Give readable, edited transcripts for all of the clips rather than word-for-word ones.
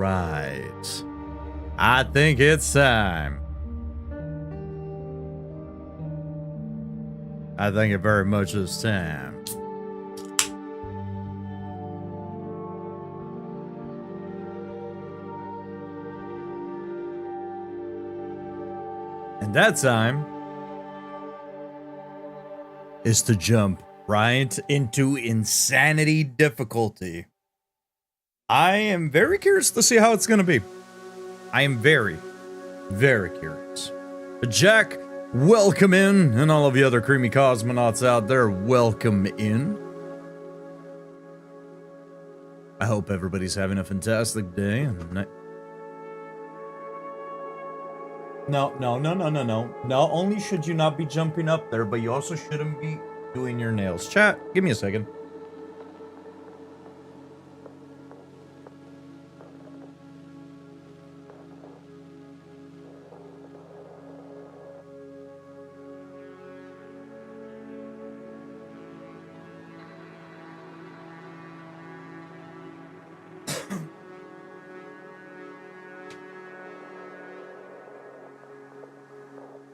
right. I think it's time. I think it very much is time. And that time is to jump right into insanity difficulty. I am very curious to see how it's going to be. I am very, very curious. Jack, welcome in, and all of you other creamy cosmonauts out there, welcome in. I hope everybody's having a fantastic day. No. Not only should you not be jumping up there, but you also shouldn't be doing your nails. Chat, give me a second.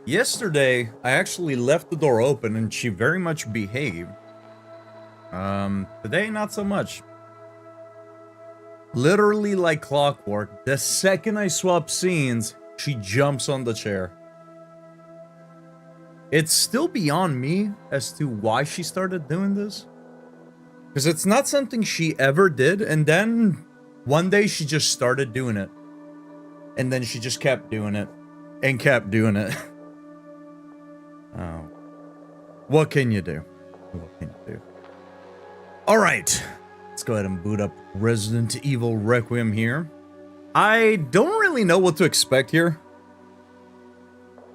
Yesterday, I actually left the door open and she very much behaved. Today, not so much. Literally like clockwork, the second I swap scenes, she jumps on the chair. It's still beyond me as to why she started doing this. Because it's not something she ever did, and then one day she just started doing it. And then she just kept doing it. And kept doing it. Oh. What can you do? What can you do? Alright. Let's go ahead and boot up Resident Evil Requiem here. I don't really know what to expect here.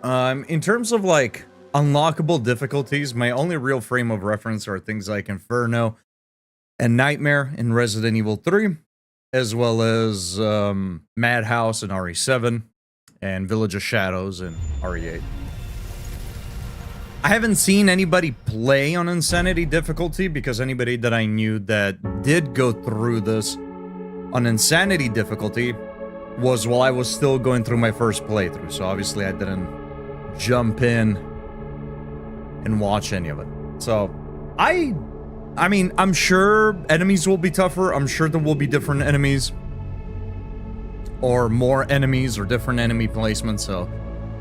In terms of like unlockable difficulties, my only real frame of reference are things like Inferno and Nightmare in Resident Evil 3, as well as Madhouse in RE7 and Village of Shadows in RE8. I haven't seen anybody play on Insanity difficulty because anybody that I knew that did go through this on Insanity difficulty was while I was still going through my first playthrough. So obviously I didn't jump in and watch any of it. So I mean, I'm sure enemies will be tougher. I'm sure there will be different enemies or more enemies or different enemy placements. So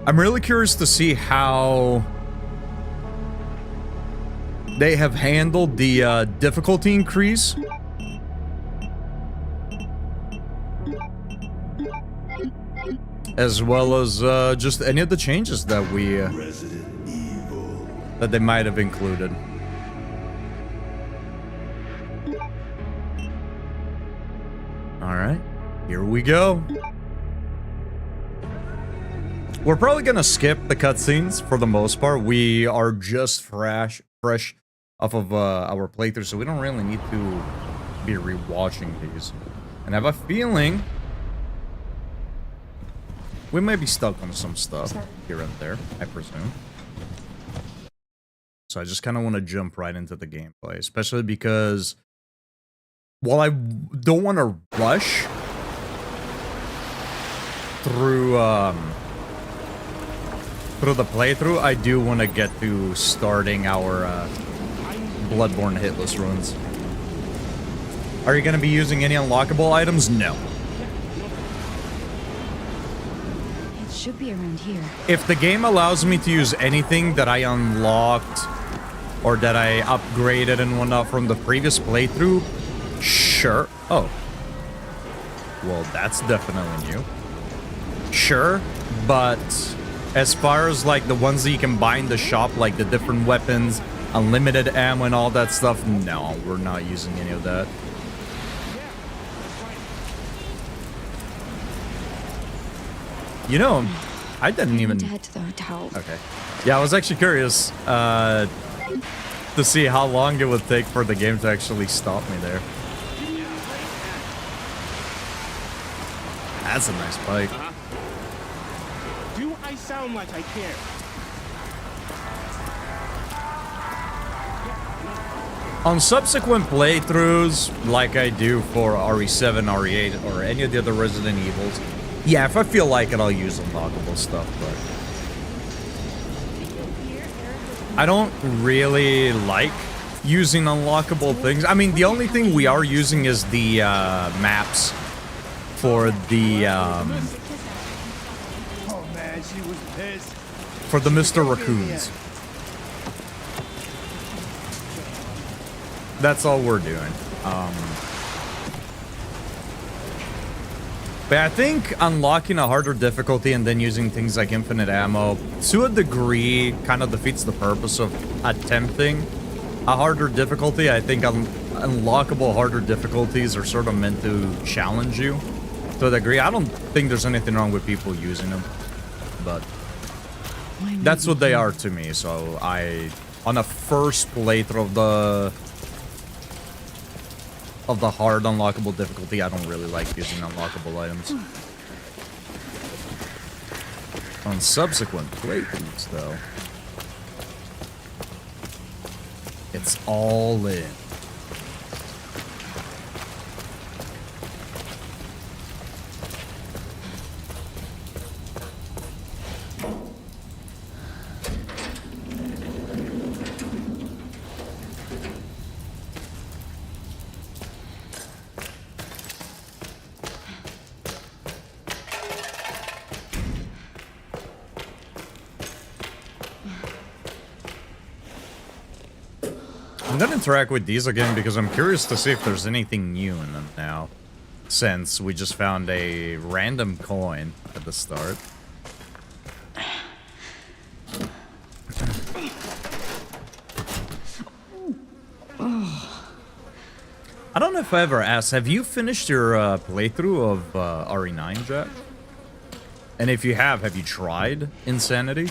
I'm really curious to see how they have handled the difficulty increase. As well as just any of the changes that we that they might have included. All right, here we go. We're probably gonna skip the cutscenes for the most part. We are just fresh off of our playthrough, so we don't really need to be rewatching these. And I have a feeling we might be stuck on some stuff here and there, I presume. So I just kind of want to jump right into the gameplay, especially because while I don't want to rush through the playthrough, I do want to get to starting our Bloodborne hitless runs. Are you going to be using any unlockable items? No. It should be around here. If the game allows me to use anything that I unlocked or that I upgraded and whatnot from the previous playthrough, sure. Oh. Well, that's definitely new. Sure, but as far as like the ones that you can buy in the shop, like the different weapons, unlimited ammo and all that stuff, no, we're not using any of that. You know, I didn't even... To head to the hotel. Okay. Yeah, I was actually curious to see how long it would take for the game to actually stop me there. That's a nice bike. Do I sound like I care? On subsequent playthroughs, like I do for RE7, RE8, or any of the other Resident Evils, yeah, if I feel like it, I'll use unlockable stuff, but I don't really like using unlockable things. I mean, the only thing we are using is the maps for the Mr. Raccoons. That's all we're doing. But I think unlocking a harder difficulty and then using things like infinite ammo, to a degree, kind of defeats the purpose of attempting a harder difficulty. I think unlockable harder difficulties are sort of meant to challenge you to a degree. I don't think there's anything wrong with people using them, but that's what they are to me. So on a first playthrough of the hard unlockable difficulty, I don't really like using unlockable items. On subsequent playthroughs, though, it's all in. I'm gonna interact with these again because I'm curious to see if there's anything new in them now, since we just found a random coin at the start. I don't know if I ever asked, have you finished your playthrough of RE9, Jack? And if you have you tried Insanity?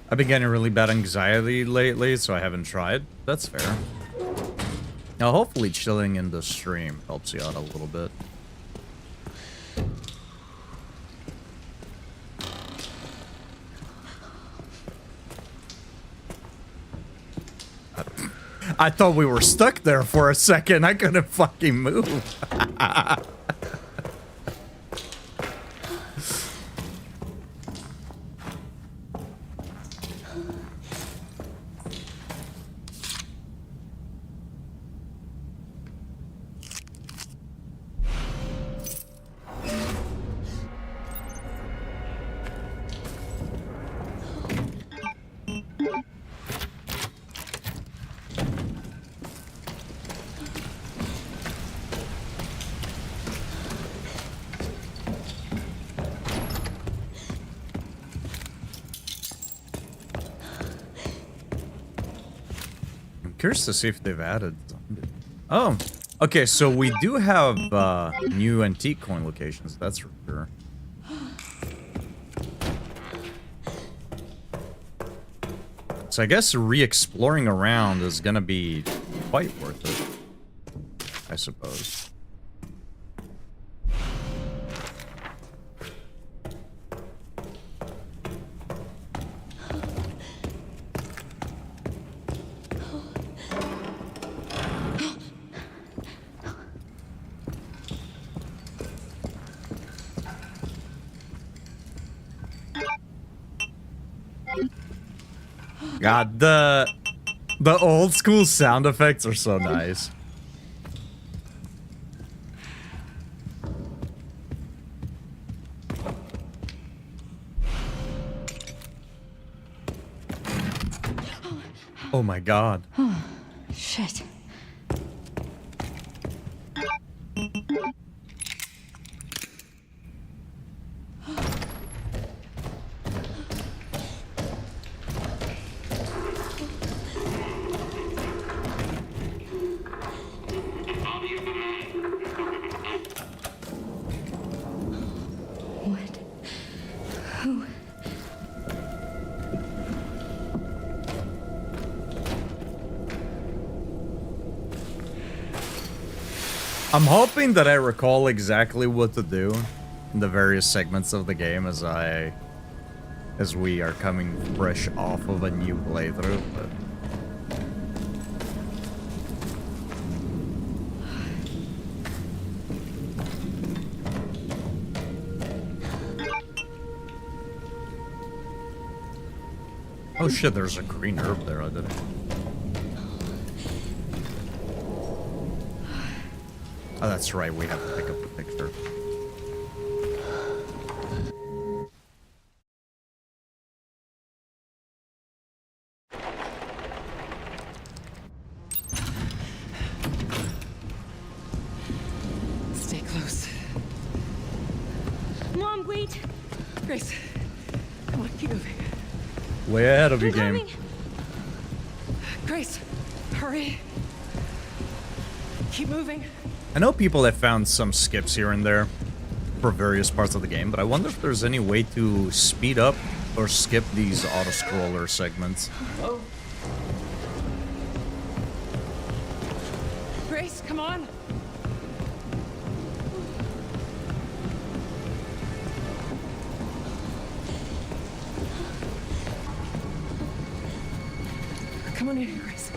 I've been getting really bad anxiety lately, so I haven't tried. That's fair. Now, hopefully chilling in the stream helps you out a little bit. I thought we were stuck there for a second. I couldn't fucking move. Curious to see if they've added something. Oh, okay, so we do have new antique coin locations, that's for sure. So I guess re-exploring around is gonna be quite worth it, I suppose. God, the old school sound effects are so nice. Oh my god. Oh, shit. I'm hoping that I recall exactly what to do in the various segments of the game as we are coming fresh off of a new playthrough, but... Oh shit, there's a green herb there, I didn't... Oh, that's right, we have to pick up the picture. Stay close. Mom, wait! Grace, come on, keep moving. Way ahead of your game. Coming. Grace, hurry. Keep moving. I know people have found some skips here and there for various parts of the game, but I wonder if there's any way to speed up or skip these auto-scroller segments. Oh. Grace, come on. Come on in here, Grace.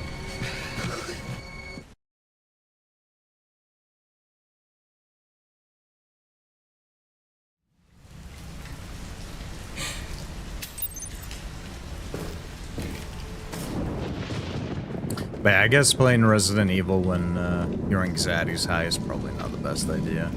But yeah, I guess playing Resident Evil when your anxiety's high is probably not the best idea.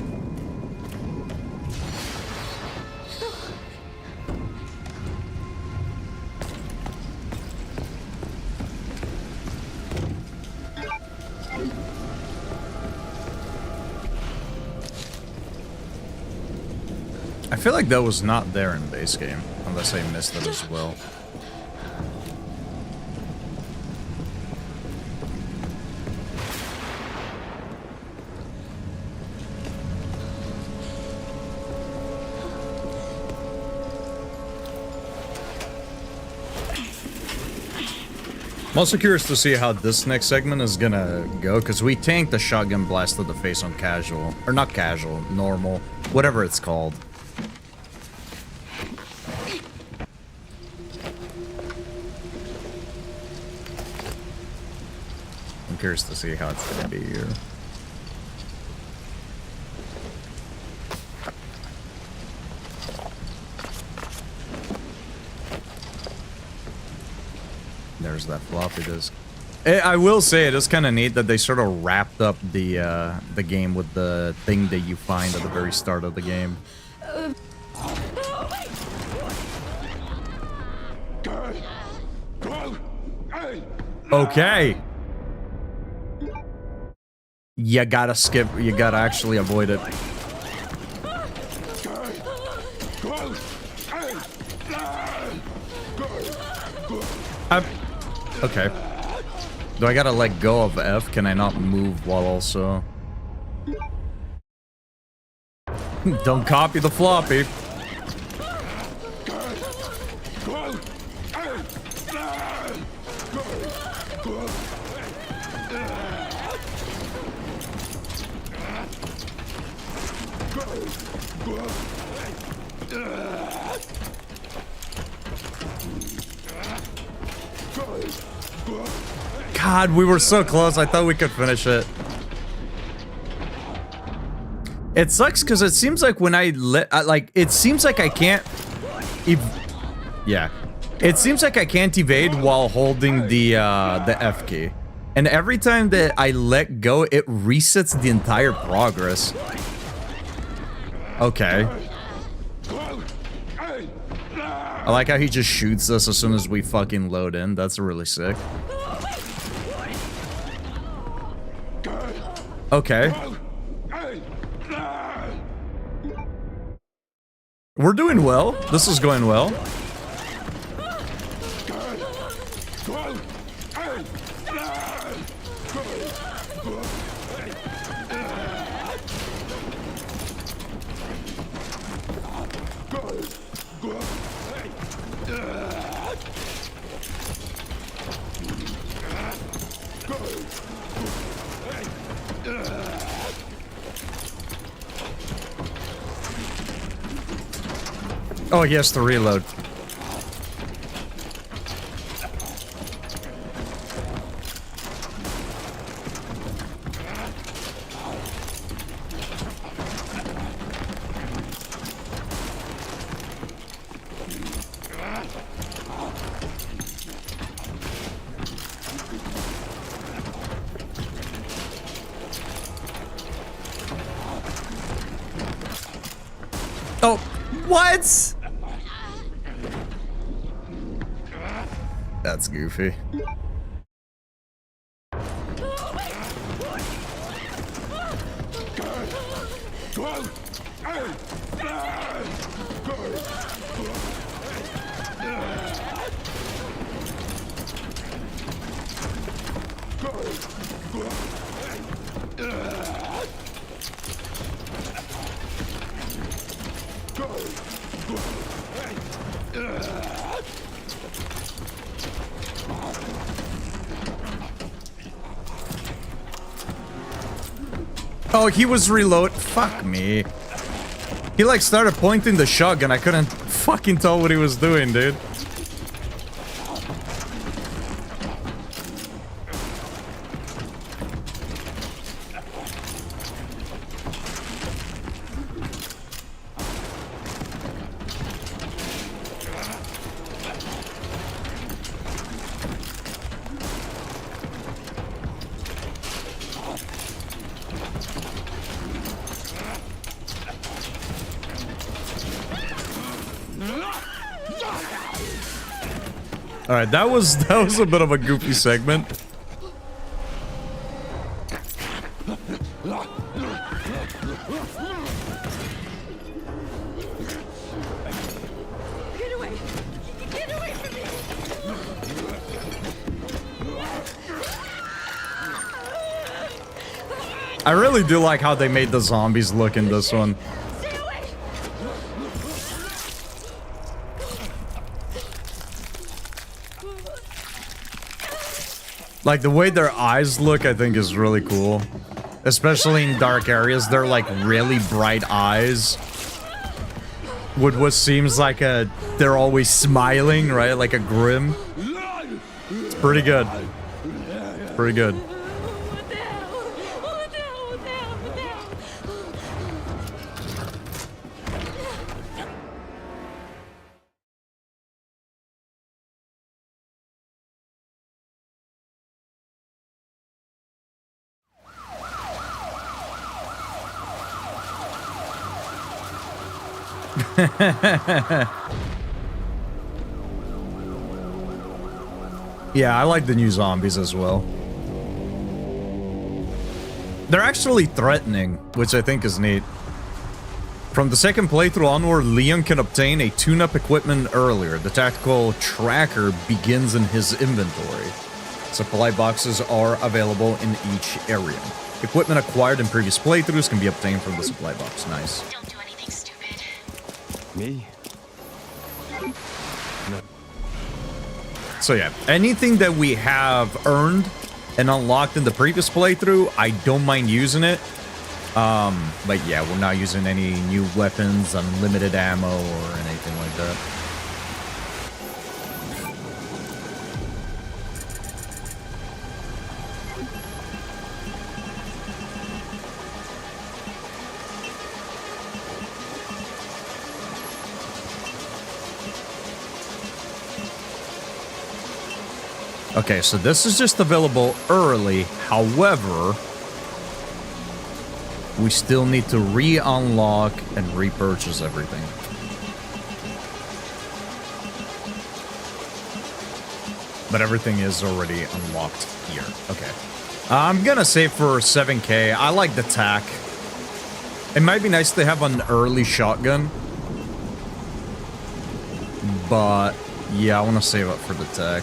I feel like that was not there in base game, unless I missed it as well. I'm also curious to see how this next segment is gonna go, because we tanked the shotgun blast to the face on casual. Or not casual, normal, whatever it's called. I'm curious to see how it's gonna be here. There's that floppy disk. I will say it is kind of neat that they sort of wrapped up the game with the thing that you find at the very start of the game. Okay. You gotta skip. You gotta actually avoid it. Okay. Do I gotta let go of F? Can I not move while also... Don't copy the floppy. God, we were so close. I thought we could finish it. It sucks because it seems like when it seems like I can't... Yeah. It seems like I can't evade while holding the F key. And every time that I let go, it resets the entire progress. Okay. I like how he just shoots us as soon as we fucking load in. That's really sick. Okay. We're doing well. This is going well. Oh, he has to reload. Oh, what? That's goofy. Oh, he was reload. Fuck me. He like started pointing the shotgun. I couldn't fucking tell what he was doing, dude. All right, that was a bit of a goofy segment. Get away! Get away from me! I really do like how they made the zombies look in this one. Stay away! Like the way their eyes look, I think is really cool. Especially in dark areas, they're like really bright eyes. With what seems like they're always smiling, right? Like a grim. It's pretty good. Pretty good. What the hell? What the hell? What the hell? What the hell? Yeah, I like the new zombies as well. They're actually threatening, which I think is neat. From the second playthrough onward, Leon can obtain a tune-up equipment earlier. The tactical tracker begins in his inventory. Supply boxes are available in each area. Equipment acquired in previous playthroughs can be obtained from the supply box. Nice. Don't do anything stupid. Me? No. So yeah, anything that we have earned and unlocked in the previous playthrough, I don't mind using it. But yeah, we're not using any new weapons, unlimited ammo, or anything like that. Okay, so this is just available early. However, we still need to re-unlock and repurchase everything. But everything is already unlocked here. Okay. I'm gonna save for 7K. I like the tack. It might be nice to have an early shotgun. But, yeah, I want to save up for the tack.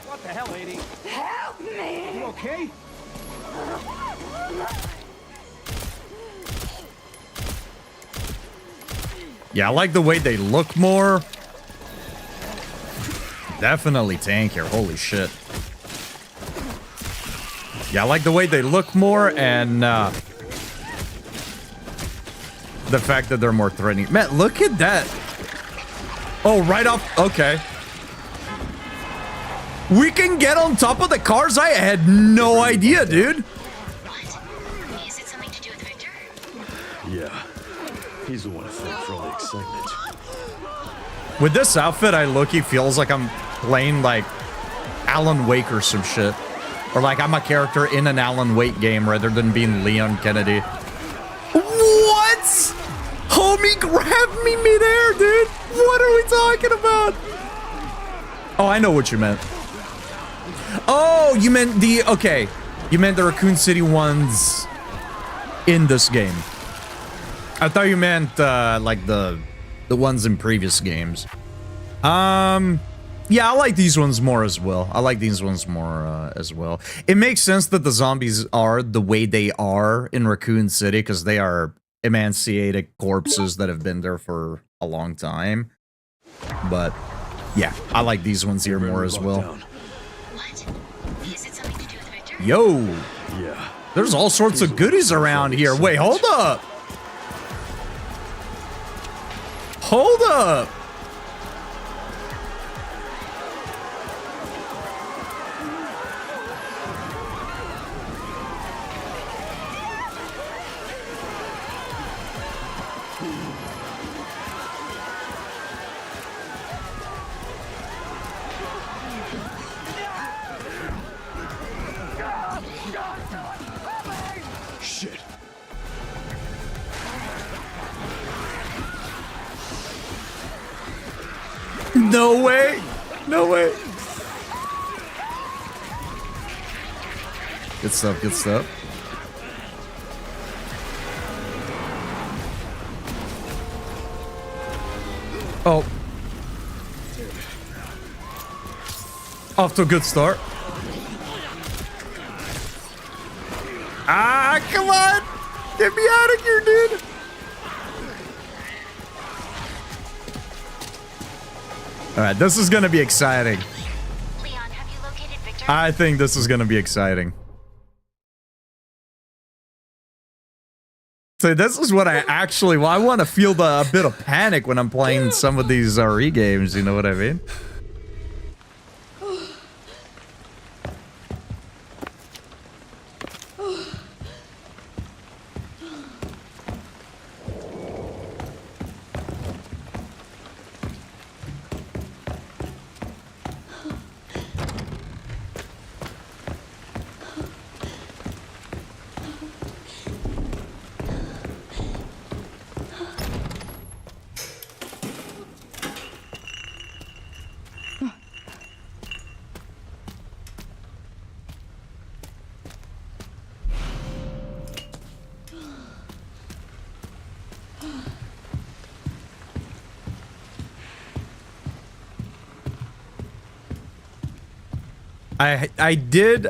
What the hell, lady? Help me! You okay? Yeah, I like the way they look more. Definitely tankier. Holy shit. Yeah, I like the way they look more and the fact that they're more threatening. Man, look at that. Oh, right off. Okay. We can get on top of the cars? I had no idea, dude. What? Is it something to do with Victor? Yeah. He's the one I think for all the excitement. With this outfit, I low-key feels like I'm playing, like, Alan Wake or some shit. Or like I'm a character in an Alan Wake game rather than being Leon Kennedy. What? Homie grabbed me midair, dude. What are we talking about? Oh, I know what you meant. Oh, you meant the... Okay. You meant the Raccoon City ones in this game. I thought you meant, like, the ones in previous games. Yeah, I like these ones more as well. I like these ones more as well. It makes sense that the zombies are the way they are in Raccoon City because they are emaciated corpses that have been there for a long time. But yeah, I like these ones here more as well. What? Is it something to do with Victor? Yo, Yeah. there's all sorts of goodies around here. Wait, hold up. Hold up. Shit. No way. No way. Good stuff, good stuff. Oh. Off to a good start. Ah, come on! Get me out of here, dude! Alright, this is gonna be exciting. Leon, have you located Victor? I think this is gonna be exciting. So this is what I actually... Well, I want to feel a bit of panic when I'm playing some of these RE games, you know what I mean?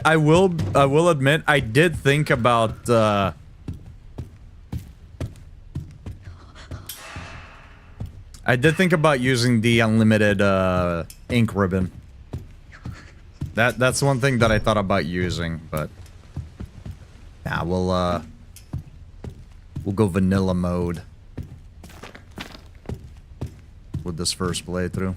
I will admit, I did think about, using the unlimited, ink ribbon. That's one thing that I thought about using, but... Yeah, we'll go vanilla mode with this first playthrough.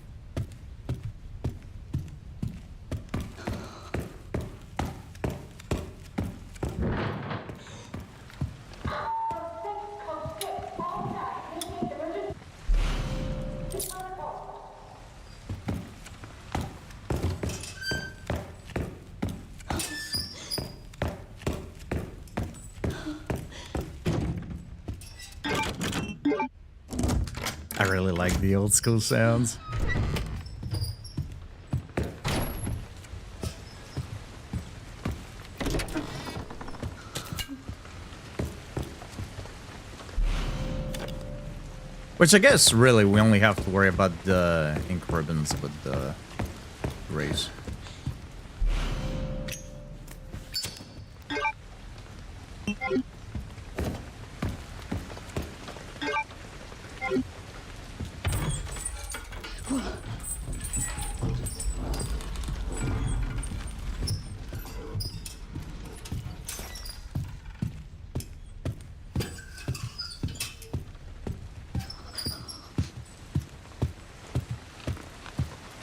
I really like the old school sounds. Which I guess really we only have to worry about the ink ribbons with the rays.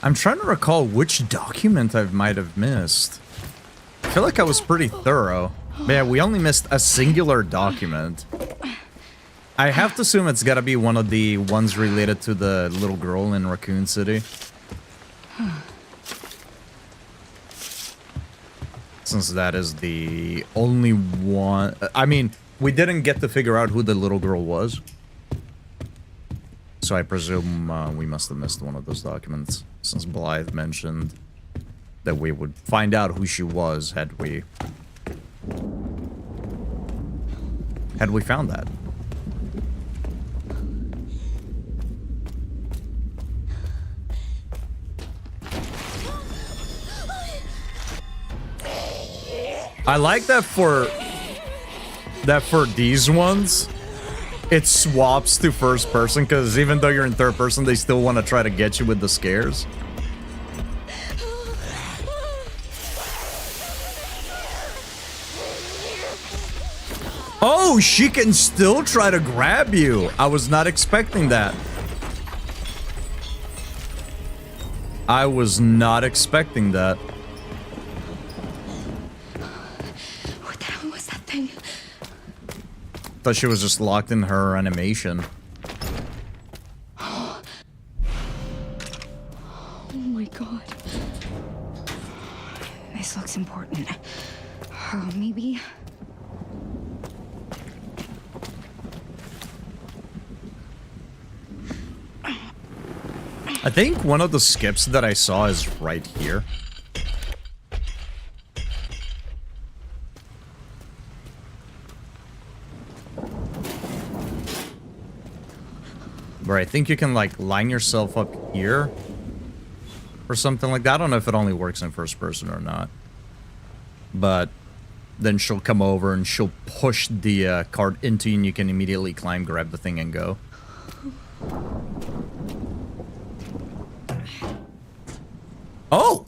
I'm trying to recall which document I might have missed. I feel like I was pretty thorough. But yeah, we only missed a singular document. I have to assume it's gotta be one of the ones related to the little girl in Raccoon City. Since that is the only one... I mean, we didn't get to figure out who the little girl was. So I presume we must have missed one of those documents. Since Blythe mentioned that we would find out who she was had we found that. I like that for these ones, it swaps to first person, because even though you're in third person, they still want to try to get you with the scares. Oh, she can still try to grab you. I was not expecting that. I was not expecting that. What the hell was that thing? Thought she was just locked in her animation. Oh my god. This looks important. Oh, maybe. I think one of the skips that I saw is right here. Where I think you can, like, line yourself up here. Or something like that. I don't know if it only works in first person or not. But then she'll come over and she'll push the cart into you and you can immediately climb, grab the thing, and go. Oh!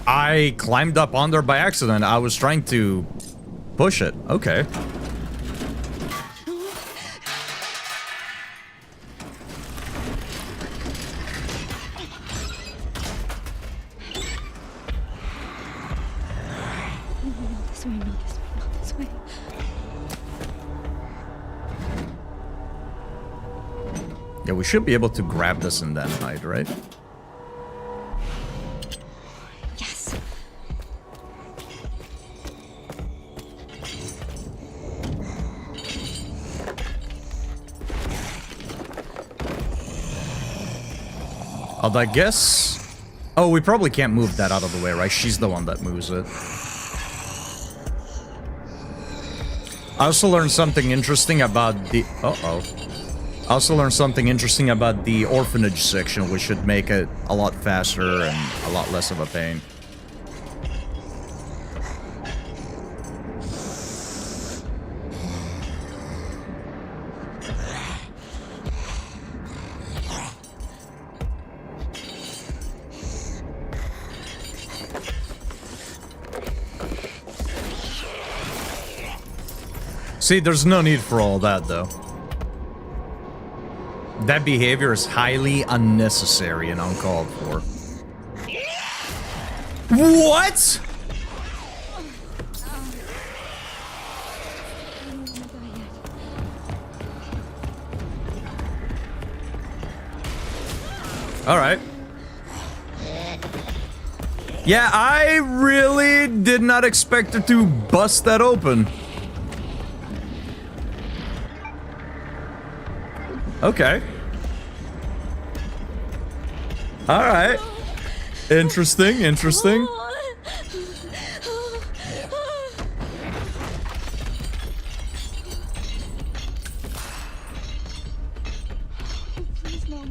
I climbed up on there by accident. I was trying to push it. Okay. This way, not this way, not this way. Yeah, we should be able to grab this and then hide, right? Yes. Although I guess... Oh, we probably can't move that out of the way, right? She's the one that moves it. I also learned something interesting about the... Uh-oh. I also learned something interesting about the orphanage section, which should make it a lot faster and a lot less of a pain. See, there's no need for all that, though. That behavior is highly unnecessary and uncalled for. What?! Alright. Yeah, I really did not expect her to bust that open. Okay. Alright. Interesting, interesting. Please, no.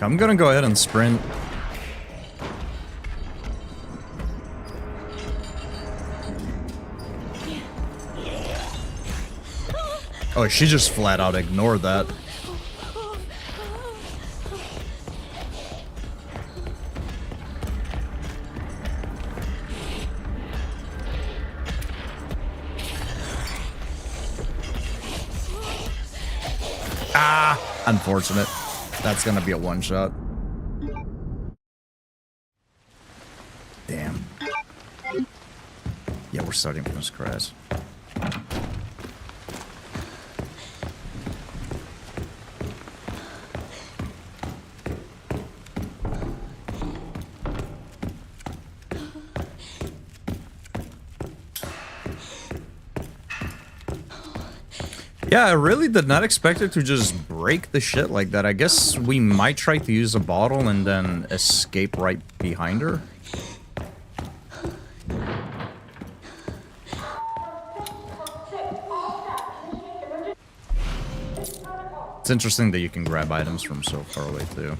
I'm gonna go ahead and sprint. Oh, she just flat out ignored that. Ah, unfortunate. That's gonna be a one-shot. Damn. Yeah, we're starting from scratch. Yeah, I really did not expect it to just break the shit like that. I guess we might try to use a bottle and then escape right behind her. It's interesting that you can grab items from so far away, too.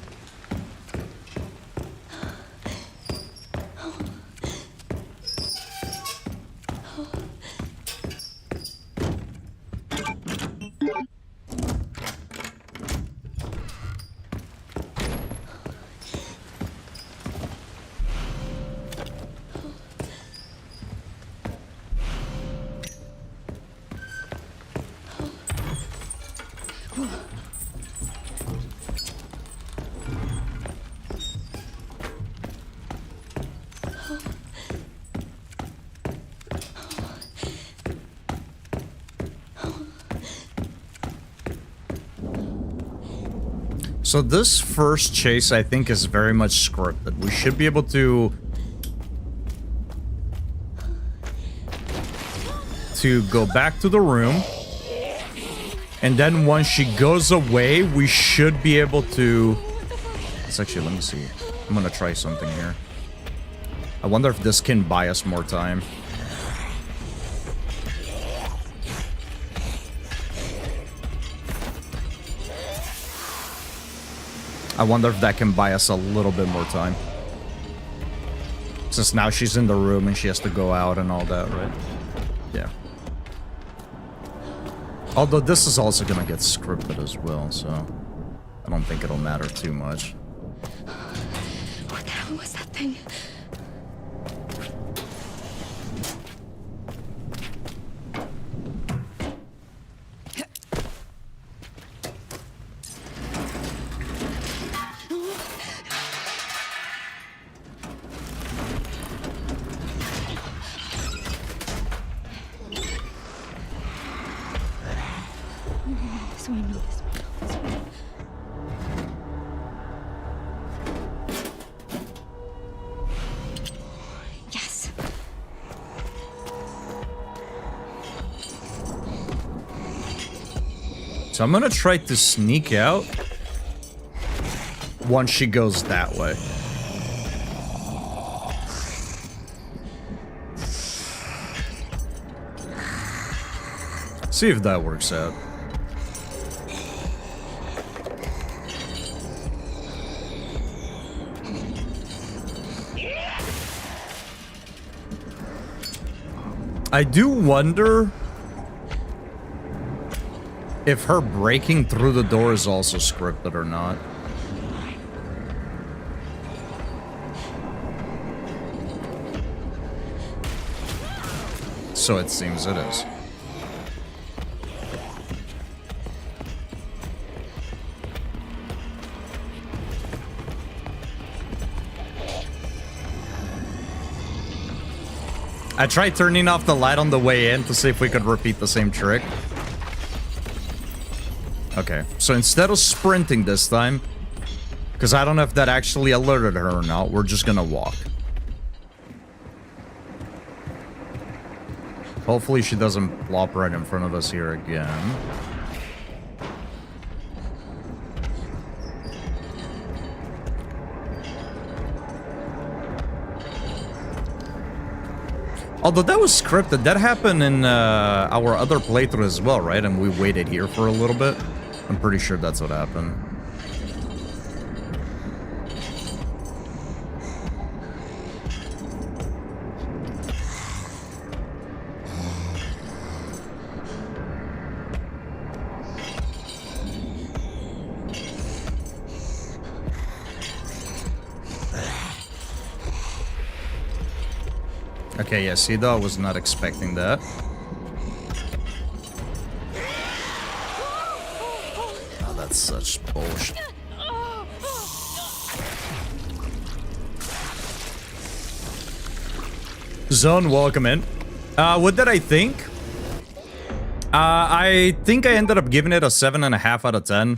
So this first chase, I think, is very much scripted. We should be able to go back to the room. And then once she goes away, we should be able to... Let's actually, let me see. I'm gonna try something here. I wonder if this can buy us more time. I wonder if that can buy us a little bit more time. Since now she's in the room and she has to go out and all that, right? Yeah. Although this is also gonna get scripted as well, so I don't think it'll matter too much. What the hell was that thing? This way, no, this way, no, this way. Yes. So I'm gonna try to sneak out once she goes that way. See if that works out. I do wonder if her breaking through the door is also scripted or not. So it seems it is. I tried turning off the light on the way in to see if we could repeat the same trick. Okay, so instead of sprinting this time, because I don't know if that actually alerted her or not, we're just gonna walk. Hopefully she doesn't plop right in front of us here again. Although that was scripted, that happened in our other playthrough as well, right? And we waited here for a little bit. I'm pretty sure that's what happened. Okay, yeah, see though, I was not expecting that. That's such bullshit. Zone, welcome in. What did I think? I think I ended up giving it a 7.5 out of 10.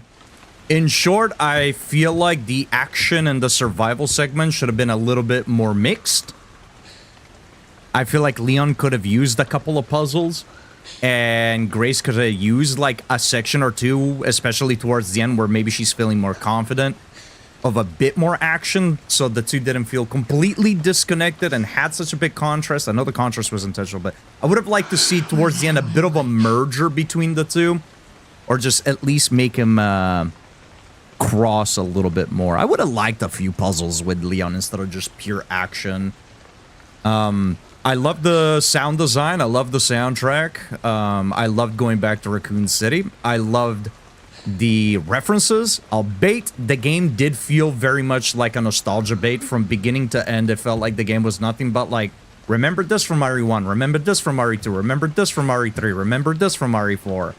In short, I feel like the action and the survival segment should have been a little bit more mixed. I feel like Leon could have used a couple of puzzles, and Grace could have used like a section or two, especially towards the end where maybe she's feeling more confident, of a bit more action, so the two didn't feel completely disconnected and had such a big contrast. I know the contrast was intentional, but I would have liked to see towards the end a bit of a merger between the two, or just at least make him cross a little bit more. I would have liked a few puzzles with Leon instead of just pure action. I love the sound design. I love the soundtrack. I loved going back to Raccoon City. I loved the references. Albeit, the game did feel very much like a nostalgia bait from beginning to end. It felt like the game was nothing but like, remember this from RE1, remember this from RE2, remember this from RE3, remember this from RE4.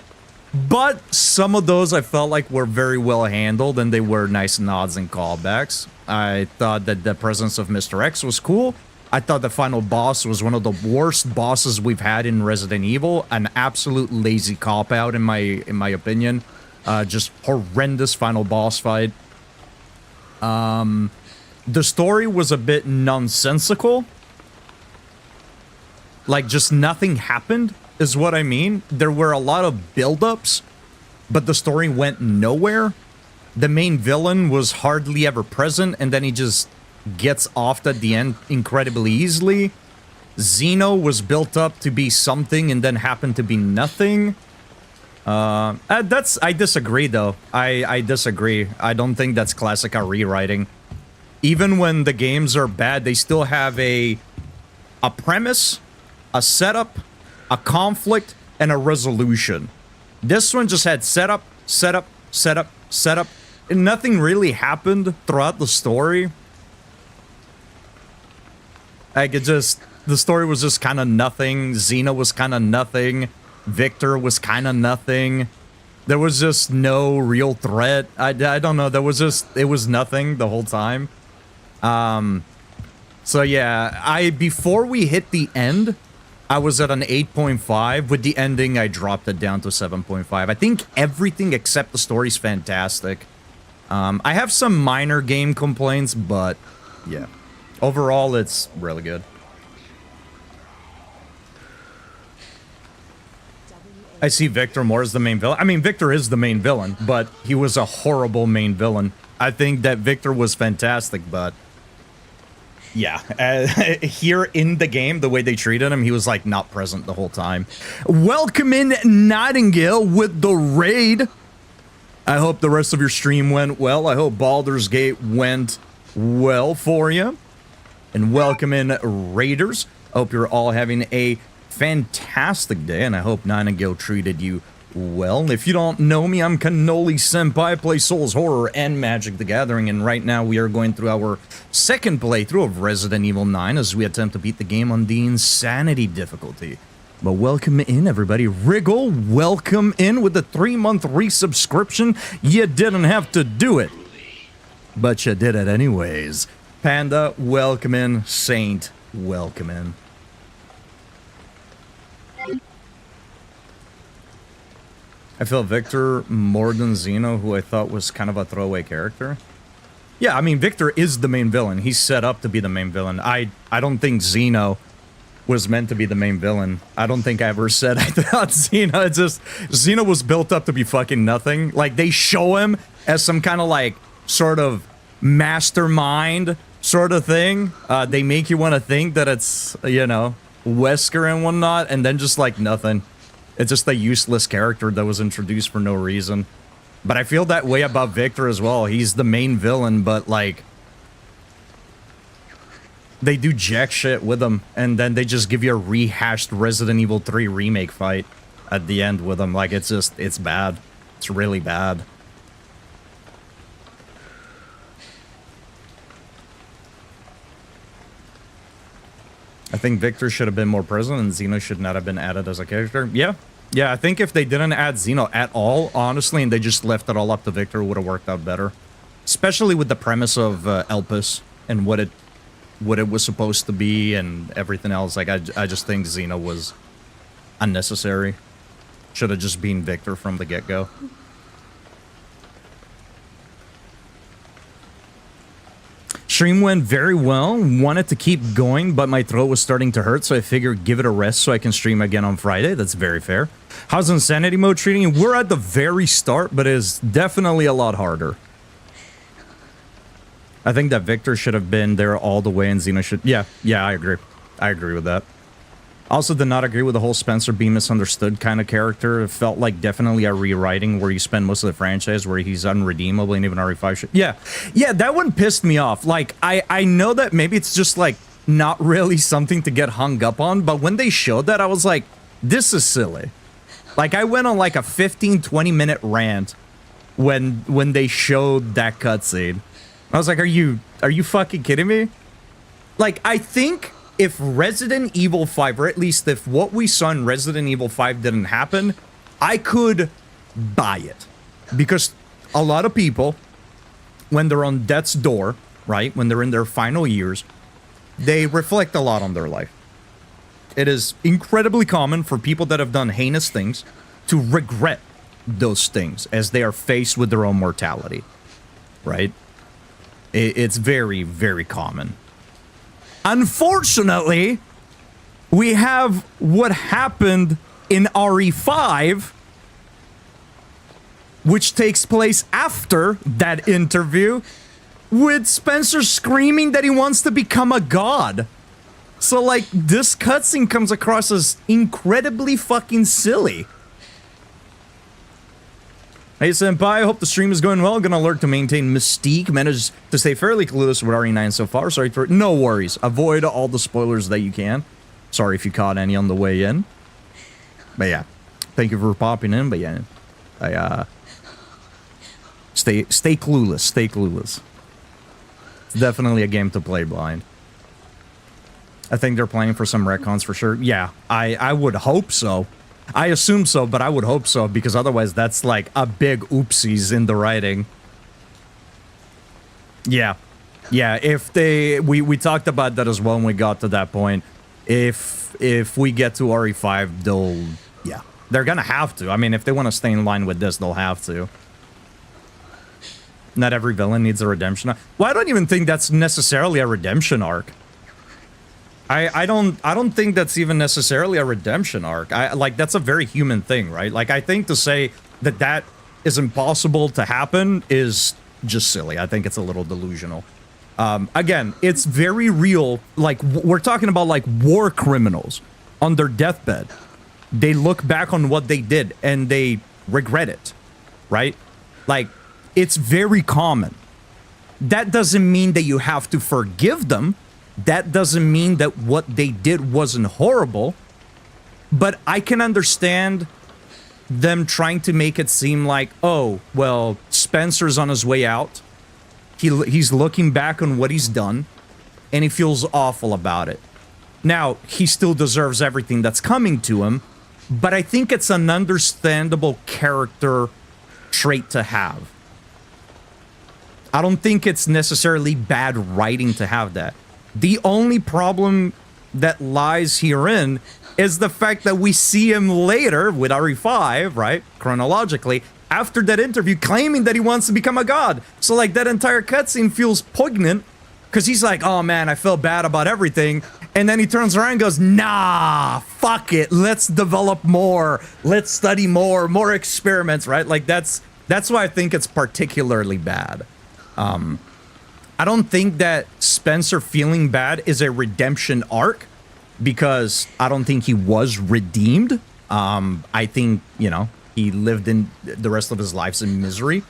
But some of those I felt like were very well handled, and they were nice nods and callbacks. I thought that the presence of Mr. X was cool. I thought the final boss was one of the worst bosses we've had in Resident Evil. An absolute lazy cop-out in my opinion. Just horrendous final boss fight. The story was a bit nonsensical. Like, just nothing happened, is what I mean. There were a lot of build-ups, but the story went nowhere. The main villain was hardly ever present, and then he just gets off at the end incredibly easily. Xeno was built up to be something and then happened to be nothing. I disagree, though. I disagree. I don't think that's classic rewriting. Even when the games are bad, they still have a premise, a setup, a conflict, and a resolution. This one just had setup, setup, setup, setup, and nothing really happened throughout the story. Like, the story was just kind of nothing. Xena was kind of nothing. Victor was kind of nothing. There was just no real threat. I don't know. It was nothing the whole time. So yeah, before we hit the end, I was at an 8.5. With the ending, I dropped it down to 7.5. I think everything except the story's fantastic. I have some minor game complaints, but yeah. Overall, it's really good. I see Victor more as the main villain. I mean, Victor is the main villain, but he was a horrible main villain. I think that Victor was fantastic, but yeah, here in the game, the way they treated him, he was like not present the whole time. Welcome in Nightingale with the raid. I hope the rest of your stream went well. I hope Baldur's Gate went well for you. And welcome in Raiders. I hope you're all having a fantastic day, and I hope Nightingale treated you well. If you don't know me, I'm Cannoli Senpai, play Souls Horror and Magic the Gathering, and right now we are going through our second playthrough of Resident Evil 9 as we attempt to beat the game on the Insanity difficulty. But welcome in, everybody. Wriggle, welcome in with the 3-month resubscription. You didn't have to do it, but you did it anyways. Panda, welcome in. Saint, welcome in. I feel Victor more than Xeno, who I thought was kind of a throwaway character. Yeah, I mean, Victor is the main villain. He's set up to be the main villain. I don't think Xeno was meant to be the main villain. I don't think I ever said I thought Xeno. It's just, Xeno was built up to be fucking nothing. Like, they show him as some kind of, like, sort of mastermind sort of thing. They make you want to think that it's, you know, Wesker and whatnot, and then just, like, nothing. It's just a useless character that was introduced for no reason. But I feel that way about Victor as well. He's the main villain, but, like, they do jack shit with him, and then they just give you a rehashed Resident Evil 3 remake fight at the end with him. Like, it's just, it's bad. It's really bad. I think Victor should have been more present, and Xeno should not have been added as a character. Yeah, Yeah, I think if they didn't add Zeno at all, honestly, and they just left it all up to Victor, it would have worked out better. Especially with the premise of Elpis and what it was supposed to be and everything else. Like, I just think Zeno was unnecessary. Should have just been Victor from the get-go. Stream went very well. Wanted to keep going, but my throat was starting to hurt, so I figured give it a rest so I can stream again on Friday. That's very fair. How's Insanity Mode treating you? We're at the very start, but it's definitely a lot harder. I think that Victor should have been there all the way, and Xeno should... Yeah, I agree. I agree with that. Also did not agree with the whole Spencer being misunderstood kind of character. It felt like definitely a rewriting where you spend most of the franchise where he's unredeemable and even RE5 shit. Yeah, that one pissed me off. Like, I know that maybe it's just, like, not really something to get hung up on, but when they showed that, I was like, this is silly. Like, I went on, like, a 15-20 minute rant when they showed that cutscene. I was like, are you fucking kidding me? Like, I think if Resident Evil 5, or at least if what we saw in Resident Evil 5 didn't happen, I could buy it. Because a lot of people, when they're on death's door, right, when they're in their final years, they reflect a lot on their life. It is incredibly common for people that have done heinous things to regret those things as they are faced with their own mortality, right? It's very, very common. Unfortunately, we have what happened in RE5, which takes place after that interview, with Spencer screaming that he wants to become a god. So, like, this cutscene comes across as incredibly fucking silly. Hey, Senpai, hope the stream is going well. Gonna lurk to maintain mystique. Managed to stay fairly clueless with RE9 so far. Sorry for... No worries. Avoid all the spoilers that you can. Sorry if you caught any on the way in. But yeah. Thank you for popping in. But yeah. Stay clueless. Stay clueless. It's definitely a game to play blind. I think they're playing for some retcons for sure. Yeah, I would hope so. I assume so, but I would hope so, because otherwise that's like a big oopsies in the writing. Yeah. Yeah, if they... We talked about that as well when we got to that point. If we get to RE5, they'll... Yeah. They're gonna have to. I mean, if they want to stay in line with this, they'll have to. Not every villain needs a redemption arc. Well, I don't even think that's necessarily a redemption arc. I don't think that's even necessarily a redemption arc. Like, that's a very human thing, right? Like, I think to say that that is impossible to happen is just silly. I think it's a little delusional. Again, it's very real. Like, we're talking about, like, war criminals on their deathbed. They look back on what they did and they regret it, right? Like, it's very common. That doesn't mean that you have to forgive them. That doesn't mean that what they did wasn't horrible, but I can understand them trying to make it seem like, oh, well, Spencer's on his way out. He's looking back on what he's done, and he feels awful about it. Now, he still deserves everything that's coming to him, but I think it's an understandable character trait to have. I don't think it's necessarily bad writing to have that. The only problem that lies herein is the fact that we see him later with RE5, right? Chronologically, after that interview, claiming that he wants to become a god. So, like, that entire cutscene feels poignant because he's like, oh man, I feel bad about everything. And then he turns around and goes, nah, fuck it. Let's develop more. Let's study more experiments, right? Like, that's why I think it's particularly bad. I don't think that Spencer feeling bad is a redemption arc, because I don't think he was redeemed. I think, you know, he lived in the rest of his life in misery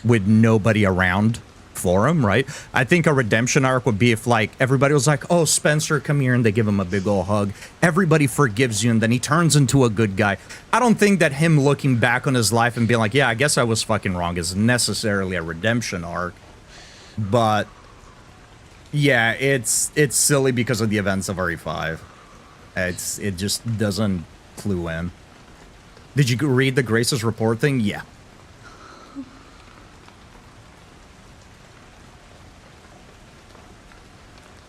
with nobody around for him, right? I think a redemption arc would be if, like, everybody was like, oh, Spencer, come here, and they give him a big old hug. Everybody forgives you, and then he turns into a good guy. I don't think that him looking back on his life and being like, yeah, I guess I was fucking wrong is necessarily a redemption arc. But yeah, it's silly because of the events of RE5. It just doesn't clue in. Did you read the Grace's report thing? Yeah.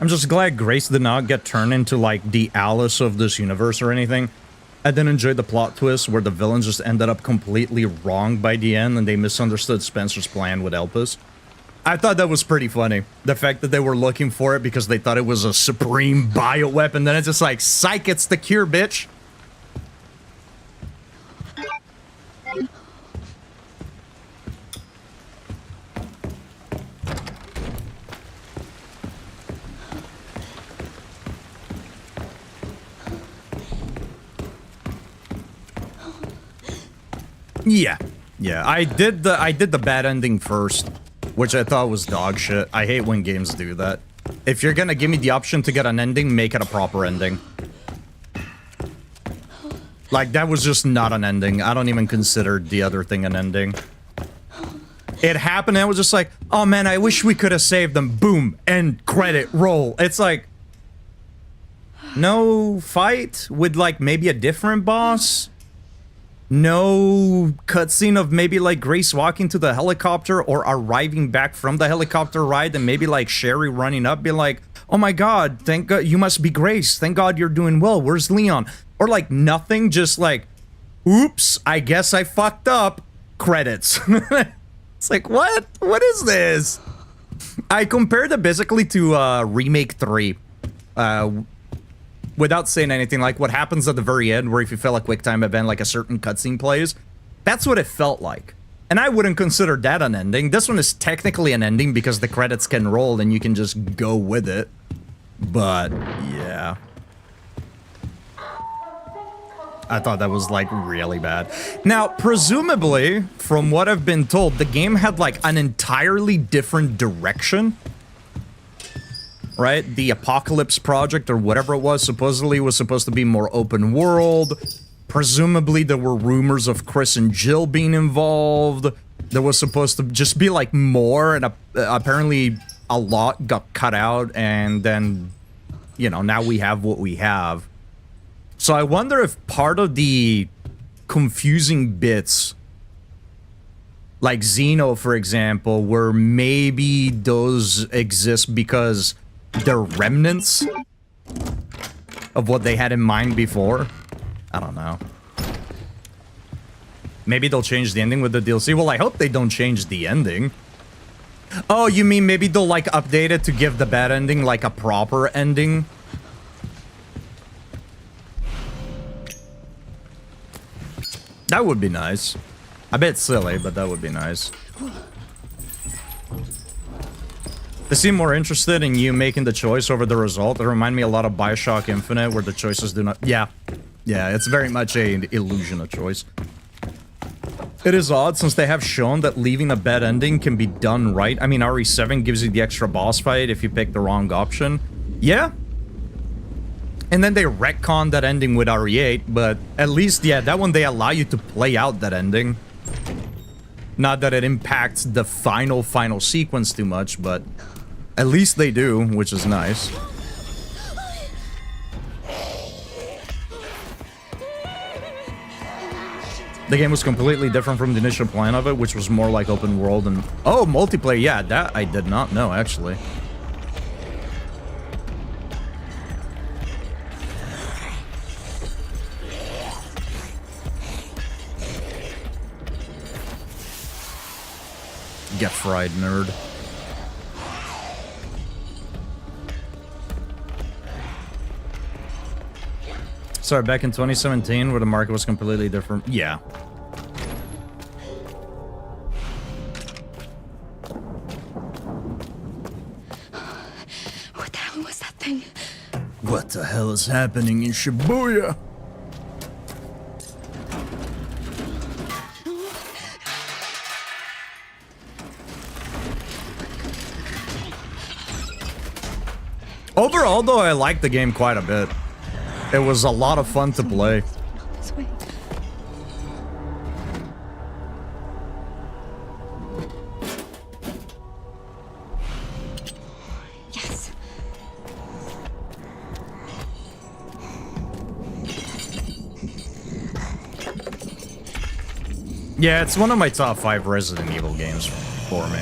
I'm just glad Grace did not get turned into, like, the Alice of this universe or anything. I didn't enjoy the plot twist where the villains just ended up completely wrong by the end and they misunderstood Spencer's plan with Elpis. I thought that was pretty funny. The fact that they were looking for it because they thought it was a supreme bioweapon, then it's just like, psych, it's the cure, bitch. Yeah, I did the bad ending first, which I thought was dog shit. I hate when games do that. If you're gonna give me the option to get an ending, make it a proper ending. Like, that was just not an ending. I don't even consider the other thing an ending. It happened and I was just like, oh man, I wish we could have saved them. Boom, end credit, roll. It's like, no fight with, like, maybe a different boss? No cutscene of maybe, like, Grace walking to the helicopter or arriving back from the helicopter ride and maybe, like, Sherry running up, be like, oh my god, thank god, you must be Grace. Thank god you're doing well. Where's Leon? Or, like, nothing, just like, oops, I guess I fucked up. Credits. It's like, what? What is this? I compared it basically to Remake 3. Without saying anything, like what happens at the very end where if you fail a quick time event, like a certain cutscene plays, that's what it felt like. And I wouldn't consider that an ending. This one is technically an ending because the credits can roll and you can just go with it. But, yeah. I thought that was, like, really bad. Now, presumably, from what I've been told, the game had, like, an entirely different direction. Right? The Apocalypse Project, or whatever it was, supposedly was supposed to be more open world. Presumably, there were rumors of Chris and Jill being involved. There was supposed to just be, like, more, and apparently a lot got cut out, and then, you know, now we have what we have. So I wonder if part of the confusing bits, like Xeno, for example, where maybe those exist because they're remnants of what they had in mind before. I don't know. Maybe they'll change the ending with the DLC. Well, I hope they don't change the ending. Oh, you mean maybe they'll, like, update it to give the bad ending, like, a proper ending? That would be nice. A bit silly, but that would be nice. They seem more interested in you making the choice over the result. They remind me a lot of Bioshock Infinite, where the choices do not... Yeah. Yeah, it's very much an illusion of choice. It is odd, since they have shown that leaving a bad ending can be done right. I mean, RE7 gives you the extra boss fight if you pick the wrong option. Yeah. And then they retcon that ending with RE8, but at least, yeah, that one they allow you to play out that ending. Not that it impacts the final sequence too much, but at least they do, which is nice. The game was completely different from the initial plan of it, which was more like open world and... Oh, multiplayer, yeah, that I did not know, actually. Get fried, nerd. Sorry, back in 2017, where the market was completely different. Yeah. What the hell was that thing? What the hell is happening in Shibuya? Overall, though, I liked the game quite a bit. It was a lot of fun to play. This way. Yes. Yeah, it's one of my top 5 Resident Evil games for me.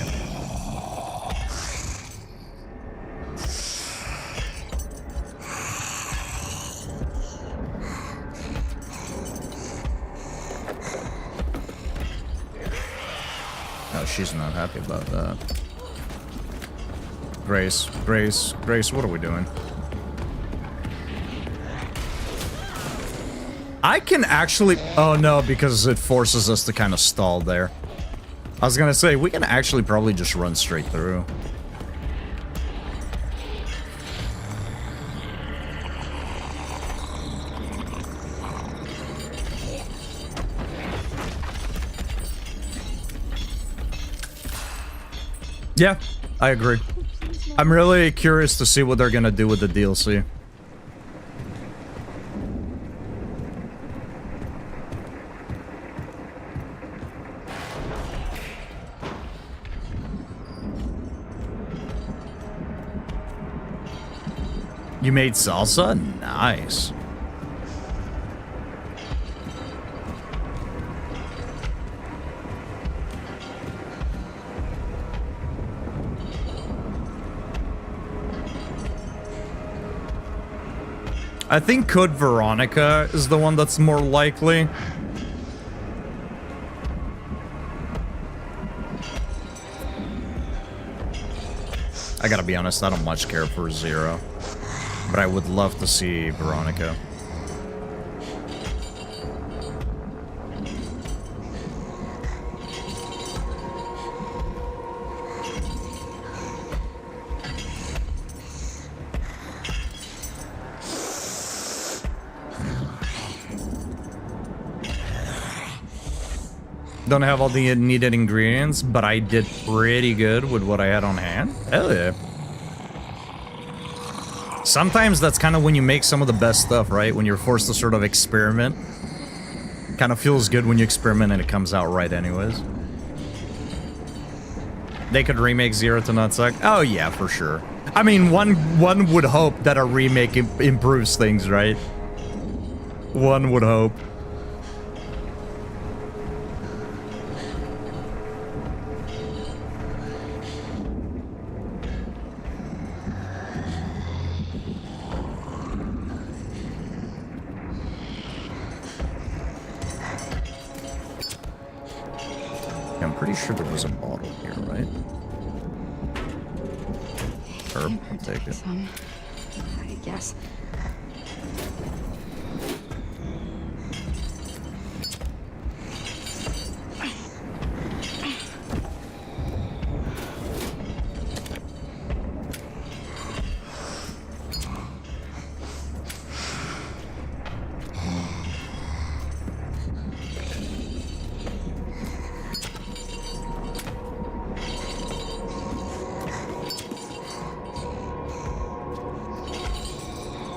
Oh, she's not happy about that. Grace, what are we doing? I can actually... Oh, no, because it forces us to kind of stall there. I was gonna say, we can actually probably just run straight through. Yeah, I agree. I'm really curious to see what they're gonna do with the DLC. You made salsa? Nice. I think Code Veronica is the one that's more likely. I gotta be honest, I don't much care for Zero. But I would love to see Veronica. Don't have all the needed ingredients, but I did pretty good with what I had on hand. Hell yeah. Sometimes that's kind of when you make some of the best stuff, right? When you're forced to sort of experiment. Kind of feels good when you experiment and it comes out right anyways. They could remake Zero to not suck? Oh yeah, for sure. I mean, one would hope that a remake improves things, right? One would hope. I'm pretty sure there was a bottle here, right? Herb, I'll take it. Some, I guess.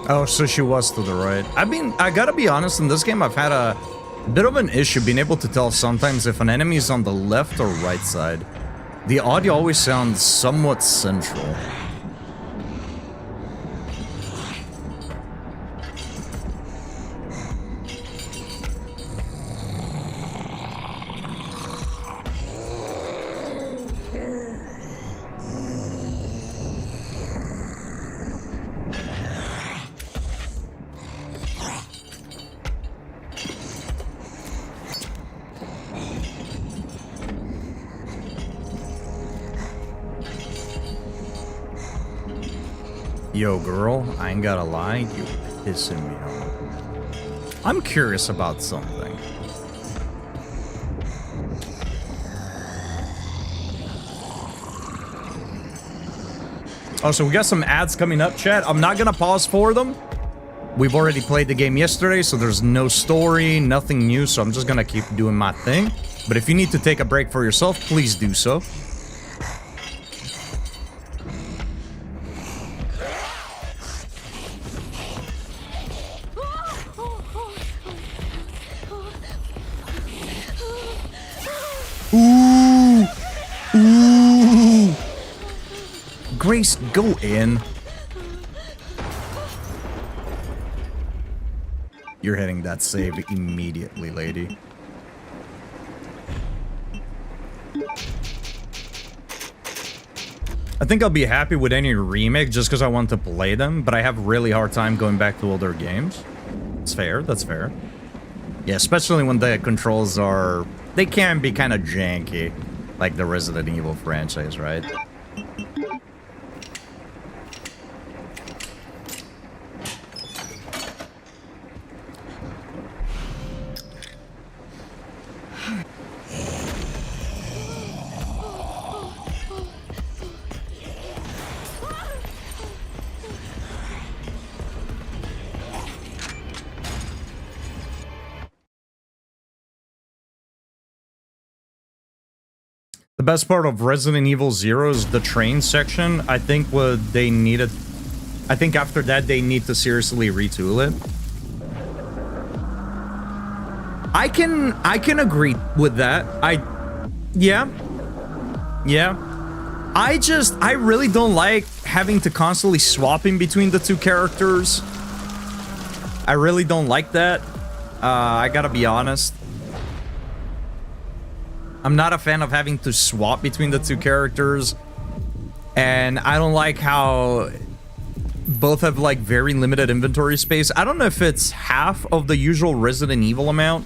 Oh, so she was to the right. I mean, I gotta be honest, in this game I've had a bit of an issue being able to tell sometimes if an enemy is on the left or right side. The audio always sounds somewhat central. Yo, girl, I ain't gotta lie, you pissing me off. I'm curious about something. Oh, so we got some ads coming up, chat. I'm not gonna pause for them. We've already played the game yesterday, so there's no story, nothing new, so I'm just gonna keep doing my thing. But if you need to take a break for yourself, please do so. Ooh! Ooh! Grace, go in. You're hitting that save immediately, lady. I think I'll be happy with any remake just because I want to play them, but I have really hard time going back to older games. It's fair, that's fair. Yeah, especially when the controls are... They can be kind of janky, like the Resident Evil franchise, right? The best part of Resident Evil 0 is the train section. I think what they needed... I think after that, they need to seriously retool it. I can agree with that. Yeah. I really don't like having to constantly swap in between the two characters. I really don't like that. I gotta be honest. I'm not a fan of having to swap between the two characters. And I don't like how both have like very limited inventory space. I don't know if it's half of the usual Resident Evil amount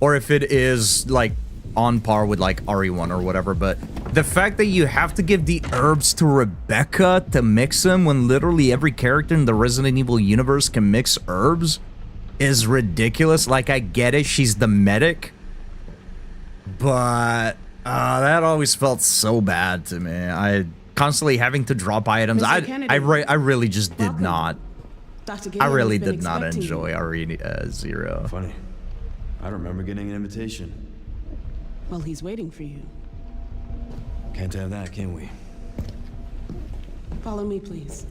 or if it is like on par with like RE1 or whatever, but the fact that you have to give the herbs to Rebecca to mix them when literally every character in the Resident Evil universe can mix herbs is ridiculous. Like, I get it, she's the medic, but that always felt so bad to me. I constantly having to drop items. I really just did not. I really did not enjoy RE0. Funny. I don't remember getting an invitation. Well, he's waiting for you. Can't have that, can we? Follow me, please.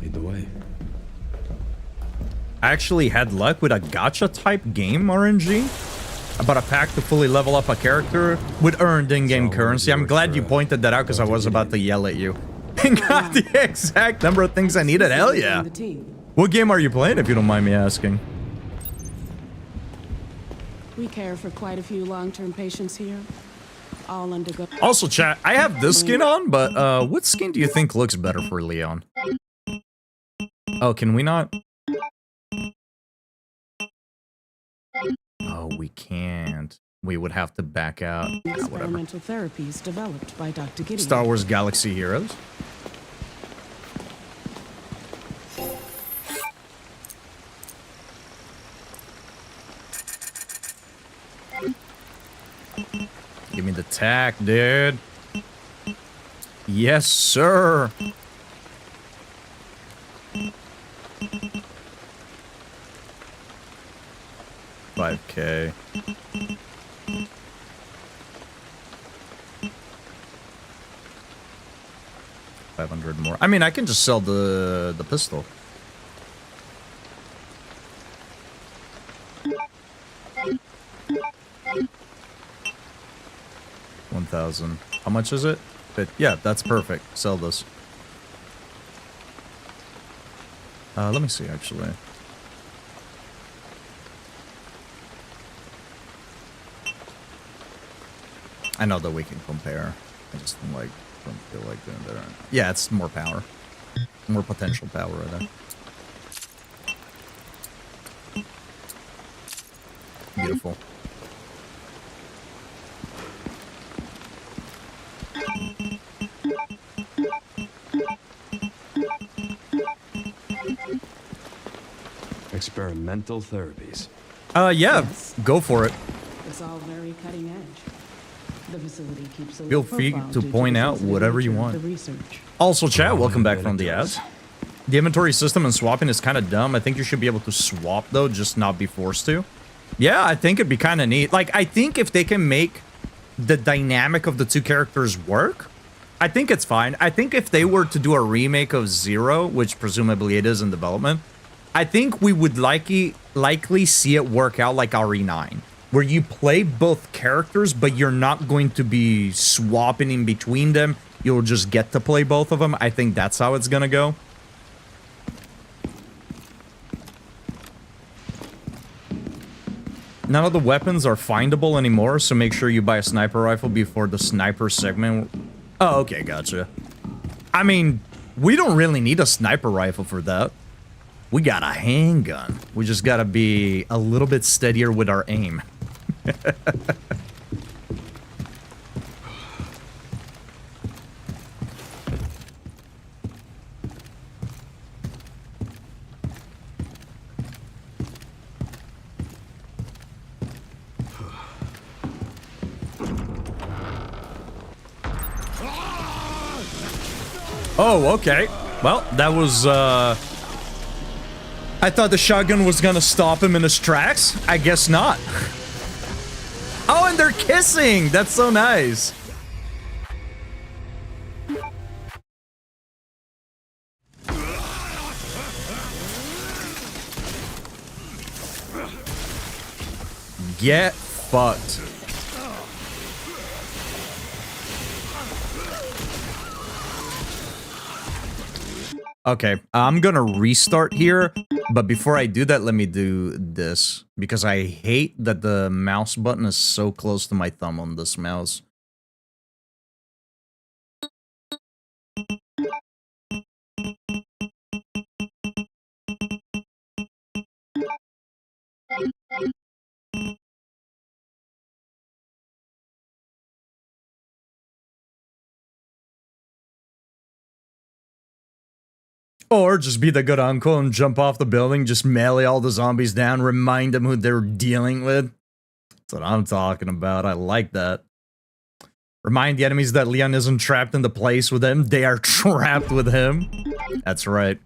Lead the way. I actually had luck with a gacha type game RNG about a pack to fully level up a character with earned in-game currency. I'm glad you pointed that out because I was about to yell at you. And got the exact number of things I needed. Hell yeah. What game are you playing, if you don't mind me asking? We care for quite a few long-term patients here. All undergo. Also, chat, I have this skin on, but what skin do you think looks better for Leon? Oh, can we not? Oh, we can't. We would have to back out. Experimental therapies developed by Dr. Gideon. Star Wars Galaxy Heroes. Give me the tack, dude. Yes, sir. $5K. $500 more. I mean, I can just sell the pistol. $1,000. How much is it? But yeah, that's perfect. Sell this. Let me see, actually. I know that we can compare. I just don't feel like doing that. Yeah, it's more power. More potential power right there. Beautiful. Experimental therapies. Yeah, Yes. go for it. It's all very cutting edge. The facility keeps a Feel low free profile to due point the out sensitive whatever you nature of want. the research. Also, chat, welcome back Yeah, from it the does. ads. The inventory system and swapping is kind of dumb. I think you should be able to swap, though, just not be forced to. Yeah, I think it'd be kind of neat. Like, I think if they can make the dynamic of the two characters work, I think it's fine. I think if they were to do a remake of Zero, which presumably it is in development, I think we would likely see it work out like RE9, where you play both characters, but you're not going to be swapping in between them. You'll just get to play both of them. I think that's how it's gonna go. None of the weapons are findable anymore, so make sure you buy a sniper rifle before the sniper segment. Oh, okay, gotcha. I mean, we don't really need a sniper rifle for that. We got a handgun. We just gotta be a little bit steadier with our aim. Oh, okay. Well, that was, I thought the shotgun was gonna stop him in his tracks. I guess not. Oh, and they're kissing! That's so nice. Get fucked. Okay, I'm gonna restart here, but before I do that, let me do this, because I hate that the mouse button is so close to my thumb on this mouse. Or just be the good uncle and jump off the building, just melee all the zombies down, remind them who they're dealing with. That's what I'm talking about. I like that. Remind the enemies that Leon isn't trapped in the place with them. They are trapped with him. That's right.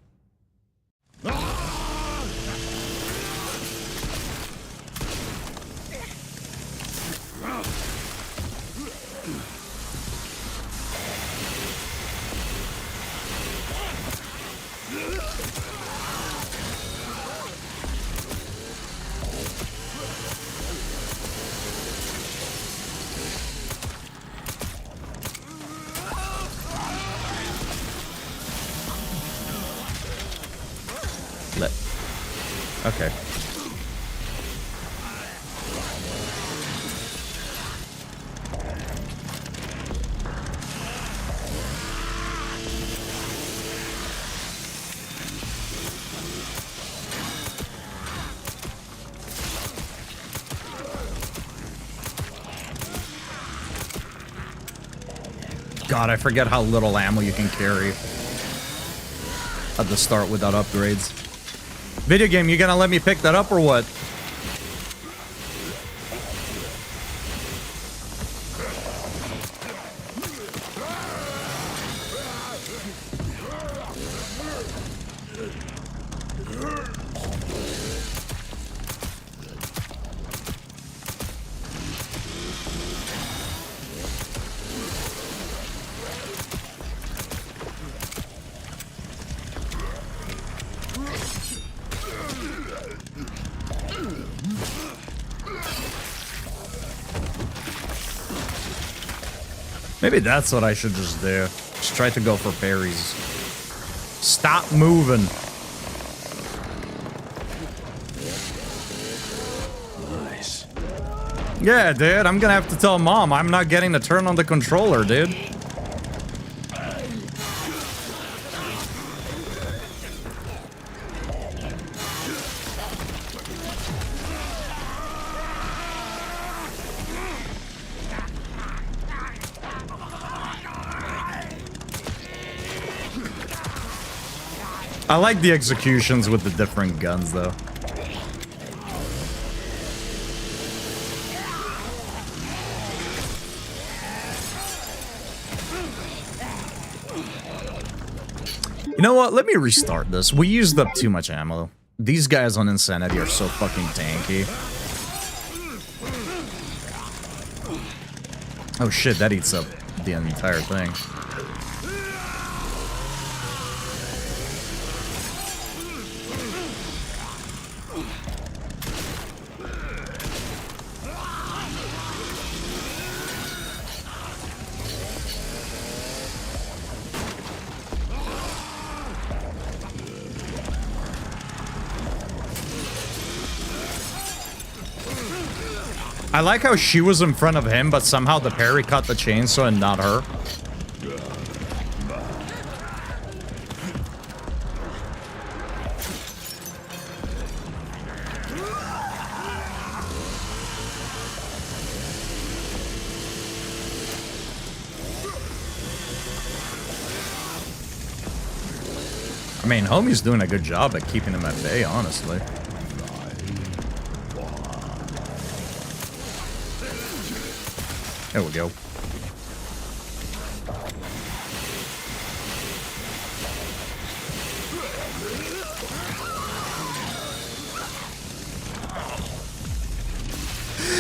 Okay. God, I forget how little ammo you can carry at the start without upgrades. Video game, you gonna let me pick that up or what? Maybe that's what I should just do. Just try to go for berries. Stop moving. Nice. Yeah, dude, I'm gonna have to tell Mom I'm not getting a turn on the controller, dude. I like the executions with the different guns, though. You know what? Let me restart this. We used up too much ammo. These guys on Insanity are so fucking tanky. Oh shit, that eats up the entire thing. I like how she was in front of him, but somehow the parry caught the chainsaw and not her. mean, homie's doing a good job at keeping him at bay, honestly. There we go.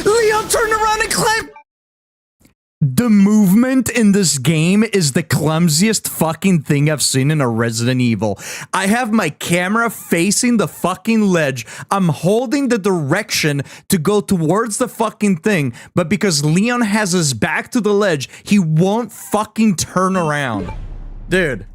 Leon turned around and climbed. The movement in this game is the clumsiest fucking thing I've seen in a Resident Evil. I have my camera facing the fucking ledge. I'm holding the direction to go towards the fucking thing, but because Leon has his back to the ledge, he won't fucking turn around. Dude.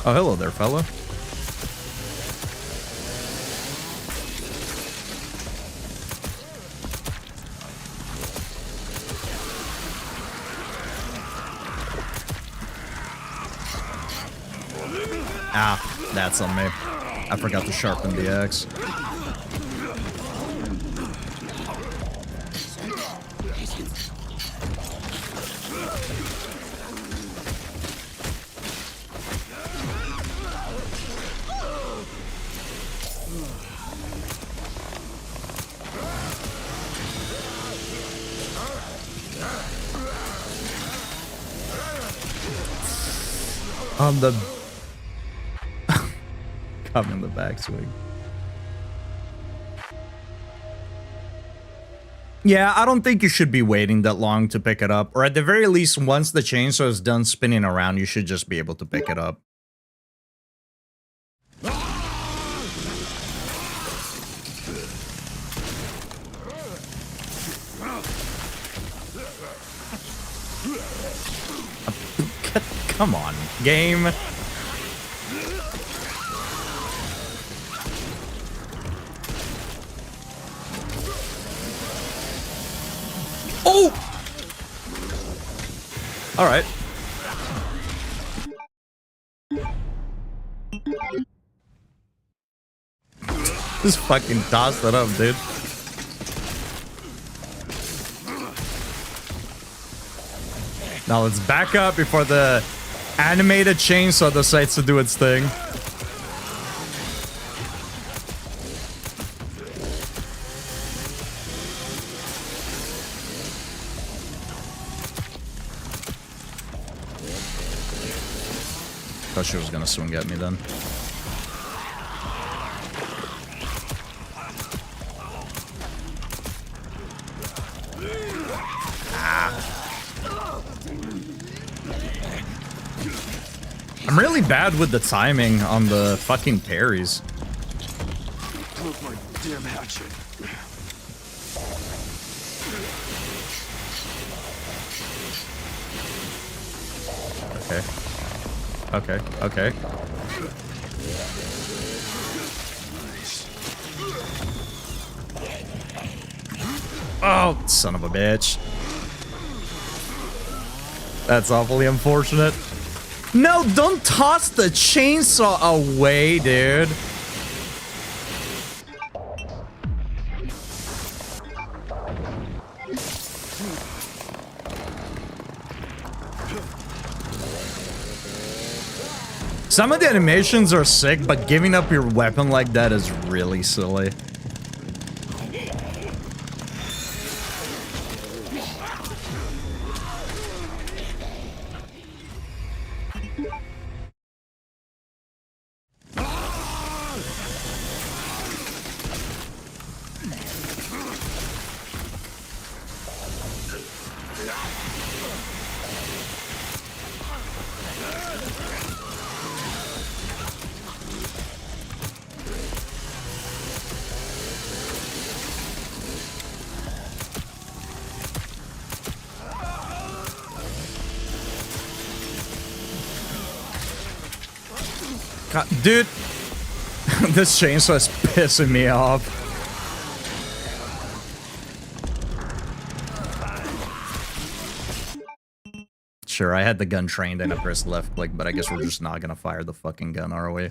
Oh, hello there, fella. Ah, that's on me. I forgot to sharpen the axe. On the come in the backswing. Yeah, I don't think you should be waiting that long to pick it up, or at the very least, once the chainsaw is done spinning around, you should just be able to pick it up. Come on, game. Oh! All right. Just fucking tossed it up, dude. Now let's back up before the animated chainsaw decides to do its thing. Thought she was gonna swing at me then. I'm really bad with the timing on the fucking parries. Broke my damn hatchet. Okay. Okay. Oh, son of a bitch. That's awfully unfortunate. No, don't toss the chainsaw away, dude. Some of the animations are sick, but giving up your weapon like that is really silly. God, dude, this chainsaw is pissing me off. Sure, I had the gun trained and I pressed left click, but I guess we're just not gonna fire the fucking gun, are we?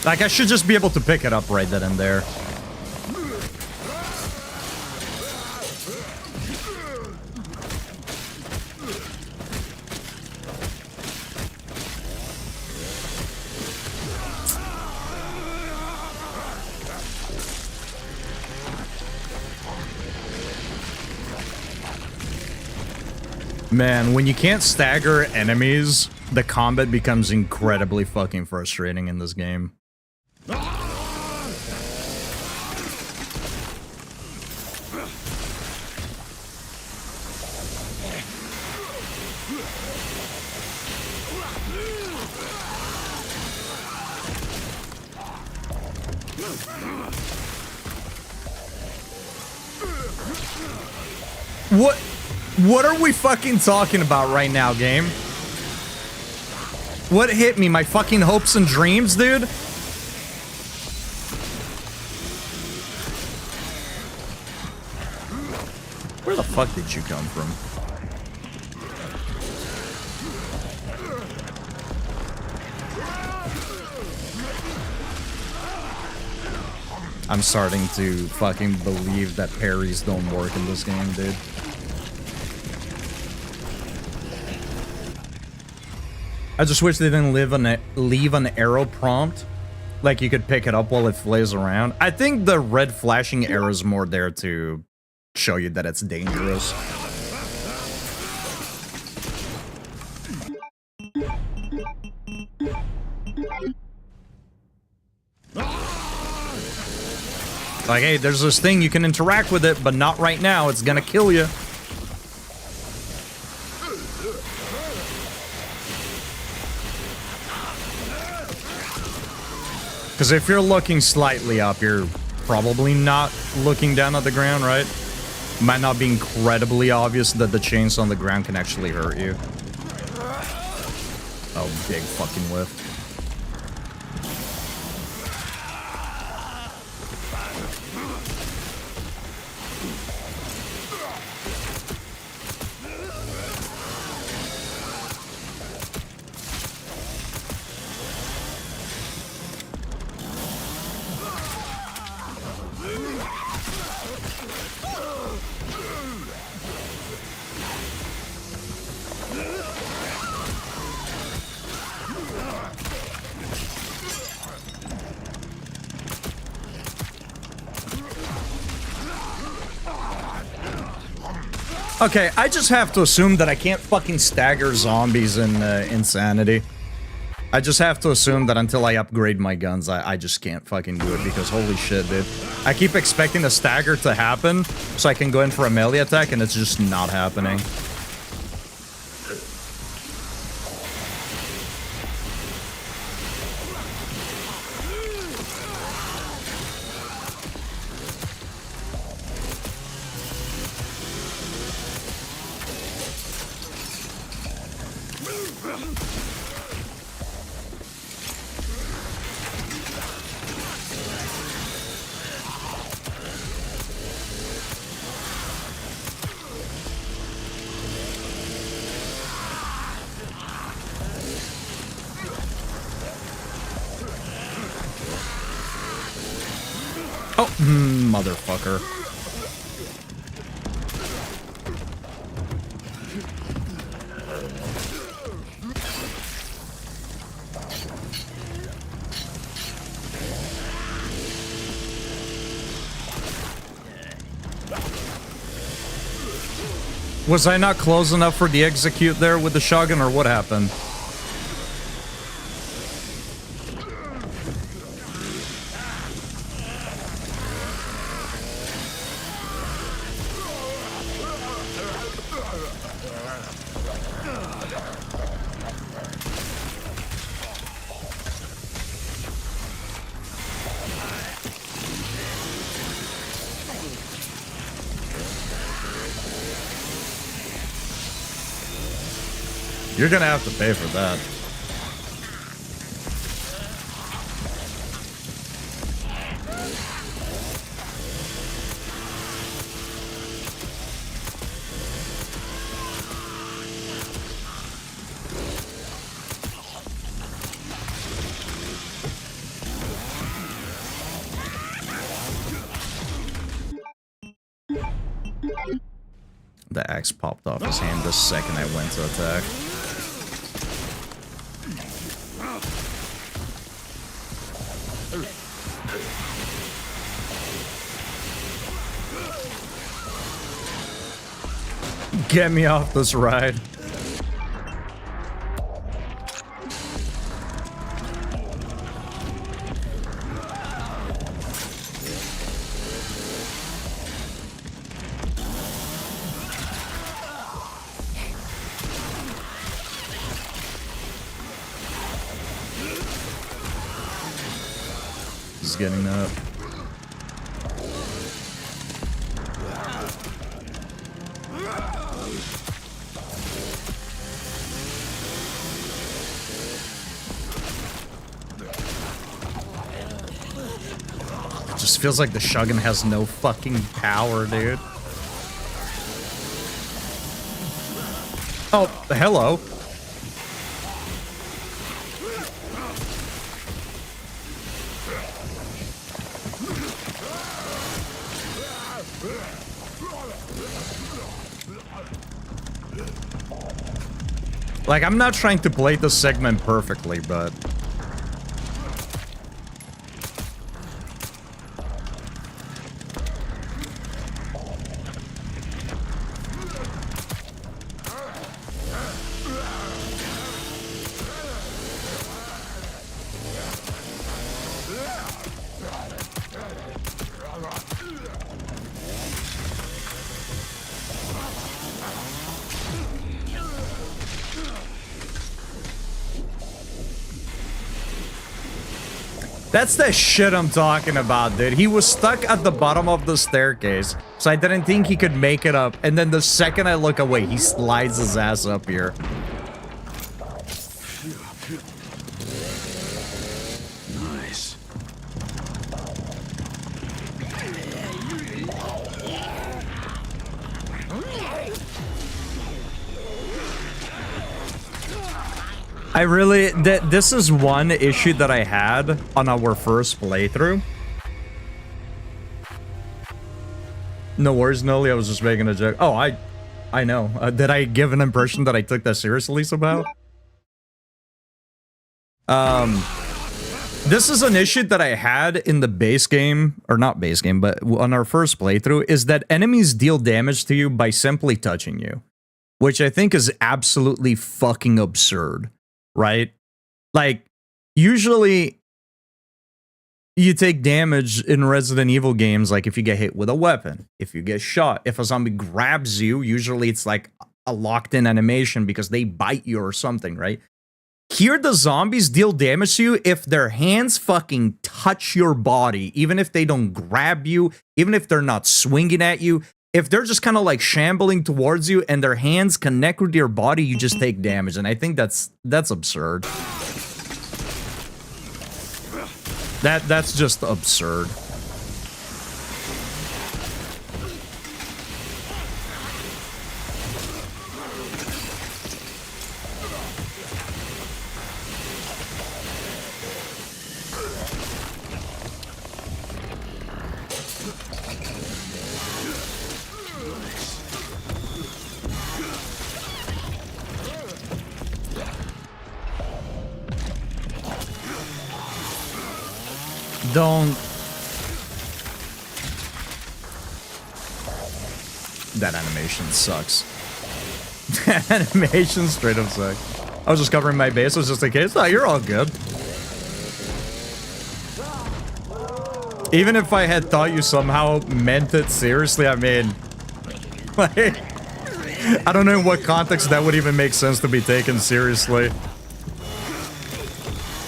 Like, I should just be able to pick it up right then and there. Man, when you can't stagger enemies, the combat becomes incredibly fucking frustrating in this game. What are we fucking talking about right now, game? What hit me? My fucking hopes and dreams, dude? Where the fuck did you come from? I'm starting to fucking believe that parries don't work in this game, dude. I just wish they didn't leave an arrow prompt. Like, you could pick it up while it flays around. I think the red flashing arrow is more there to show you that it's dangerous. Like, hey, there's this thing, you can interact with it, but not right now, it's gonna kill you. Because if you're looking slightly up, you're probably not looking down at the ground, right? Might not be incredibly obvious that the chains on the ground can actually hurt you. Oh, big fucking whiff. Okay, I just have to assume that I can't fucking stagger zombies in Insanity. I just have to assume that until I upgrade my guns, I just can't fucking do it, because holy shit, dude. I keep expecting a stagger to happen so I can go in for a melee attack, and it's just not happening. Oh, motherfucker. Was I not close enough for the execute there with the shotgun, or what happened? You're gonna have to pay for that. The axe popped off his hand the second I went to attack. Get me off this ride. He's getting up. Just feels like the Shogun has no fucking power, dude. Oh, hello. Like, I'm not trying to play this segment perfectly, but... That's the shit I'm talking about, dude. He was stuck at the bottom of the staircase, so I didn't think he could make it up. And then the second I look away, he slides his ass up here. Nice. I really... This is one issue that I had on our first playthrough. No worries, Noli. I was just making a joke. Oh, I know. Did I give an impression that I took that seriously somehow? This is an issue that I had in the base game, or not base game, but on our first playthrough, is that enemies deal damage to you by simply touching you, which I think is absolutely fucking absurd. Right? Like, usually you take damage in Resident Evil games, like if you get hit with a weapon, if you get shot, if a zombie grabs you, usually it's like a locked-in animation because they bite you or something, right? Here, the zombies deal damage to you if their hands fucking touch your body, even if they don't grab you, even if they're not swinging at you. If they're just kind of like shambling towards you and their hands connect with your body, you just take damage. And I think that's absurd. That's just absurd. Don't. That animation sucks. That animation straight up sucks. I was just covering my bases just in case. No, you're all good. Even if I had thought you somehow meant it seriously, I mean, like, I don't know in what context that would even make sense to be taken seriously.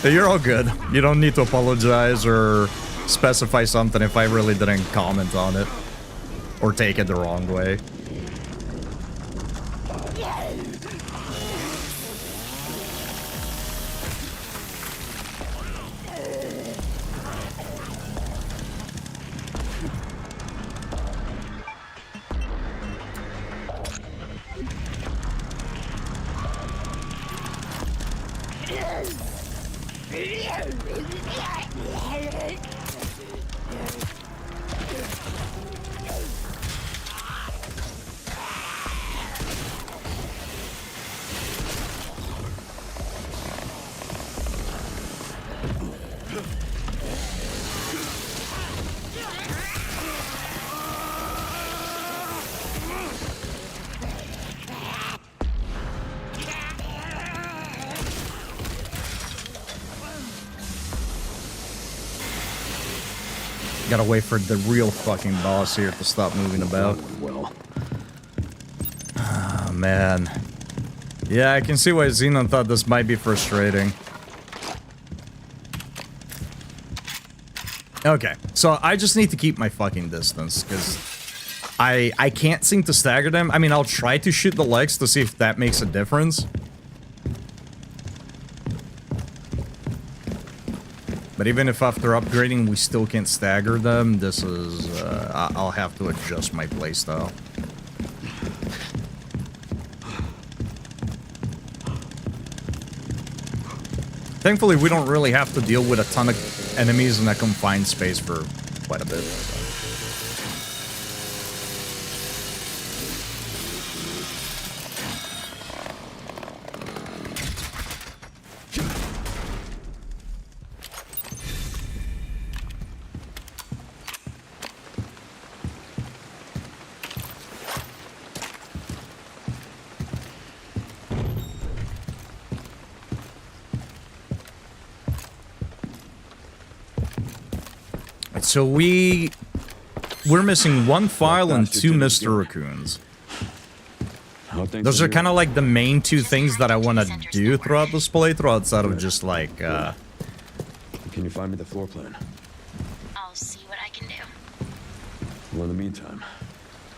You're all good. You don't need to apologize or specify something if I really didn't comment on it or take it the wrong way. Gotta wait for the real fucking boss here to stop moving about. Well, Oh, man. Yeah, I can see why Xenon thought this might be frustrating. Okay, so I just need to keep my fucking distance, because I can't seem to stagger them. I mean, I'll try to shoot the legs to see if that makes a difference. But even if after upgrading we still can't stagger them, this is, I'll have to adjust my playstyle. Thankfully, we don't really have to deal with a ton of enemies in that confined space for quite a bit. So. So we're missing one file and two Mr. Raccoons. Those are kind of like the main two things that I want to do throughout this playthrough, outside of just like, can you find me the floor plan? I'll see what I can do. Well, in the meantime,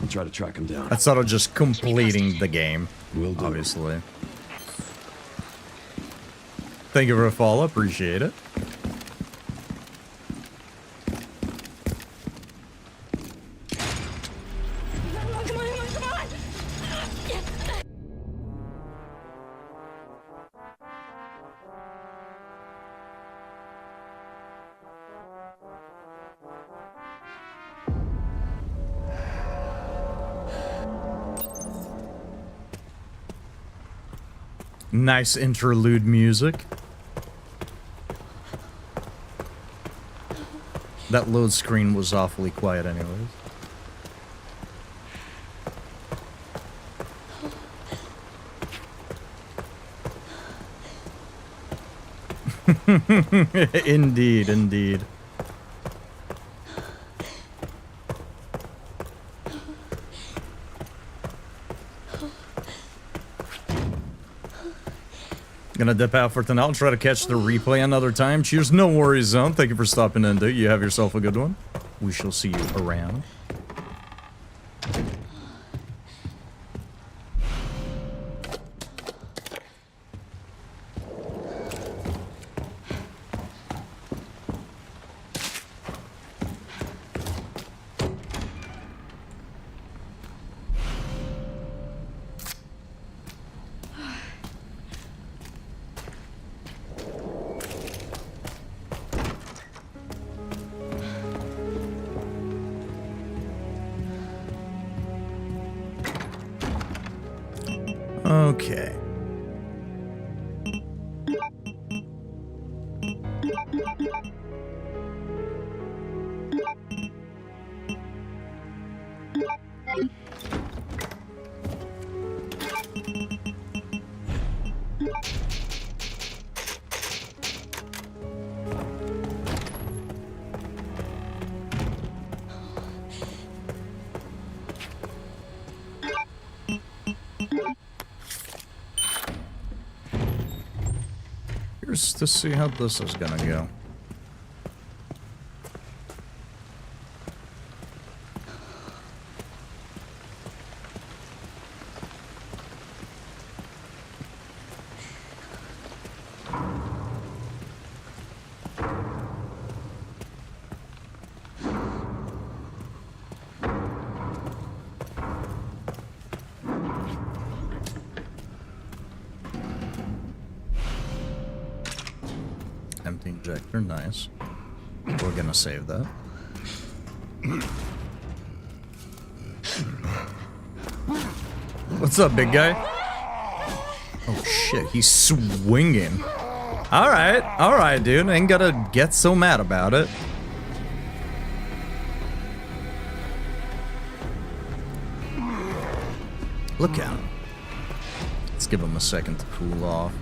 I'll try to track him down. outside of just completing the game, Will do. obviously. Thank you for the follow, appreciate it. Nice interlude music. That load screen was awfully quiet anyways. Indeed, indeed. Gonna dip out for tonight. I'll try to catch the replay another time. Cheers, no worries, Zone. Thank you for stopping in, dude. You have yourself a good one. We shall see you around. Okay. Here's to see how this is gonna go. Empty. projector, nice. We're gonna save that. What's up, big guy? Oh shit, he's swinging. Alright, dude. Ain't gotta get so mad about it. Look at him. Let's give him a second to cool off.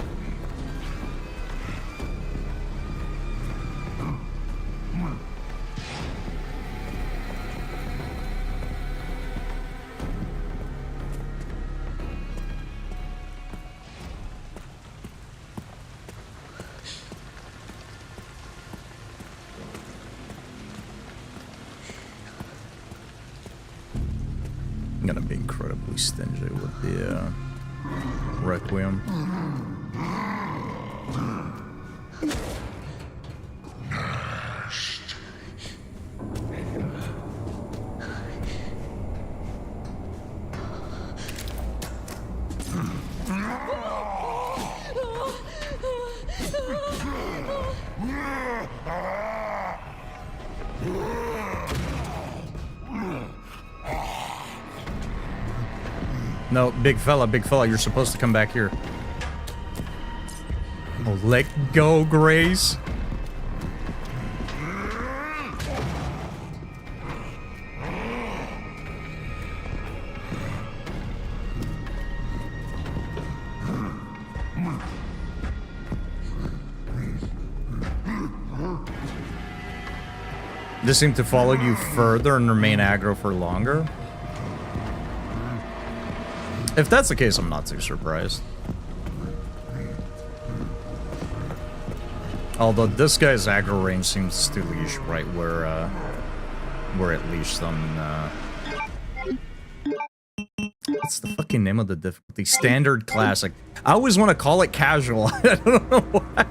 I'm gonna be incredibly stingy with the Requiem. No, big fella, you're supposed to come back here. Oh, let go, Grace. They seem to follow you further and remain aggro for longer. If that's the case, I'm not too surprised. Although this guy's aggro range seems to leash right where it leashed on. What's the fucking name of the difficulty? Standard Classic. I always want to call it casual. I don't know why.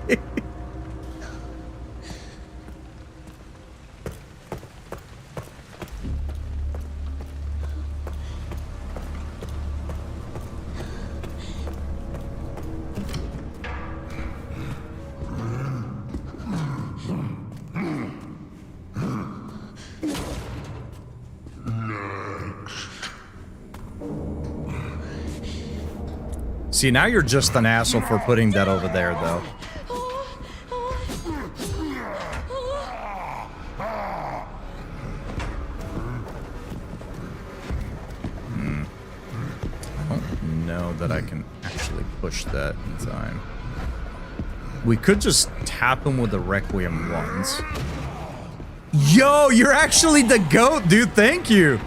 See, now you're just an asshole for putting that over there, though. I don't know that I can actually push that in time. We could just tap him with the Requiem once. Yo, you're actually the GOAT, dude. Thank you.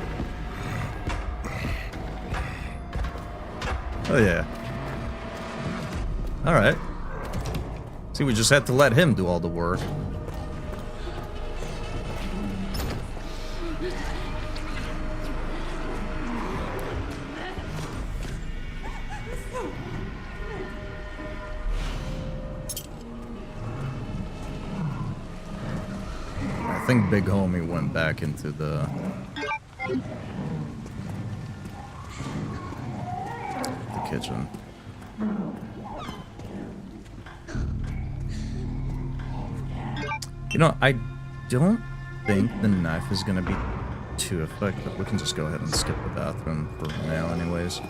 Oh, yeah. Alright. See, we just had to let him do all the work. I think Big Homie went back into the kitchen. You know, I don't think the knife is gonna be too effective. We can just go ahead and skip the bathroom for now anyways.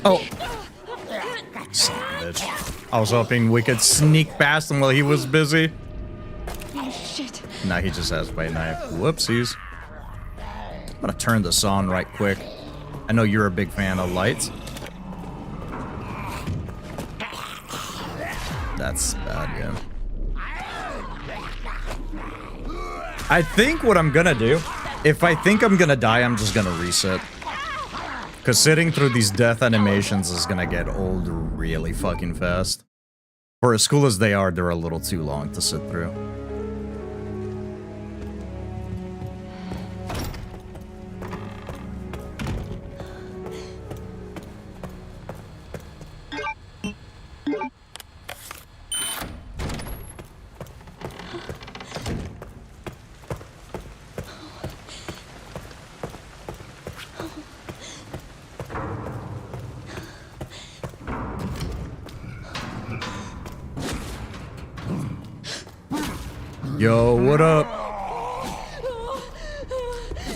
Oh! Son of a bitch. I was hoping we could sneak past him while he was busy. Oh, shit. Nah, he just has my knife. Whoopsies. I'm gonna turn this on right quick. I know you're a big fan of lights. That's bad, yeah. I think what I'm gonna do, if I think I'm gonna die, I'm just gonna reset. Because sitting through these death animations is gonna get old really fucking fast. For as cool as they are, they're a little too long to sit through. Yo, what up?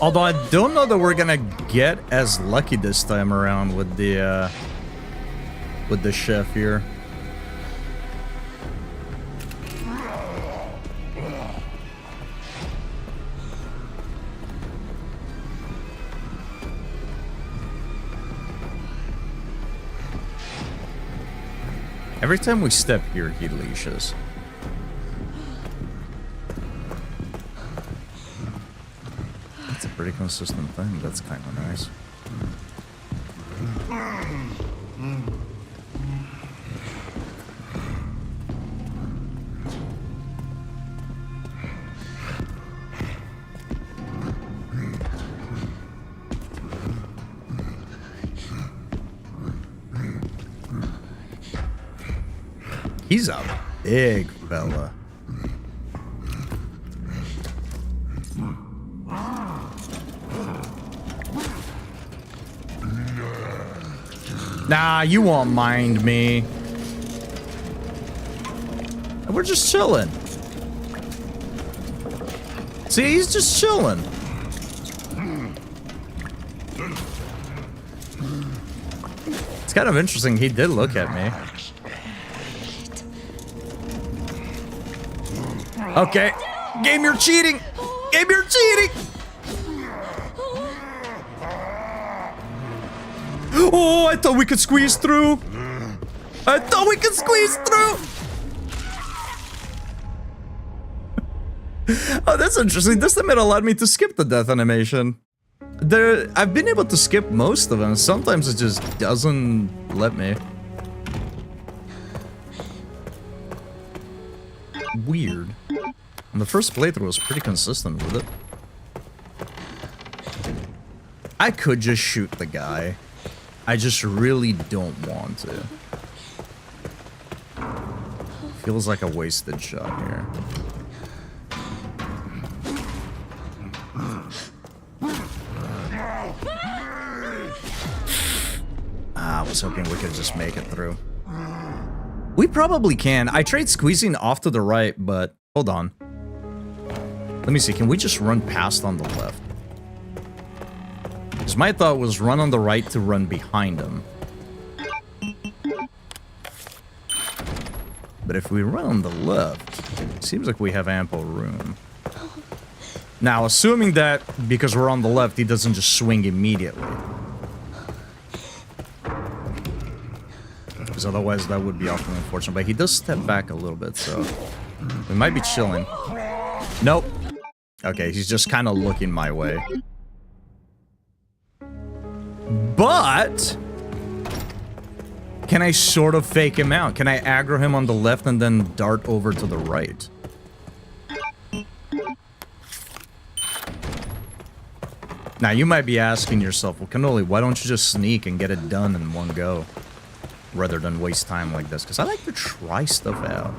Although I don't know that we're gonna get as lucky this time around with the chef here. Every time we step here, he leashes. That's a pretty consistent thing. That's kind of nice. He's a big fella. Nah, you won't mind me. We're just chilling. See, he's just chilling. It's kind of interesting. He did look at me. Okay. Game, you're cheating. Game, you're cheating. Oh, I thought we could squeeze through. I thought we could squeeze through. Oh, that's interesting. This time it allowed me to skip the death animation. I've been able to skip most of them. Sometimes it just doesn't let me. Weird. And the first playthrough was pretty consistent with it. I could just shoot the guy. I just really don't want to. Feels like a wasted shot here. I was hoping we could just make it through. We probably can. I tried squeezing off to the right, but hold on. Let me see. Can we just run past on the left? Because my thought was run on the right to run behind him. But if we run on the left, it seems like we have ample room. Now, assuming that because we're on the left, he doesn't just swing immediately. Because otherwise that would be awfully unfortunate. But he does step back a little bit, so we might be chilling. Nope. Okay, he's just kind of looking my way. But can I sort of fake him out? Can I aggro him on the left and then dart over to the right? Now, you might be asking yourself, well, Cannoli, why don't you just sneak and get it done in one go? Rather than waste time like this, because I like to try stuff out.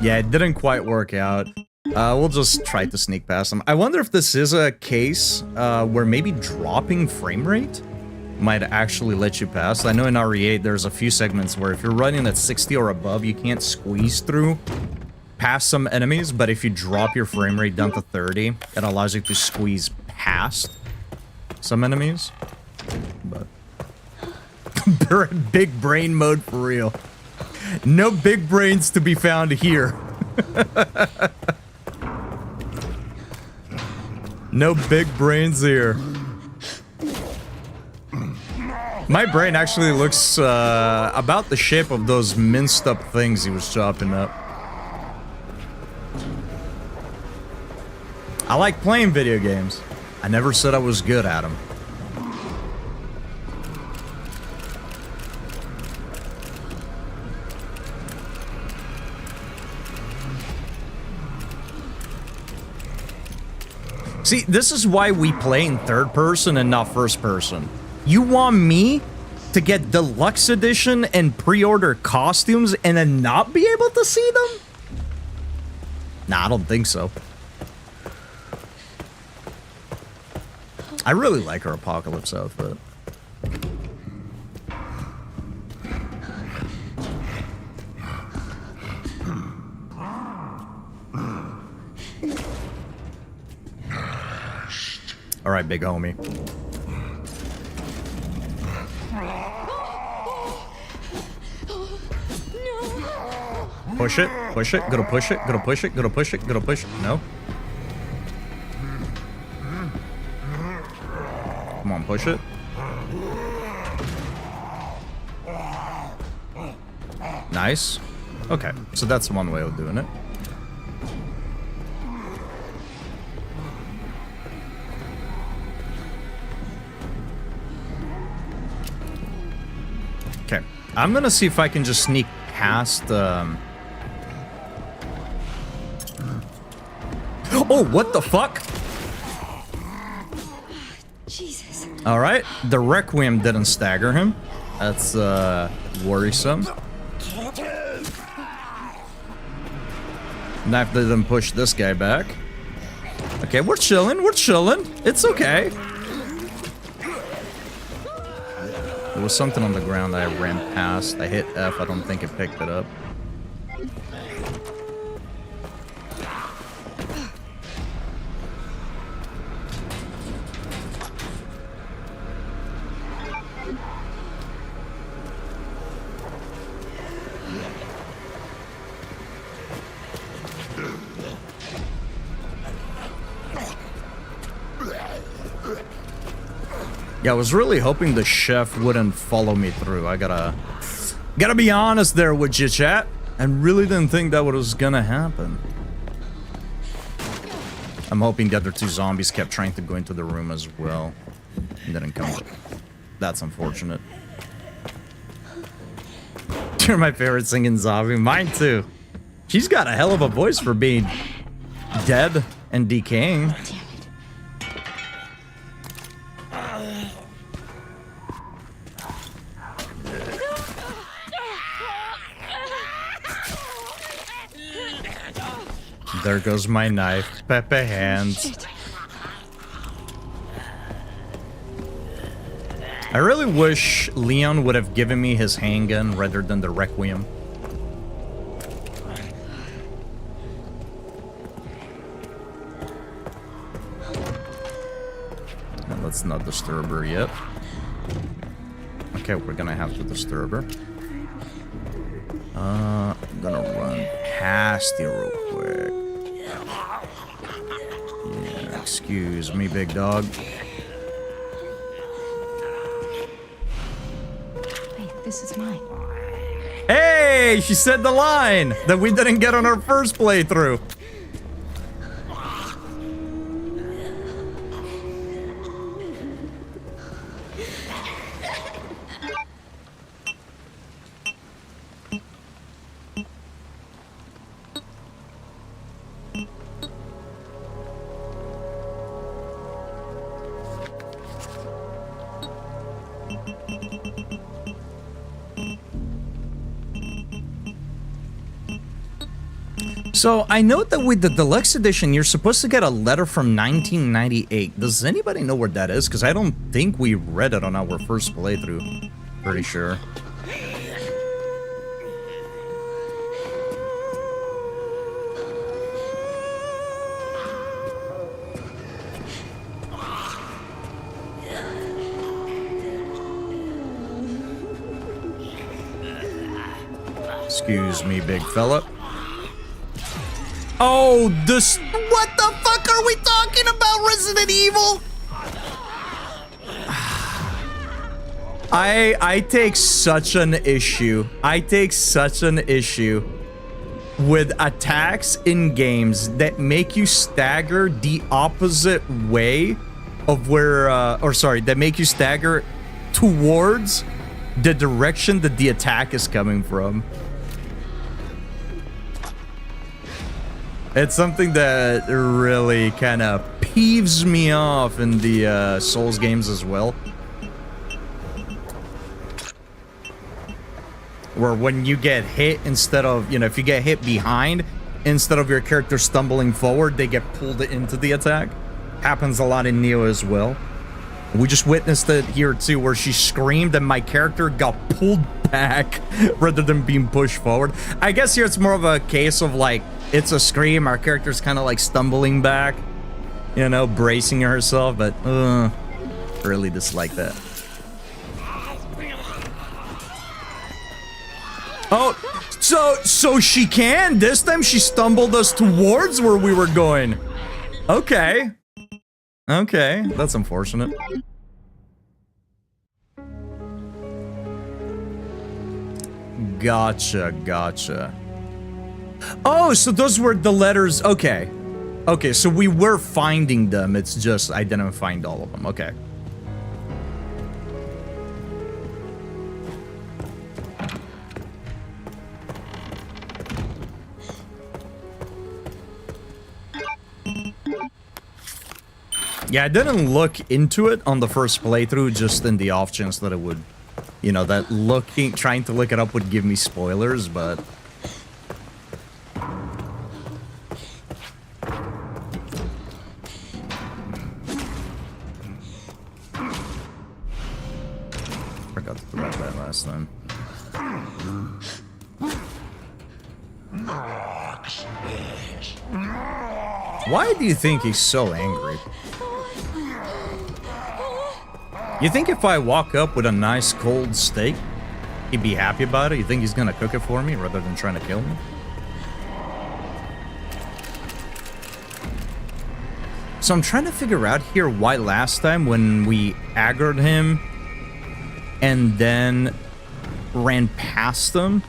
Yeah, it didn't quite work out. We'll just try to sneak past him. I wonder if this is a case where maybe dropping frame rate might actually let you pass. I know in RE8 there's a few segments where if you're running at 60 or above, you can't squeeze through past some enemies, but if you drop your frame rate down to 30, it allows you to squeeze past some enemies. But big brain mode for real. No big brains to be found here. No big brains here. My brain actually looks about the shape of those minced up things he was chopping up. I like playing video games. I never said I was good at them. See, this is why we play in third person and not first person. You want me to get deluxe edition and pre-order costumes and then not be able to see them? Nah, I don't think so. I really like her apocalypse outfit. All right, big homie. Push it, push it, gonna push it, gonna push it, gonna push it, gonna push it. No. Come on, push it. Nice. Okay, so that's one way of doing it. Okay, I'm gonna see if I can just sneak past. Oh, what the fuck? Jesus. All right, the Requiem didn't stagger him. That's worrisome. Knife didn't push this guy back. Okay, we're chilling. We're chilling. It's okay. There was something on the ground that I ran past. I hit F. I don't think it picked it up. Yeah, I was really hoping the chef wouldn't follow me through. I gotta be honest there with you, chat. I really didn't think that was gonna happen. I'm hoping the other two zombies kept trying to go into the room as well. And didn't come up. That's unfortunate. You're my favorite singing zombie. Mine too. She's got a hell of a voice for being dead and decaying. There goes my knife. Pepe hands. I really wish Leon would have given me his handgun rather than the Requiem. And let's not disturb her yet. Okay, we're gonna have to disturb her. I'm gonna run past you real quick. Yeah, excuse me, big dog. Wait, this is mine. Hey, she said the line that we didn't get on our first playthrough. So, I note that with the deluxe edition, you're supposed to get a letter from 1998. Does anybody know where that is? Because I don't think we read it on our first playthrough. Pretty sure. Excuse me, big fella. Oh, this... What the fuck are we talking about, Resident Evil? I take such an issue. I take such an issue with attacks in games that make you stagger the opposite way of where... or sorry, that make you stagger towards the direction that the attack is coming from. It's something that really kind of peeves me off in the Souls games as well. Where when you get hit, instead of, you know, if you get hit behind, instead of your character stumbling forward, they get pulled into the attack. Happens a lot in Neo as well. We just witnessed it here too, where she screamed and my character got pulled back rather than being pushed forward. I guess here it's more of a case of like, it's a scream, our character's kind of like stumbling back, you know, bracing herself, but really dislike that. Oh, so she can. This time she stumbled us towards where we were going. Okay. Okay, that's unfortunate. Gotcha. Oh, so those were the letters. Okay. Okay, so we were finding them. It's just I didn't find all of them. Okay. Yeah, I didn't look into it on the first playthrough, just in the off chance that it would, you know, that trying to look it up would give me spoilers, but... Forgot to put that last time. Why do you think he's so angry? You think if I walk up with a nice cold steak, he'd be happy about it? You think he's gonna cook it for me rather than trying to kill me? So I'm trying to figure out here why last time when we aggroed him and then ran past him,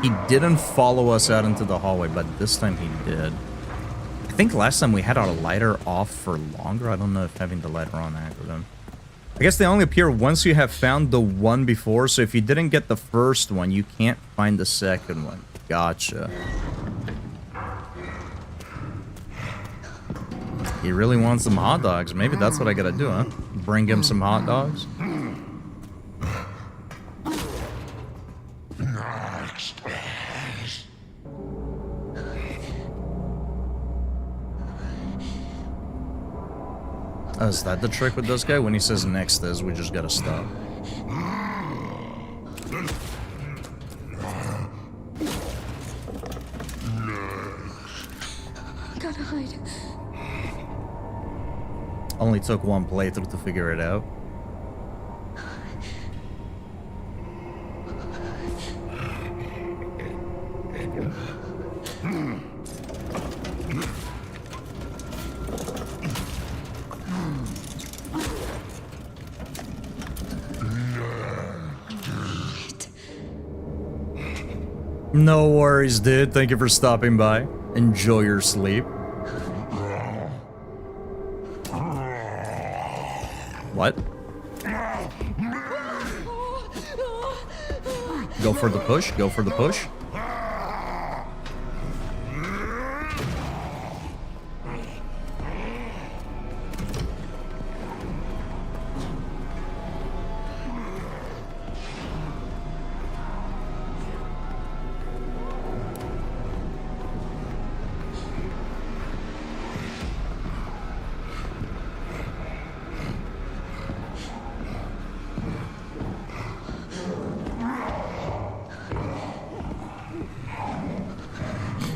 he didn't follow us out into the hallway, but this time he did. I think last time we had our lighter off for longer. I don't know if having the lighter on aggroed him. I guess they only appear once you have found the one before, so if you didn't get the first one, you can't find the second one. Gotcha. He really wants some hot dogs. Maybe that's what I gotta do, huh? Bring him some hot dogs? Oh, is that the trick with this guy? When he says next is, we just gotta stop. Gotta hide. Only took one playthrough to figure it out. No worries, dude. Thank you for stopping by. Enjoy your sleep. What? Go for the push. Go for the push.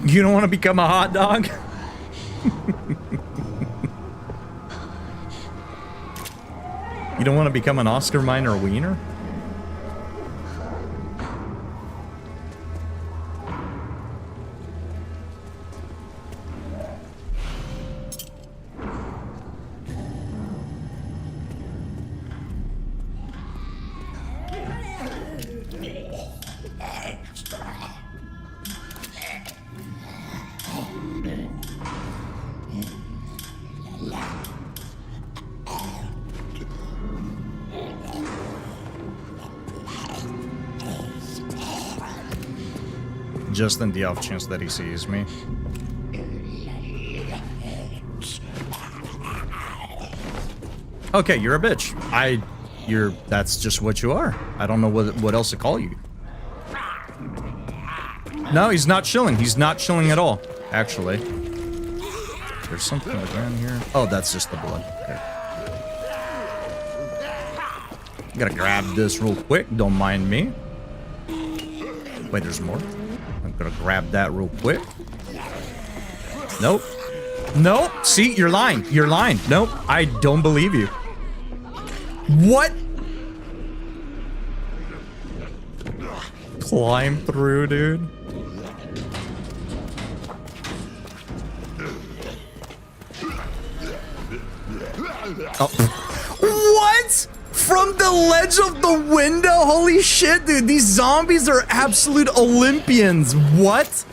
You don't want to become a hot dog? You don't want to become an Oscar Minor wiener? Just in the off chance that he sees me. Okay, you're a bitch. That's just what you are. I don't know what else to call you. No, he's not chilling. He's not chilling at all, actually. There's something around here. Oh, that's just the blood. Okay. Gotta grab this real quick. Don't mind me. Wait, there's more. I'm gonna grab that real quick. Nope. Nope. See, you're lying. You're lying. Nope. I don't believe you. What? Climb through, dude. Oh. What? From the ledge of the window? Holy shit, dude. These zombies are absolute Olympians. What?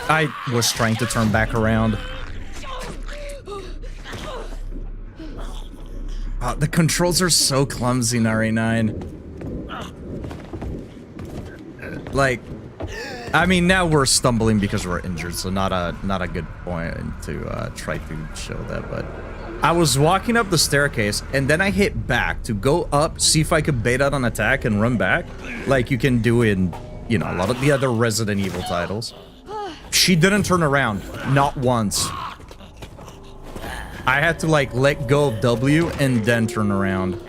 I was trying to turn back around. The controls are so clumsy in RE9. Like, I mean, now we're stumbling because we're injured, so not a good point to try to show that. But I was walking up the staircase, and then I hit back to go up, see if I could bait out an attack and run back, like you can do in, you know, a lot of the other Resident Evil titles. She didn't turn around, not once. I had to like let go of W and then turn around.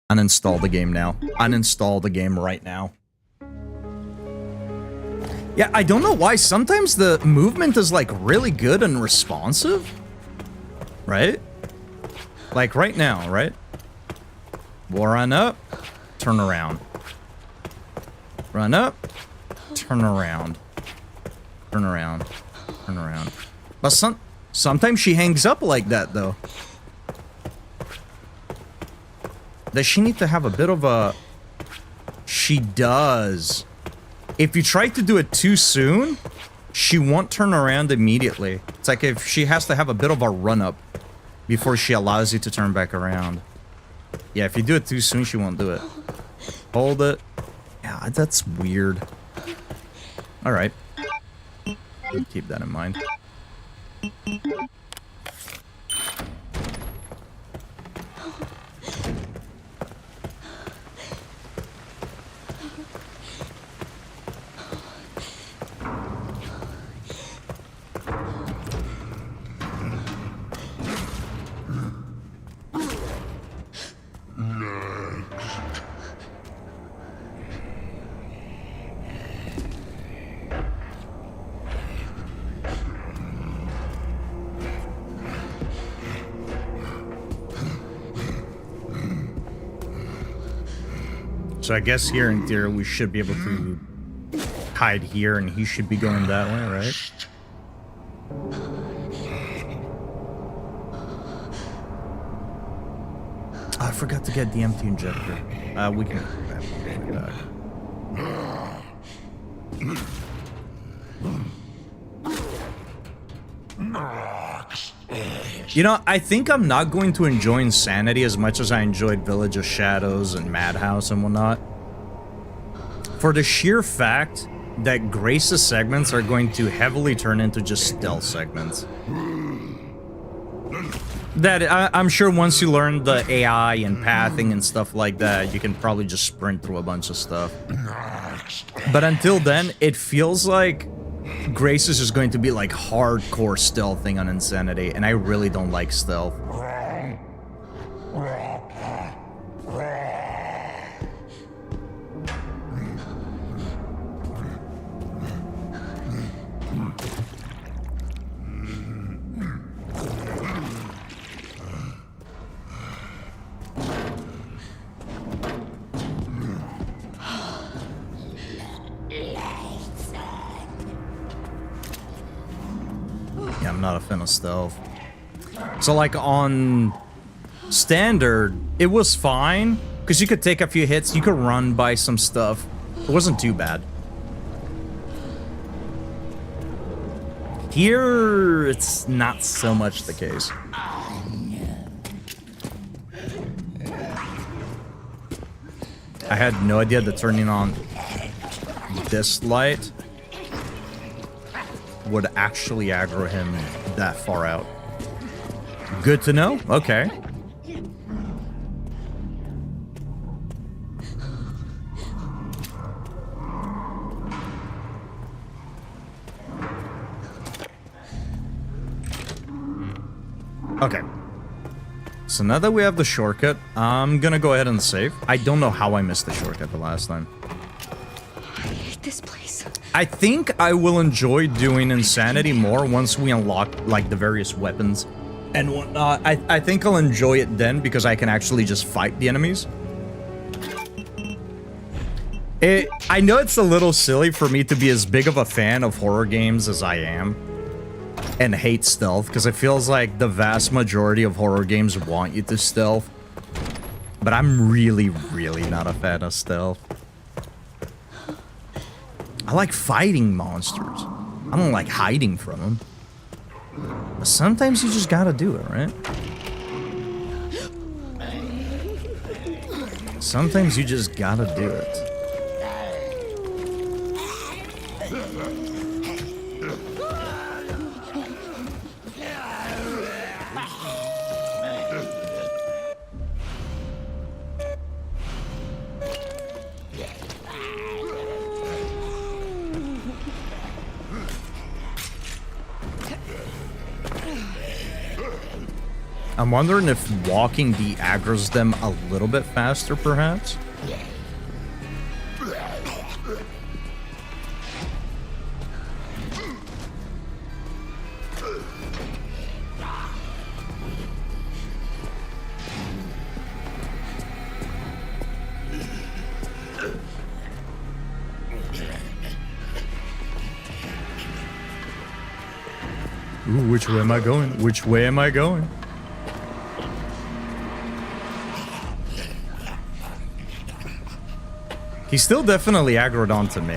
Uninstall the game now. Uninstall the game right now. Yeah, I don't know why. Sometimes the movement is like really good and responsive. Right? Like right now, right? We'll run up, turn around. Run up. Turn around. Turn around. Turn around. But sometimes she hangs up like that, though. Does she need to have a bit of a... She does. If you try to do it too soon, she won't turn around immediately. It's like if she has to have a bit of a run-up before she allows you to turn back around. Yeah, if you do it too soon, she won't do it. Hold it. Yeah, that's weird. All right. Keep that in mind. So I guess here in theory we should be able to hide here and he should be going that way, right? Oh, I forgot to get the empty injector. We can grab it back. You know, I think I'm not going to enjoy Insanity as much as I enjoyed Village of Shadows and Madhouse and whatnot. For the sheer fact that Grace's segments are going to heavily turn into just stealth segments. That I'm sure once you learn the AI and pathing and stuff like that, you can probably just sprint through a bunch of stuff. But until then, it feels like Grace is just going to be like hardcore stealthing on Insanity, and I really don't like stealth. Yeah, I'm not a fan of stealth. So like on standard, it was fine because you could take a few hits, you could run by some stuff. It wasn't too bad. Here, it's not so much the case. I had no idea that turning on this light would actually aggro him that far out. Good to know. Okay. Okay. So now that we have the shortcut, I'm gonna go ahead and save. I don't know how I missed the shortcut the last time. I hate this place. I think I will enjoy doing Insanity more once we unlock, like, the various weapons and whatnot. I think I'll enjoy it then because I can actually just fight the enemies. I know it's a little silly for me to be as big of a fan of horror games as I am and hate stealth, because it feels like the vast majority of horror games want you to stealth. But I'm really, really not a fan of stealth. I like fighting monsters. I don't like hiding from them. But sometimes you just gotta do it, right? Sometimes you just gotta do it. I'm wondering if walking de-aggroes them a little bit faster, perhaps? Ooh, which way am I going? Which way am I going? He's still definitely aggroed onto me.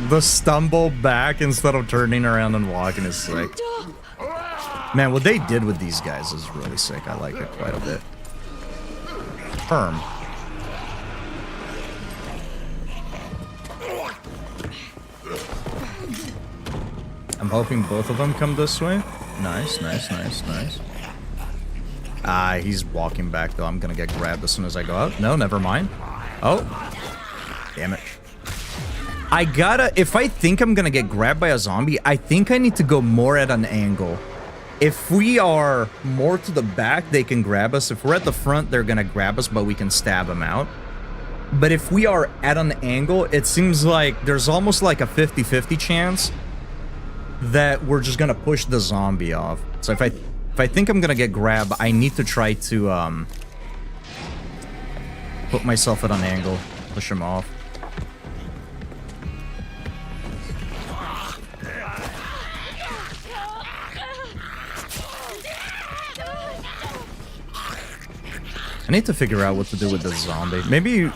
The stumble back instead of turning around and walking is sick. Man, what they did with these guys is really sick. I like it quite a bit. Firm. I'm hoping both of them come this way. Nice, nice, nice, nice. Ah, he's walking back though. I'm gonna get grabbed as soon as I go out. No, never mind. Oh. Damn it. I gotta... If I think I'm gonna get grabbed by a zombie, I think I need to go more at an angle. If we are more to the back, they can grab us. If we're at the front, they're gonna grab us, but we can stab them out. But if we are at an angle, it seems like there's almost like a 50-50 chance that we're just gonna push the zombie off. So if I think I'm gonna get grabbed, I need to try to put myself at an angle, push him off. I need to figure out what to do with this zombie. Maybe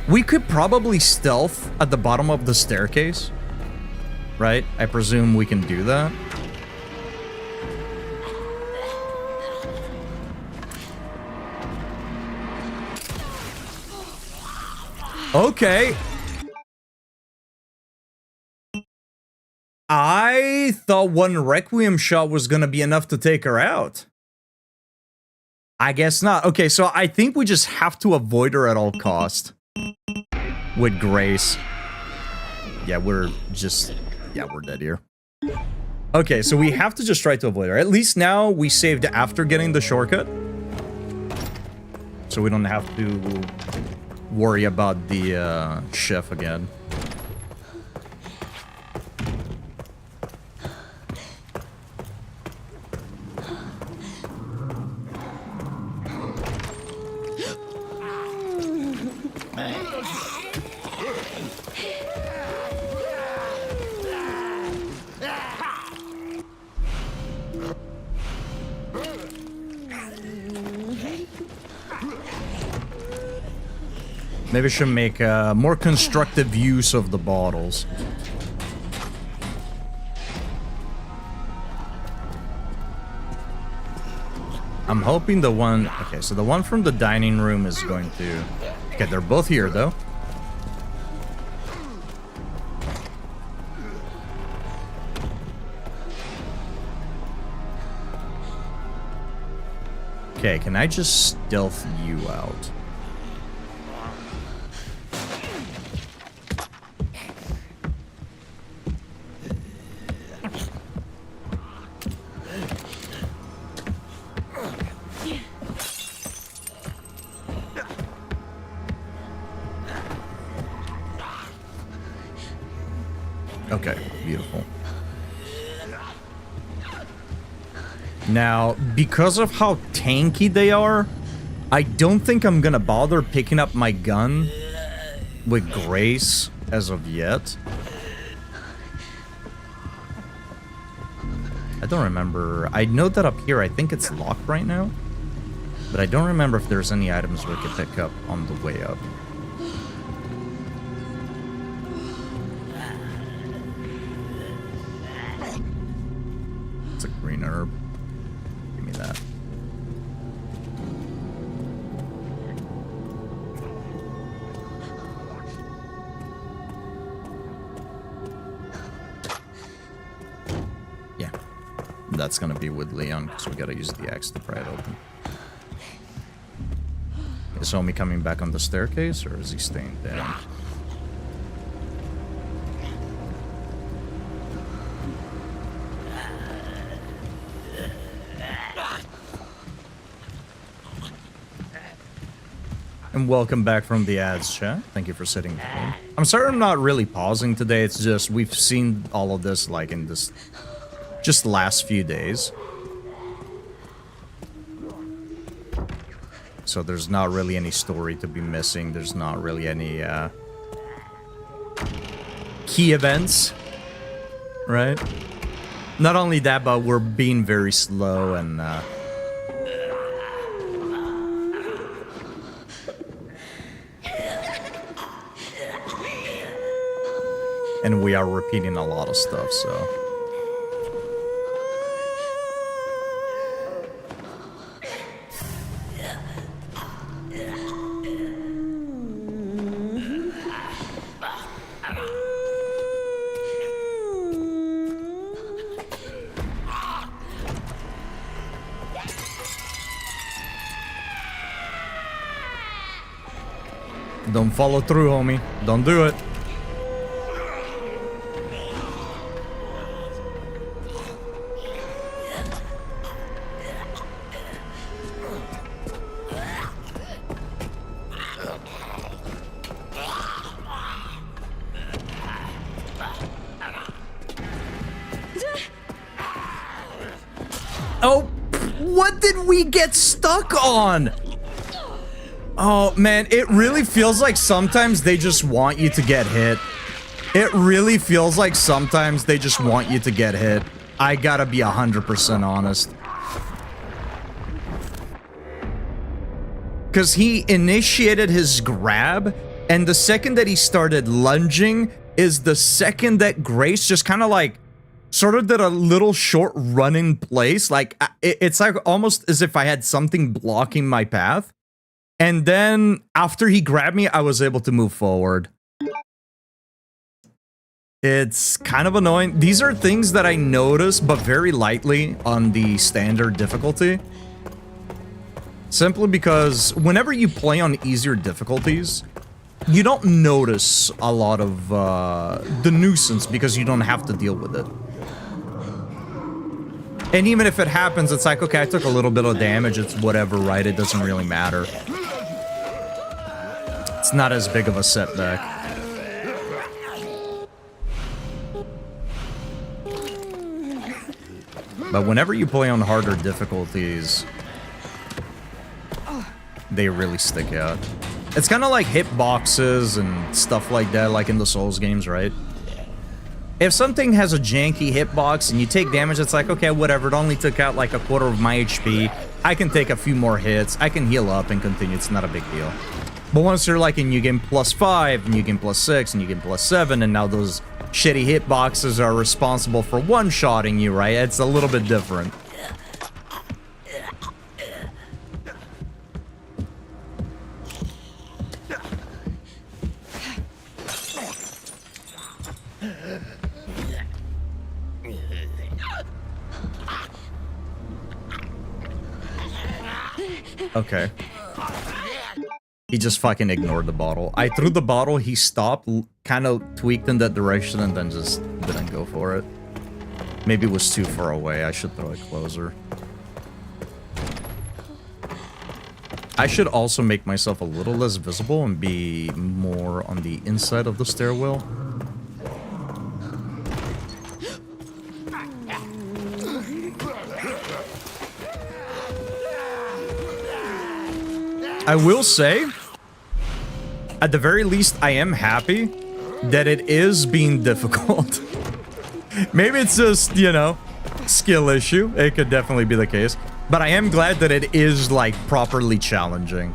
we could probably stealth at the bottom of the staircase, right? I presume we can do that. Okay. I thought one Requiem shot was gonna be enough to take her out. I guess not. Okay, so I think we just have to avoid her at all cost. With grace. Yeah, we're dead here. Okay, so we have to just try to avoid her. At least now we saved after getting the shortcut. So we don't have to worry about the chef again. Maybe we should make more constructive use of the bottles. I'm hoping the one... Okay, so the one from the dining room is going to... Okay, they're both here, though. Okay, can I just stealth you out? Okay, beautiful. Now, because of how tanky they are, I don't think I'm gonna bother picking up my gun with Grace as of yet. I don't remember. I know that up here, I think it's locked right now. But I don't remember if there's any items we could pick up on the way up. It's a green herb. Give me that. Yeah. That's gonna be with Leon, because we gotta use the axe to pry it open. Is homie coming back on the staircase, or is he staying down? And welcome back from the ads, chat. Thank you for sitting down. I'm sorry I'm not really pausing today. It's just we've seen all of this like in this just last few days. So there's not really any story to be missing. There's not really any key events, right? Not only that, but we're being very slow and we are repeating a lot of stuff, so... Don't follow through, homie. Don't do it. Oh, what did we get stuck on? Oh, man, it really feels like sometimes they just want you to get hit. It really feels like sometimes they just want you to get hit. I gotta be 100% honest. Because he initiated his grab, and the second that he started lunging is the second that Grace just kind of like sort of did a little short run in place. Like, it's like almost as if I had something blocking my path. And then after he grabbed me, I was able to move forward. It's kind of annoying. These are things that I notice, but very lightly on the standard difficulty. Simply because whenever you play on easier difficulties, you don't notice a lot of the nuisance because you don't have to deal with it. And even if it happens, it's like, okay, I took a little bit of damage, it's whatever, right? It doesn't really matter. It's not as big of a setback. But whenever you play on harder difficulties, they really stick out. It's kind of like hitboxes and stuff like that, like in the Souls games, right? If something has a janky hitbox and you take damage, it's like, okay, whatever, it only took out like a quarter of my HP. I can take a few more hits, I can heal up and continue, it's not a big deal. But once you're like in New Game +5, New Game +6, New Game +7, and now those shitty hitboxes are responsible for one-shotting you, right? It's a little bit different. Okay. He just fucking ignored the bottle. I threw the bottle, he stopped, kind of tweaked in that direction, and then just didn't go for it. Maybe it was too far away. I should throw it closer. I should also make myself a little less visible and be more on the inside of the stairwell. I will say, at the very least, I am happy that it is being difficult. Maybe it's just, you know, skill issue. It could definitely be the case. But I am glad that it is, like, properly challenging.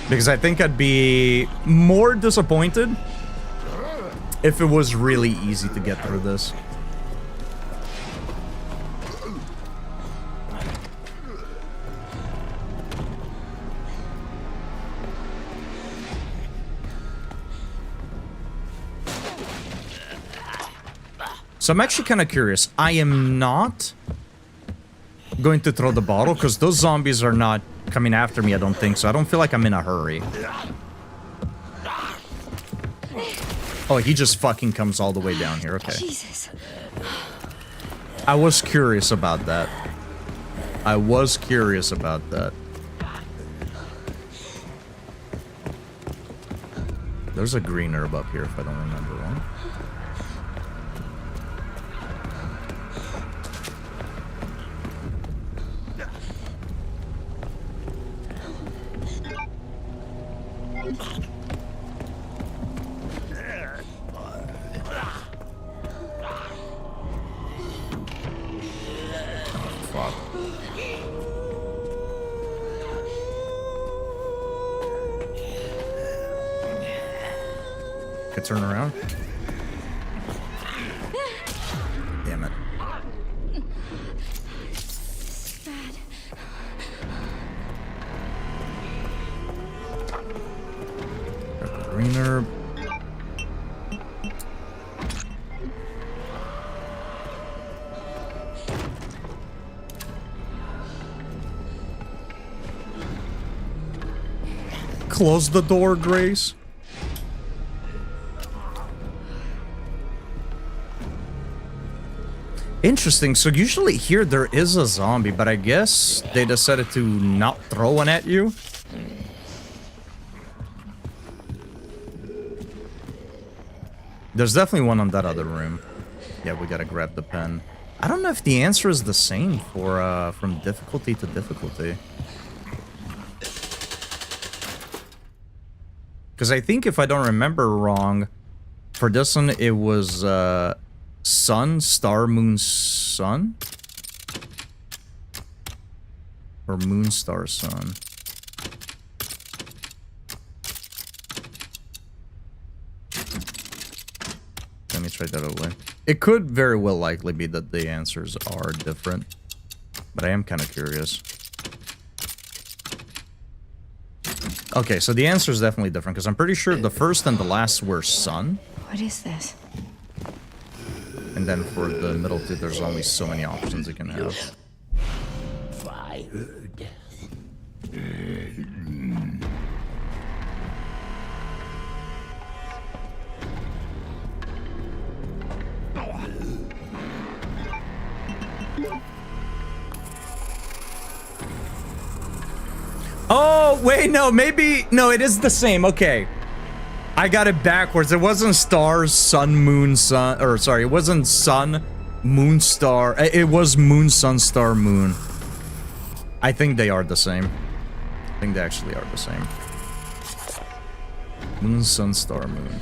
Because I think I'd be more disappointed if it was really easy to get through this. So I'm actually kind of curious. I am not going to throw the bottle because those zombies are not coming after me, I don't think. So I don't feel like I'm in a hurry. Oh, he just fucking comes all the way down here. Okay. Jesus. I was curious about that. I was curious about that. There's a green herb up here if I don't remember wrong. Turn around. Damn it. Green herb. Close the door, Grace. Interesting. So usually here there is a zombie, but I guess they decided to not throw one at you. There's definitely one on that other room. Yeah, we gotta grab the pen. I don't know if the answer is the same for from difficulty to difficulty. Because I think if I don't remember wrong, for this one it was sun, star, moon, sun? Or moon, star, sun? Let me try that away. It could very well likely be that the answers are different. But I am kind of curious. Okay, so the answer is definitely different, because I'm pretty sure the first and the last were sun. What is this? And then for the middle two, there's only so many options you can have. Oh, wait, no, maybe... No, it is the same. Okay. I got it backwards. It wasn't stars, sun, moon, sun... Or, sorry, it wasn't sun, moon, star. It was moon, sun, star, moon. I think they are the same. I think they actually are the same. Moon, sun, star, moon.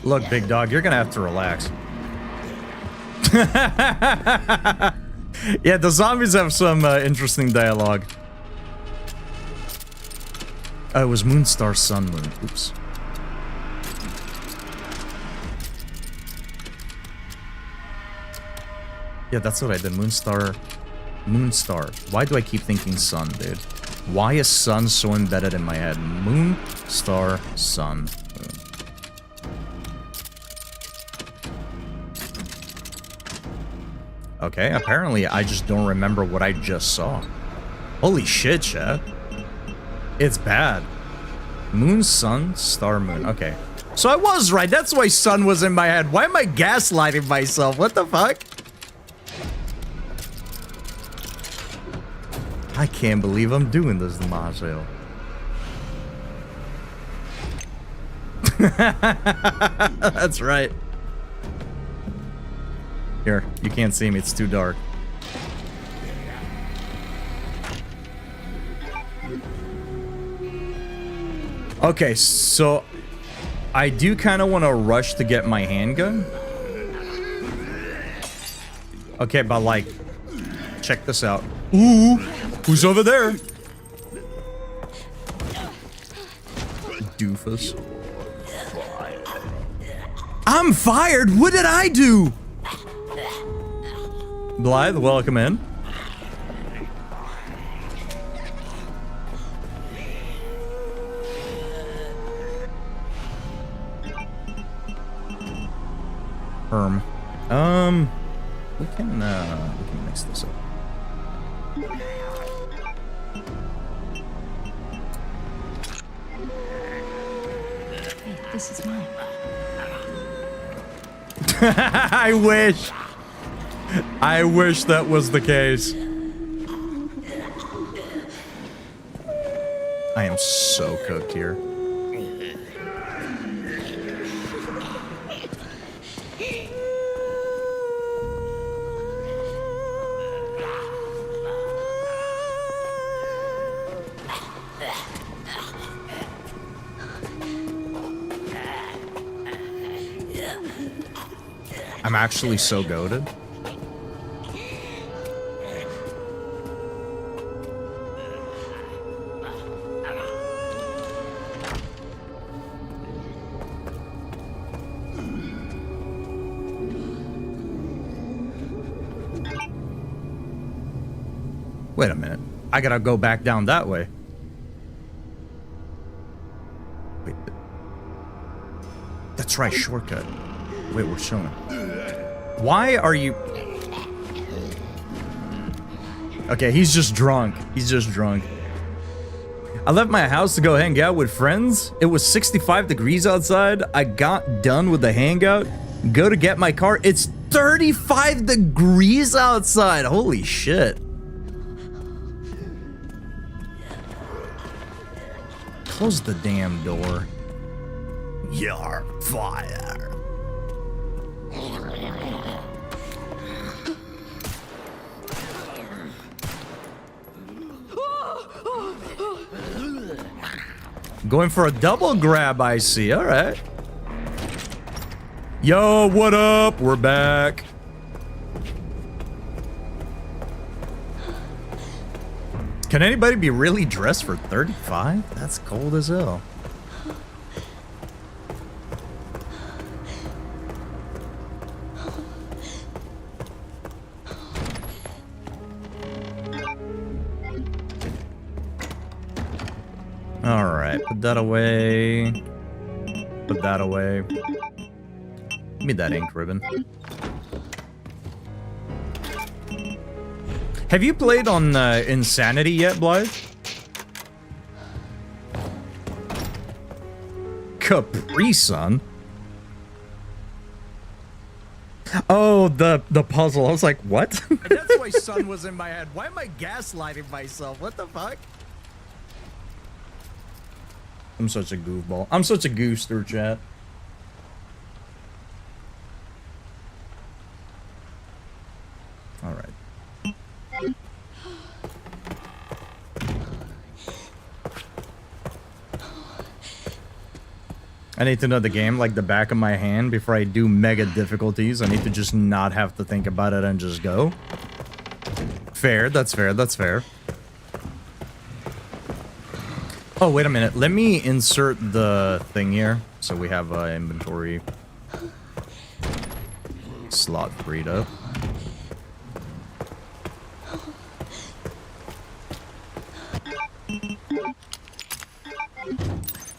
Look, big dog, you're gonna have to relax. Yeah, the zombies have some interesting dialogue. Oh, it was Moon, Star, Sun, Moon. Oops. Yeah, that's what I did. Moon, Star, Moon, Star. Why do I keep thinking Sun, dude? Why is Sun so embedded in my head? Moon, Star, Sun, Moon. Okay, apparently I just don't remember what I just saw. Holy shit, chat. It's bad. Moon, Sun, Star, Moon. Okay. So I was right. That's why Sun was in my head. Why am I gaslighting myself? What the fuck? I can't believe I'm doing this, Marcel. That's right. Here, you can't see me. It's too dark. Okay, so I do kind of want to rush to get my handgun. Okay, but like, check this out. Ooh, who's over there? Doofus. I'm fired? What did I do? Blythe, welcome in. We can mix this up. Hey, this is mine. I wish. I wish that was the case. I am so cooked here. I'm actually so goated. Wait a minute. I gotta go back down that way. Wait. That's right, shortcut. Wait, we're showing. Why are you... Okay, he's just drunk. He's just drunk. I left my house to go hang out with friends. It was 65 degrees outside. I got done with the hangout. Go to get my car. It's 35 degrees outside. Holy shit. Close the damn door. You're fired. Going for a double grab, I see. All right. Yo, what up? We're back. Can anybody be really dressed for 35? That's cold as hell. All right, put that away. Put that away. Give me that ink ribbon. Have you played on Insanity yet, Blythe? Capri Sun? Oh, the puzzle. I was like, what? That's why Sun was in my head. Why am I gaslighting myself? What the fuck? I'm such a goofball. I'm such a gooster, chat. All right. I need to know the game like the back of my hand before I do mega difficulties. I need to just not have to think about it and just go. Fair, that's fair, that's fair. Oh, wait a minute. Let me insert the thing here. So we have inventory slot freed up.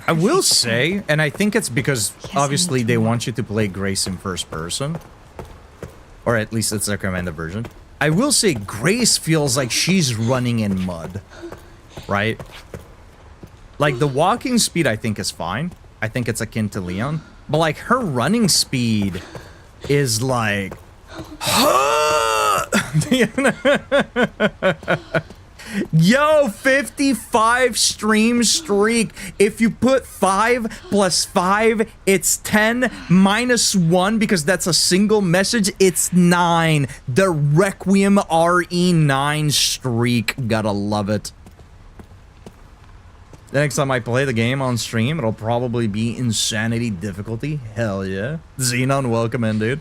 I will say, and I think it's because obviously they want you to play Grace in first person. Or at least it's the recommended version. I will say Grace feels like she's running in mud. Right? Like the walking speed I think is fine. I think it's akin to Leon. But like her running speed is like... Yo, 55 stream streak. If you put 5 plus 5, it's 10 minus 1 because that's a single message. It's 9. The Requiem RE9 streak. Gotta love it. The next time I play the game on stream, it'll probably be insanity difficulty. Hell yeah. Xenon, welcome in, dude.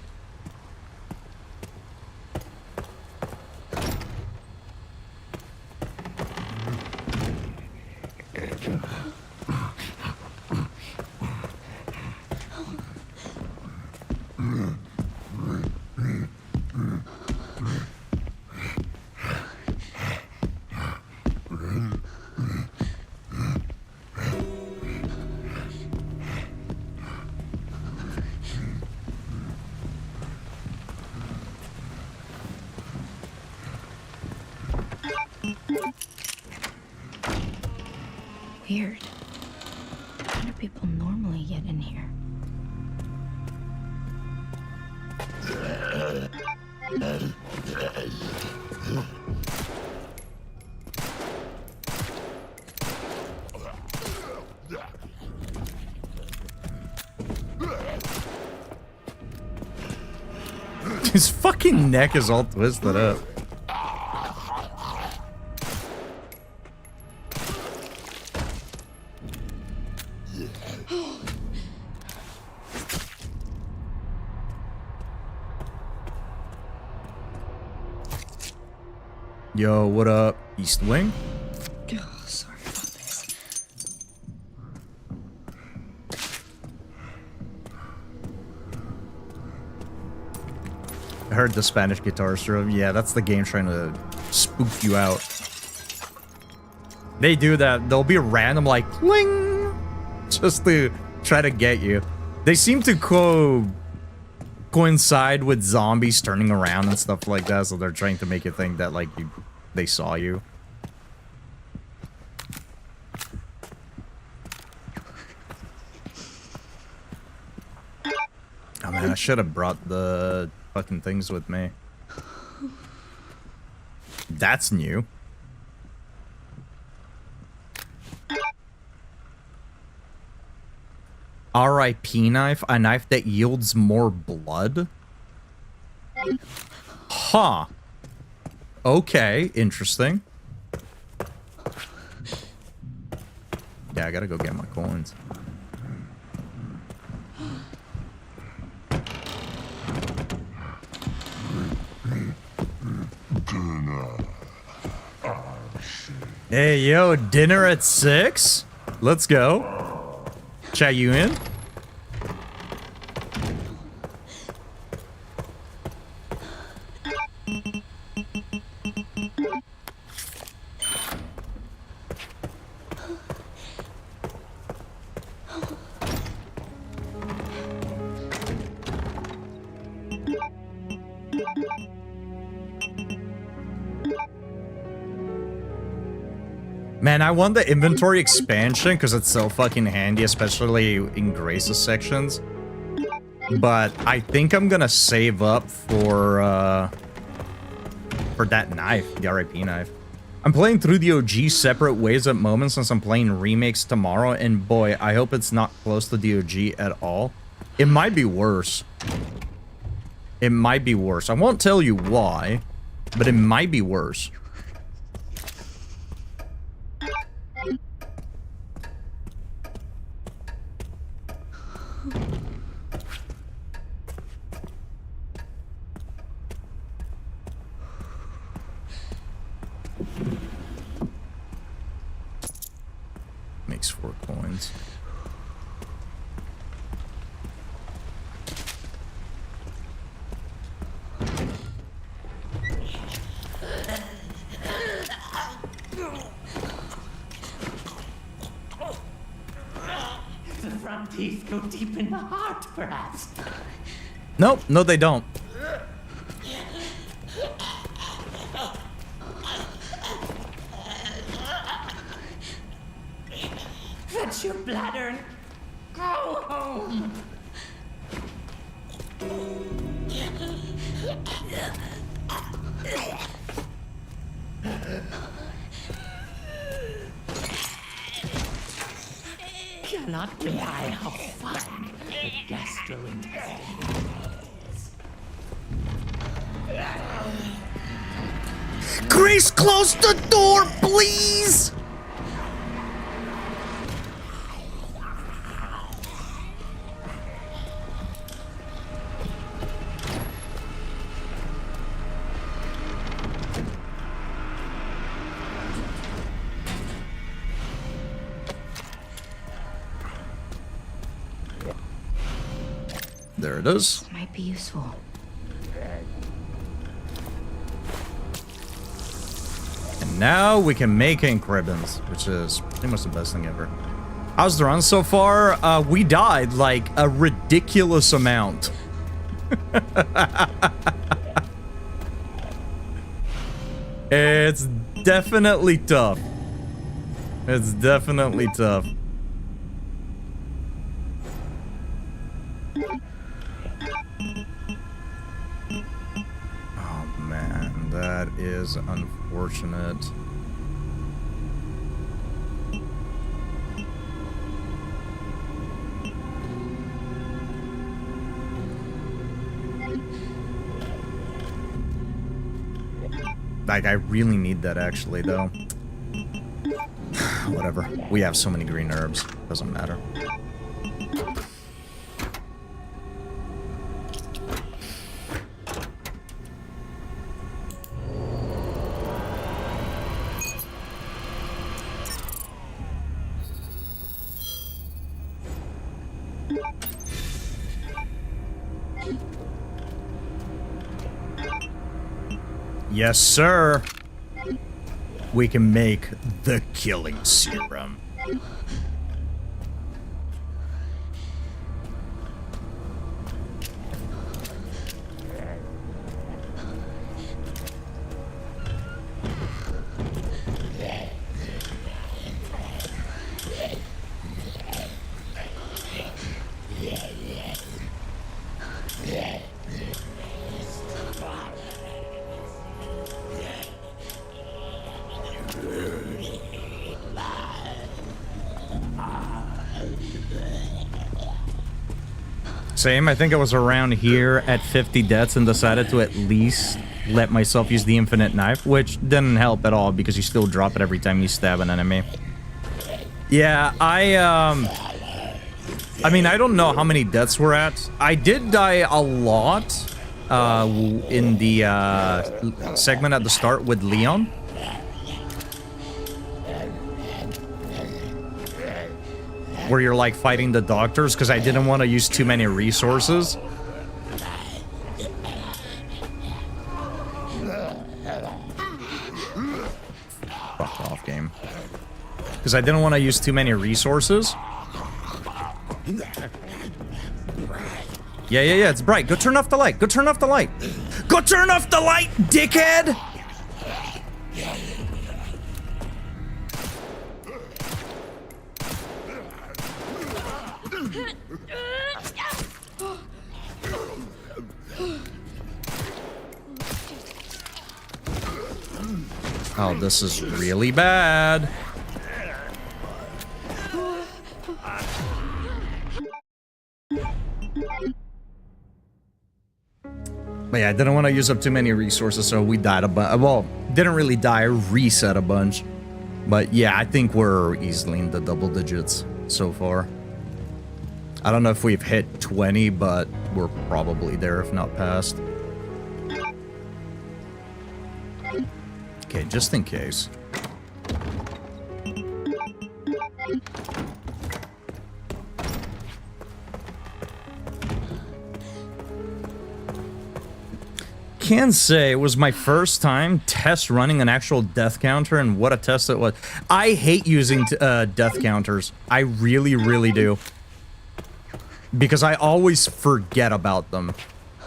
Weird. How do people normally get in here? His fucking neck is all twisted up. Yo, what up, East Wing? Oh, sorry about this. I heard the Spanish guitar strum. Yeah, that's the game trying to spook you out. They do that. They'll be random like cling just to try to get you. They seem to coincide with zombies turning around and stuff like that, so they're trying to make you think that like they saw you. Oh man, I should have brought the fucking things with me. That's new. RIP knife, a knife that yields more blood? Huh. Okay, interesting. Yeah, I gotta go get my coins. Hey, yo, dinner at 6? Let's go. Chat you in? Man, I want the inventory expansion because it's so fucking handy, especially in Grace's sections. But I think I'm gonna save up for that knife, the RIP knife. I'm playing through the OG separate ways at moments since I'm playing remakes tomorrow, and boy, I hope it's not close to the OG at all. It might be worse. It might be worse. I won't tell you why, but it might be worse. Make teeth go deep in the heart, perhaps. Nope, no they don't. Fetch your bladder and go home. Cannot deny how fine the gastrointestinal is. Grace, close the door, please! There it is. This might be useful. And now we can make ink ribbons, which is pretty much the best thing ever. How's the run so far? We died like a ridiculous amount. It's definitely tough. It's definitely tough. Oh man, that is unfortunate. Like, I really need that actually, though. Whatever. We have so many green herbs. Doesn't matter. Yes, sir. We can make the killing serum. Same, I think I was around here at 50 deaths and decided to at least let myself use the infinite knife, which didn't help at all because you still drop it every time you stab an enemy. Yeah, I mean, I don't know how many deaths we're at. I did die a lot in the segment at the start with Leon. Where you're like fighting the doctors because I didn't want to use too many resources. Fuck off, game. Because I didn't want to use too many resources. Yeah, it's bright. Go turn off the light. Go turn off the light. Go turn off the light, dickhead! Oh, this is really bad. But yeah, I didn't want to use up too many resources, so we died a bunch. Well, didn't really die, reset a bunch. But yeah, I think we're easily in the double digits so far. I don't know if we've hit 20, but we're probably there, if not past. Okay, just in case. Can say it was my first time test running an actual death counter, and what a test it was. I hate using death counters. I really, really do. because I always forget about them.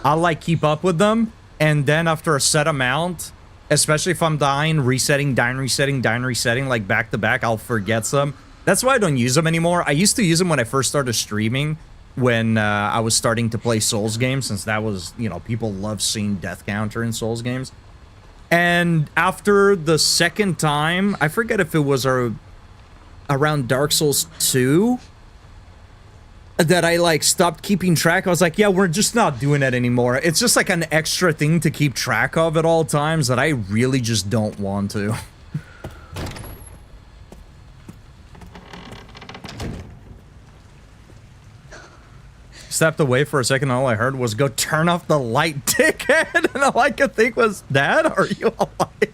I'll like keep up with them, and then after a set amount, especially if I'm dying, resetting, dying, resetting, dying, resetting, like back to back, I'll forget some. That's why I don't use them anymore. I used to use them when I first started streaming, when I was starting to play Souls games, since that was, you know, people love seeing death counter in Souls games. And after the second time, I forget if it was around Dark Souls 2, that I like stopped keeping track. I was like, yeah, we're just not doing it anymore. It's just like an extra thing to keep track of at all times that I really just don't want to. Stepped away for a second, all I heard was go turn off the light, dickhead. And all I could think was, Dad, are you alive?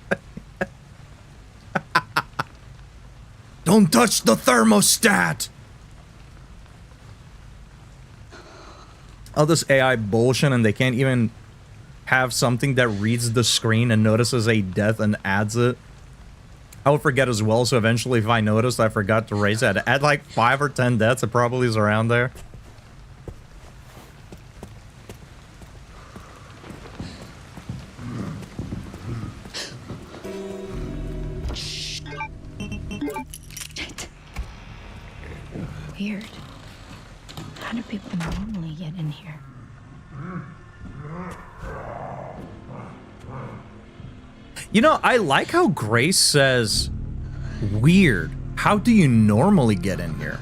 Don't touch the thermostat. All this AI bullshit, and they can't even have something that reads the screen and notices a death and adds it. I would forget as well, so eventually if I noticed I forgot to raise it, add like 5 or 10 deaths, it probably is around there. Weird. How do people normally get in here? You know, I like how Grace says, weird. How do you normally get in here?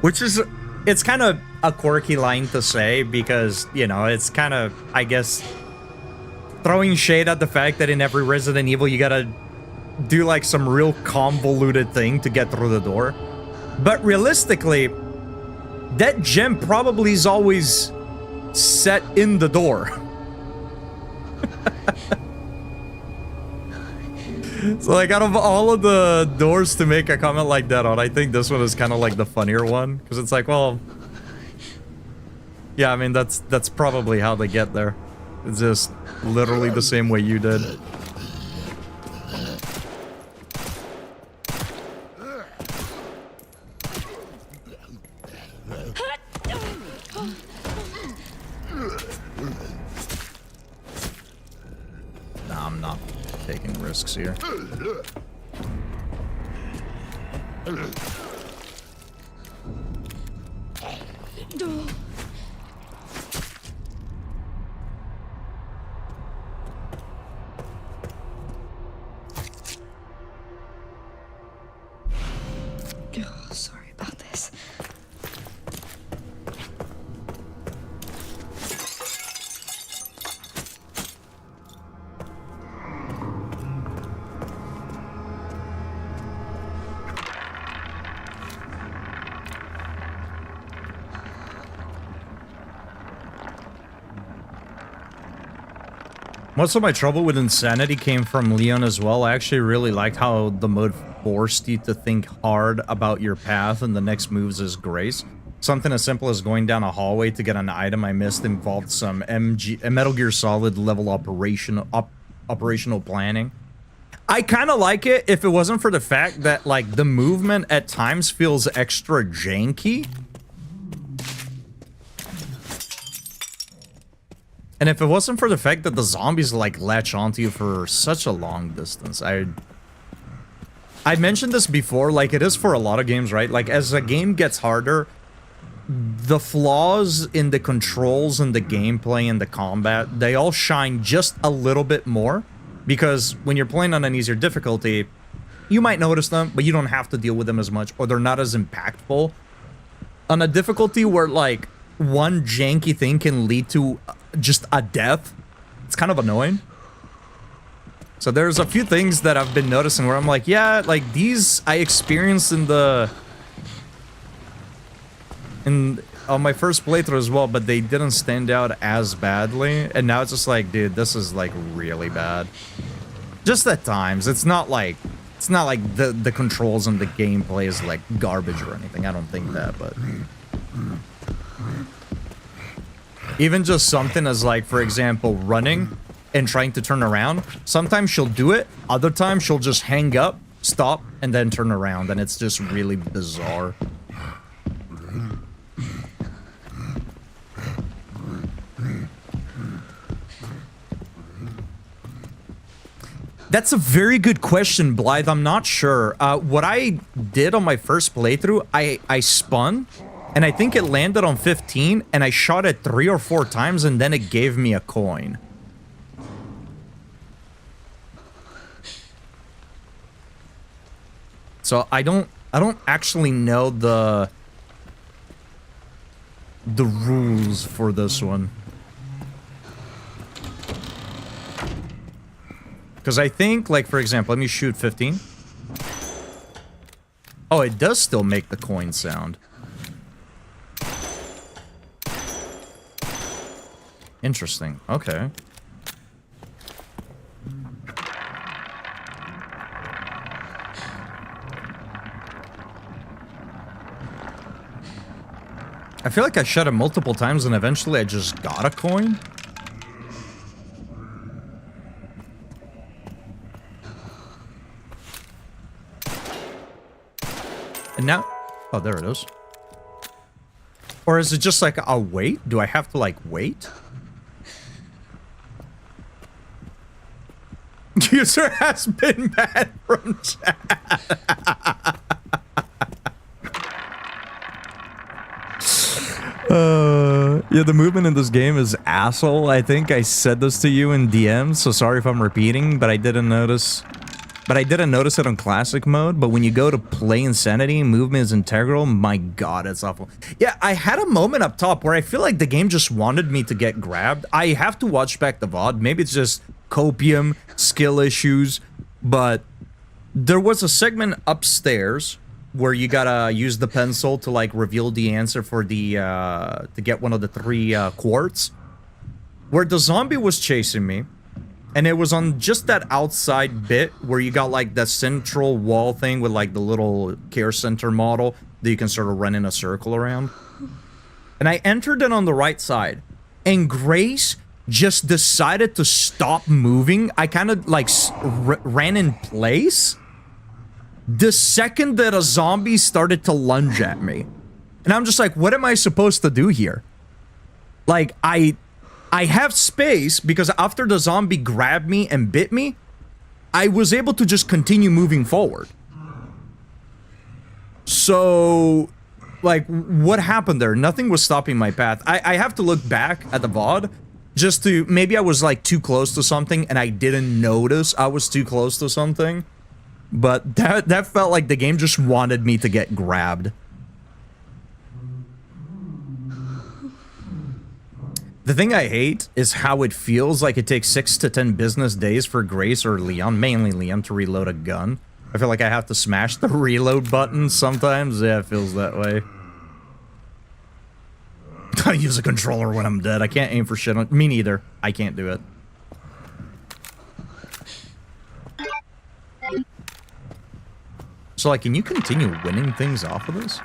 Which is, it's kind of a quirky line to say because, you know, it's kind of, I guess, throwing shade at the fact that in every Resident Evil you gotta do like some real convoluted thing to get through the door. But realistically, that gem probably is always set in the door. So like out of all of the doors to make a comment like that on, I think this one is kind of like the funnier one. Because it's like, well... yeah, I mean, that's probably how they get there. It's just literally the same way you did. Nah, I'm not taking risks here. Oh, sorry about this. Most of my trouble with Insanity came from Leon as well. I actually really liked how the mode forced you to think hard about your path, and the next moves is Grace. Something as simple as going down a hallway to get an item I missed involved some Metal Gear Solid level operational planning. I kind of like it if it wasn't for the fact that like the movement at times feels extra janky. And if it wasn't for the fact that the zombies like latch onto you for such a long distance, I mentioned this before, like it is for a lot of games, right? Like as a game gets harder, the flaws in the controls and the gameplay and the combat, they all shine just a little bit more. Because when you're playing on an easier difficulty, you might notice them, but you don't have to deal with them as much, or they're not as impactful. On a difficulty where like one janky thing can lead to just a death, it's kind of annoying. So there's a few things that I've been noticing where I'm like, yeah, like these I experienced on my first playthrough as well, but they didn't stand out as badly. And now it's just like, dude, this is like really bad. Just at times. It's not like the controls and the gameplay is like garbage or anything. I don't think that, but even just something as like, for example, running and trying to turn around. Sometimes she'll do it. Other times she'll just hang up, stop, and then turn around. And it's just really bizarre. That's a very good question, Blythe. I'm not sure. What I did on my first playthrough, I spun, and I think it landed on 15, and I shot it 3 or 4 times, and then it gave me a coin. So I don't actually know the rules for this one. Because I think, like, for example, let me shoot 15. Oh, it does still make the coin sound. Interesting. Okay. I feel like I shot it multiple times and eventually I just got a coin. And now, oh, there it is. Or is it just like, I'll wait? Do I have to, like, wait? User has been banned from chat. Yeah, the movement in this game is asshole. I think I said this to you in DMs, so sorry if I'm repeating, but I didn't notice. But I didn't notice it on classic mode, but when you go to play Insanity, movement is integral. My god, it's awful. Yeah, I had a moment up top where I feel like the game just wanted me to get grabbed. I have to watch back the VOD. Maybe it's just copium, skill issues, but there was a segment upstairs where you gotta use the pencil to, like, reveal the answer for the, to get one of the 3 quartz, where the zombie was chasing me. And it was on just that outside bit where you got, like, the central wall thing with, like, the little care center model that you can sort of run in a circle around. And I entered it on the right side. And Grace just decided to stop moving. I kind of, like, ran in place the second that a zombie started to lunge at me. And I'm just like, what am I supposed to do here? Like, I have space because after the zombie grabbed me and bit me, I was able to just continue moving forward. So, like, what happened there? Nothing was stopping my path. I have to look back at the VOD just to, maybe I was, like, too close to something and I didn't notice I was too close to something. But that felt like the game just wanted me to get grabbed. The thing I hate is how it feels like it takes 6 to 10 business days for Grace or Leon, mainly Leon, to reload a gun. I feel like I have to smash the reload button sometimes. Yeah, it feels that way. I use a controller when I'm dead. I can't aim for shit on... Me neither. I can't do it. So, like, can you continue winning things off of this?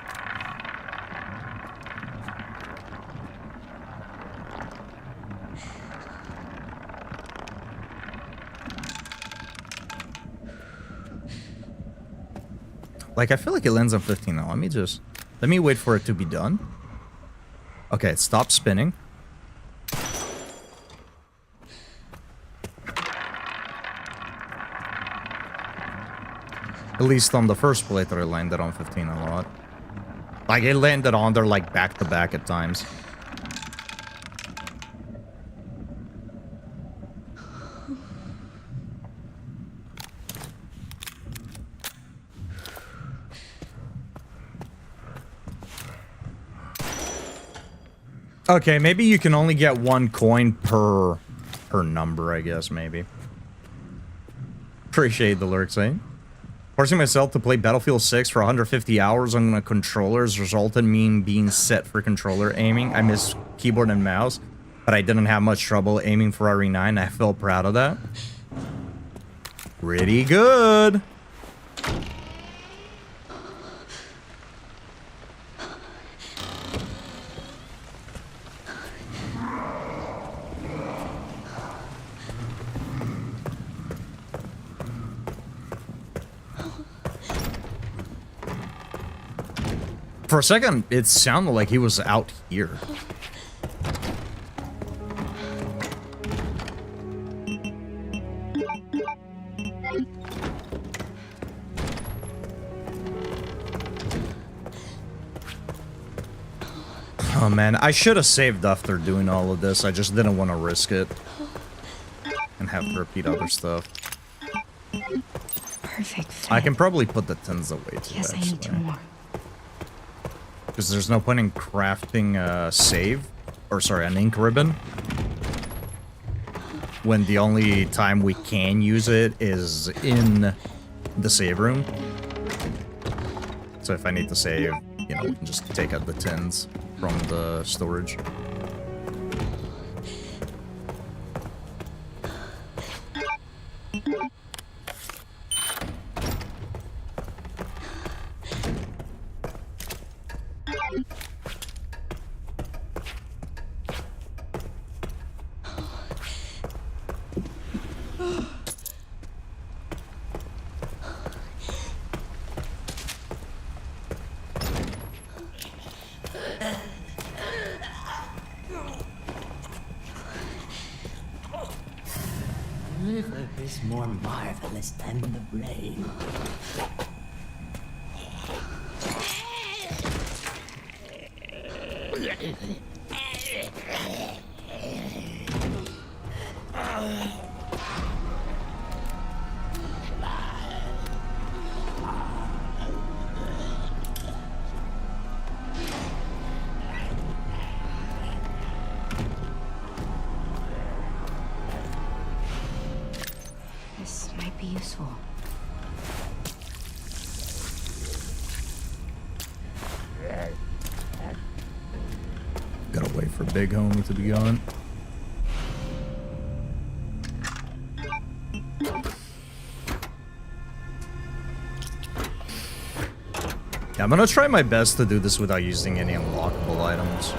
Like, I feel like it lands on 15 now. Let me wait for it to be done. Okay, it stopped spinning. At least on the first playthrough, it landed on 15 a lot. Like, it landed on there, like, back-to-back at times. Okay, maybe you can only get 1 coin per number, I guess, maybe. Appreciate the lurk, saying. Forcing myself to play Battlefield 6 for 150 hours on a controller has resulted in me being set for controller aiming. I miss keyboard and mouse, but I didn't have much trouble aiming for RE9. I felt proud of that. Pretty good. For a second, it sounded like he was out here. Oh man, I should have saved after doing all of this. I just didn't want to risk it. And have to repeat other stuff. Perfect fit. I can probably put the tins away too, Yes, I need two more. because there's no point in crafting a save. Or sorry, an ink ribbon. When the only time we can use it is in the save room. So if I need to save, you know, we can just take out the tins from the storage. Liver is more marvelous than the brain. This might be useful. Gotta wait for Big Homie to be gone. Yeah, I'm gonna try my best to do this without using any unlockable items.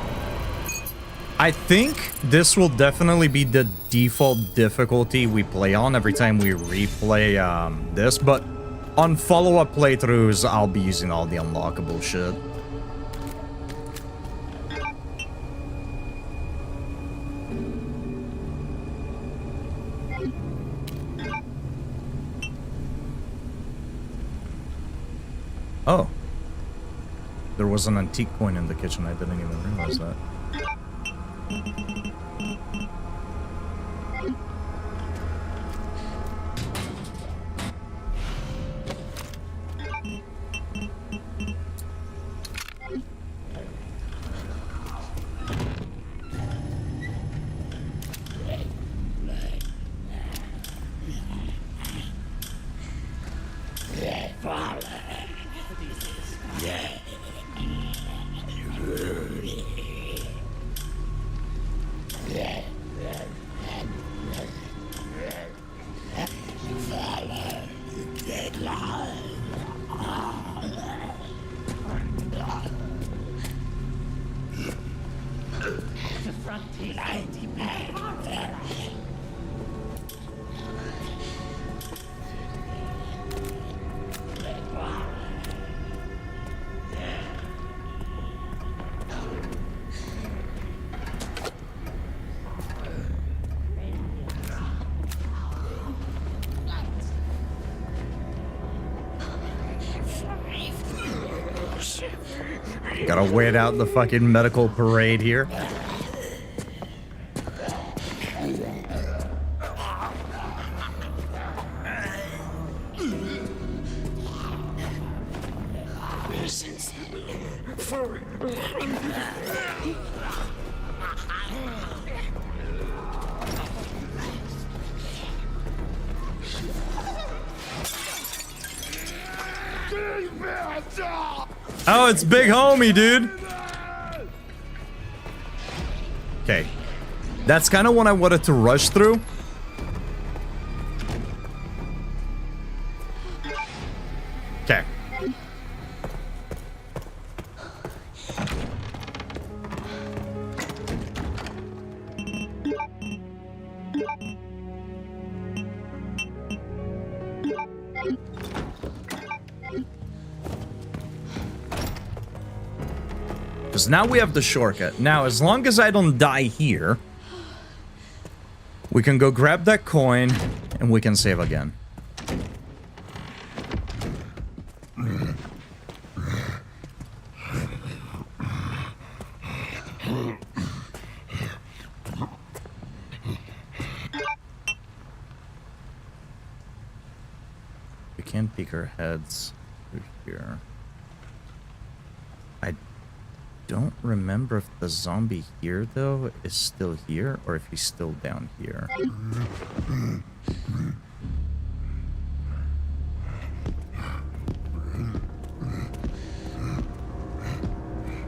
I think this will definitely be the default difficulty we play on every time we replay this, but on follow-up playthroughs, I'll be using all the unlockable shit. Oh. There was an antique coin in the kitchen. I didn't even realize that. Gotta wait out the fucking medical parade here. Oh, it's Big Homie, dude. Okay. That's kind of what I wanted to rush through. Okay. Because now we have the shortcut. Now, as long as I don't die here, we can go grab that coin and we can save again. can't peek our heads through here. I don't remember if the zombie here, though, is still here or if he's still down here.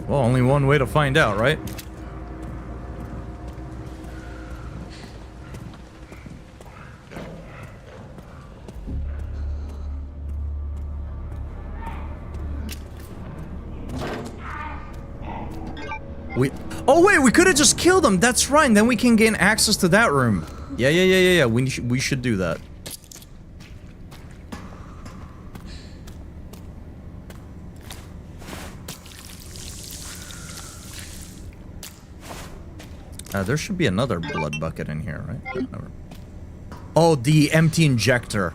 Well, only one way to find out, right? Oh wait, we could have just killed him. That's right. And then we can gain access to that room. Yeah. We should do that. There should be another blood bucket in here, right? Oh, the empty injector.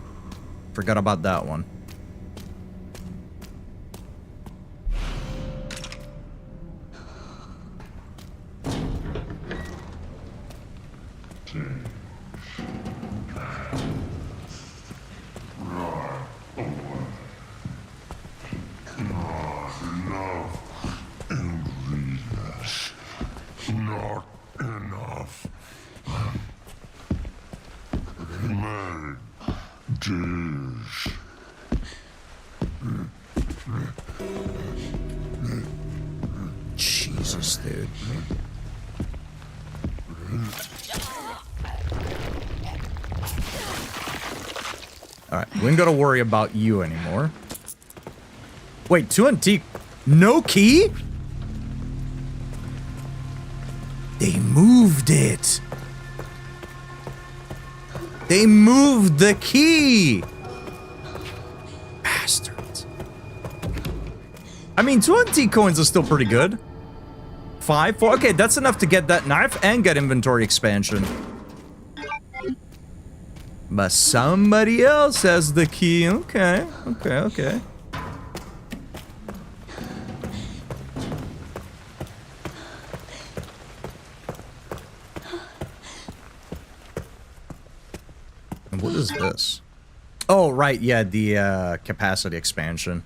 Forgot about that one. Not enough. Man, dish. Jesus, dude. Alright, we ain't gotta worry about you anymore. Wait, 2 antique. No key? They moved it. They moved the key. Bastards. I mean, 2 antique coins are still pretty good. 5, 4. Okay, that's enough to get that knife and get inventory expansion. But somebody else has the key. Okay. And what is this? Oh, right, yeah, the capacity expansion.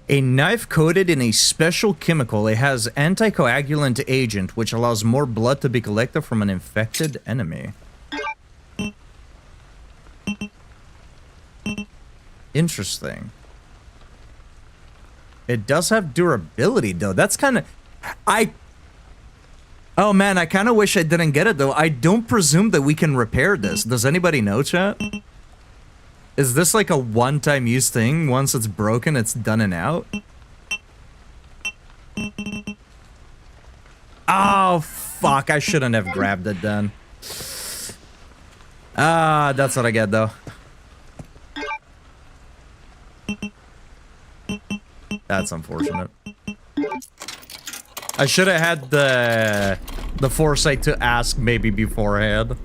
A knife coated in a special chemical. It has anticoagulant agent, which allows more blood to be collected from an infected enemy. Interesting. It does have durability, though. That's kind of... Oh, man, I kind of wish I didn't get it, though. I don't presume that we can repair this. Does anybody know, chat? Is this like a one-time use thing? Once it's broken, it's done and out? Oh, fuck. I shouldn't have grabbed it then. Ah, that's what I get, though. That's unfortunate. I should have had the foresight to ask maybe beforehand.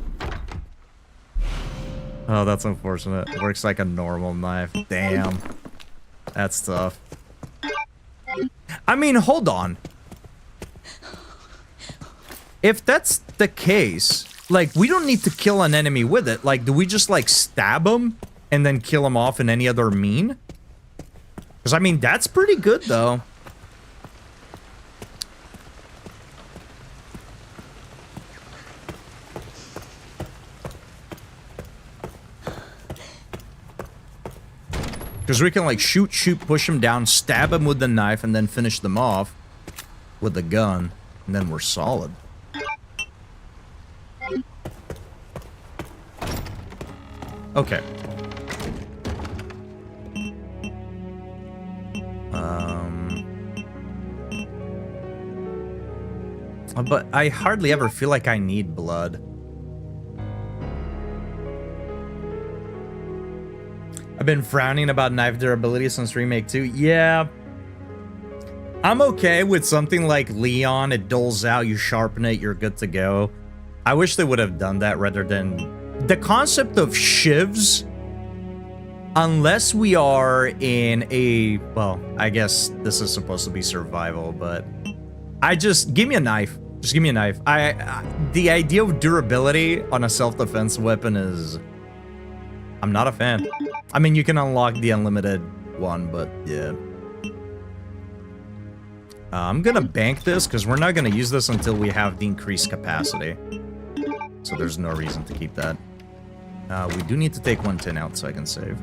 Oh, that's unfortunate. Works like a normal knife. Damn. That's tough. I mean, hold on. If that's the case, like, we don't need to kill an enemy with it. Like, do we just, like, stab him and then kill him off in any other mean? Because, I mean, that's pretty good, though. Because we can, like, shoot, push him down, stab him with the knife, and then finish them off with the gun. And then we're solid. Okay. But I hardly ever feel like I need blood. I've been frowning about knife durability since Remake 2. Yeah. I'm okay with something like Leon. It dulls out, you sharpen it, you're good to go. I wish they would have done that rather than... The concept of shivs unless we are in a, well, I guess this is supposed to be survival, but give me a knife. Just give me a knife. The idea of durability on a self-defense weapon is, I'm not a fan. I mean, you can unlock the unlimited one, but yeah. I'm gonna bank this because we're not gonna use this until we have the increased capacity. So there's no reason to keep that. We do need to take 1 tin out so I can save.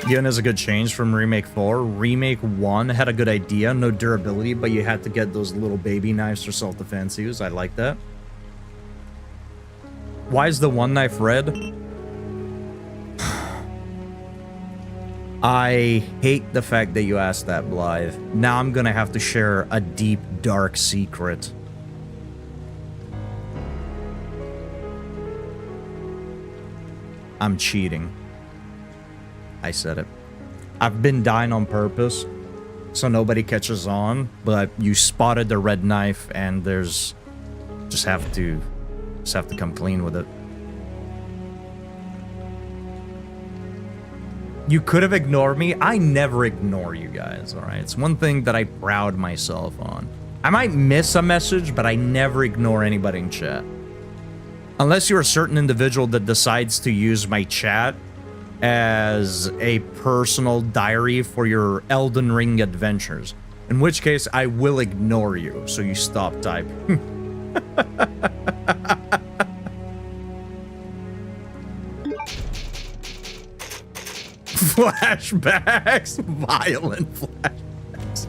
Yun is a good change from Remake 4. Remake 1 had a good idea, no durability, but you had to get those little baby knives for self-defense use. I like that. Why is the one knife red? I hate the fact that you asked that, Blythe. Now I'm gonna have to share a deep, dark secret. I'm cheating. I said it. I've been dying on purpose, so nobody catches on, but you spotted the red knife, and there's... Just have to come clean with it. You could have ignored me. I never ignore you guys, alright? It's one thing that I proud myself on. I might miss a message, but I never ignore anybody in chat. Unless you're a certain individual that decides to use my chat as a personal diary for your Elden Ring adventures. In which case, I will ignore you, so you stop typing. Flashbacks! Violent flashbacks.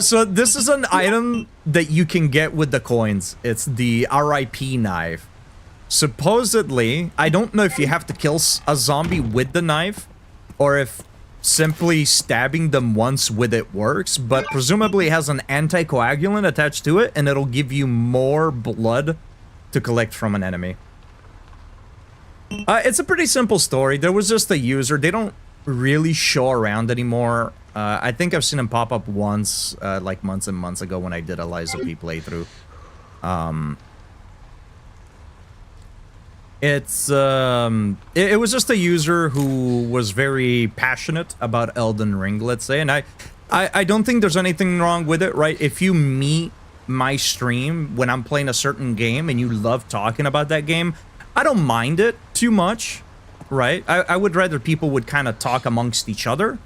So this is an item that you can get with the coins. It's the RIP knife. Supposedly, I don't know if you have to kill a zombie with the knife, or if simply stabbing them once with it works, but presumably it has an anticoagulant attached to it, and it'll give you more blood to collect from an enemy. It's a pretty simple story. There was just a user. They don't really show around anymore. I think I've seen him pop up once, like months and months ago when I did a Liza P playthrough. It was just a user who was very passionate about Elden Ring, let's say, and I don't think there's anything wrong with it, right? If you meet my stream when I'm playing a certain game and you love talking about that game, I don't mind it too much, right? I would rather people would kind of talk amongst each other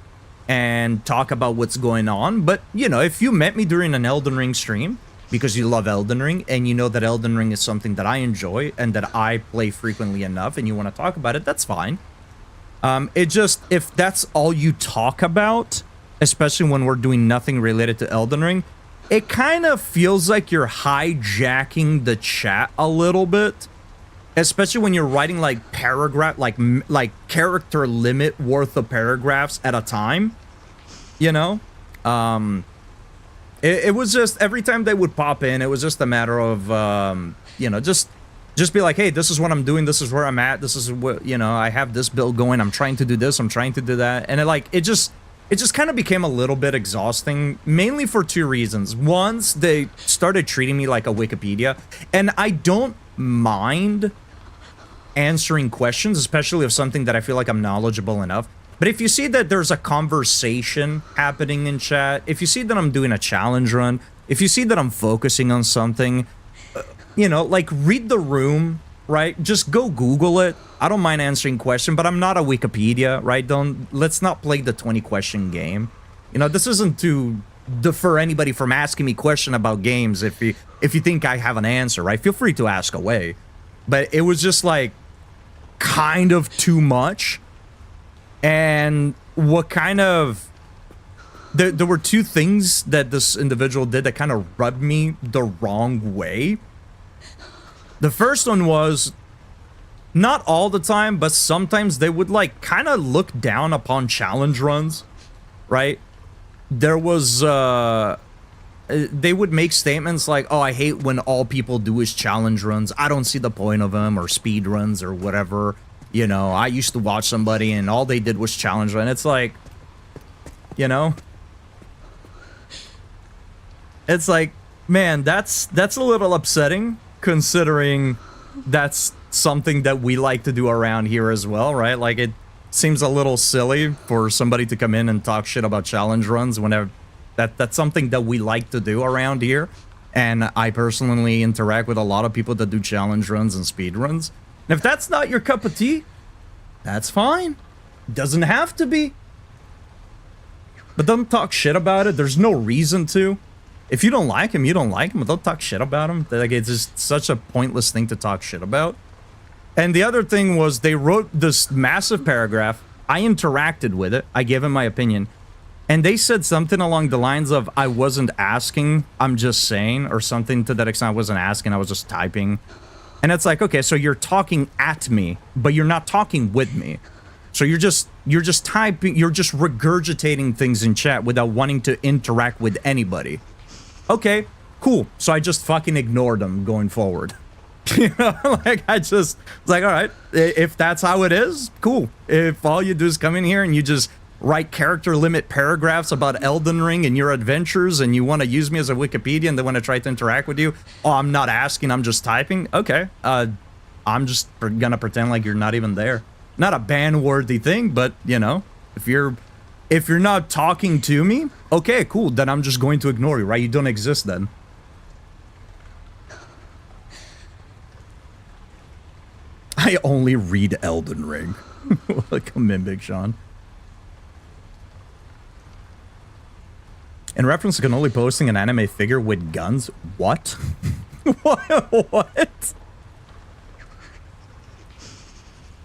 and talk about what's going on. But, you know, if you met me during an Elden Ring stream because you love Elden Ring and you know that Elden Ring is something that I enjoy and that I play frequently enough and you want to talk about it, that's fine. It just, if that's all you talk about, especially when we're doing nothing related to Elden Ring, it kind of feels like you're hijacking the chat a little bit, especially when you're writing like like character limit worth of paragraphs at a time, you know? It was just, every time they would pop in, it was just a matter of, you know, just be like, hey, this is what I'm doing, this is where I'm at, this is what, you know, I have this build going, I'm trying to do this, I'm trying to do that, and it just kind of became a little bit exhausting, mainly for two reasons. Once, they started treating me like a Wikipedia, and I don't mind answering questions, especially of something that I feel like I'm knowledgeable enough. But if you see that there's a conversation happening in chat, if you see that I'm doing a challenge run, if you see that I'm focusing on something, you know, like, read the room, right? Just go Google it. I don't mind answering questions, but I'm not a Wikipedia, right? Let's not play the 20-question game. You know, this isn't to defer anybody from asking me question about games. If you think I have an answer, right? Feel free to ask away. But it was just like kind of too much. And what kind of... There were two things that this individual did that kind of rubbed me the wrong way. The first one was, not all the time, but sometimes they would like kind of look down upon challenge runs, right? There was, they would make statements like, oh, I hate when all people do is challenge runs. I don't see the point of them, or speed runs or whatever. you know, I used to watch somebody and all they did was challenge, and it's like, you know, it's like, man, that's a little upsetting considering that's something that we like to do around here as well, right? Like, it seems a little silly for somebody to come in and talk shit about challenge runs whenever that's something that we like to do around here. And I personally interact with a lot of people that do challenge runs and speed runs. And if that's not your cup of tea, that's fine. Doesn't have to be. But don't talk shit about it. There's no reason to. If you don't like him, you don't like him. But don't talk shit about him. Like, it's just such a pointless thing to talk shit about. And the other thing was they wrote this massive paragraph. I interacted with it. I gave him my opinion. And they said something along the lines of, I wasn't asking, I'm just saying, or something to that extent. I wasn't asking, I was just typing. And it's like, okay, so you're talking at me, but you're not talking with me. So you're just typing, you're just regurgitating things in chat without wanting to interact with anybody. Okay, cool. So I just fucking ignored them going forward. You know, like, I just was like, all right, if that's how it is, cool. If all you do is come in here and you just write character limit paragraphs about Elden Ring and your adventures, and you want to use me as a Wikipedia and they want to try to interact with you, oh, I'm not asking, I'm just typing. Okay, I'm just gonna pretend like you're not even there. Not a ban-worthy thing, but, you know, if you're not talking to me, okay, cool, then I'm just going to ignore you, right? You don't exist then. I only read Elden Ring. Come in, Big Sean. In reference to Cannoli posting an anime figure with guns, what? What?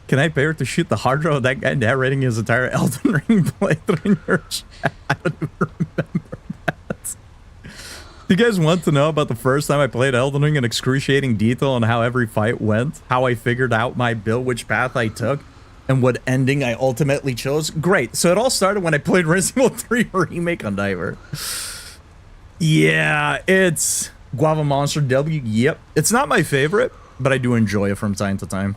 Can I pay her to shoot the hard drive of that guy narrating his entire Elden Ring playthrough in your chat? I don't even remember that. Do you guys want to know about the first time I played Elden Ring in excruciating detail on how every fight went? How I figured out my build, which path I took, and what ending I ultimately chose? Great. So it all started when I played Resident Evil 3 Remake on Diver. Yeah, it's Guava Monster W. Yep. It's not my favorite, but I do enjoy it from time to time.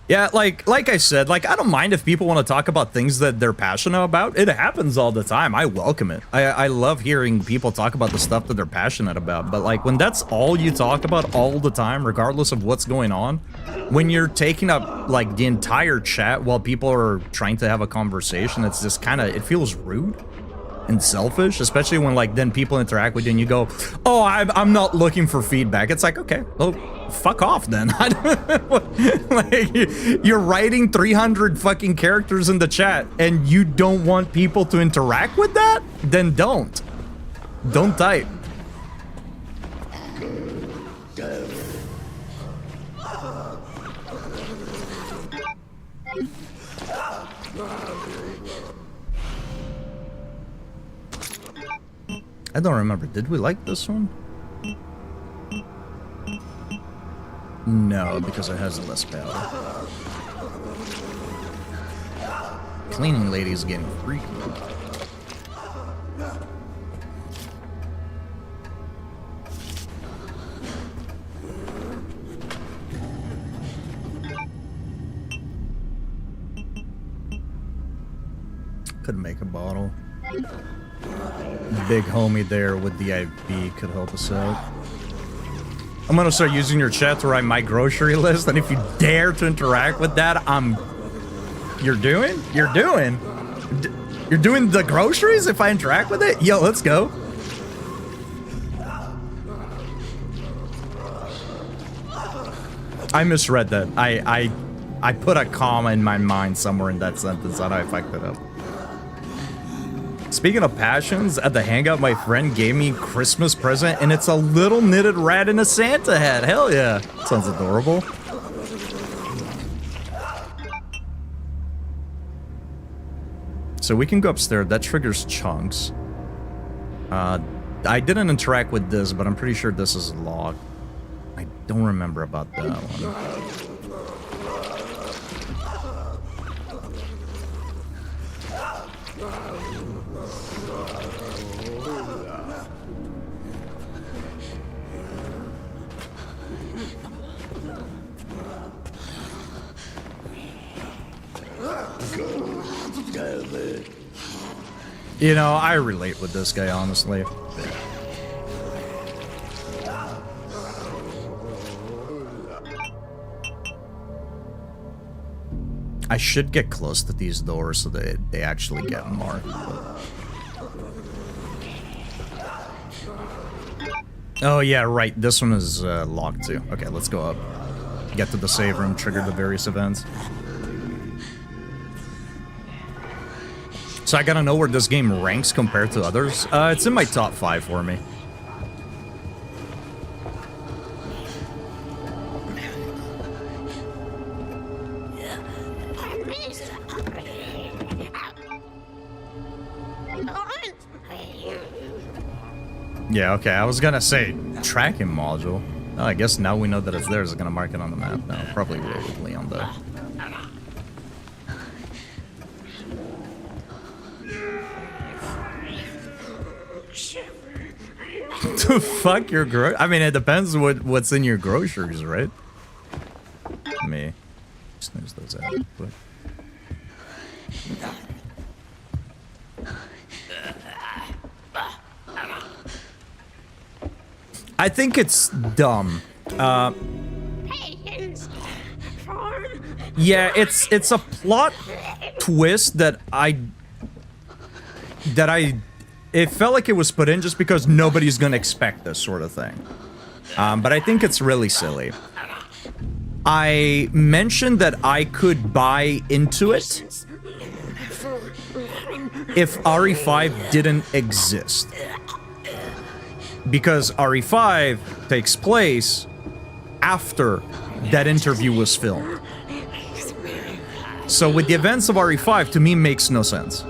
Yeah, like I said, like, I don't mind if people want to talk about things that they're passionate about. It happens all the time. I welcome it. I love hearing people talk about the stuff that they're passionate about. But, like, when that's all you talk about all the time, regardless of what's going on, when you're taking up, like, the entire chat while people are trying to have a conversation, it's just kind of, it feels rude and selfish, especially when, like, then people interact with you and you go, oh, I'm not looking for feedback. It's like, okay, well, fuck off then. Like, you're writing 300 fucking characters in the chat and you don't want people to interact with that? Then don't type. I don't remember. Did we like this one? No, because it has less power. Cleaning lady is getting freaky. Could make a bottle. Big homie there with the IV could help us out. I'm gonna start using your chat to write my grocery list, and if you dare to interact with that, You're doing the groceries if I interact with it? Yo, let's go. I misread that. I put a comma in my mind somewhere in that sentence. I know I fucked it up. Speaking of passions, at the hangout, my friend gave me a Christmas present, and it's a little knitted rat in a Santa hat. Hell yeah. Sounds adorable. So we can go upstairs. That triggers chunks. I didn't interact with this, but I'm pretty sure this is locked. I don't remember about that one. guy over there. You know, I relate with this guy, honestly. I should get close to these doors so that they actually get marked. Oh yeah, right. This one is locked too. Okay, let's go up. Get to the save room, trigger the various events. So I gotta know where this game ranks compared to others. It's in my top 5 for me. Yeah, okay, I was gonna say tracking module. Oh, I guess now we know that it's there. Is it gonna mark it on the map? No, probably will with Leon though. The fuck your I mean, it depends what's in your groceries, right? Me. Snooze those out real quick. I think it's dumb. Yeah, it's a plot twist that it felt like it was put in just because nobody's gonna expect this sort of thing. But I think it's really silly. I mentioned that I could buy into it if RE5 didn't exist. Because RE5 takes place after that interview was filmed. So with the events of RE5, to me, makes no sense.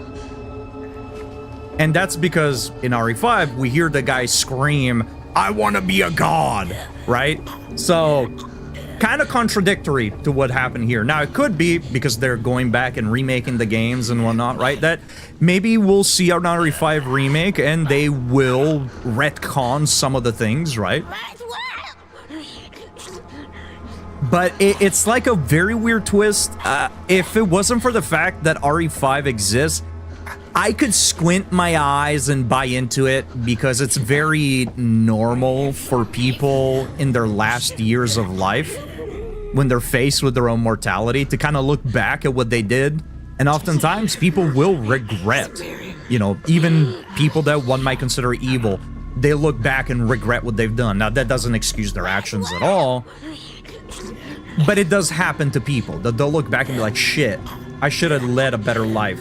And that's because in RE5, we hear the guy scream, "I want to be a god," right? So, kind of contradictory to what happened here. Now, it could be because they're going back and remaking the games and whatnot, right? That maybe we'll see an RE5 remake and they will retcon some of the things, right? But it's like a very weird twist. If it wasn't for the fact that RE5 exists, I could squint my eyes and buy into it because it's very normal for people in their last years of life, when they're faced with their own mortality, to kind of look back at what they did. And oftentimes people will regret, you know, even people that one might consider evil, they look back and regret what they've done. Now, that doesn't excuse their actions at all, but it does happen to people that they'll look back and be like, shit, I should have led a better life.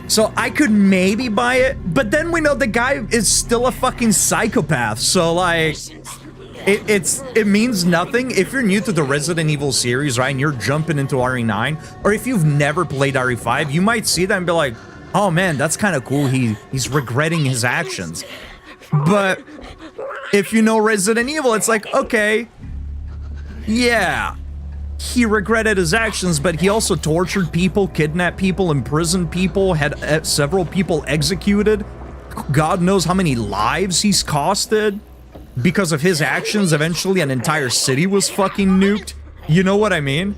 So I could maybe buy it, but then we know the guy is still a fucking psychopath. So like, it means nothing if you're new to the Resident Evil series, right? And you're jumping into RE9, or if you've never played RE5, you might see that and be like, oh man, that's kind of cool. He's regretting his actions. But if you know Resident Evil, it's like, okay, yeah. He regretted his actions, but he also tortured people, kidnapped people, imprisoned people, had several people executed. God knows how many lives he's costed. Because of his actions, eventually an entire city was fucking nuked. You know what I mean?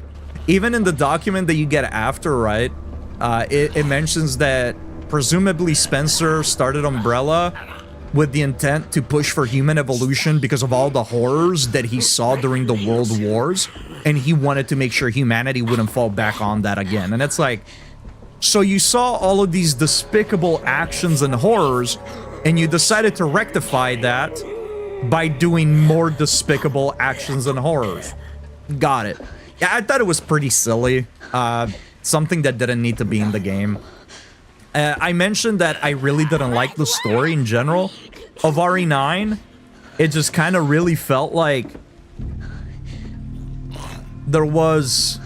Even in the document that you get after, right? It mentions that presumably Spencer started Umbrella with the intent to push for human evolution because of all the horrors that he saw during the World Wars. And he wanted to make sure humanity wouldn't fall back on that again. And it's like, so you saw all of these despicable actions and horrors, and you decided to rectify that by doing more despicable actions and horrors. Got it. Yeah, I thought it was pretty silly. Something that didn't need to be in the game. I mentioned that I really didn't like the story in general of RE9. It just kind of really felt like there was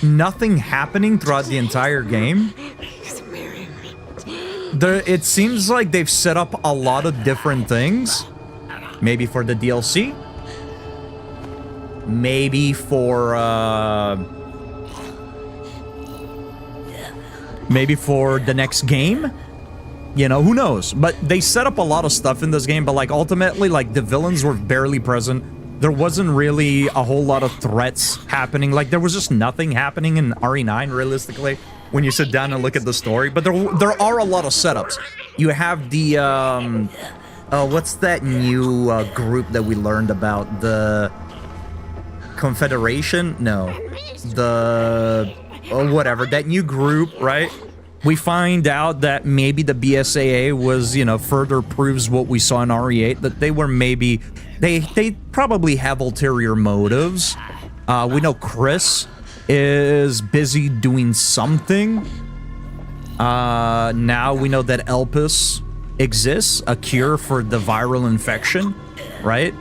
nothing happening throughout the entire game. It seems like they've set up a lot of different things. Maybe for the DLC. Maybe for, maybe for the next game. You know, who knows? But they set up a lot of stuff in this game, but like ultimately, like the villains were barely present. There wasn't really a whole lot of threats happening. Like, there was just nothing happening in RE9, realistically, when you sit down and look at the story. But there are a lot of setups. You have the, what's that new group that we learned about? The Confederation? No. The, whatever, that new group, right? We find out that maybe the BSAA was, you know, further proves what we saw in RE8, that they were maybe, they probably have ulterior motives. We know Chris is busy doing something. Now we know that Elpis exists, a cure for the viral infection, right?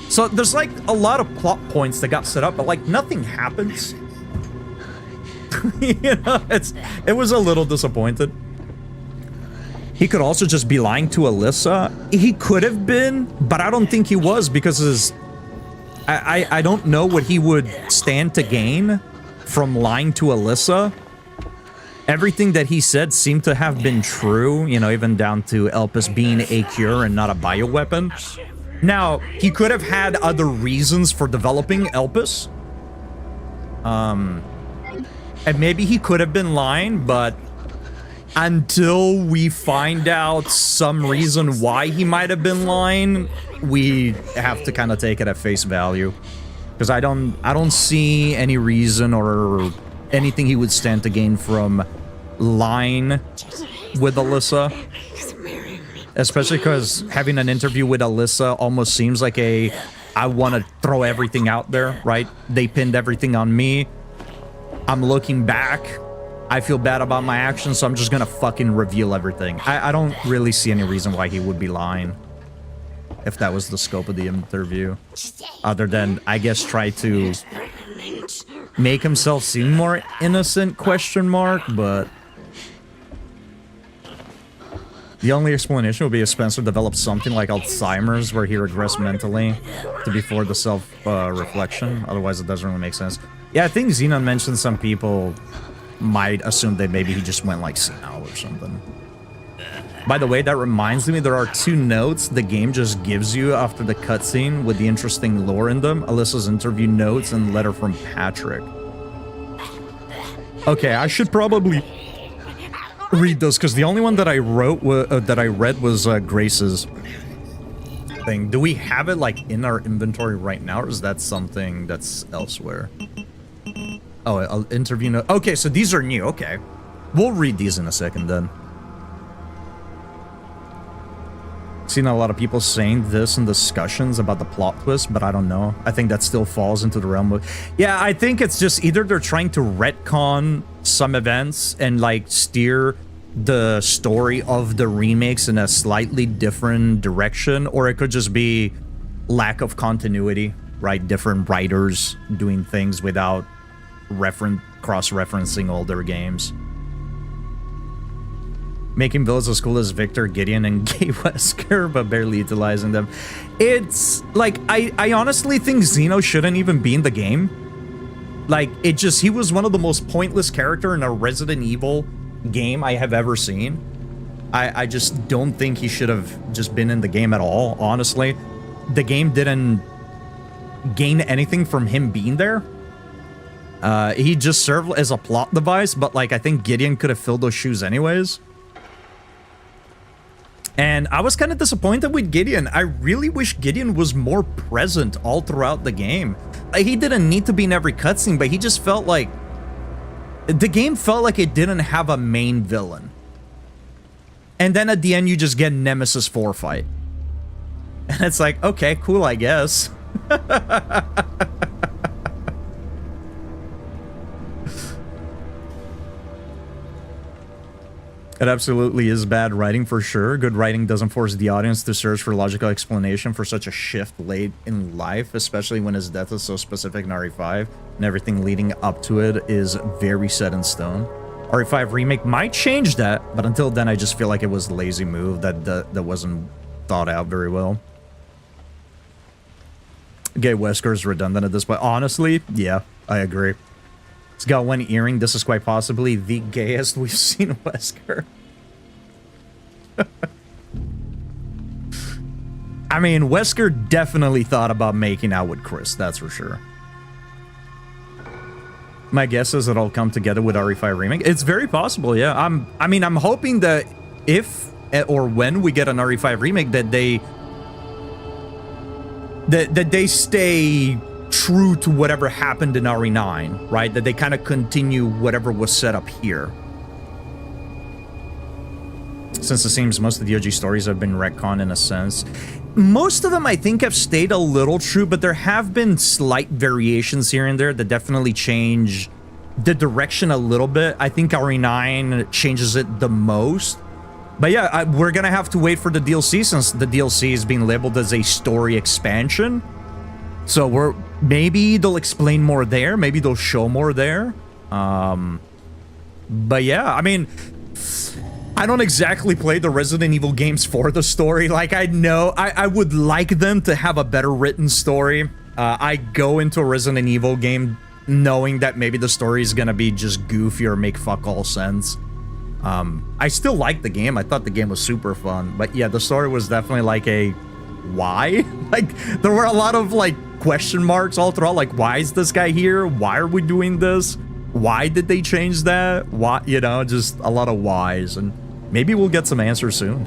So there's like a lot of plot points that got set up, but like nothing happens. You know, it was a little disappointed. He could also just be lying to Alyssa. He could have been, but I don't think he was, because I don't know what he would stand to gain from lying to Alyssa. Everything that he said seemed to have been true, you know, even down to Elpis being a cure and not a bioweapon. Now, he could have had other reasons for developing Elpis. And maybe he could have been lying, but until we find out some reason why he might have been lying, we have to kind of take it at face value. Because I don't see any reason or anything he would stand to gain from lying with Alyssa. Especially because having an interview with Alyssa almost seems like I want to throw everything out there, right? They pinned everything on me. I'm looking back. I feel bad about my actions, so I'm just gonna fucking reveal everything. I don't really see any reason why he would be lying, if that was the scope of the interview. Other than, I guess, try to make himself seem more innocent, question mark, but... The only explanation would be if Spencer developed something like Alzheimer's, where he regressed mentally to before the self-reflection. Otherwise, it doesn't really make sense. Yeah, I think Xenon mentioned some people might assume that maybe he just went, like, senile or something. By the way, that reminds me, there are 2 notes the game just gives you after the cutscene with the interesting lore in them. Alyssa's interview notes and letter from Patrick. Okay, I should probably read those, because the only one that I read was Grace's thing. Do we have it, like, in our inventory right now, or is that something that's elsewhere? Oh, I'll interview note. Okay, so these are new. Okay. We'll read these in a second, then. Seen a lot of people saying this in discussions about the plot twist, but I don't know. I think that still falls into the realm of... Yeah, I think it's just either they're trying to retcon some events and, like, steer the story of the remakes in a slightly different direction, or it could just be lack of continuity, right? Different writers doing things without cross-referencing older games. Making villains as cool as Victor, Gideon, and Gay Wesker, but barely utilizing them. It's, like, I honestly think Xeno shouldn't even be in the game. Like, he was one of the most pointless character in a Resident Evil game I have ever seen. I just don't think he should have just been in the game at all, honestly. The game didn't gain anything from him being there. He just served as a plot device, but, like, I think Gideon could have filled those shoes anyways. And I was kind of disappointed with Gideon. I really wish Gideon was more present all throughout the game. Like, he didn't need to be in every cutscene, but he just felt like... The game felt like it didn't have a main villain. And then at the end, you just get Nemesis 4 fight. And it's like, okay, cool, I guess. It absolutely is bad writing for sure. Good writing doesn't force the audience to search for logical explanation for such a shift late in life, especially when his death is so specific in RE5 and everything leading up to it is very set in stone. RE5 Remake might change that, but until then I just feel like it was a lazy move that wasn't thought out very well. Gay Wesker is redundant at this point. Honestly, yeah, I agree. He's got one earring. This is quite possibly the gayest we've seen Wesker. I mean, Wesker definitely thought about making out with Chris, that's for sure. My guess is it'll come together with RE5 Remake. It's very possible, yeah. I mean, I'm hoping that if or when we get an RE5 Remake, that they stay true to whatever happened in RE9, right? That they kind of continue whatever was set up here. Since it seems most of the OG stories have been retconned in a sense. Most of them, I think, have stayed a little true, but there have been slight variations here and there that definitely change the direction a little bit. I think RE9 changes it the most. But yeah, we're gonna have to wait for the DLC, since the DLC is being labeled as a story expansion. So maybe they'll explain more there, maybe they'll show more there. But yeah, I mean, I don't exactly play the Resident Evil games for the story. Like, I know I would like them to have a better written story. I go into a Resident Evil game knowing that maybe the story is gonna be just goofy or make fuck all sense. I still like the game. I thought the game was super fun. But yeah, the story was definitely like a why? Like, there were a lot of like question marks all throughout. Like, why is this guy here? Why are we doing this? Why did they change that? Why, you know, just a lot of whys. And maybe we'll get some answers soon.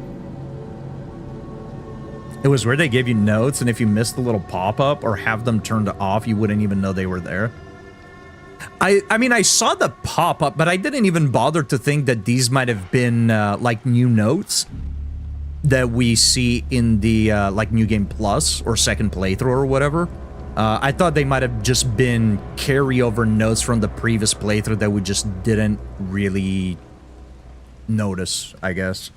It was where they gave you notes, and if you missed the little pop-up or have them turned off, you wouldn't even know they were there. I mean, I saw the pop-up, but I didn't even bother to think that these might have been, like, new notes that we see in the, like, New Game Plus or second playthrough or whatever. I thought they might have just been carryover notes from the previous playthrough that we just didn't really notice, I guess.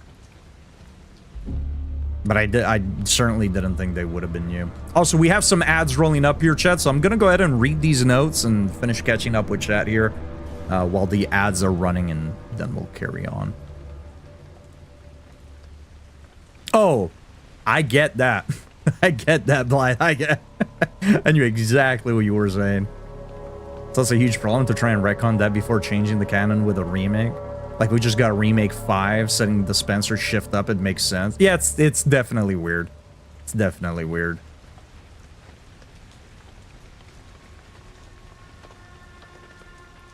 But I certainly didn't think they would have been new. Also, we have some ads rolling up here, chat, so I'm gonna go ahead and read these notes and finish catching up with chat here while the ads are running, and then we'll carry on. Oh, I get that. I get that, Blythe. I knew exactly what you were saying. It's also a huge problem to try and retcon that before changing the canon with a remake. Like, we just got Remake 5, setting the Spencer shift up, it makes sense. Yeah, it's definitely weird. It's definitely weird.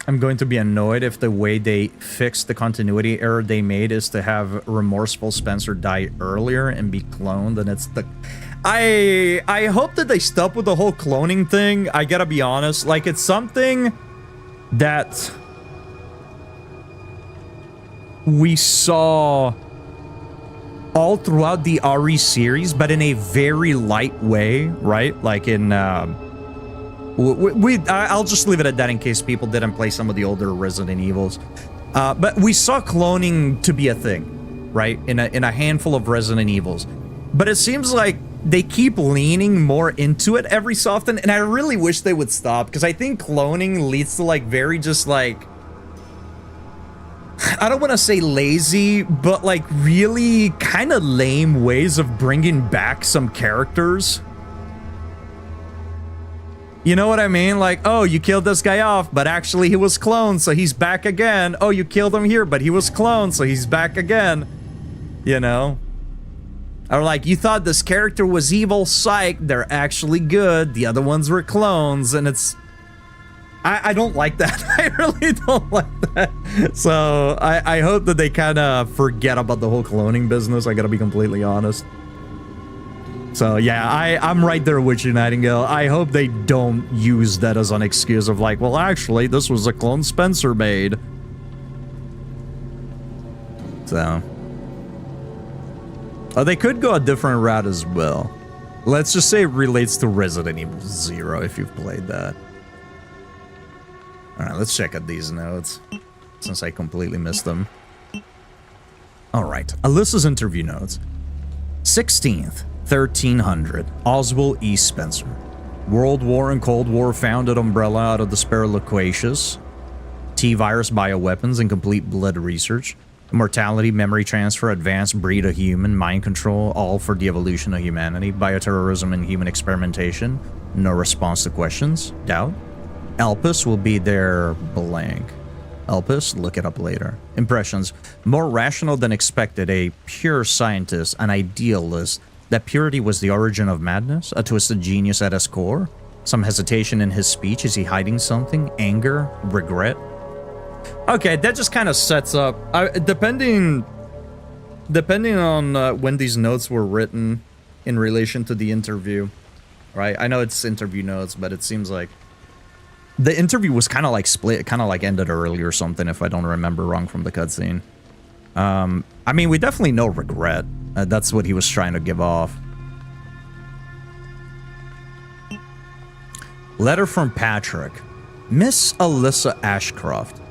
I'm going to be annoyed if the way they fixed the continuity error they made is to have remorseful Spencer die earlier and be cloned, and it's the... I hope that they stop with the whole cloning thing. I gotta be honest. Like, it's something that we saw all throughout the RE series, but in a very light way, right? Like in, I'll just leave it at that in case people didn't play some of the older Resident Evils. But we saw cloning to be a thing, right? In a handful of Resident Evils. But it seems like they keep leaning more into it every so often, and I really wish they would stop, because I think cloning leads to like very just like, I don't want to say lazy, but like really kind of lame ways of bringing back some characters. You know what I mean? Like, oh, you killed this guy off, but actually he was cloned, so he's back again. Oh, you killed him here, but he was cloned, so he's back again. You know? Or like, you thought this character was evil, psych, they're actually good, the other ones were clones, and it's... I don't like that. I really don't like that. So, I hope that they kind of forget about the whole cloning business, I gotta be completely honest. So, yeah, I'm right there with you, Nightingale. I hope they don't use that as an excuse of like, well, actually, this was a clone Spencer made. So... oh, they could go a different route as well. Let's just say it relates to Resident Evil 0 if you've played that. Alright, let's check out these notes, since I completely missed them. Alright, Alyssa's interview notes. 16th, 1300, Oswald E. Spencer. World War and Cold War founded Umbrella out of the spare loquacious. T-virus bioweapons and complete blood research. Immortality, memory transfer, advanced breed of human, mind control, all for the evolution of humanity. Bioterrorism and human experimentation. No response to questions. Doubt. Elpis will be their blank. Elpis, look it up later. Impressions. More rational than expected. A pure scientist, an idealist, That purity was the origin of madness, a twisted genius at its core. Some hesitation in his speech. Is he hiding something? Anger? Regret? Okay, that just kind of sets up... depending on when these notes were written in relation to the interview, right? I know it's interview notes, but it seems like the interview was kind of like split. It kind of like ended early or something, if I don't remember wrong from the cutscene. I mean, we definitely know regret. That's what he was trying to give off. Letter from Patrick. Miss Alyssa Ashcroft.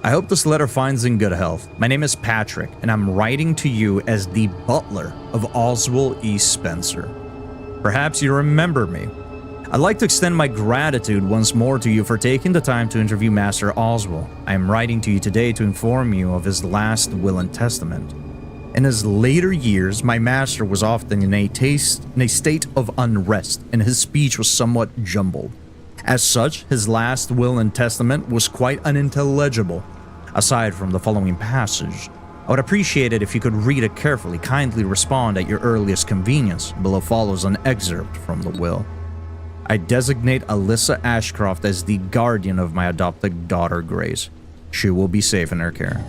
I hope this letter finds in good health. My name is Patrick, and I'm writing to you as the butler of Oswald E. Spencer. Perhaps you remember me. I'd like to extend my gratitude once more to you for taking the time to interview Master Oswald. I am writing to you today to inform you of his last will and testament. In his later years, my master was often in a state of unrest, and his speech was somewhat jumbled. As such, his last will and testament was quite unintelligible. Aside from the following passage, I would appreciate it if you could read it carefully. Kindly respond at your earliest convenience. Below follows an excerpt from the will. I designate Alyssa Ashcroft as the guardian of my adopted daughter, Grace. She will be safe in her care.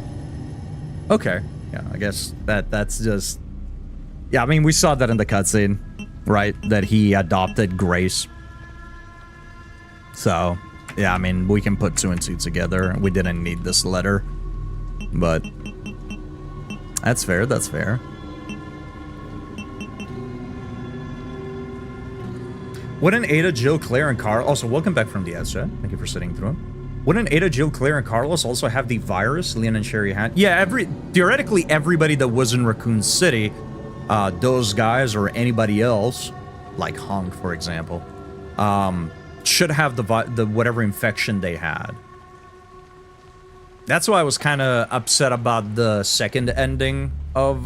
Okay. Yeah, I guess that's just... Yeah, I mean, we saw that in the cutscene, right? That he adopted Grace. So, yeah, I mean, we can put 2 and 2 together. We didn't need this letter. But... That's fair, that's fair. Wouldn't Ada, Jill, Claire, and Carl... Also, welcome back from the ads chat. Thank you for sitting through them. Wouldn't Ada, Jill, Claire, and Carlos also have the virus Leon and Sherry had? Yeah, theoretically, everybody that was in Raccoon City, those guys or anybody else, like Hunk, for example, should have the whatever infection they had. That's why I was kind of upset about the second ending of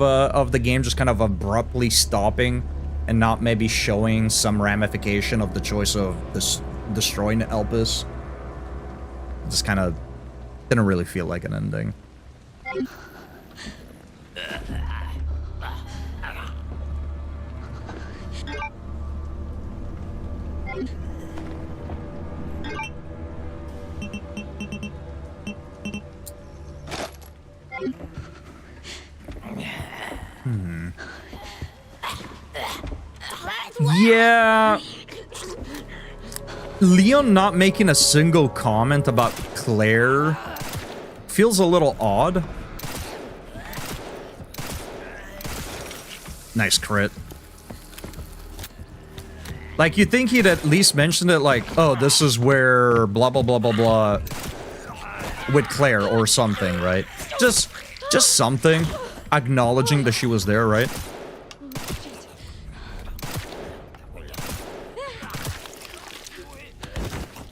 the game, just kind of abruptly stopping and not maybe showing some ramification of the choice of destroying Elpis. Just kind of didn't really feel like an ending. Yeah. Leon not making a single comment about Claire feels a little odd. Nice crit. Like, you'd think he'd at least mention it, like, oh, this is where blah, blah, blah, blah, blah with Claire or something, right? Just something. Acknowledging that she was there, right?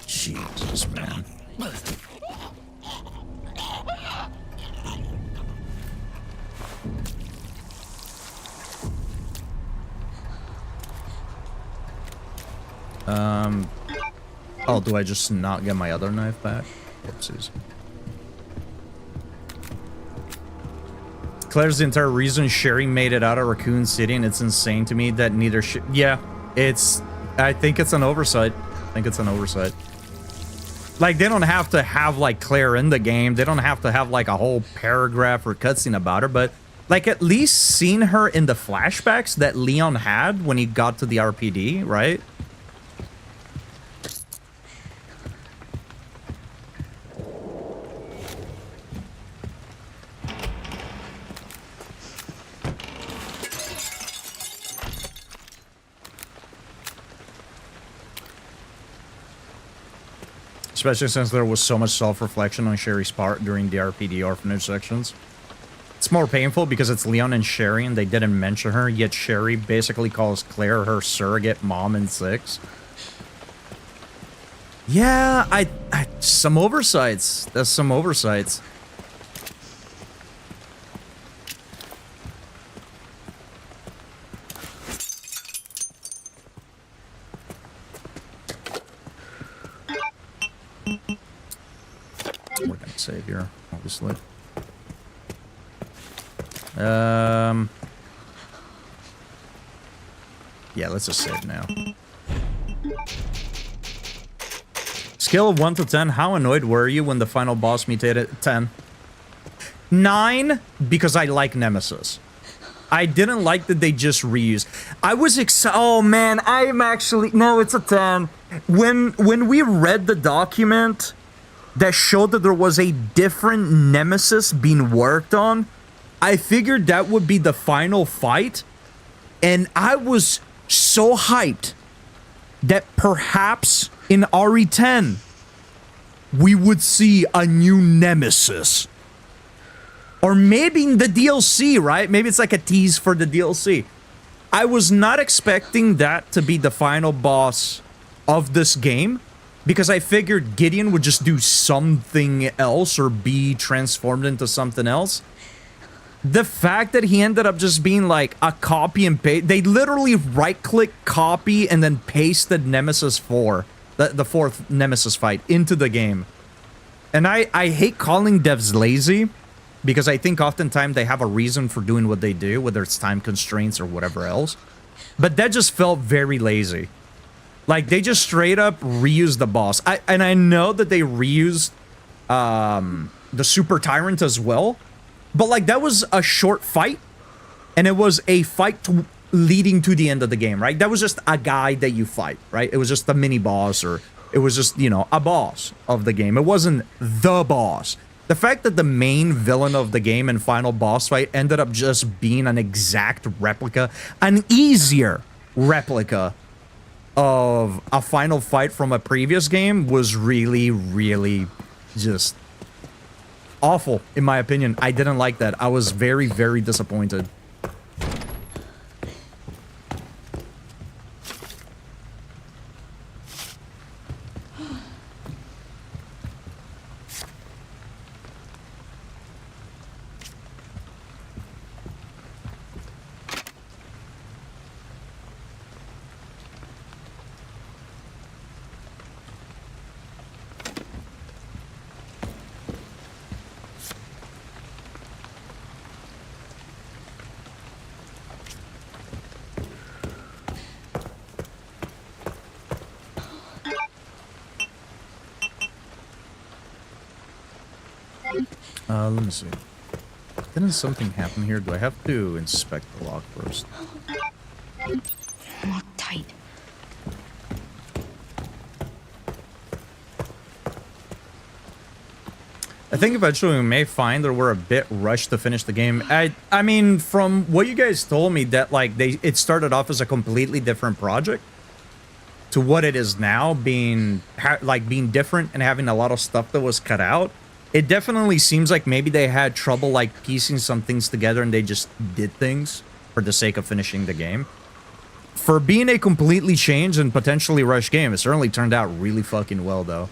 Jesus, man. Oh, do I just not get my other knife back? Whoopsies. Claire's the entire reason Sherry made it out of Raccoon City, and it's insane to me that neither yeah, I think it's an oversight. Like, they don't have to have, like, Claire in the game. They don't have to have, like, a whole paragraph or cutscene about her, but, like, at least seeing her in the flashbacks that Leon had when he got to the RPD, right? Especially since there was so much self-reflection on Sherry's part during the RPD orphanage sections. It's more painful because it's Leon and Sherry and they didn't mention her, yet Sherry basically calls Claire her surrogate mom in 6. Yeah, some oversights. There's some oversights. We're gonna save here, obviously. Yeah, let's just save now. Scale of 1 to 10, how annoyed were you when the final boss mutated? 10. 9, because I like Nemesis. I didn't like that they just reused. I was oh man, I am actually, no, it's a 10. When we read the document that showed that there was a different Nemesis being worked on, I figured that would be the final fight, and I was so hyped that perhaps in RE10 we would see a new Nemesis. Or maybe in the DLC, right? Maybe it's like a tease for the DLC. I was not expecting that to be the final boss of this game, because I figured Gideon would just do something else or be transformed into something else. The fact that he ended up just being like a copy and paste, they literally right-click, copy, and then pasted Nemesis 4, the fourth Nemesis fight, into the game. And I hate calling devs lazy, because I think oftentimes they have a reason for doing what they do, whether it's time constraints or whatever else. But that just felt very lazy. Like, they just straight up reused the boss. And I know that they reused the Super Tyrant as well. But, like, that was a short fight. And it was a fight leading to the end of the game, right? That was just a guy that you fight, right? It was just a mini-boss, or it was just, you know, a boss of the game. It wasn't the boss. The fact that the main villain of the game and final boss fight ended up just being an exact replica, an easier replica of a final fight from a previous game, was really, really just awful, in my opinion. I didn't like that. I was very, very disappointed. Let me see. Didn't something happen here? Do I have to inspect the lock first? Lock tight. I think eventually we may find that we're a bit rushed to finish the game. I mean, from what you guys told me, that like it started off as a completely different project to what it is now, being different and having a lot of stuff that was cut out. It definitely seems like maybe they had trouble like piecing some things together, and they just did things for the sake of finishing the game. For being a completely changed and potentially rushed game, it certainly turned out really fucking well, though.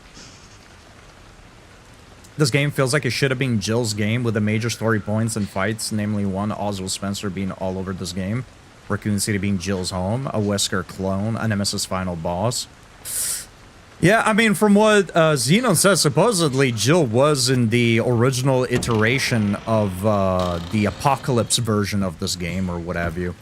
This game feels like it should have been Jill's game, with the major story points and fights, namely one, Oswald Spencer being all over this game, Raccoon City being Jill's home, a Wesker clone, a Nemesis final boss. Yeah, I mean, from what Xenon says, supposedly Jill was in the original iteration of the Apocalypse version of this game, or what have you.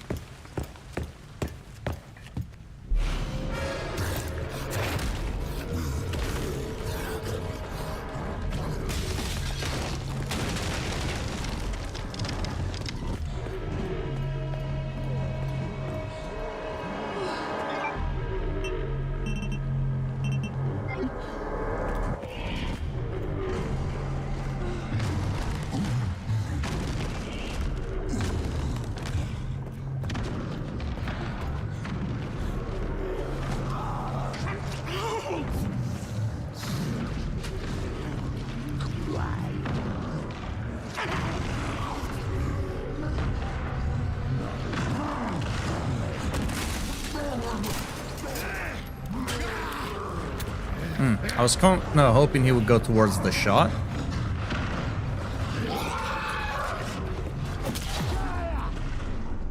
I was hoping he would go towards the shot.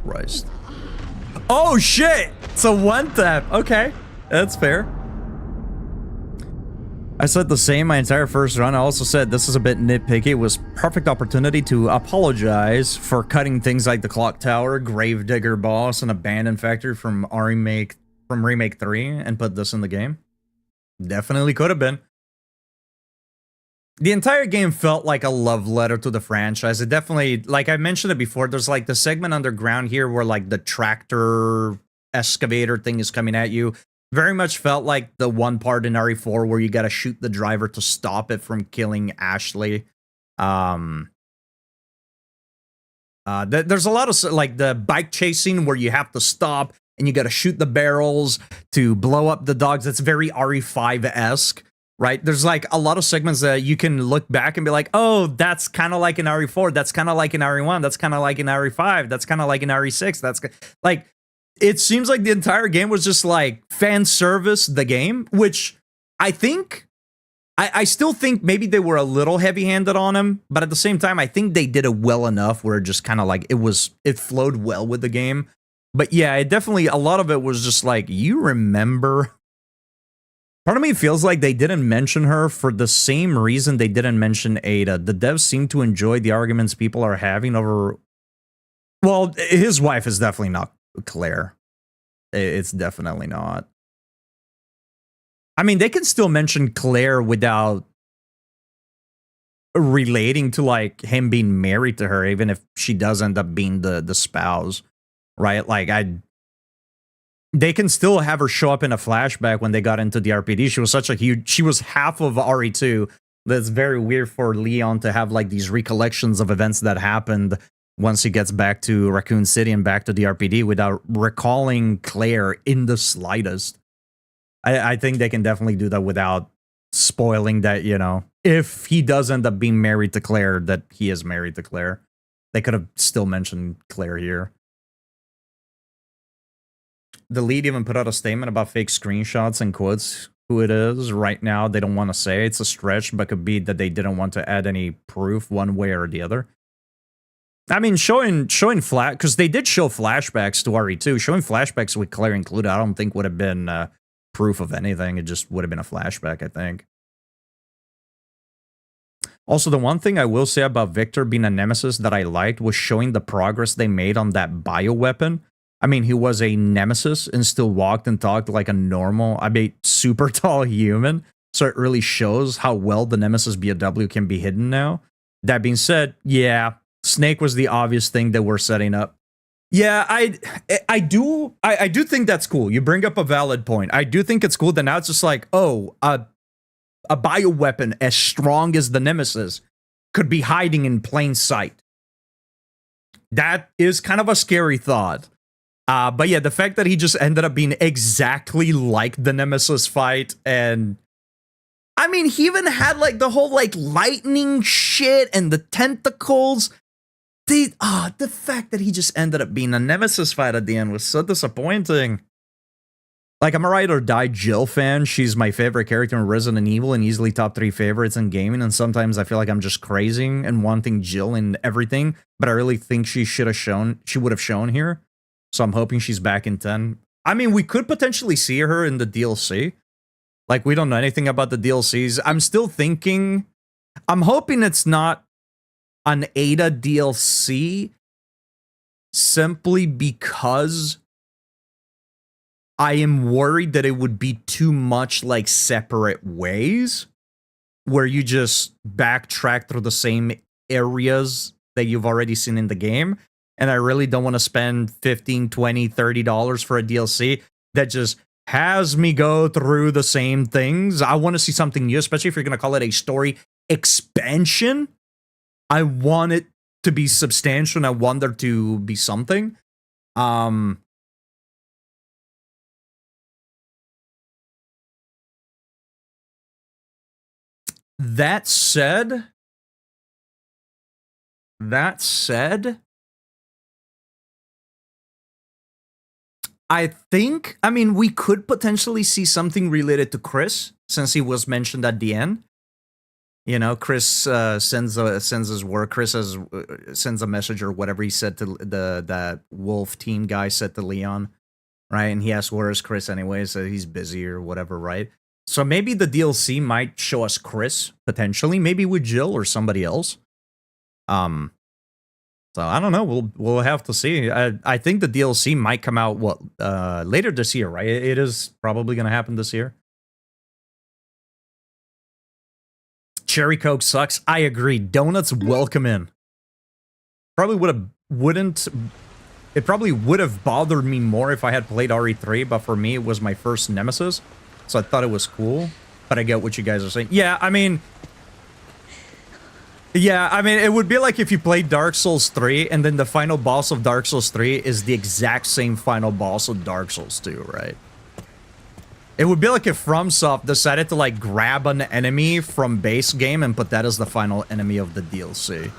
Christ. Oh shit! It's a one tap. Okay, that's fair. I said the same my entire first run. I also said this is a bit nitpicky. It was perfect opportunity to apologize for cutting things like the Clock Tower, Gravedigger Boss, and Abandon Factory from Remake 3 and put this in the game. Definitely could have been. The entire game felt like a love letter to the franchise. It definitely, like I mentioned it before, there's like the segment underground here where like the tractor excavator thing is coming at you. Very much felt like the one part in RE4 where you gotta shoot the driver to stop it from killing Ashley. There's a lot of like the bike chasing where you have to stop and you gotta shoot the barrels to blow up the dogs. That's very RE5-esque, right? There's like a lot of segments that you can look back and be like, oh, that's kind of like in RE4. That's kind of like in RE1. That's kind of like in RE5. That's kind of like in RE6. That's like... It seems like the entire game was just like fan service the game, which I think, I still think maybe they were a little heavy-handed on him, but at the same time, I think they did it well enough where it just kind of like, it flowed well with the game. But yeah, it definitely, a lot of it was just like, you remember? Part of me feels like they didn't mention her for the same reason they didn't mention Ada. The devs seem to enjoy the arguments people are having over, well, his wife is definitely not Claire. It's definitely not. I mean, they can still mention Claire without relating to like him being married to her, even if she does end up being the spouse, right? Like they can still have her show up in a flashback when they got into the RPD. She was such a huge, she was half of RE2. That's very weird for Leon to have like these recollections of events that happened once he gets back to Raccoon City and back to the RPD without recalling Claire in the slightest. I think they can definitely do that without spoiling that, you know, if he does end up being married to Claire, that he is married to Claire. They could have still mentioned Claire here. The lead even put out a statement about fake screenshots and quotes who it is. Right now, they don't want to say. It's a stretch, but could be that they didn't want to add any proof one way or the other. I mean, showing flat, because they did show flashbacks to RE2. Showing flashbacks with Claire included, I don't think would have been proof of anything. It just would have been a flashback, I think. Also, the one thing I will say about Victor being a nemesis that I liked was showing the progress they made on that bioweapon. I mean, he was a nemesis and still walked and talked like a normal, I mean, super tall human. So it really shows how well the nemesis BOW can be hidden now. That being said, yeah, Snake was the obvious thing that we're setting up. Yeah, I do think that's cool. You bring up a valid point. I do think it's cool that now it's just like, oh, a bioweapon as strong as the Nemesis could be hiding in plain sight. That is kind of a scary thought. But yeah, the fact that he just ended up being exactly like the Nemesis fight, and I mean, he even had like the whole like lightning shit and the tentacles. The fact that he just ended up being a Nemesis fight at the end was so disappointing. Like, I'm a ride or die Jill fan. She's my favorite character in Resident Evil and easily top 3 favorites in gaming. And sometimes I feel like I'm just crazy and wanting Jill in everything. But I really think she would have shown here. So I'm hoping she's back in 10. I mean, we could potentially see her in the DLC. Like, we don't know anything about the DLCs. I'm still thinking, I'm hoping it's not an Ada DLC simply because I am worried that it would be too much like separate ways where you just backtrack through the same areas that you've already seen in the game. And I really don't want to spend $15, $20, $30 for a DLC that just has me go through the same things. I want to see something new, especially if you're going to call it a story expansion. I want it to be substantial and I want there to be something. That said, I think, I mean, we could potentially see something related to Chris, since he was mentioned at the end. You know, Chris sends his work. Chris sends a message or whatever he said to that Wolf team guy said to Leon, right? And he asked, "Where is Chris?" Anyway, so he's busy or whatever, right? So maybe the DLC might show us Chris, potentially, maybe with Jill or somebody else. So I don't know. We'll have to see. I think the DLC might come out later this year, right? It is probably going to happen this year. Cherry Coke sucks. I agree. Donuts welcome in. Probably wouldn't. It probably would have bothered me more if I had played RE3, but for me it was my first nemesis, so I thought it was cool. But I get what you guys are saying. Yeah, I mean, it would be like if you played Dark Souls 3 and then the final boss of Dark Souls 3 is the exact same final boss of Dark Souls 2, right? It would be like if FromSoft decided to like grab an enemy from base game and put that as the final enemy of the DLC.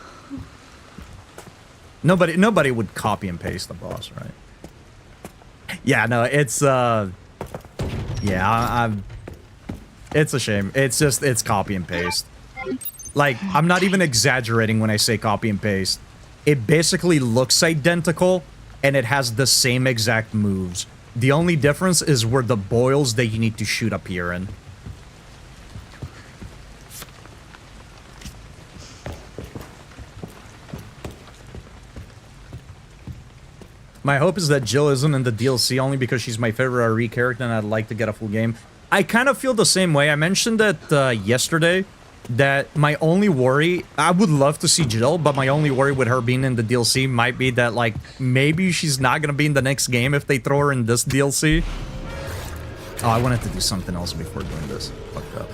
Nobody would copy and paste the boss, right? Yeah, no, it's it's a shame. It's copy and paste. Like, I'm not even exaggerating when I say copy and paste. It basically looks identical, and it has the same exact moves. The only difference is where the boils that you need to shoot appear in. My hope is that Jill isn't in the DLC only because she's my favorite RE character and I'd like to get a full game. I kind of feel the same way. I mentioned that yesterday, that my only worry, I would love to see Jill, but my only worry with her being in the DLC might be that, like, maybe she's not going to be in the next game if they throw her in this DLC. Oh, I wanted to do something else before doing this. Fucked up.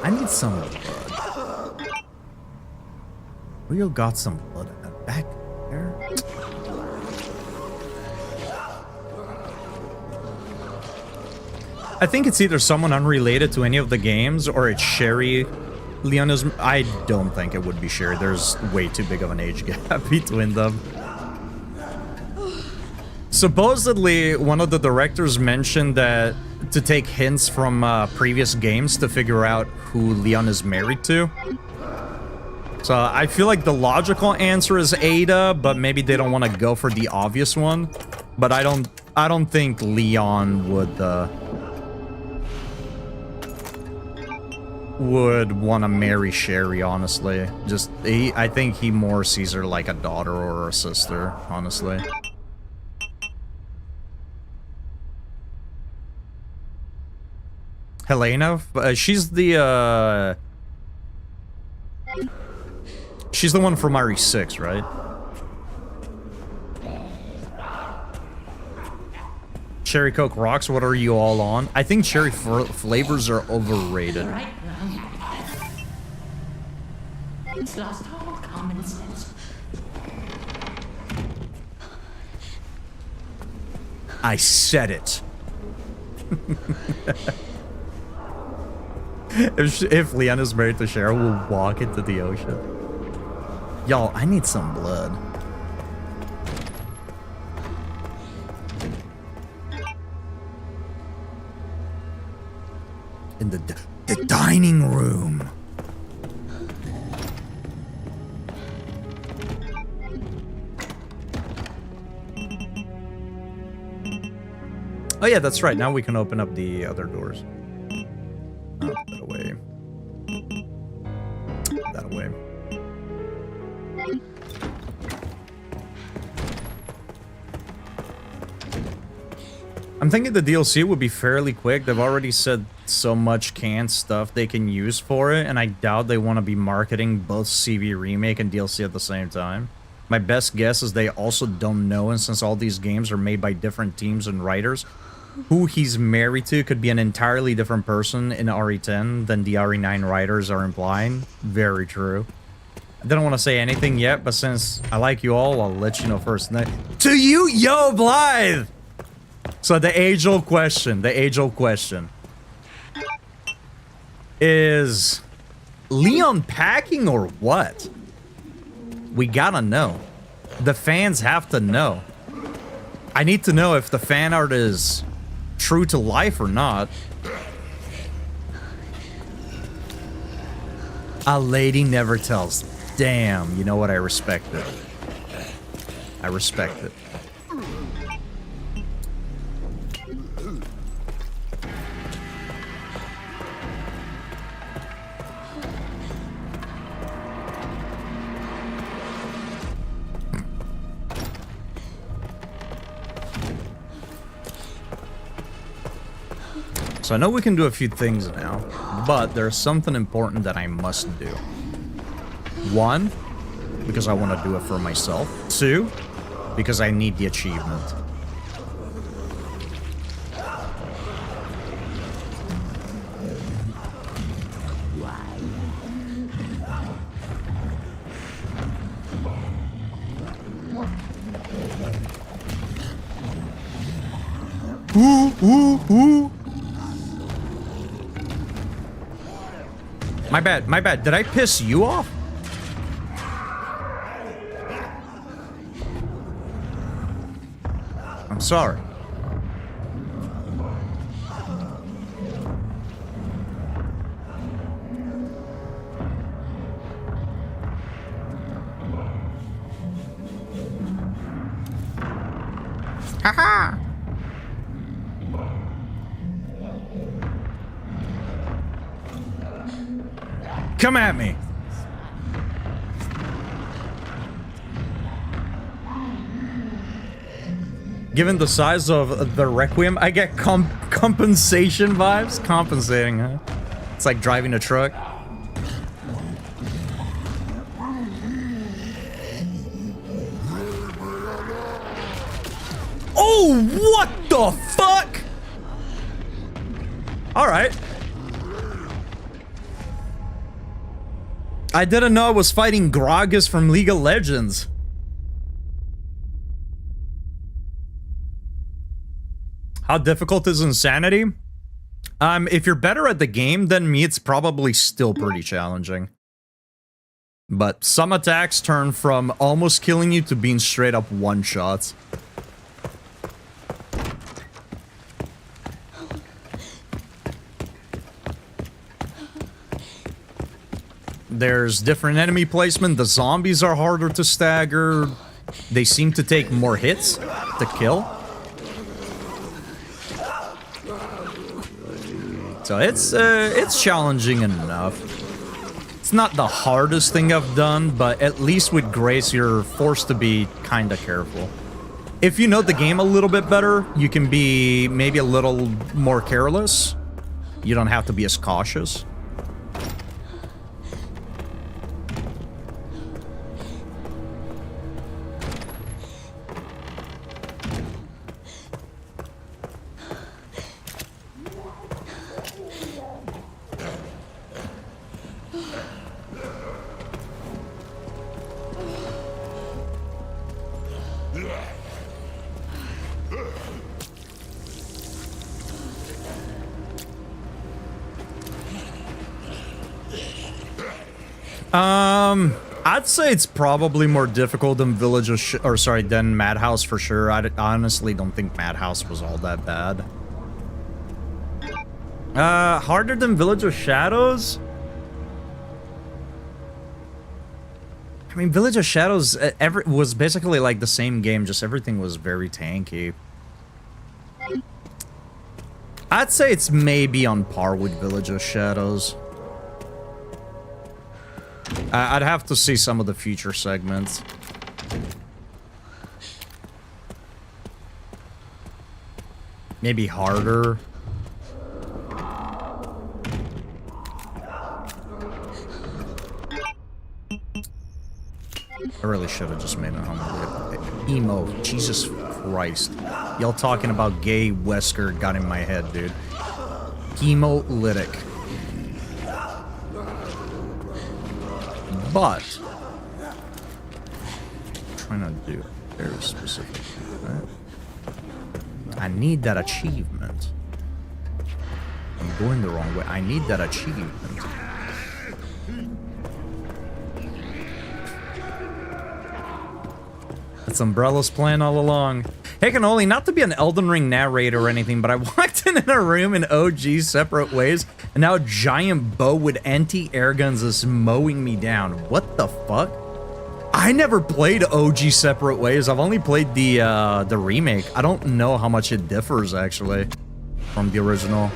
I need some blood. Rio got some blood in the back there. I think it's either someone unrelated to any of the games or it's Sherry. Leona's. I don't think it would be Sherry. There's way too big of an age gap between them. Supposedly, one of the directors mentioned that to take hints from previous games to figure out who Leon is married to. So I feel like the logical answer is Ada, but maybe they don't want to go for the obvious one. But I don't think Leon would want to marry Sherry, honestly. I think he more sees her like a daughter or a sister, honestly. Helena? She's the one from RE6, right? Cherry Coke rocks. What are you all on? I think cherry flavors are overrated. Right now. It's lost all common sense. I said it. If Leon is married to Cheryl, we'll walk into the ocean. Y'all, I need some blood. In the dining room. Oh yeah, that's right. Now we can open up the other doors. Oh, put that away. Put that away. I'm thinking the DLC would be fairly quick. They've already said so much canned stuff they can use for it, and I doubt they want to be marketing both CV Remake and DLC at the same time. My best guess is they also don't know, and since all these games are made by different teams and writers, who he's married to could be an entirely different person in RE10 than the RE9 writers are implying. Very true. I didn't want to say anything yet, but since I like you all, I'll let you know first. To you, yo, Blythe! So the age-old question, is Leon packing or what? We gotta know. The fans have to know. I need to know if the fan art is true to life or not. A lady never tells. Damn, you know what? I respect it. I respect it. So I know we can do a few things now, but there's something important that I must do. 1, because I want to do it for myself. 2, because I need the achievement. Ooh. My bad. Did I piss you off? I'm sorry. Haha! Come at me. Given the size of the Requiem, I get compensation vibes. Compensating, huh? It's like driving a truck. Oh, what the fuck? All right. I didn't know I was fighting Gragas from League of Legends. How difficult is Insanity? If you're better at the game than me, it's probably still pretty challenging. But some attacks turn from almost killing you to being straight up one-shots. There's different enemy placement. The zombies are harder to stagger. They seem to take more hits to kill. So it's challenging enough. It's not the hardest thing I've done, but at least with Grace, you're forced to be kind of careful. If you know the game a little bit better, you can be maybe a little more careless. You don't have to be as cautious. I'd say it's probably more difficult than than Madhouse for sure. I honestly don't think Madhouse was all that bad. Harder than Village of Shadows? I mean, Village of Shadows was basically like the same game, just everything was very tanky. I'd say it's maybe on par with Village of Shadows. I'd have to see some of the future segments. Maybe harder. I really should have just made it home. Emo. Jesus Christ. Y'all talking about gay Wesker got in my head, dude. Hemolytic. But I'm trying to do it very specific. Right? I need that achievement. I'm going the wrong way. I need that achievement. That's Umbrella's plan all along. Hey, Cannoli, not to be an Elden Ring narrator or anything, but I walked in a room in OG separate ways, and now a giant bow with anti-air guns is mowing me down. What the fuck? I never played OG separate ways. I've only played the remake. I don't know how much it differs, actually, from the original.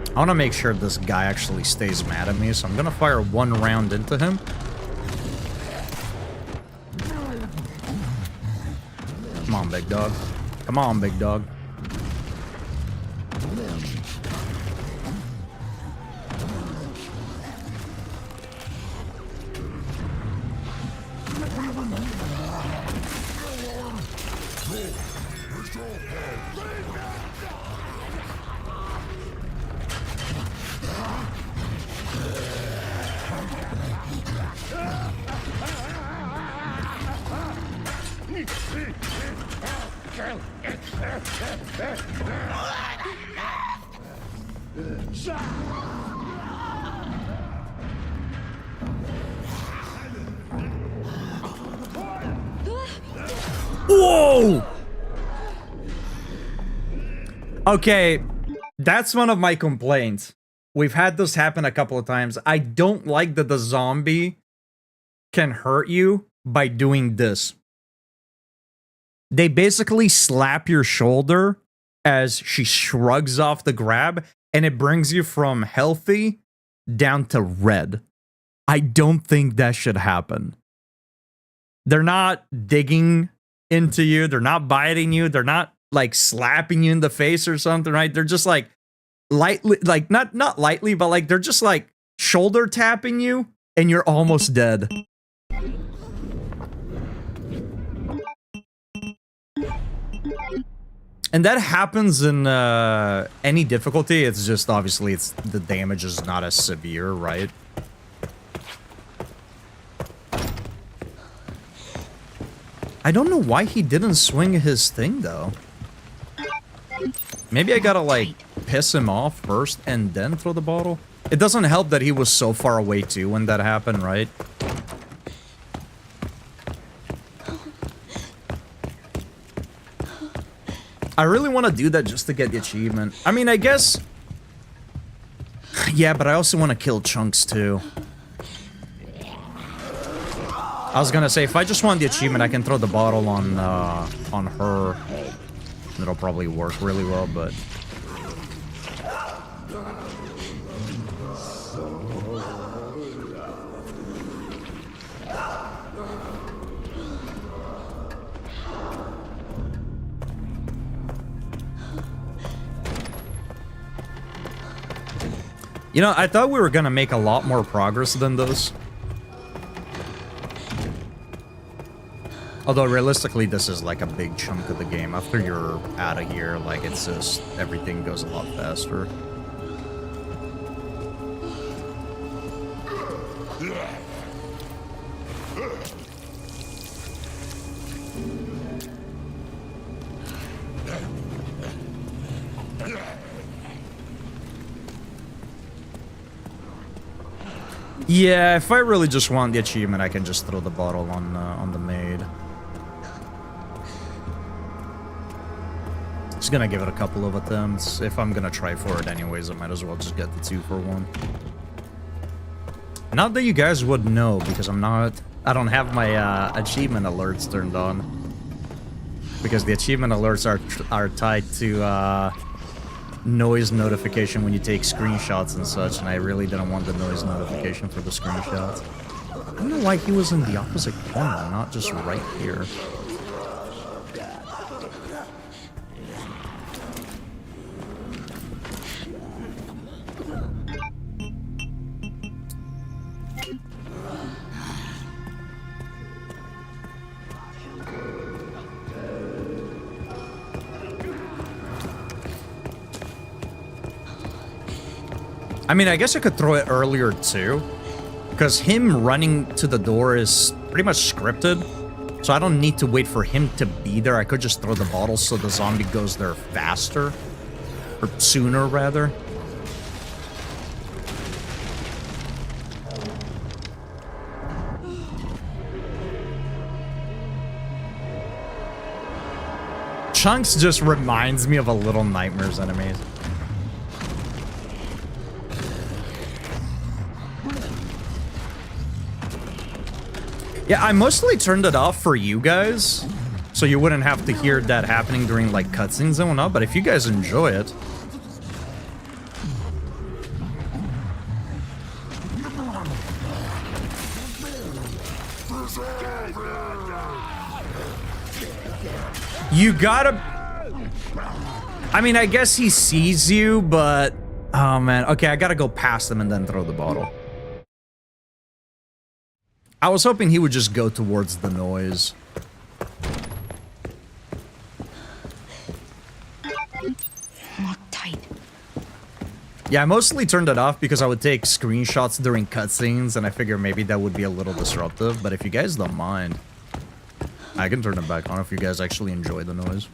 I want to make sure this guy actually stays mad at me, so I'm going to fire one round into him. Come on, big dog. Come on, big dog. Whoa! Okay, that's one of my complaints. We've had this happen a couple of times. I don't like that the zombie can hurt you by doing this. They basically slap your shoulder as she shrugs off the grab, and it brings you from healthy down to red. I don't think that should happen. They're not digging into you. They're not biting you. They're not like slapping you in the face or something, right? They're just like lightly, like not lightly, but like they're just like shoulder tapping you and you're almost dead. And that happens in any difficulty. It's just obviously the damage is not as severe, right? I don't know why he didn't swing his thing, though. Maybe I gotta, like, piss him off first and then throw the bottle? It doesn't help that he was so far away, too, when that happened, right? I really want to do that just to get the achievement. I mean, I guess... Yeah, but I also want to kill Chunks, too. I was gonna say, if I just want the achievement, I can throw the bottle on her. It'll probably work really well, but... You know, I thought we were gonna make a lot more progress than this. Although, realistically, this is like a big chunk of the game. After you're out of here, like, it's just, everything goes a lot faster. Yeah, if I really just want the achievement, I can just throw the bottle on the maid. Just gonna give it a couple of attempts. If I'm gonna try for it anyways, I might as well just get the 2 for 1. Not that you guys would know, because I don't have my achievement alerts turned on. Because the achievement alerts are tied to noise notification when you take screenshots and such, and I really didn't want the noise notification for the screenshots. I don't know why he was in the opposite corner, not just right here. I mean, I guess I could throw it earlier too, because him running to the door is pretty much scripted, so I don't need to wait for him to be there. I could just throw the bottle so the zombie goes there faster, or sooner rather. Chunks just reminds me of a Little Nightmares enemies. Yeah, I mostly turned it off for you guys, so you wouldn't have to hear that happening during, like, cutscenes and whatnot, but if you guys enjoy it... You gotta... I mean, I guess he sees you, but... Oh, man. Okay, I gotta go past him and then throw the bottle. I was hoping he would just go towards the noise. Lock tight. Yeah, I mostly turned it off because I would take screenshots during cutscenes, and I figure maybe that would be a little disruptive, but if you guys don't mind, I can turn it back on if you guys actually enjoy the noise.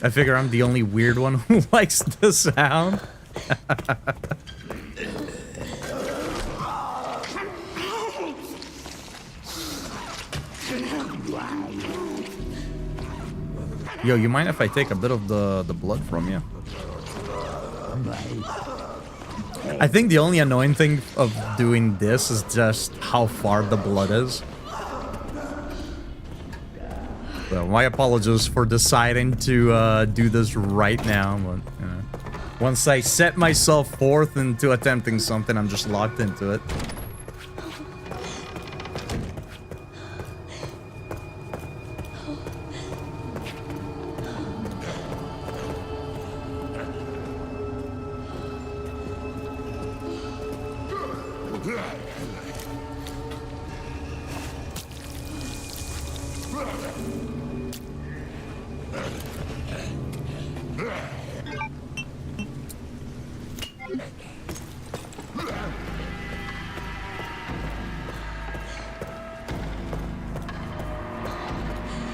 I figure I'm the only weird one who likes the sound. Yo, you mind if I take a bit of the blood from you? I think the only annoying thing of doing this is just how far the blood is. So my apologies for deciding to do this right now, but once I set myself forth into attempting something, I'm just locked into it.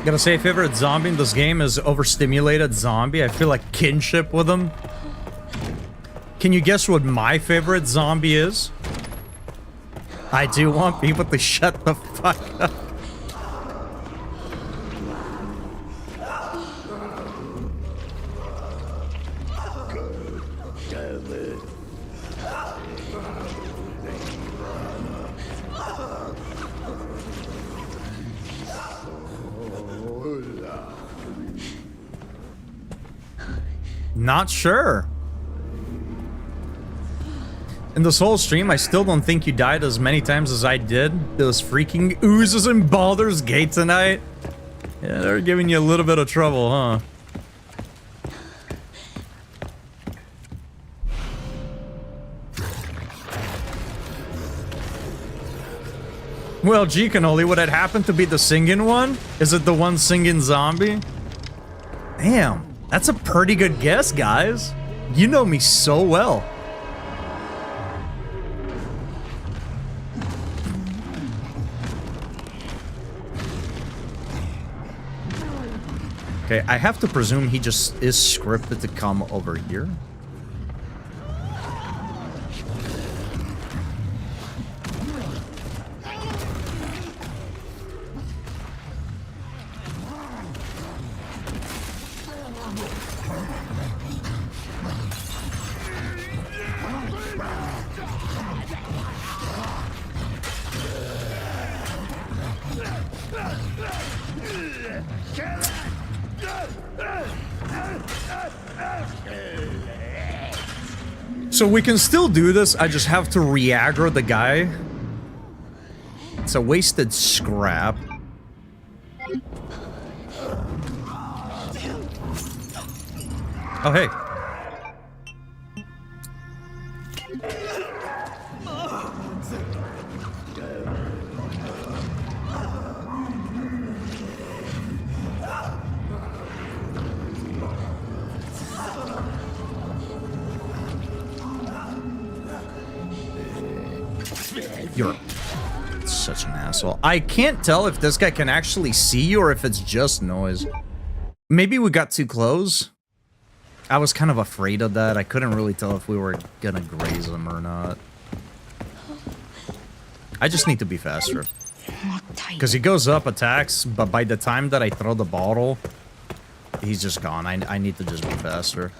Gotta say, favorite zombie in this game is overstimulated zombie. I feel like kinship with him. Can you guess what my favorite zombie is? I do want people to shut the fuck up. Not sure. In this whole stream, I still don't think you died as many times as I did. Those freaking oozes in Baldur's Gate tonight. Yeah, they're giving you a little bit of trouble, huh? Well, gee, Cannoli, would it happen to be the singing one? Is it the one singing zombie? Damn. That's a pretty good guess, guys. You know me so well. Okay, I have to presume he just is scripted to come over here. So we can still do this, I just have to re-aggro the guy. It's a wasted scrap. Oh, hey. You're such an asshole. I can't tell if this guy can actually see you or if it's just noise. Maybe we got too close. I was kind of afraid of that. I couldn't really tell if we were gonna graze him or not. I just need to be faster. Because he goes up, attacks, but by the time that I throw the bottle, he's just gone. I need to just be faster.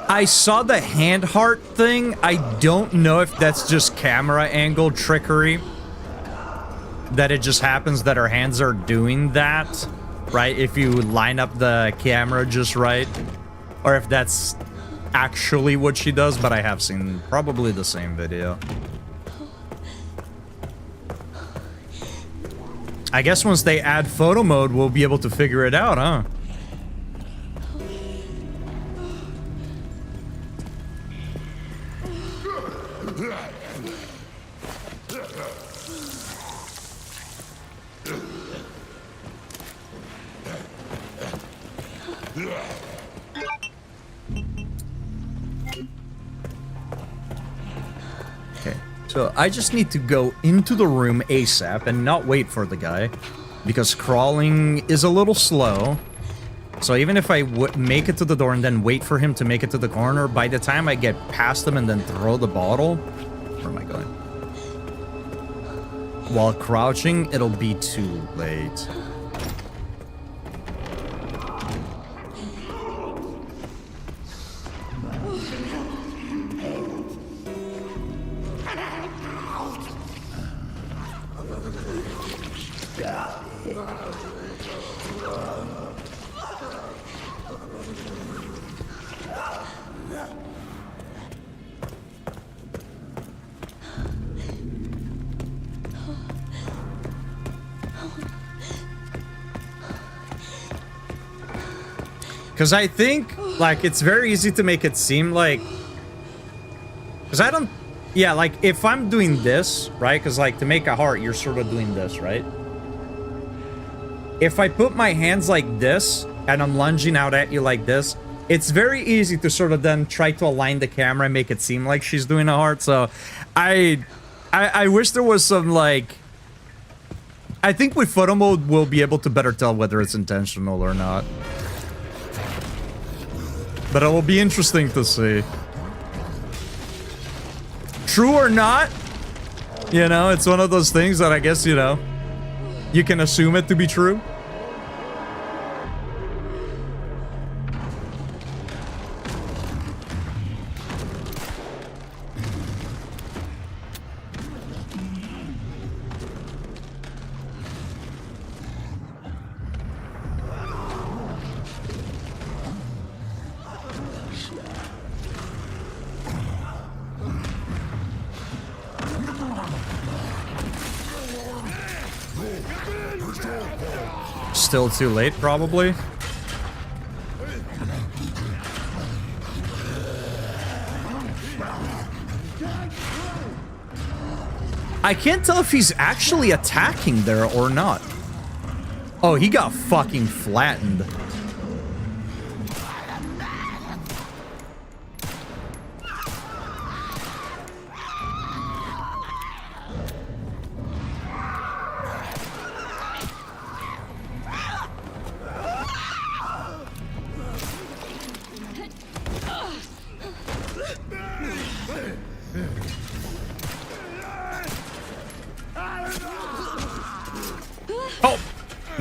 I saw the hand heart thing. I don't know if that's just camera angle trickery. That it just happens that her hands are doing that, right? If you line up the camera just right. Or if that's actually what she does, but I have seen probably the same video. I guess once they add photo mode, we'll be able to figure it out, huh? So I just need to go into the room ASAP and not wait for the guy, because crawling is a little slow. So even if I would make it to the door and then wait for him to make it to the corner, by the time I get past him and then throw the bottle, where am I going? While crouching, it'll be too late. Because I think, like, it's very easy to make it seem like... Because I don't... Yeah, like, if I'm doing this, right? Because, like, to make a heart, you're sort of doing this, right? If I put my hands like this, and I'm lunging out at you like this, it's very easy to sort of then try to align the camera and make it seem like she's doing a heart. So, I wish there was some, like... I think with photo mode, we'll be able to better tell whether it's intentional or not. But it will be interesting to see. True or not, you know, it's one of those things that I guess, you know, you can assume it to be true. Still too late, probably. I can't tell if he's actually attacking there or not. Oh, he got fucking flattened.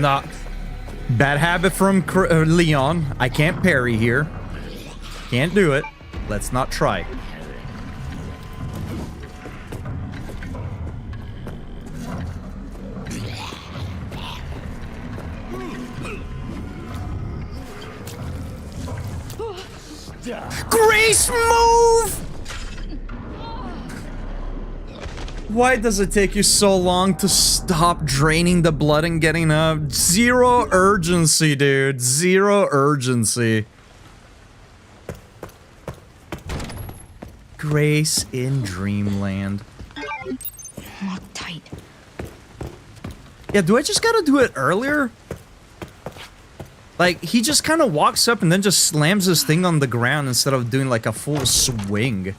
Nah. Bad habit from Leon. I can't parry here. Can't do it. Let's not try. Grace, move! Why does it take you so long to stop draining the blood and getting up? Zero urgency, dude. Zero urgency. Grace in Dreamland. Lock tight. Yeah, do I just gotta do it earlier? Like, he just kind of walks up and then just slams his thing on the ground instead of doing like a full swing.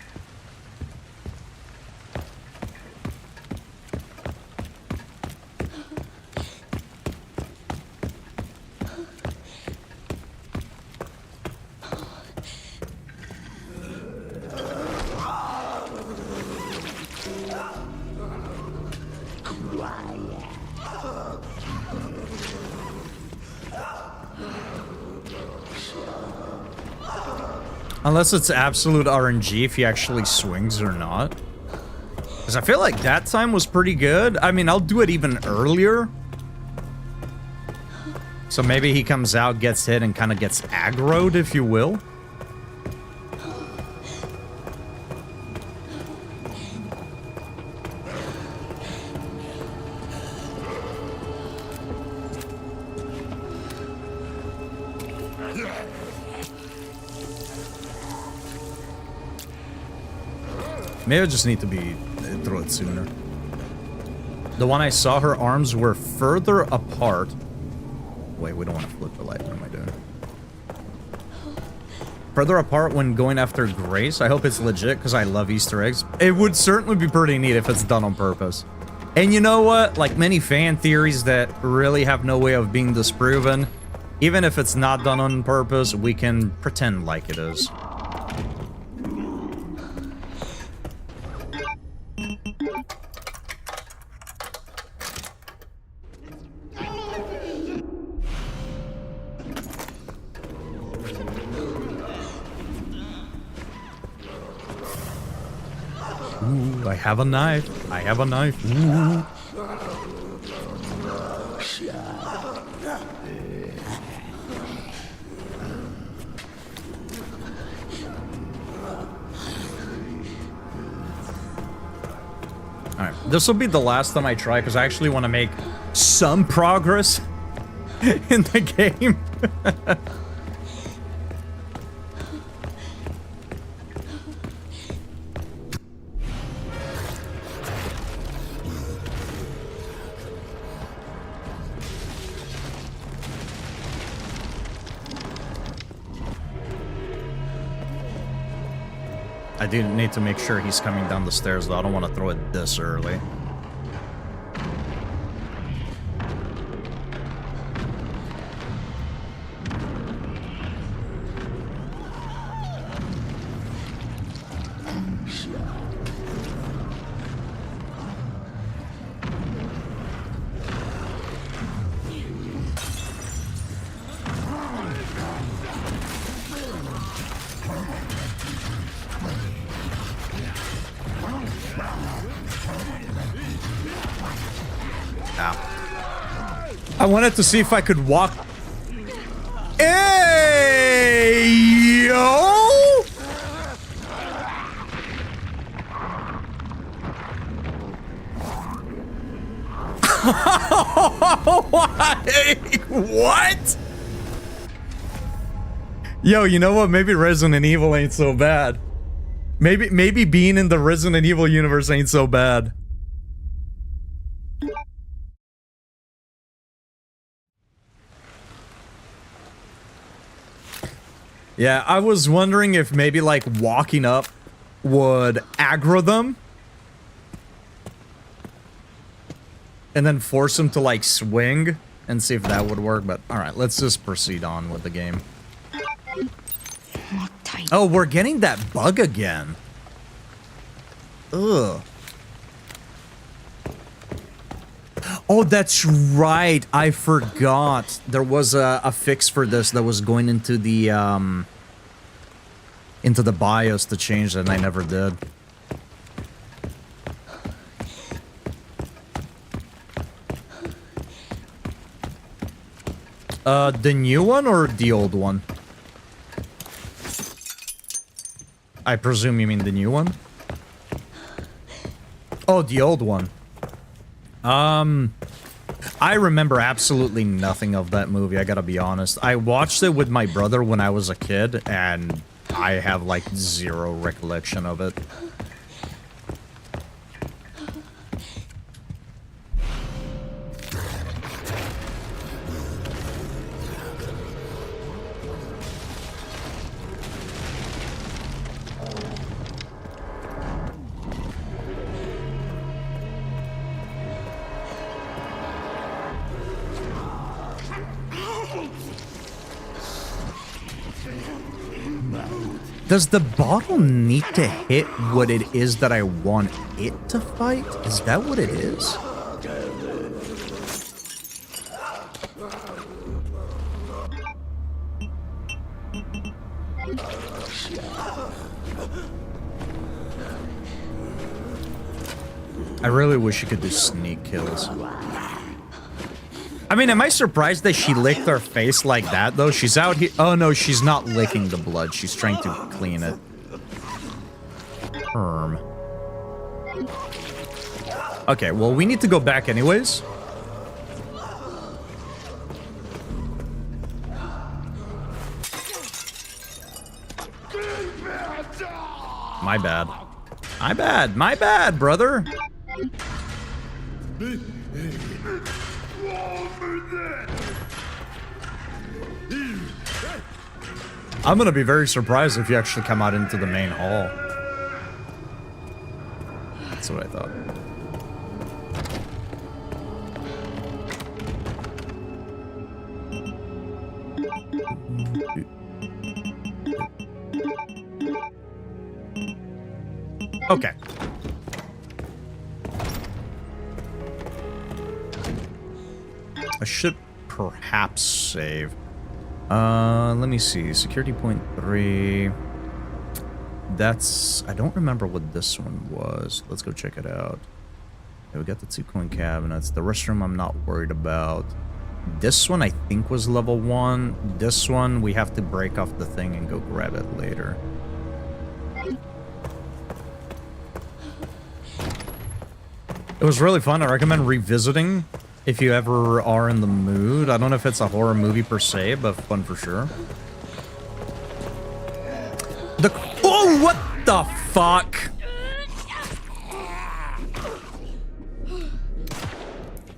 Unless it's absolute RNG if he actually swings or not. Because I feel like that time was pretty good. I mean, I'll do it even earlier. So maybe he comes out, gets hit, and kind of gets aggroed, if you will. Maybe I just need to throw it sooner. The one I saw, her arms were further apart. Wait, we don't want to flip the light. What am I doing? Further apart when going after Grace. I hope it's legit because I love Easter eggs. It would certainly be pretty neat if it's done on purpose. And you know what? Like many fan theories that really have no way of being disproven, even if it's not done on purpose, we can pretend like it is. Ooh, I have a knife. I have a knife. Ooh. Alright, this will be the last time I try because I actually want to make some progress in the game. I do need to make sure he's coming down the stairs, though. I don't want to throw it this early. I wanted to see if I could walk. Hey, yo! What? Yo, you know what? Maybe Resident Evil ain't so bad. Maybe being in the Resident Evil universe ain't so bad. Yeah, I was wondering if maybe, like, walking up would aggro them. And then force them to, like, swing and see if that would work. But, alright, let's just proceed on with the game. Lock tight. Oh, we're getting that bug again. Ugh. Oh, that's right. I forgot. There was a fix for this that was going into the BIOS to change that, and I never did. The new one or the old one? I presume you mean the new one? Oh, the old one. I remember absolutely nothing of that movie, I gotta be honest. I watched it with my brother when I was a kid, and I have, like, zero recollection of it. Does the bottle need to hit what it is that I want it to fight? Is that what it is? I really wish you could do sneak kills. I mean, am I surprised that she licked her face like that, though? She's out here. Oh, no, she's not licking the blood. She's trying to clean it. Okay, well, we need to go back anyways. My bad. My bad. My bad, brother. I'm gonna be very surprised if you actually come out into the main hall. That's what I thought. Okay. I should perhaps save. Let me see. Security point 3. That's... I don't remember what this one was. Let's go check it out. Okay, we got the 2 coin cabinets. The restroom I'm not worried about. This one I think was level 1. This one we have to break off the thing and go grab it later. It was really fun. I recommend revisiting if you ever are in the mood. I don't know if it's a horror movie per se, but fun for sure. Oh, what the fuck?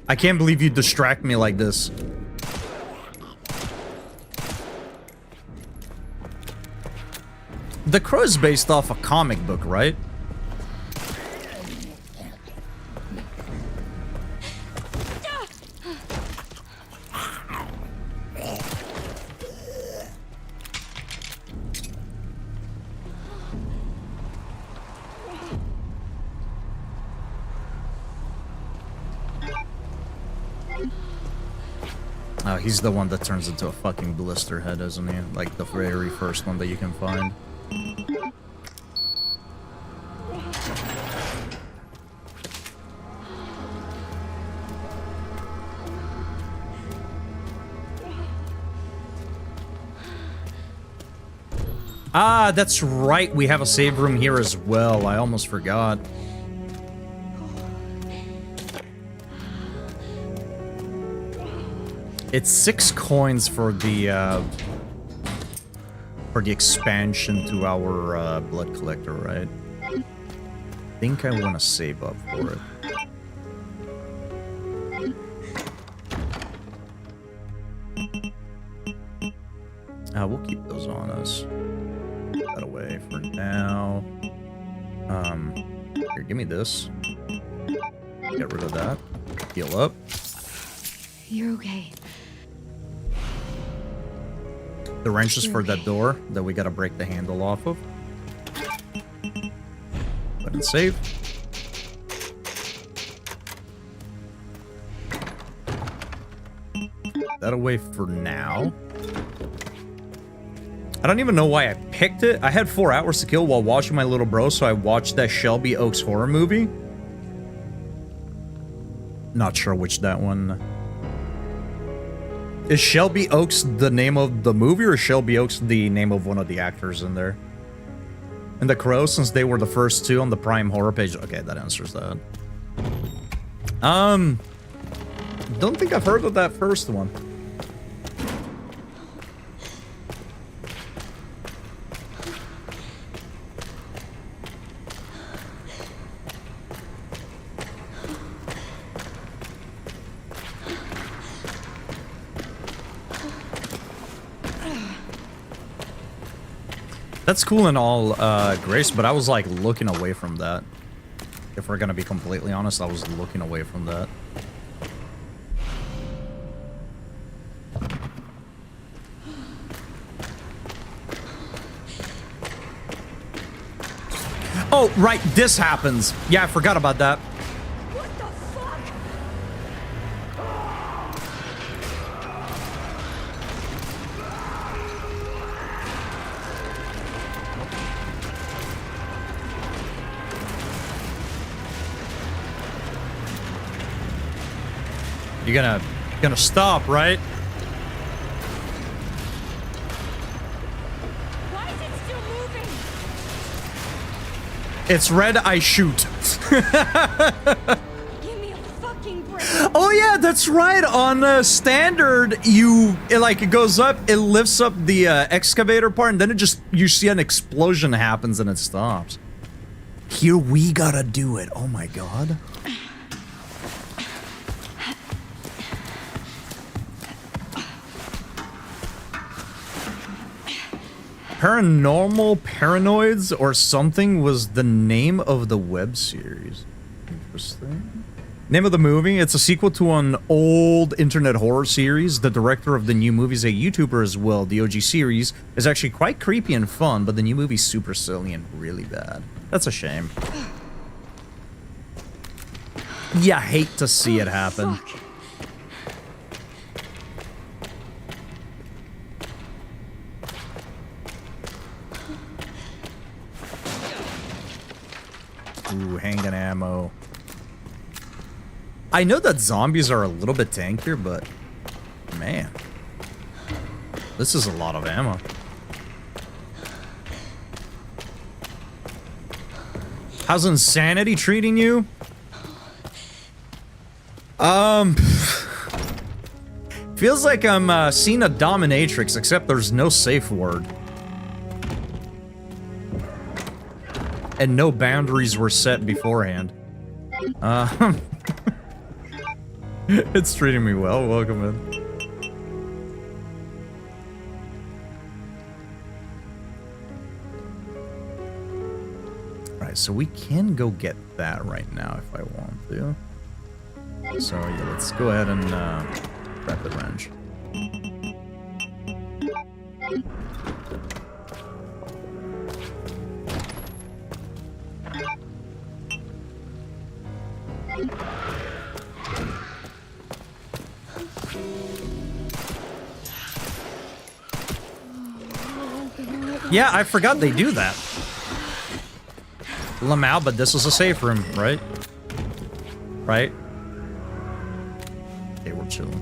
I can't believe you distract me like this. The Crow is based off a comic book, right? Oh, he's the one that turns into a fucking blister head, isn't he? Like the very first one that you can find. Ah, that's right. We have a save room here as well. I almost forgot. It's 6 coins for the expansion to our blood collector, right? I think I want to save up for it. We'll keep those on us. Put that away for now. Here, give me this. Get rid of that. Heal up. You're okay. The wrenches for that door that we gotta break the handle off of. Go ahead and save. that away for now. I don't even know why I picked it. I had 4 hours to kill while watching my little bro, so I watched that Shelby Oaks horror movie. Not sure which that one. Is Shelby Oaks the name of the movie, or is Shelby Oaks the name of one of the actors in there? And The Crow, since they were the first two on the Prime horror page. Okay, that answers that. Don't think I've heard of that first one. That's cool and all, Grace, but I was, like, looking away from that. If we're gonna be completely honest, I was looking away from that. Oh, right, this happens. Yeah, I forgot about that. What the fuck? You're gonna stop, right? Why is it still moving? It's red, I shoot. Give me a fucking break. Oh yeah, that's right. On standard, it goes up, it lifts up the excavator part, and then you see an explosion happens and it stops. Here we gotta do it. Oh my god. Paranormal Paranoids or something was the name of the web series. Interesting. Name of the movie, it's a sequel to an old internet horror series. The director of the new movie is a YouTuber as well. The OG series is actually quite creepy and fun, but the new movie's super silly and really bad. That's a shame. Yeah, hate to see it happen. Fuck. Ooh, handgun ammo. I know that zombies are a little bit tankier, but man, this is a lot of ammo. How's Insanity treating you? Feels like I'm seeing a dominatrix, except there's no safe word. And no boundaries were set beforehand. It's treating me well. Welcome in. Alright, so we can go get that right now if I want to. So yeah, let's go ahead and grab the wrench. Yeah, I forgot they do that. Lamau, but this is a safe room, right? Right? Okay, we're chilling.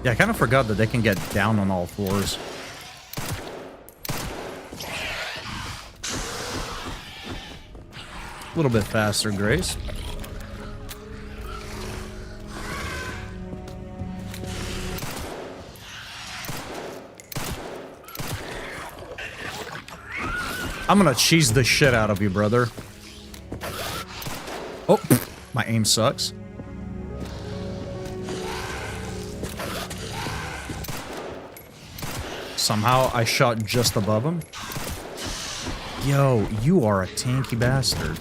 Yeah, I kind of forgot that they can get down on all fours. A little bit faster, Grace. I'm gonna cheese the shit out of you, brother. Oh, my aim sucks. Somehow I shot just above him. Yo, you are a tanky bastard.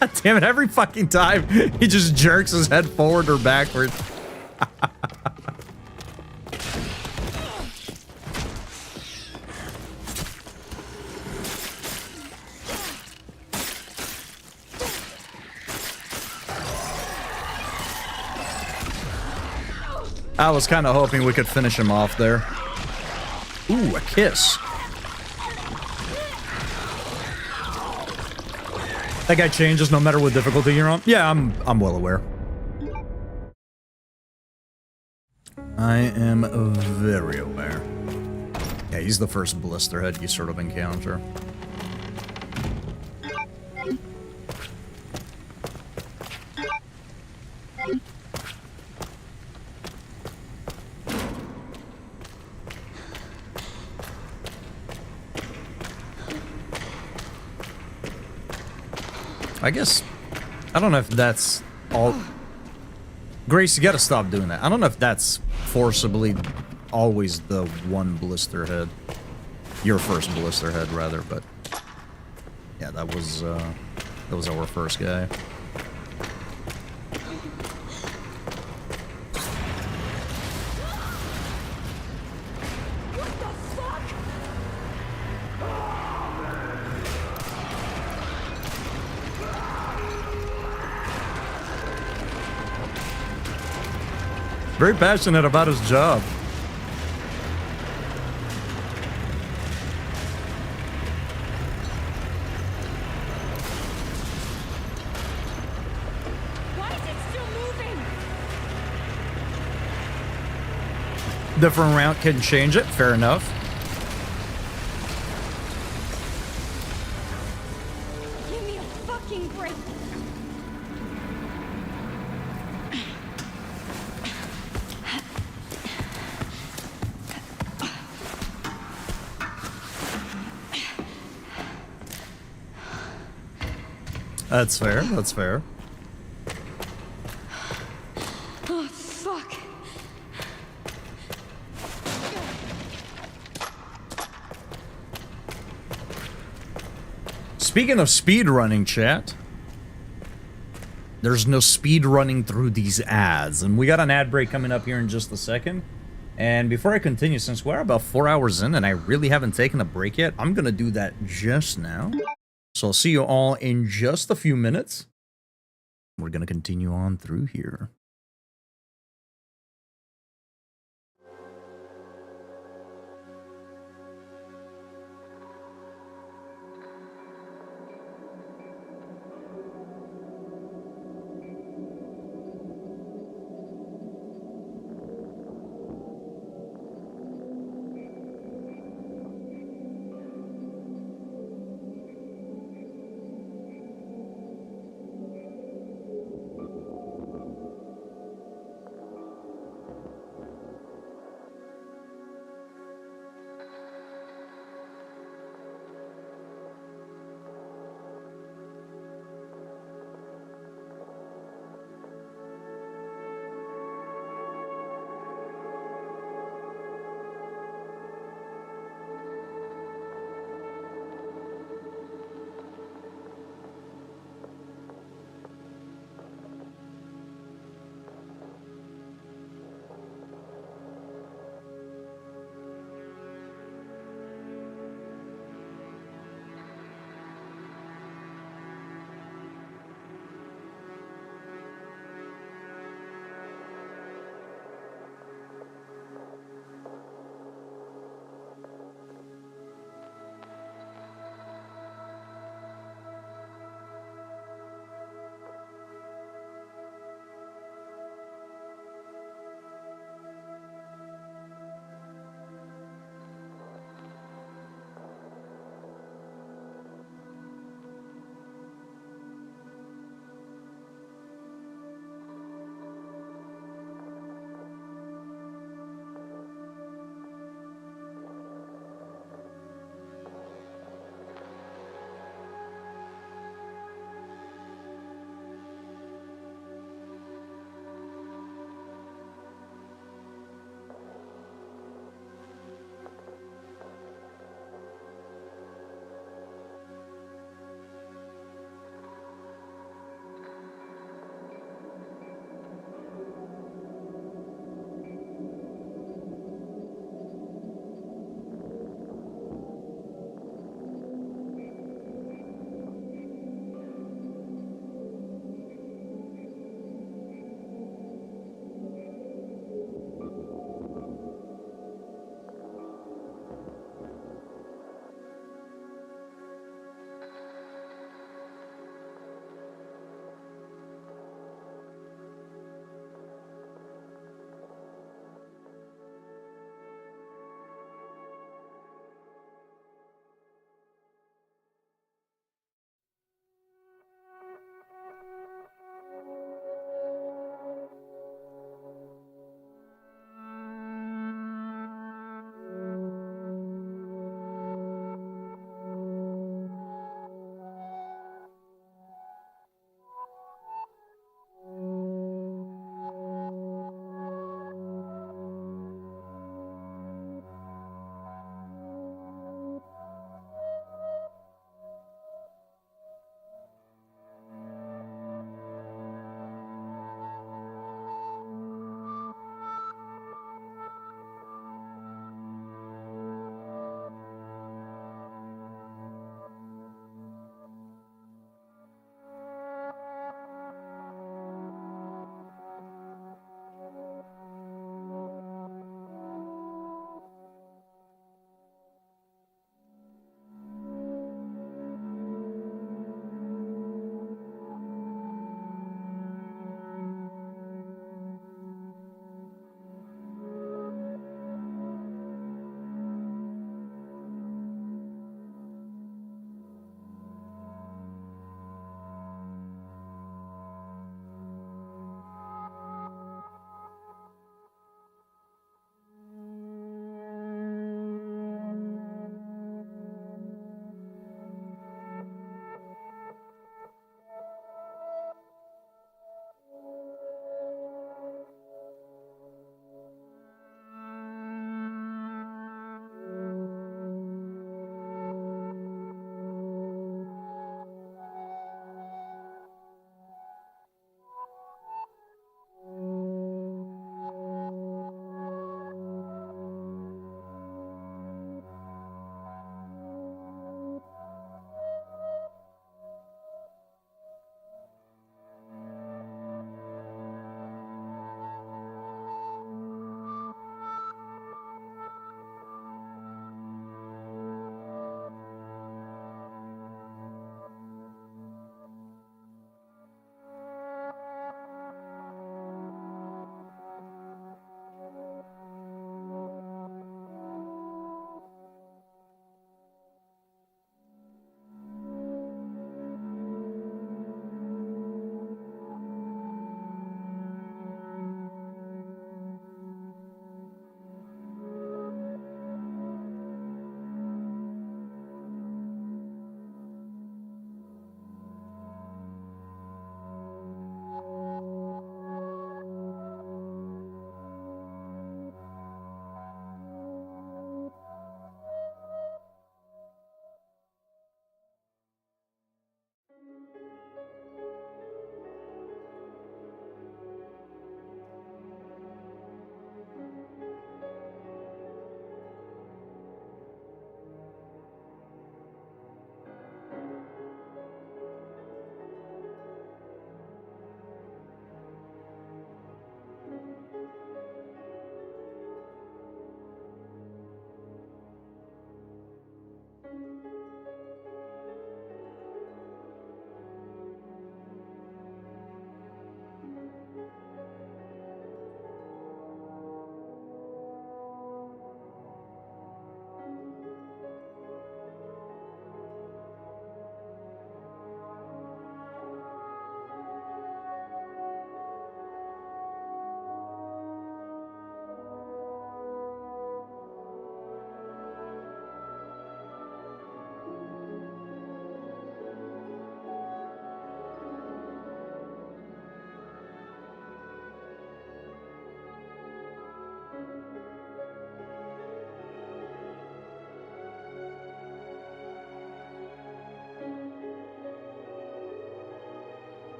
God damn it, every fucking time he just jerks his head forward or backward. I was kind of hoping we could finish him off there. Ooh, a kiss. That guy changes no matter what difficulty you're on. Yeah, I'm well aware. I am very aware. Yeah, he's the first blisterhead you sort of encounter. I guess, I don't know if that's all. Grace, you gotta stop doing that. I don't know if that's forcibly always the one blister head. Your first blister head, rather, but yeah, that was our first guy. Very passionate about his job. Why is it still moving? Different route can change it, fair enough. Give me a fucking break. That's fair, that's fair. Oh, fuck. Speaking of speed running, chat, there's no speed running through these ads, and we got an ad break coming up here in just a second. And before I continue, since we're about 4 hours in and I really haven't taken a break yet, I'm gonna do that just now. So I'll see you all in just a few minutes. We're gonna continue on through here.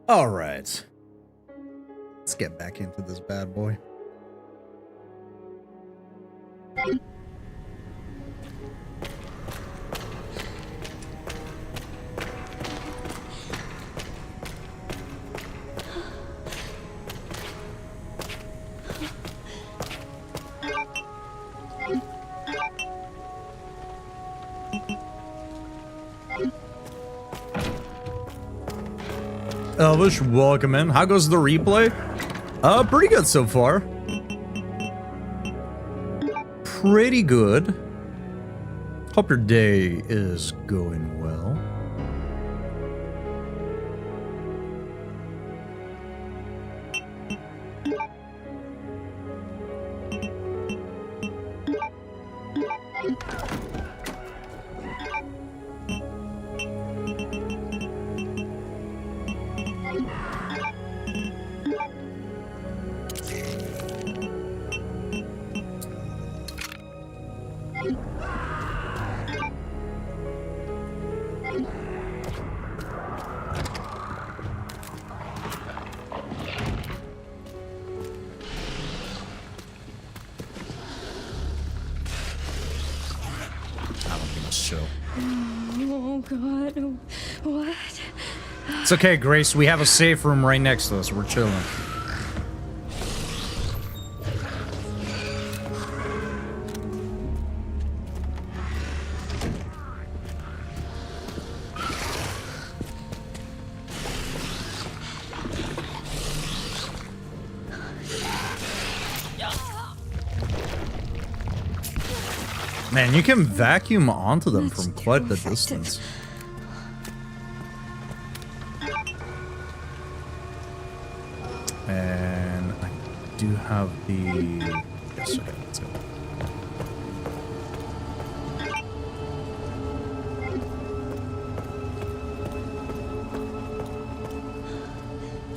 All right. Let's get back into this bad boy. Elvish, welcome in. How goes the replay? Pretty good so far. Pretty good. Hope your day is going well. Oh, God. What? It's okay, Grace. We have a safe room right next to us. We're chilling. Man, you can vacuum onto them from quite the distance. And I do have the... Yes, okay, let's go.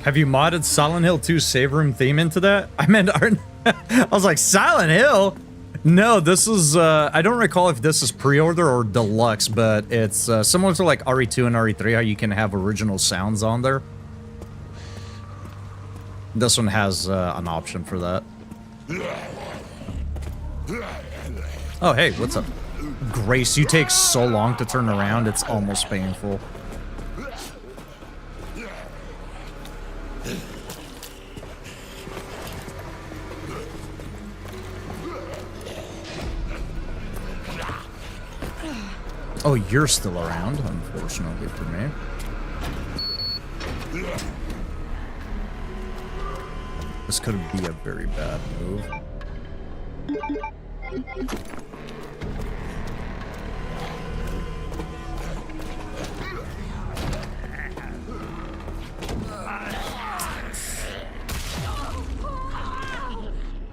Have you modded Silent Hill 2 save room theme into that? I meant, I was like, Silent Hill? No, this is, I don't recall if this is pre-order or deluxe, but it's similar to like RE2 and RE3, how you can have original sounds on there. This one has an option for that. Oh, hey, what's up? Grace, you take so long to turn around, it's almost painful. Oh, you're still around, unfortunately for me. This could be a very bad move.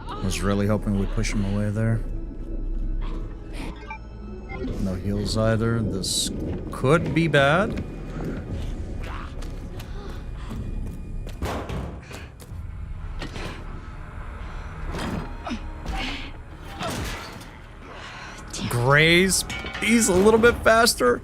I was really hoping we'd push him away there. No heals either. This could be bad. Graze, he's a little bit faster.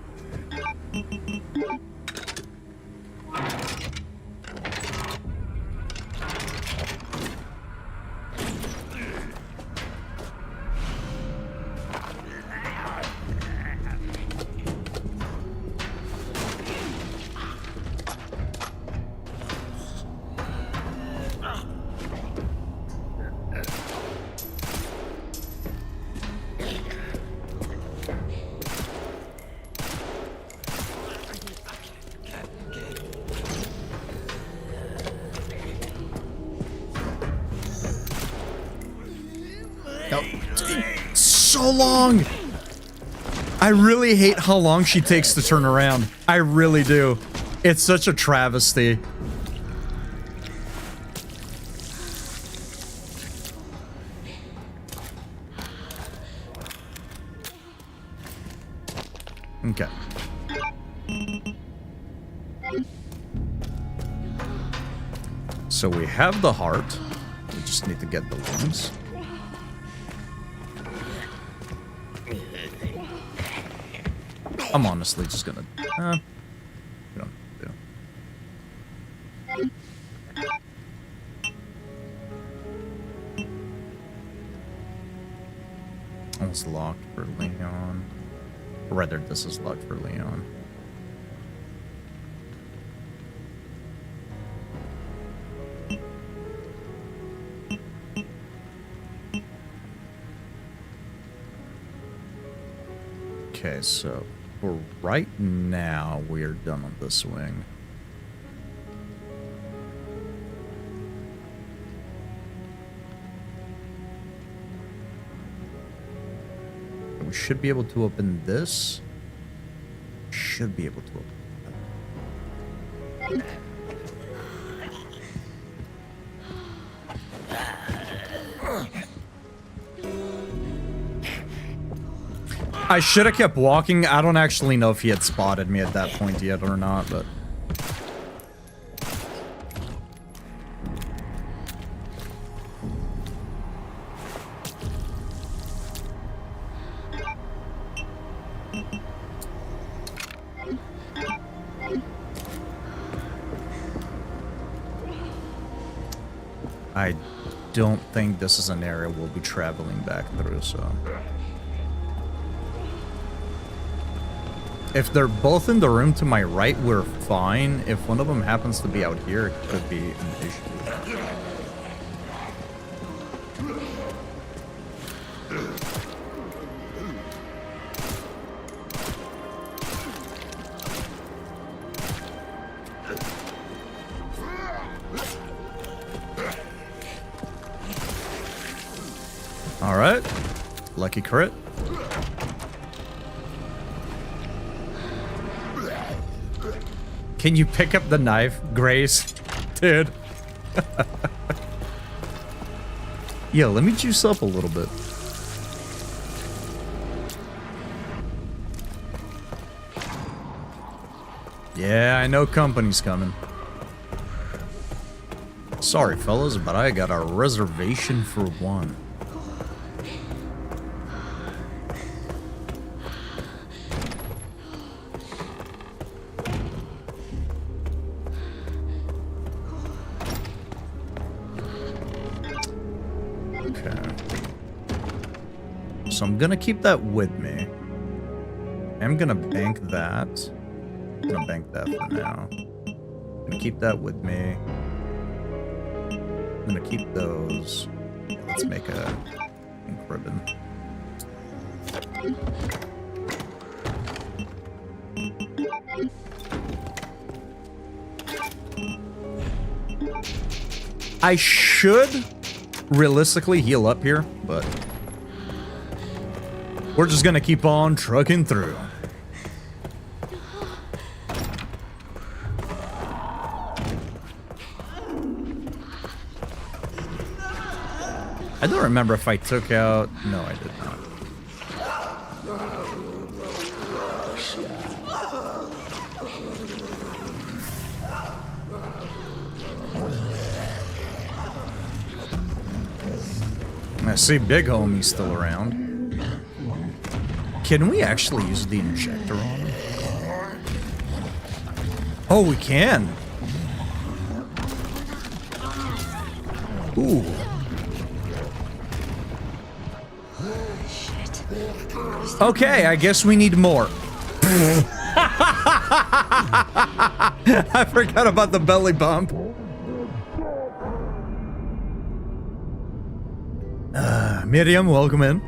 So long. I really hate how long she takes to turn around. I really do. It's such a travesty. Okay. So we have the heart. We just need to get the lungs. I'm honestly just gonna... we don't do. One's locked for Leon. Or rather, this is locked for Leon. Okay, so for right now, we are done on this wing. We should be able to open this. Should be able to open that. I should have kept walking. I don't actually know if he had spotted me at that point yet or not, but... I don't think this is an area we'll be traveling back through, so... If they're both in the room to my right, we're fine. If one of them happens to be out here, it could be an issue. All right, lucky crit. Can you pick up the knife, Grace? Dude. Yeah, let me juice up a little bit. Yeah, I know company's coming. Sorry, fellas, but I got a reservation for one. So I'm gonna keep that with me. I'm gonna bank that. I'm gonna bank that for now. I'm gonna keep that with me. I'm gonna keep those. Let's make a pink ribbon. I should realistically heal up here, but we're just gonna keep on trucking through. I don't remember if I took out... No, I did not. I see Big Homie's still around. Can we actually use the injector on him? Oh, we can. Ooh. Okay, I guess we need more. I forgot about the belly bump. Miriam, welcome in.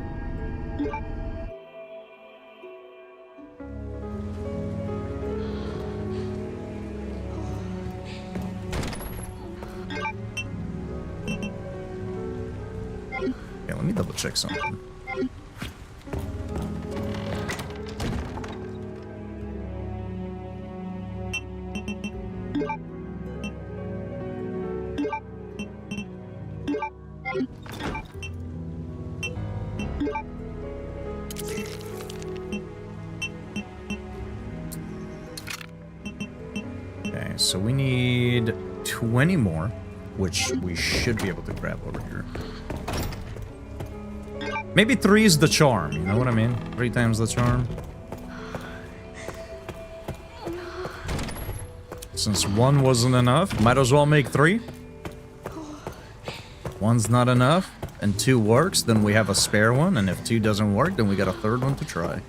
Okay, let me double check something. Okay, so we need 20 more, which we should be able to grab over here. Maybe 3 is the charm, you know what I mean? 3 times the charm. Since 1 wasn't enough, might as well make 3. 1's not enough. and 2 works, then we have a spare one, and if 2 doesn't work, then we got a 3rd one to try.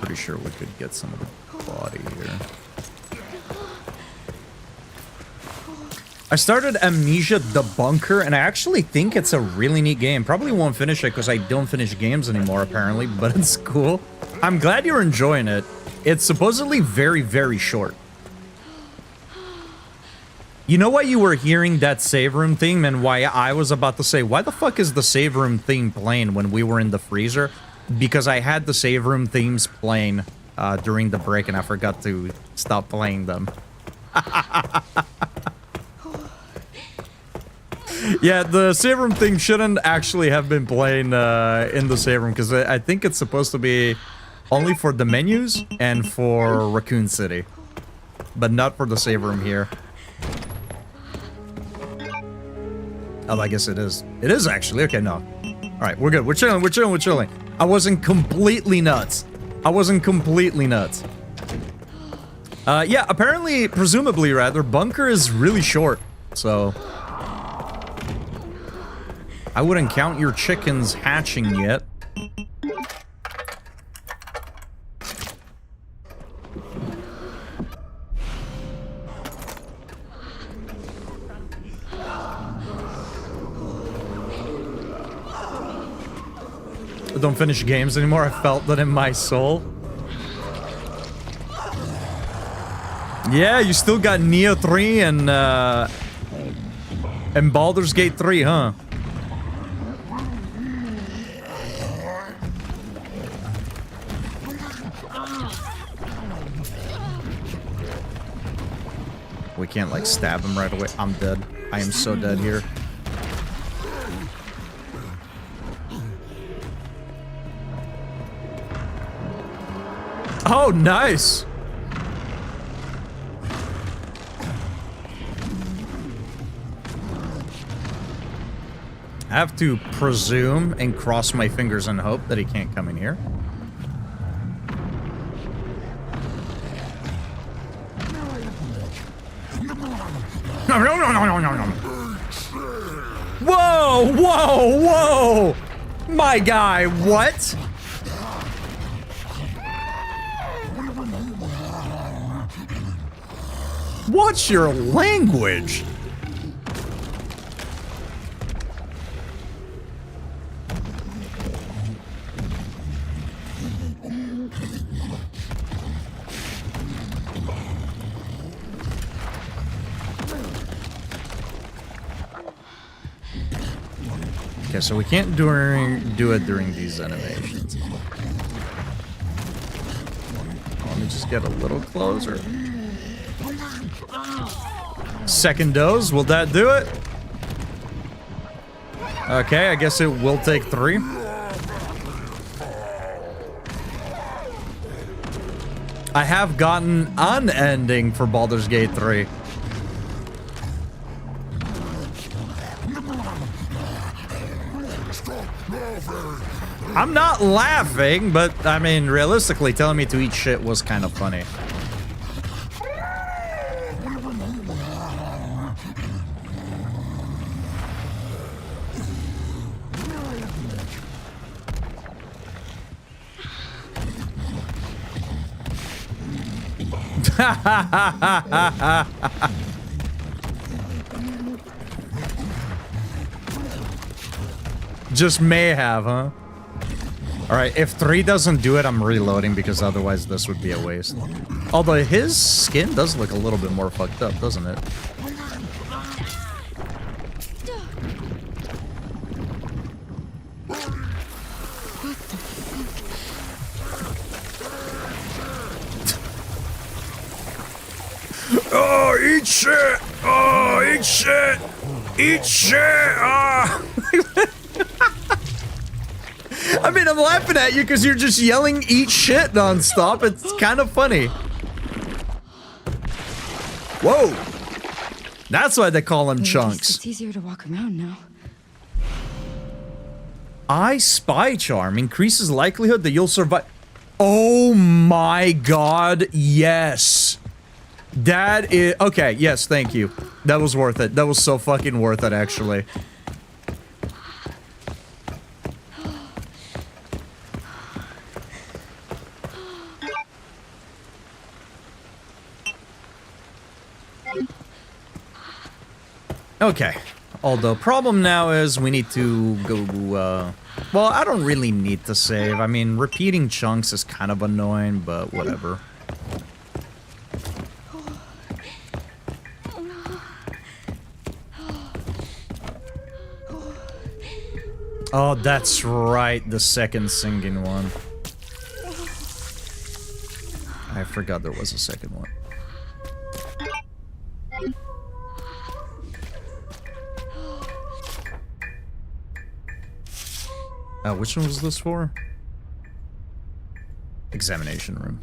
Pretty sure we could get some of the body here. I started Amnesia the Bunker, and I actually think it's a really neat game. Probably won't finish it because I don't finish games anymore, apparently, but it's cool. I'm glad you're enjoying it. It's supposedly very, very short. You know why you were hearing that save room theme and why I was about to say, why the fuck is the save room theme playing when we were in the freezer? Because I had the save room themes playing during the break and I forgot to stop playing them. Yeah, the save room theme shouldn't actually have been playing in the save room because I think it's supposed to be only for the menus and for Raccoon City, but not for the save room here. Oh, I guess it is. It is actually. Okay, no. All right, we're good. We're chilling. We're chilling. We're chilling. I wasn't completely nuts. I wasn't completely nuts. Yeah, apparently, presumably rather, Bunker is really short. So I wouldn't count your chickens hatching yet. I don't finish games anymore. I felt that in my soul. Yeah, you still got Neo 3 and Baldur's Gate 3, huh? We can't, like, stab him right away. I'm dead. I am so dead here. Oh, nice! I have to presume and cross my fingers and hope that he can't come in here. Whoa, whoa, whoa! My guy, what? What's your language? Okay, so we can't do it during these animations. Let me just get a little closer. Second dose, will that do it? Okay, I guess it will take 3. I have gotten an ending for Baldur's Gate 3. I'm not laughing, but I mean, realistically, telling me to eat shit was kind of funny. Just may have, huh? Alright, if 3 doesn't do it, I'm reloading because otherwise this would be a waste. Although his skin does look a little bit more fucked up, doesn't it? Oh, eat shit! Oh, eat shit! Eat shit! Ah! I mean, I'm laughing at you because you're just yelling "eat shit" nonstop. It's kind of funny. Whoa! That's why they call him chunks. It's easier to walk around now. I Spy Charm increases likelihood that you'll survive. Oh my god, yes. That is... Okay, yes, thank you. That was worth it. That was so fucking worth it, actually. Okay. Although, problem now is we need to go, well, I don't really need to save. I mean, repeating chunks is kind of annoying, but whatever. Oh, that's right, the second singing one. I forgot there was a second one. Which one was this for? Examination room.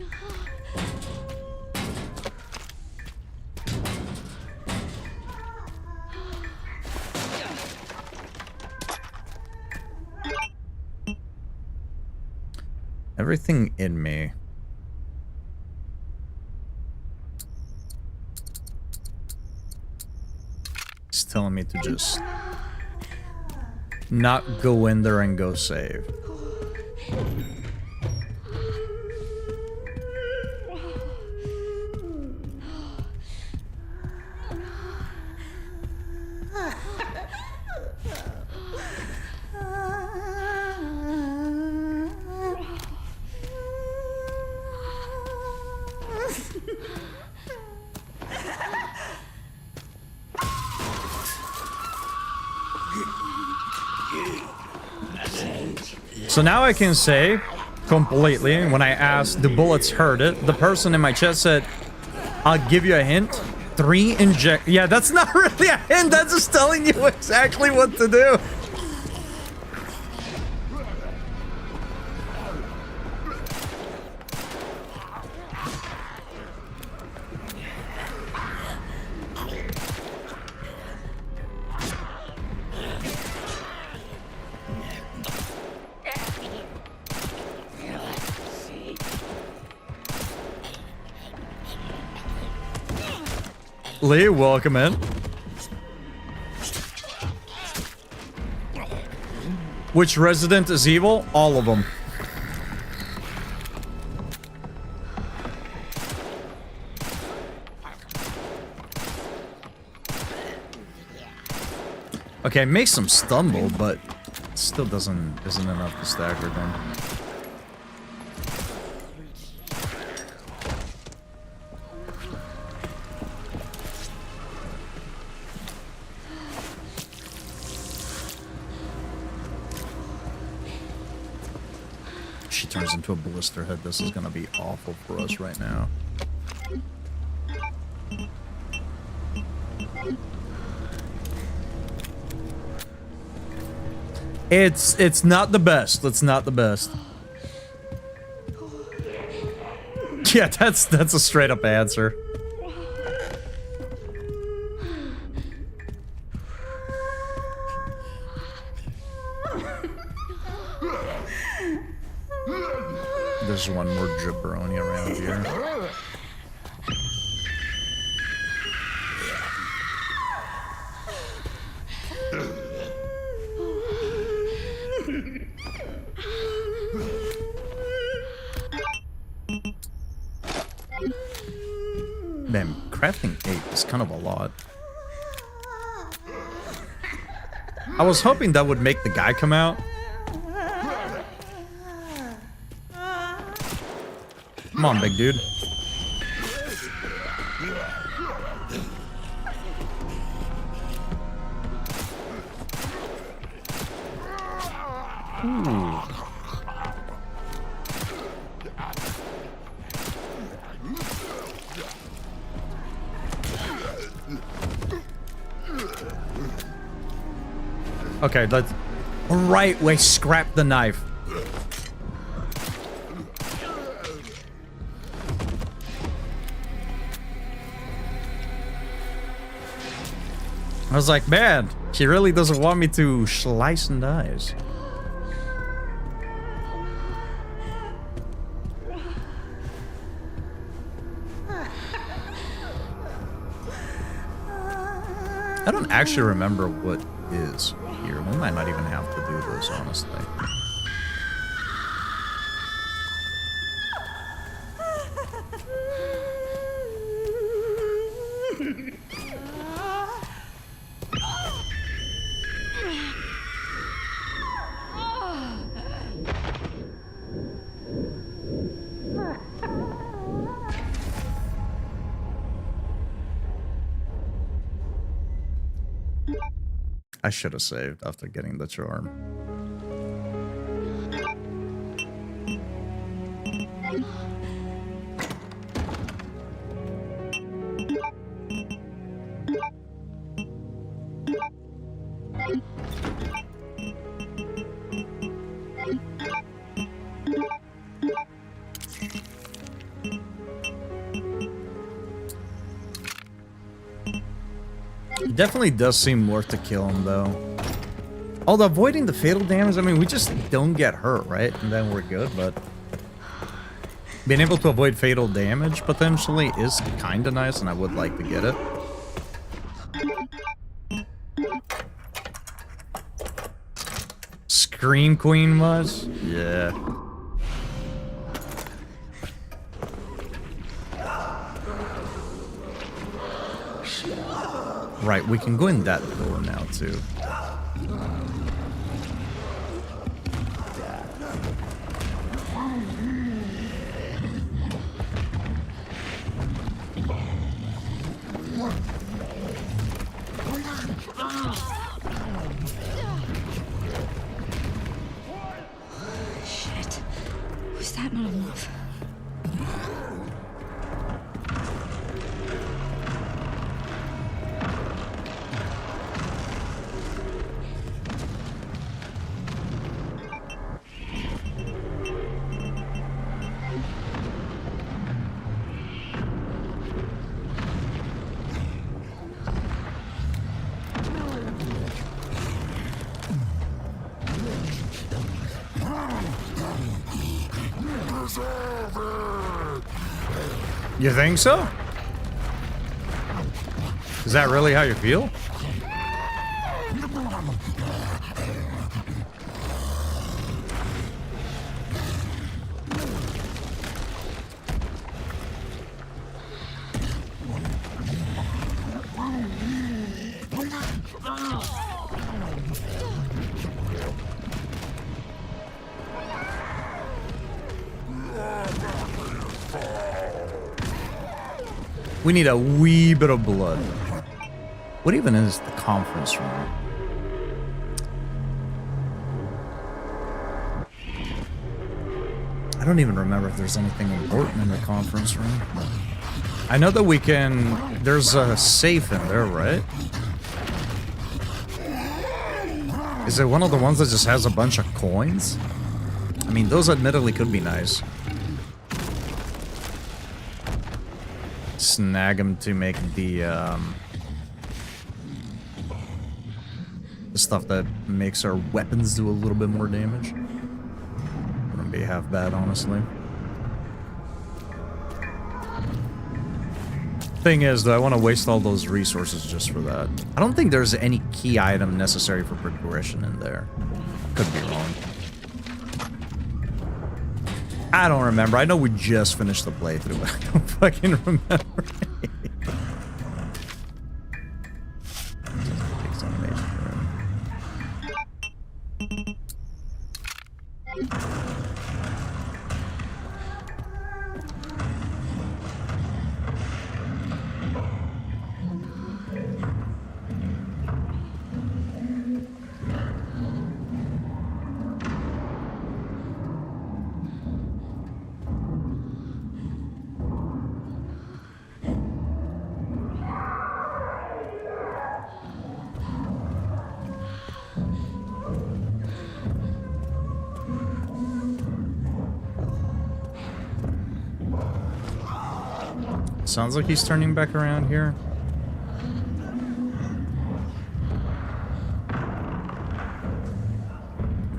Everything in me. It's telling me to just not go in there and go save. So now I can say completely, when I asked, do bullets hurt it? The person in my chat said, I'll give you a hint. 3 inject. Yeah, that's not really a hint. That's just telling you exactly what to do. Lee, welcome in. Which resident is evil? All of them. Okay, makes them stumble, but still isn't enough to stagger them. She turns into a blister head. This is gonna be awful for us right now. It's not the best. It's not the best. Yeah, that's a straight up answer. There's one more jabroni around here. Man, crafting 8 is kind of a lot. I was hoping that would make the guy come out. Come on, big dude. Ooh. Okay, let's... Right, we scrap the knife. I was like, man, she really doesn't want me to slice and dice. I don't actually remember what is here. We might not even have to do this, honestly. I should have saved after getting the charm. It definitely does seem worth to kill him, though. Although avoiding the fatal damage, I mean, we just don't get hurt, right? And then we're good, but... being able to avoid fatal damage, potentially, is kind of nice, and I would like to get it. Scream Queen was? Yeah. Right, we can go in that door now, too. Shit. Was that not enough? You think so? Is that really how you feel? We need a wee bit of blood. What even is the conference room? I don't even remember if there's anything important in the conference room. I know that we can... there's a safe in there, right? Is it one of the ones that just has a bunch of coins? I mean, those admittedly could be nice. Snag them to make the stuff that makes our weapons do a little bit more damage. Wouldn't be half bad, honestly. Thing is, though, I want to waste all those resources just for that. I don't think there's any key item necessary for progression in there. Could be wrong. I don't remember. I know we just finished the playthrough, but I don't fucking remember. Sounds like he's turning back around here.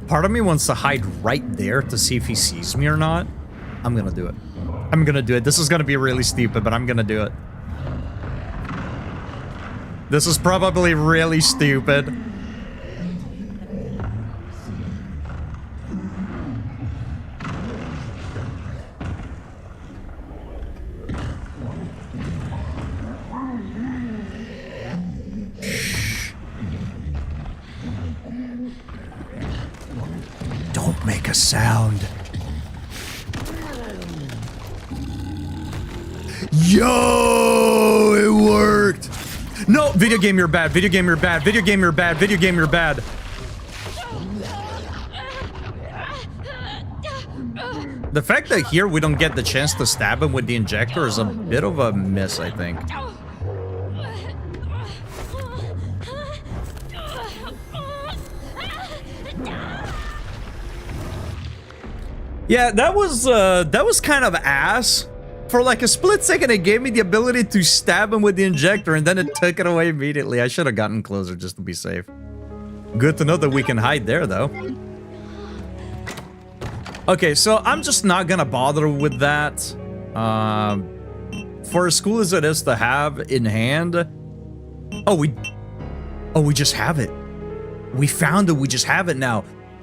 Part of me wants to hide right there to see if he sees me or not. I'm gonna do it. I'm gonna do it. This is gonna be really stupid, but I'm gonna do it. This is probably really stupid. Don't make a sound. Yo, it worked. No, video game, you're bad. Video game, you're bad. Video game, you're bad. Video game, you're bad. The fact that here we don't get the chance to stab him with the injector is a bit of a miss, I think. Yeah, that was kind of ass. For like a split second, it gave me the ability to stab him with the injector, and then it took it away immediately. I should have gotten closer just to be safe. Good to know that we can hide there, though. Okay, so I'm just not gonna bother with that. For as cool as it is to have in hand... Oh, we just have it. We found it, we just have it now.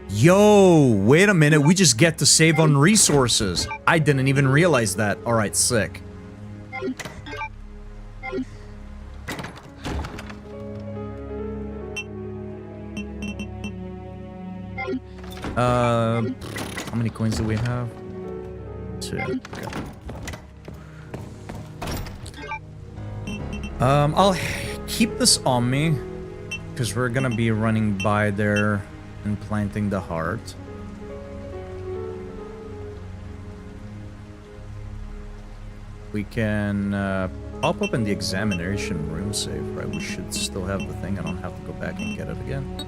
Yo, wait a minute, we just get to save on resources. I didn't even realize that. Alright, sick. How many coins do we have? 2. Okay. I'll keep this on me, because we're gonna be running by there and planting the heart. We can pop up in the examination room save, right? We should still have the thing. I don't have to go back and get it again.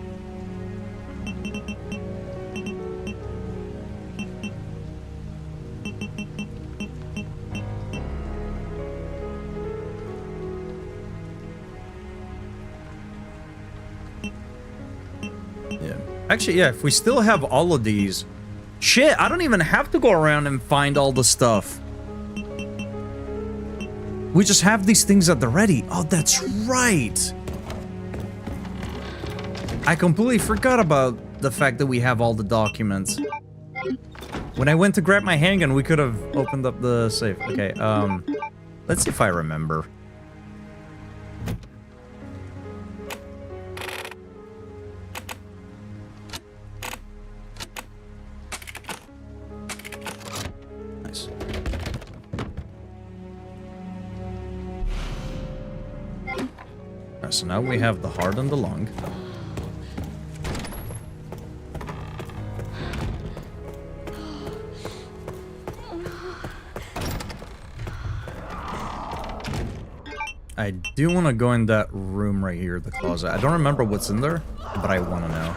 Actually, yeah, if we still have all of these... Shit, I don't even have to go around and find all the stuff. We just have these things at the ready. Oh, that's right. I completely forgot about the fact that we have all the documents. When I went to grab my handgun, we could have opened up the safe. Okay, let's see if I remember. So now we have the heart and the lung. I do want to go in that room right here, the closet. I don't remember what's in there, but I want to know.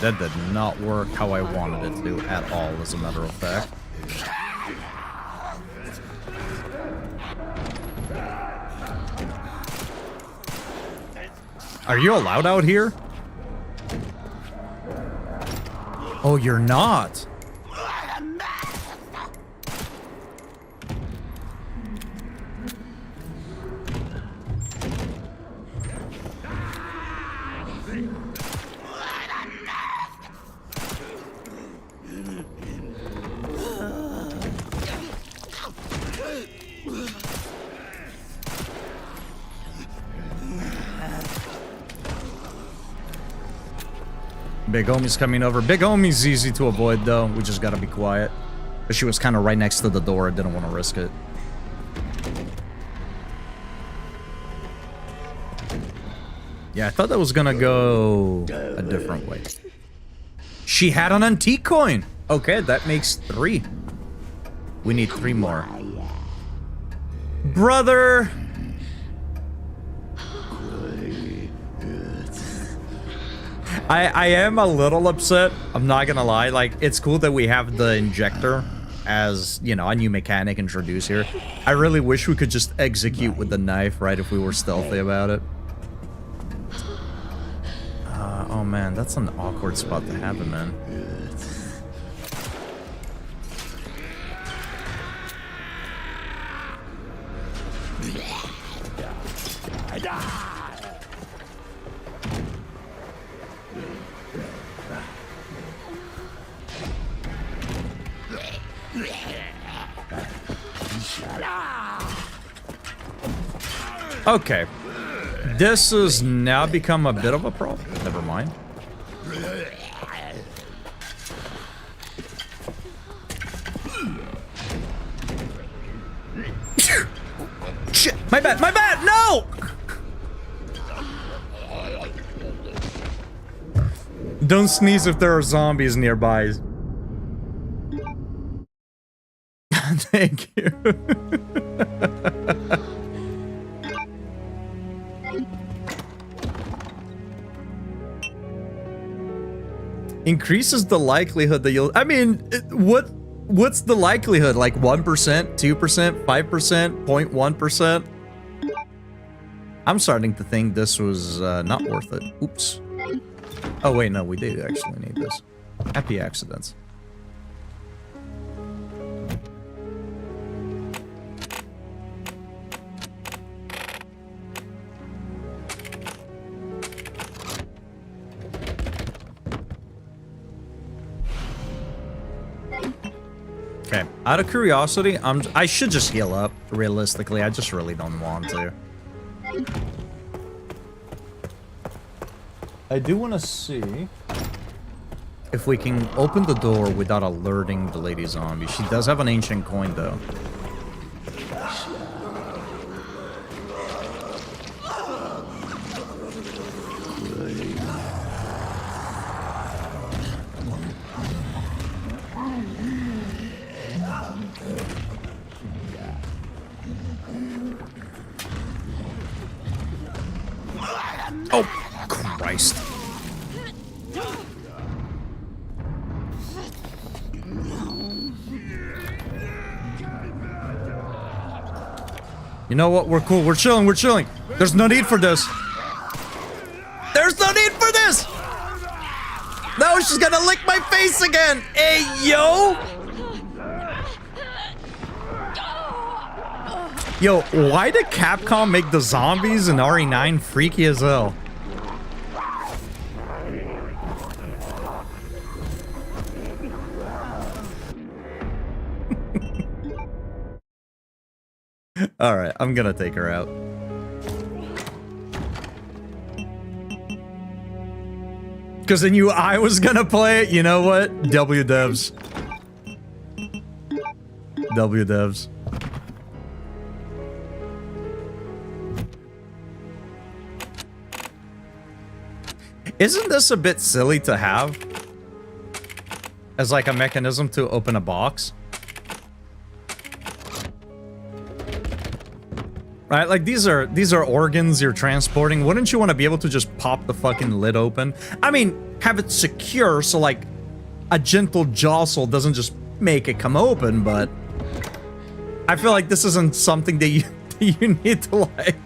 That did not work how I wanted it to at all, as a matter of fact. Are you allowed out here? Oh, you're not. Big homie's coming over. Big homie's easy to avoid, though. We just gotta be quiet. But she was kind of right next to the door. I didn't want to risk it. Yeah, I thought that was gonna go a different way. She had an antique coin! Okay, that makes 3. We need 3 more. Brother! I am a little upset. I'm not gonna lie. Like, it's cool that we have the injector as, you know, a new mechanic introduced here. I really wish we could just execute with the knife, right, if we were stealthy about it. Oh man, that's an awkward spot to have him in. Okay. This has now become a bit of a problem. Never mind. Shit! My bad! My bad! No! Don't sneeze if there are zombies nearby. Thank you. Increases the likelihood that you'll... I mean, what's the likelihood? Like 1%, 2%, 5%, 0.1%? I'm starting to think this was not worth it. Oops. Oh wait, no, we did actually need this. Happy accidents. Okay, out of curiosity, I should just heal up, realistically. I just really don't want to. I do want to see if we can open the door without alerting the lady zombie. She does have an ancient coin, though. Oh, Christ. You know what? We're cool. We're chilling. We're chilling. There's no need for this. There's no need for this. No, she's gonna lick my face again. Hey, yo. Yo, why did Capcom make the zombies in RE9 freaky as hell? Alright, I'm gonna take her out. Because I knew I was gonna play it. You know what? W devs. W devs. Isn't this a bit silly to have as like a mechanism to open a box? Right? Like these are organs you're transporting. Wouldn't you want to be able to just pop the fucking lid open? I mean, have it secure so like a gentle jostle doesn't just make it come open, but I feel like this isn't something that you need to like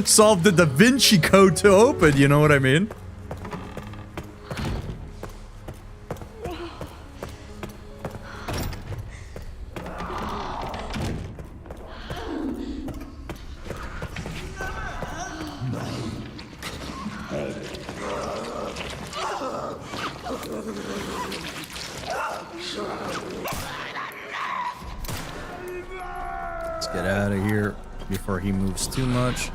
solve the Da Vinci Code to open, you know what I mean? Let's get out of here before he moves too much.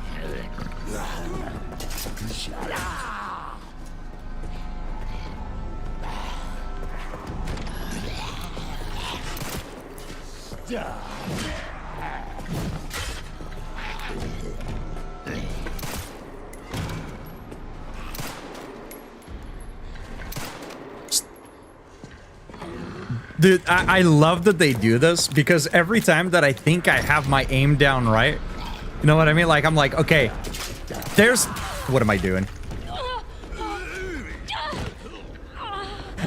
Dude, I love that they do this because every time that I think I have my aim down right, you know what I mean? Like, I'm like, okay, there's... What am I doing?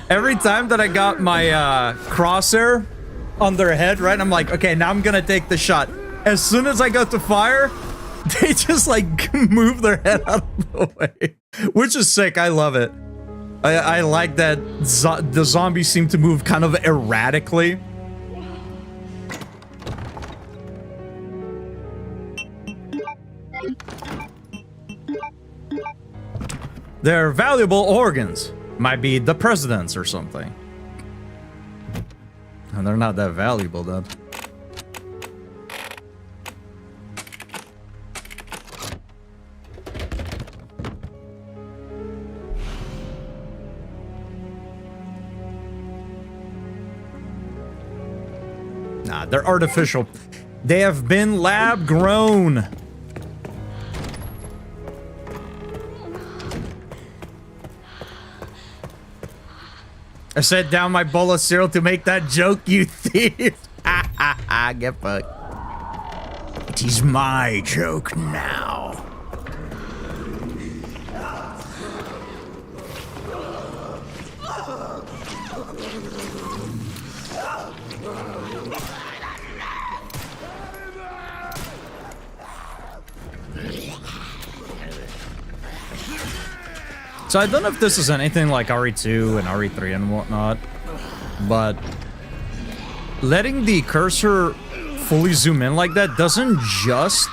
Every time that I got my crosshair on their head, right? I'm like, okay, now I'm gonna take the shot. As soon as I go to fire, they just like move their head out of the way, which is sick. I love it. I like that the zombies seem to move kind of erratically. They're valuable organs. Might be the president's or something. And they're not that valuable then. Nah, they're artificial. They have been lab grown. I set down my bowl of cereal to make that joke, you thief. Ha ha ha, get fucked. It is my joke now. So I don't know if this is anything like RE2 and RE3 and whatnot, but letting the cursor fully zoom in like that doesn't just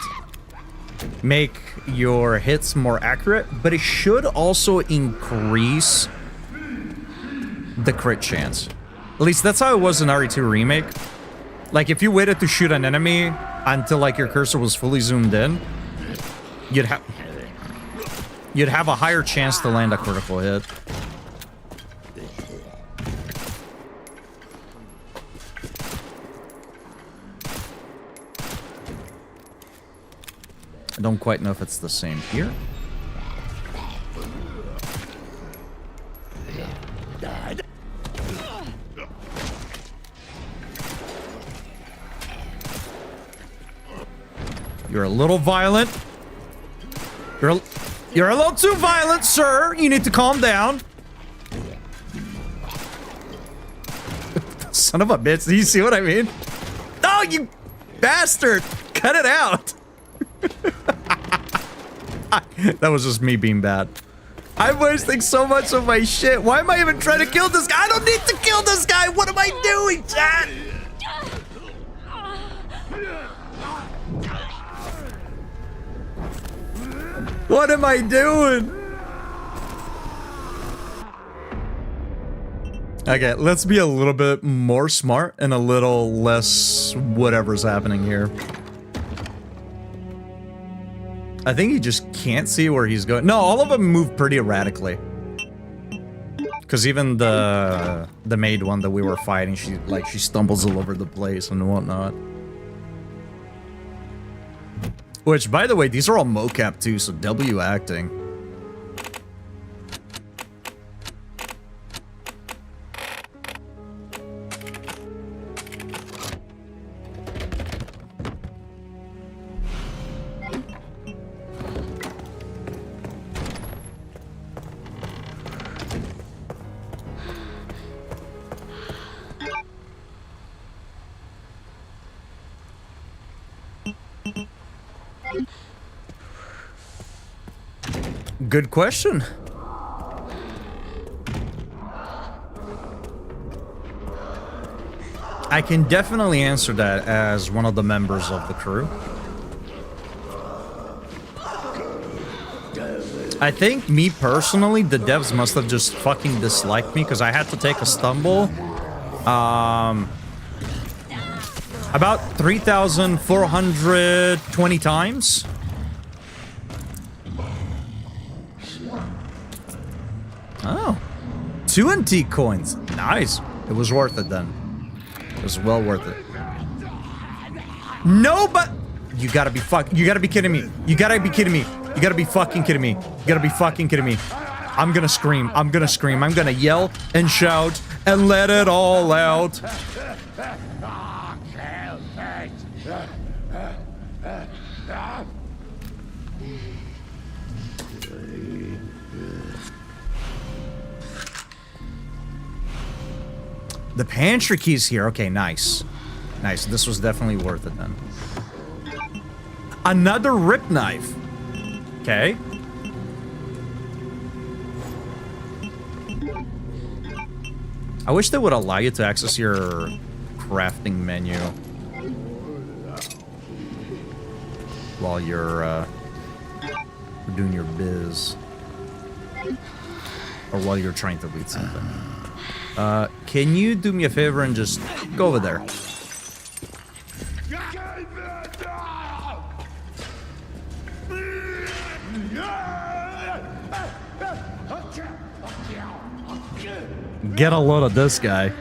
make your hits more accurate, but it should also increase the crit chance. At least that's how it was in RE2 Remake. Like if you waited to shoot an enemy until like your cursor was fully zoomed in, you'd have a higher chance to land a critical hit. I don't quite know if it's the same here. You're a little violent. You're a little too violent, sir. You need to calm down. Son of a bitch. Do you see what I mean? Oh, you bastard. Cut it out. That was just me being bad. I'm wasting so much of my shit. Why am I even trying to kill this guy? I don't need to kill this guy. What am I doing, chat? What am I doing? Okay, let's be a little bit more smart and a little less whatever's happening here. I think he just can't see where he's going. No, all of them move pretty erratically. Because even the maid one that we were fighting, she stumbles all over the place and whatnot. Which, by the way, these are all mocap too, so W acting. Good question. I can definitely answer that as one of the members of the crew. I think, me personally, the devs must have just fucking disliked me because I had to take a stumble. About 3,420 times. Oh. 2 antique coins. Nice. It was worth it then. It was well worth it. No, but... You gotta be kidding me. You gotta be kidding me. You gotta be fucking kidding me. You gotta be fucking kidding me. I'm gonna scream. I'm gonna scream. I'm gonna yell and shout and let it all out. The pantry key's here. Okay, nice. Nice. This was definitely worth it then. Another rip knife. Okay. I wish they would allow you to access your crafting menu while you're doing your biz. Or while you're trying to read something. Can you do me a favor and just go over there? Get a load of this guy.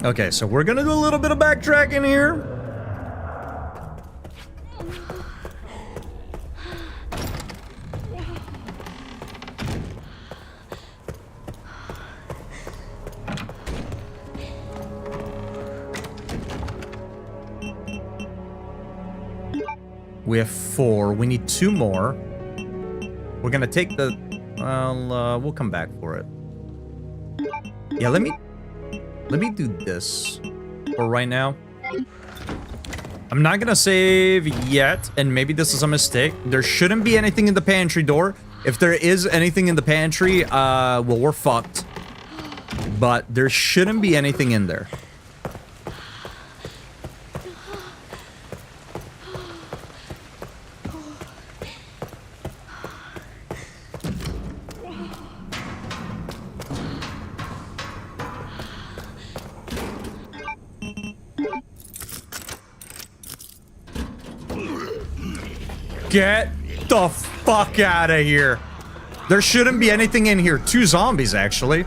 Okay, so we're gonna do a little bit of backtracking here. We have 4. We need 2 more. We're gonna take the... Well, we'll come back for it. Yeah, let me do this for right now. I'm not gonna save yet, and maybe this is a mistake. There shouldn't be anything in the pantry door. If there is anything in the pantry, well, we're fucked. But there shouldn't be anything in there. Get the fuck out of here. There shouldn't be anything in here. 2 zombies, actually.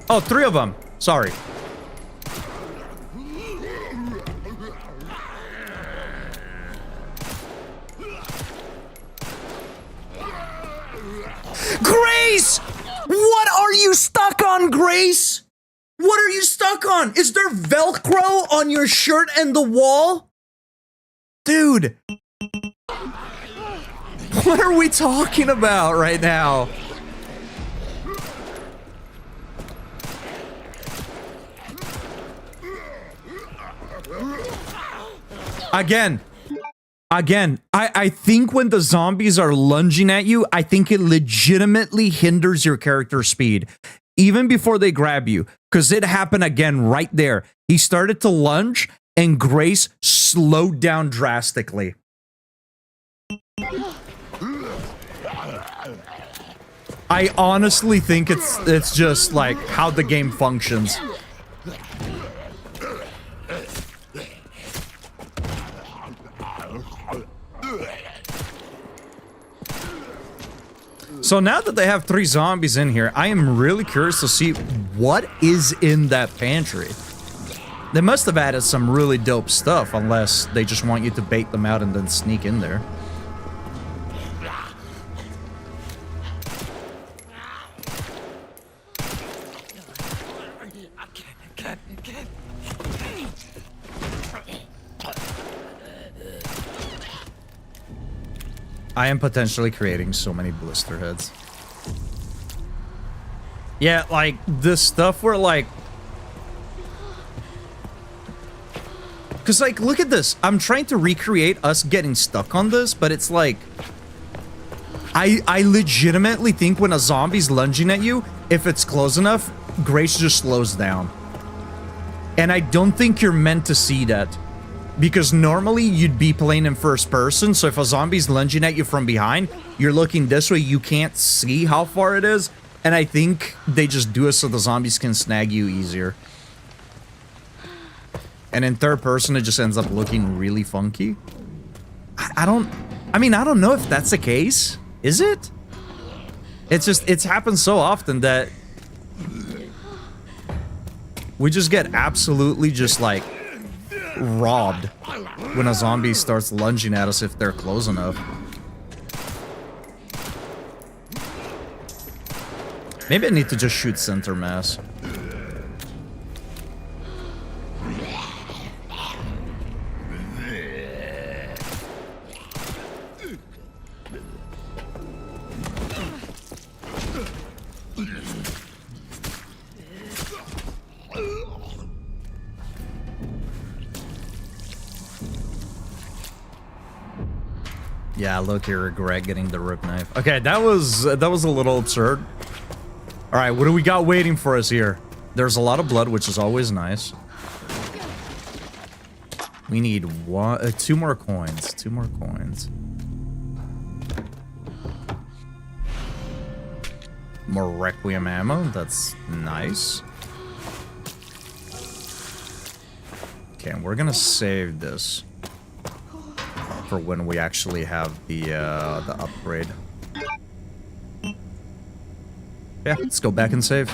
Oh, 3 of them. Sorry. Grace! What are you stuck on, Grace? What are you stuck on? Is there Velcro on your shirt and the wall? Dude, what are we talking about right now? Again, I think when the zombies are lunging at you, I think it legitimately hinders your character speed, even before they grab you, because it happened again right there. He started to lunge, and Grace slowed down drastically. I honestly think it's just like how the game functions. So now that they have 3 zombies in here, I am really curious to see what is in that pantry. They must have added some really dope stuff, unless they just want you to bait them out and then sneak in there. I am potentially creating so many blister heads. Yeah, like, this stuff where, like... Because, like, look at this. I'm trying to recreate us getting stuck on this, but it's like... I legitimately think when a zombie's lunging at you, if it's close enough, Grace just slows down. And I don't think you're meant to see that. Because normally you'd be playing in first person, so if a zombie's lunging at you from behind, you're looking this way, you can't see how far it is. And I think they just do it so the zombies can snag you easier. And in third person, it just ends up looking really funky. I don't know if that's the case. Is it? It's happened so often that we just get absolutely just like robbed when a zombie starts lunging at us if they're close enough. Maybe I need to just shoot center mass. Yeah, low-key regret getting the rip knife. Okay, that was a little absurd. All right, what do we got waiting for us here? There's a lot of blood, which is always nice. We need two more coins. 2 more coins. More Requiem ammo. That's nice. Okay, we're gonna save this for when we actually have the upgrade. Yeah, let's go back and save.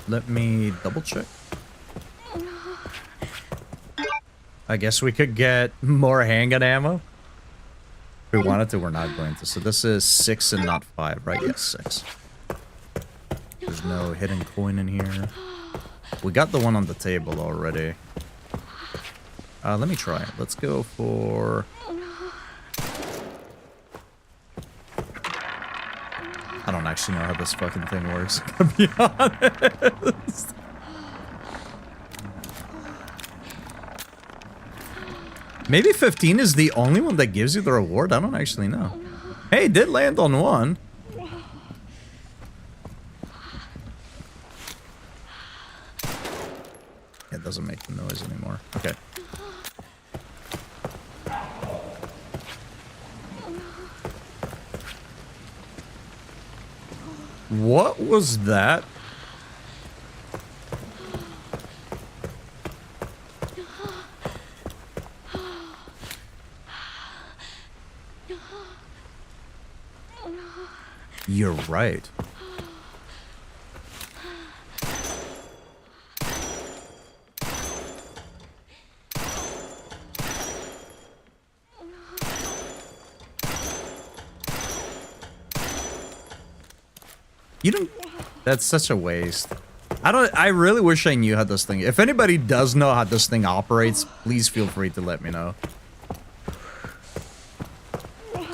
Let me double check. I guess we could get more handgun ammo. If we wanted to, we're not going to. So this is 6 and not 5, right? Yes, 6. There's no hidden coin in here. We got the one on the table already. Let me try it. Let's go for... I don't actually know how this fucking thing works, to be honest. Maybe 15 is the only one that gives you the reward? I don't actually know. Hey, it did land on one. It doesn't make the noise anymore. Okay. What was that? You're right. You don't... That's such a waste. I really wish I knew how this thing... If anybody does know how this thing operates, please feel free to let me know.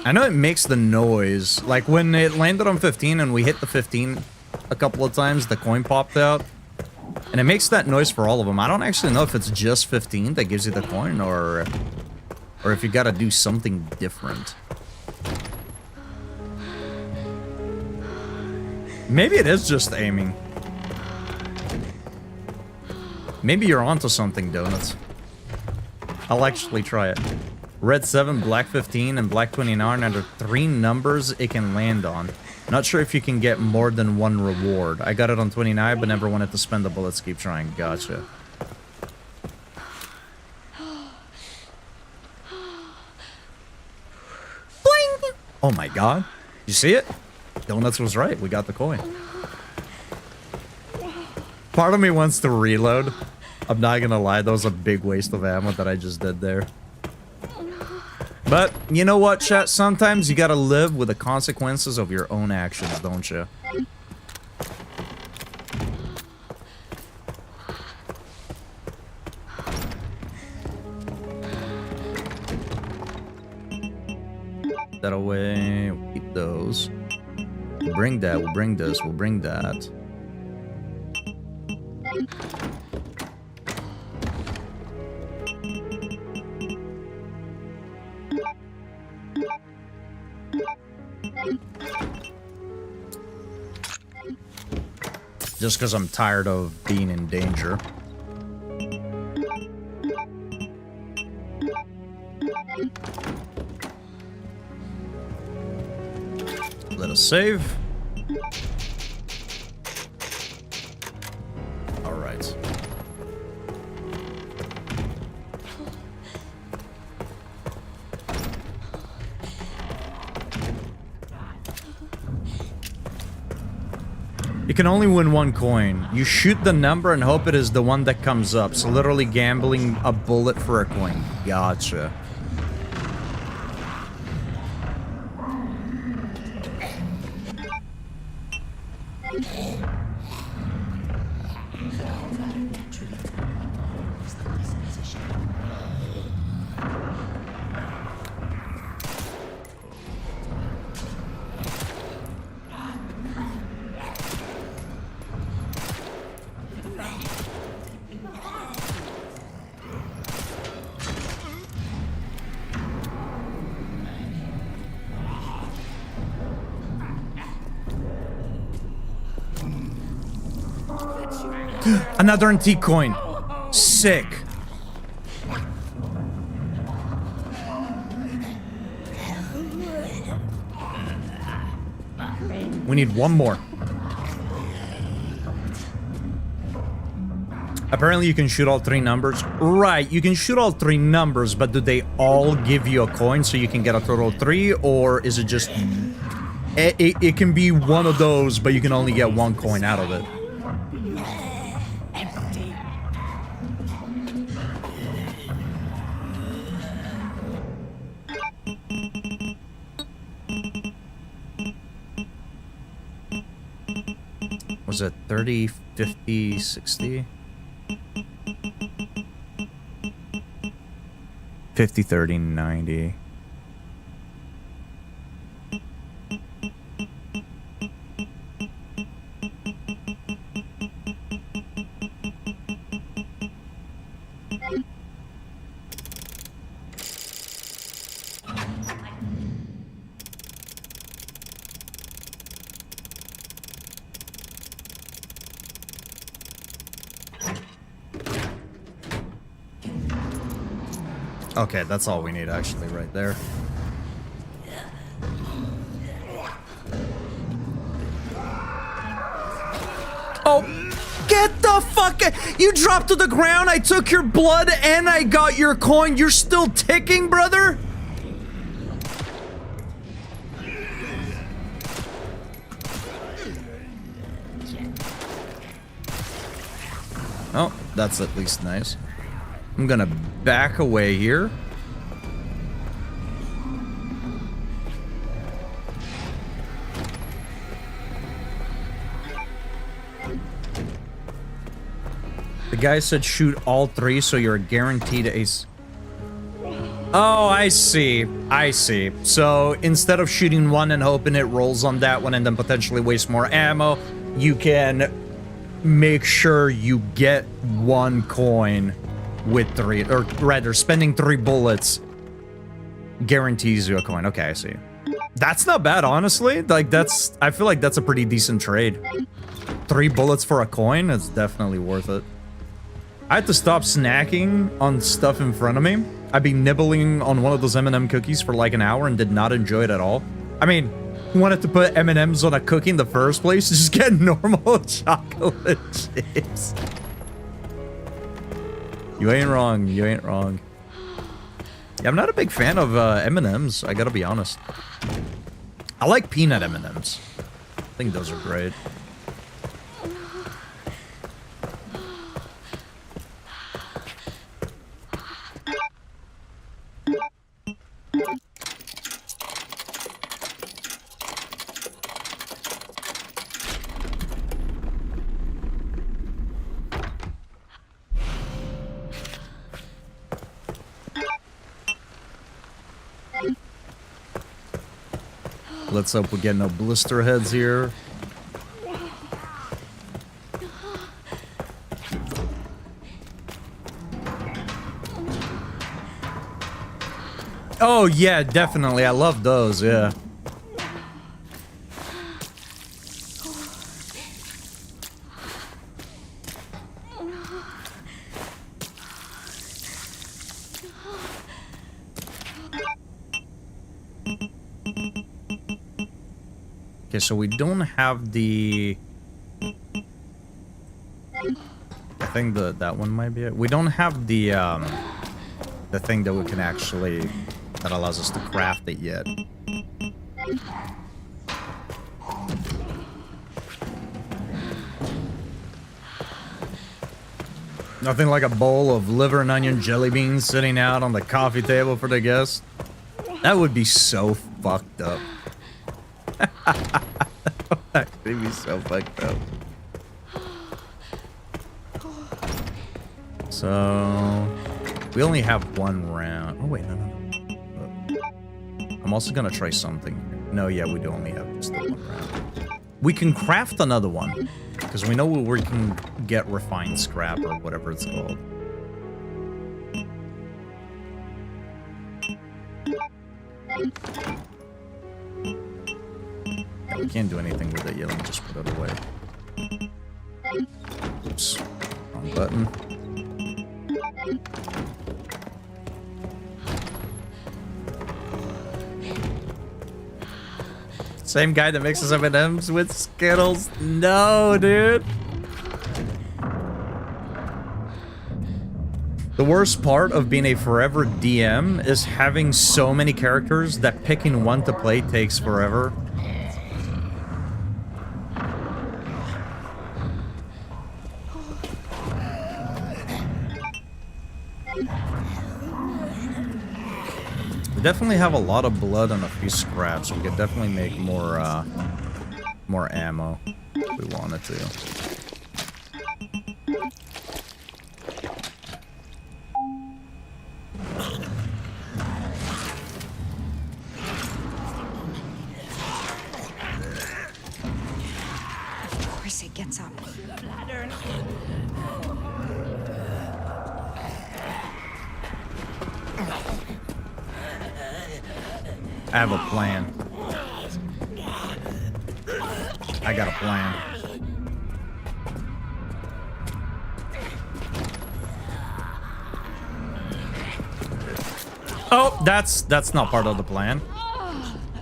I know it makes the noise. Like, when it landed on 15 and we hit the 15 a couple of times, the coin popped out. And it makes that noise for all of them. I don't actually know if it's just 15 that gives you the coin, or if you gotta do something different. Maybe it is just aiming. Maybe you're onto something, Donuts. I'll actually try it. Red 7, black 15, and black 29 are the 3 numbers it can land on. Not sure if you can get more than 1 reward. I got it on 29, but never wanted to spend the bullets. Keep trying. Gotcha. Boing! Oh my god. You see it? Donuts was right. We got the coin. Part of me wants to reload. I'm not gonna lie. That was a big waste of ammo that I just did there. But, you know what, chat? Sometimes you gotta live with the consequences of your own actions, don't you? That away. We'll keep those. We'll bring that. We'll bring this. We'll bring that. Just because I'm tired of being in danger. Let us save. All right. You can only win 1 coin. You shoot the number and hope it is the one that comes up. So literally gambling a bullet for a coin. Gotcha. Another antique coin. Sick. We need one more. Apparently you can shoot all 3 numbers. Right, you can shoot all 3 numbers, but do they all give you a coin so you can get a total of 3? Or is it just... It can be one of those, but you can only get 1 coin out of it. Empty. Was it 30, 50, 60? 50, 30, 90. Okay, that's all we need actually right there. Oh, get the fuck out. You dropped to the ground, I took your blood and I got your coin. You're still ticking, brother? Oh, that's at least nice. I'm gonna back away here. The guy said shoot all 3, so you're guaranteed ace. Oh, I see. I see. So instead of shooting one and hoping it rolls on that one and then potentially waste more ammo, you can make sure you get 1 coin with 3, or rather, spending 3 bullets guarantees you a coin. Okay, I see. That's not bad, honestly. Like, that's... I feel like that's a pretty decent trade. 3 bullets for a coin? It's definitely worth it. I had to stop snacking on stuff in front of me. I'd be nibbling on one of those M&M cookies for like an hour and did not enjoy it at all. I mean, who wanted to put M&Ms on a cookie in the first place? Just get normal chocolate chips. You ain't wrong. You ain't wrong. Yeah, I'm not a big fan of M&Ms. I gotta be honest. I like peanut M&Ms. I think those are great. Let's hope we get no blister heads here. Oh yeah, definitely. I love those, yeah. Okay, so we don't have the... I think that one might be it. We don't have the thing that we can actually... that allows us to craft it yet. Nothing like a bowl of liver and onion jelly beans sitting out on the coffee table for the guests. That would be so fucked up. That would be so fucked up. So we only have 1 round. Oh wait, no. I'm also gonna try something here. No, yeah, we do only have just the 1 round. We can craft another one because we know where we can get refined scrap or whatever it's called. Yeah, we can't do anything with it yet. Let me just put it away. Oops. Wrong button. Same guy that mixes M&Ms with Skittles? No, dude. The worst part of being a forever DM is having so many characters that picking one to play takes forever. We definitely have a lot of blood and a few scraps. We could definitely make more ammo if we wanted to. Of course it gets up. I have a plan. I got a plan. Oh, that's not part of the plan.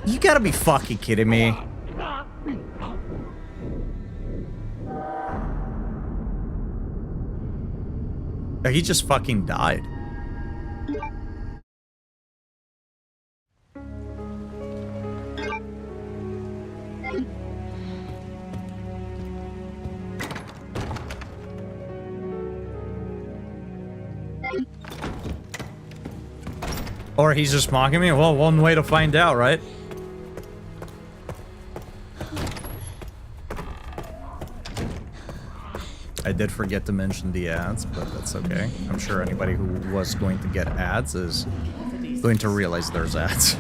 You gotta be fucking kidding me. He just fucking died. Or he's just mocking me? Well, one way to find out, right? I did forget to mention the ads, but that's okay. I'm sure anybody who was going to get ads is going to realize there's ads.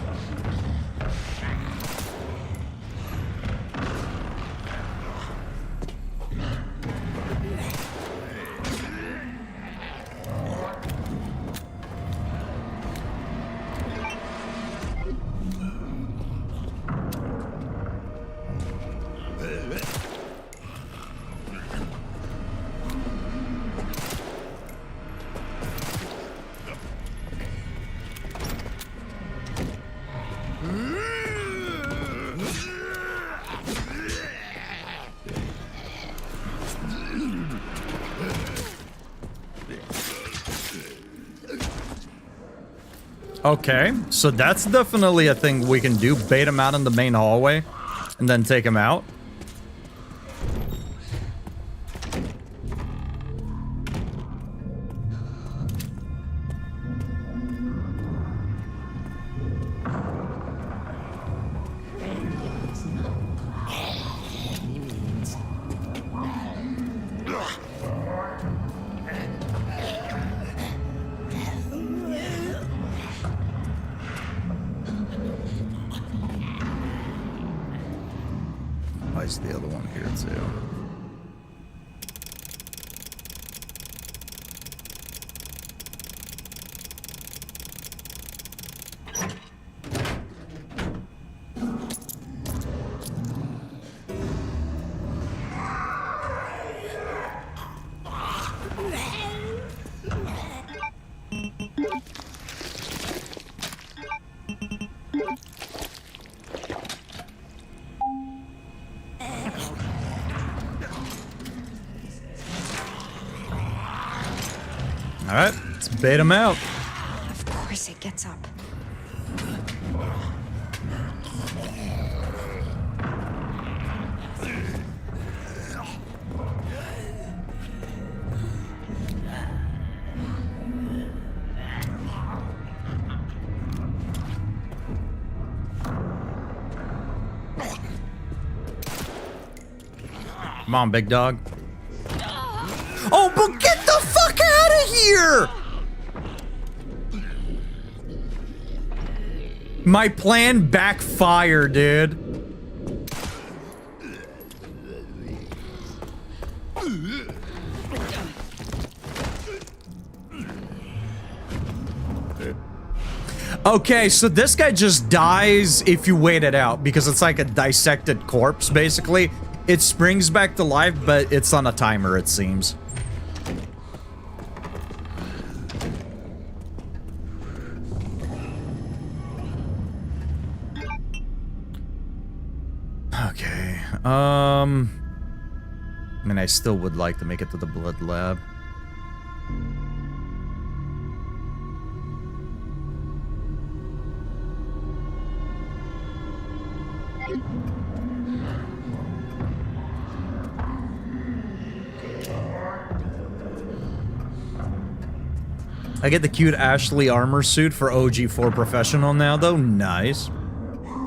Okay, so that's definitely a thing we can do. Bait him out in the main hallway and then take him out. Why is the other one here too? All right, let's bait him out. Of course it gets up. Come on, big dog. Oh, but get the fuck out of here! My plan backfired, dude. Okay, so this guy just dies if you wait it out, because it's like a dissected corpse, basically. It springs back to life, but it's on a timer, it seems. Okay. I mean, I still would like to make it to the blood lab. I get the cute Ashley armor suit for OG4 Professional now, though. Nice.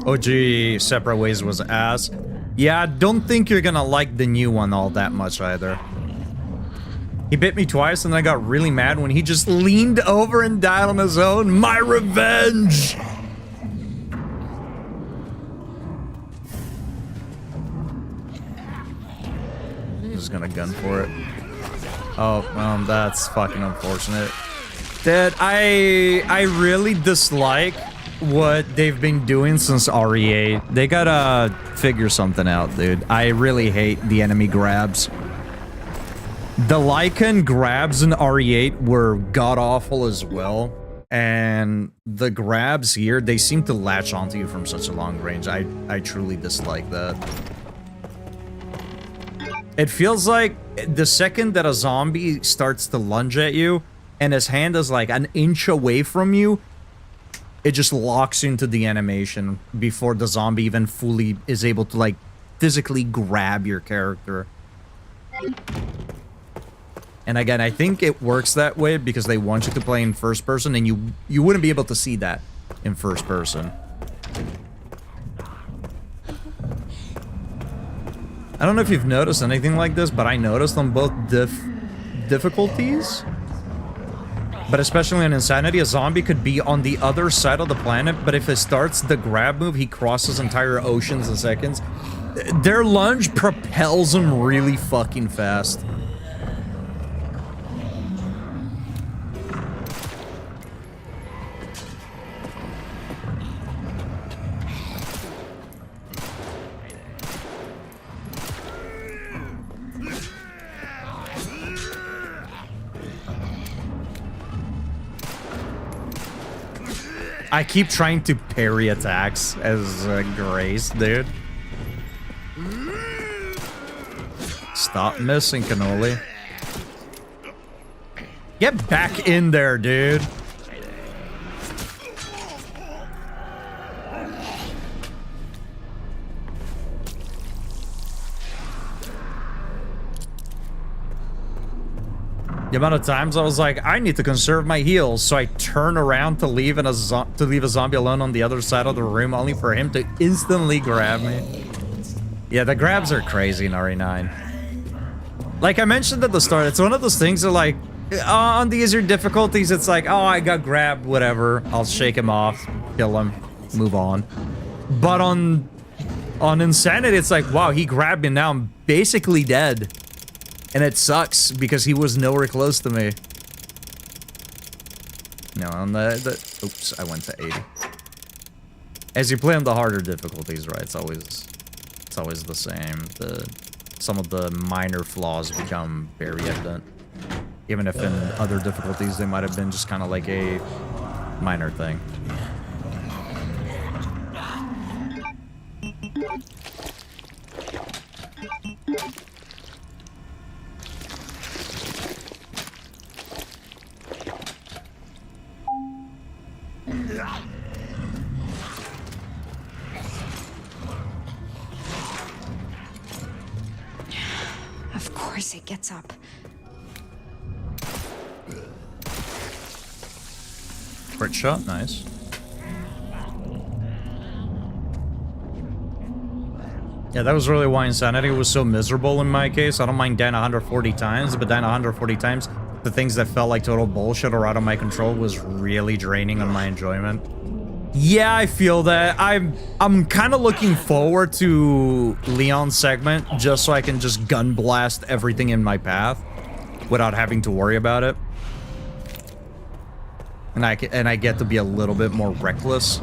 OG Separate Ways was ass. Yeah, I don't think you're gonna like the new one all that much either. He bit me twice and I got really mad when he just leaned over and died on his own. My revenge! Just gonna gun for it. Oh, that's fucking unfortunate. Dude, I really dislike what they've been doing since RE8. They gotta figure something out, dude. I really hate the enemy grabs. The Lycan grabs in RE8 were god-awful as well. And the grabs here, they seem to latch onto you from such a long range. I truly dislike that. It feels like the second that a zombie starts to lunge at you, and his hand is like an inch away from you, it just locks into the animation before the zombie even fully is able to like physically grab your character. And again, I think it works that way because they want you to play in first person, and you wouldn't be able to see that in first person. I don't know if you've noticed anything like this, but I noticed on both difficulties. But especially in Insanity, a zombie could be on the other side of the planet, but if it starts the grab move, he crosses entire oceans in seconds. Their lunge propels him really fucking fast. I keep trying to parry attacks as Grace, dude. Stop missing, Cannoli. Get back in there, dude. The amount of times I was like, I need to conserve my heals, so I turn around to leave a zombie alone on the other side of the room, only for him to instantly grab me. Yeah, the grabs are crazy in RE9. Like I mentioned at the start, it's one of those things that like, on the easier difficulties, it's like, oh, I got grabbed, whatever. I'll shake him off, kill him, move on. But on Insanity, it's like, wow, he grabbed me, now I'm basically dead. And it sucks because he was nowhere close to me. No, on the oops, I went to 80. As you play on the harder difficulties, right? It's always the same. Some of the minor flaws become very evident. Even if in other difficulties they might have been just kind of like a minor thing. Of course it gets up. Crit shot, nice. Yeah, that was really why Insanity was so miserable in my case. I don't mind dying 140 times, but dying 140 times, the things that felt like total bullshit or out of my control was really draining on my enjoyment. Yeah, I feel that. I'm kind of looking forward to Leon's segment just so I can just gun blast everything in my path without having to worry about it. And I get to be a little bit more reckless.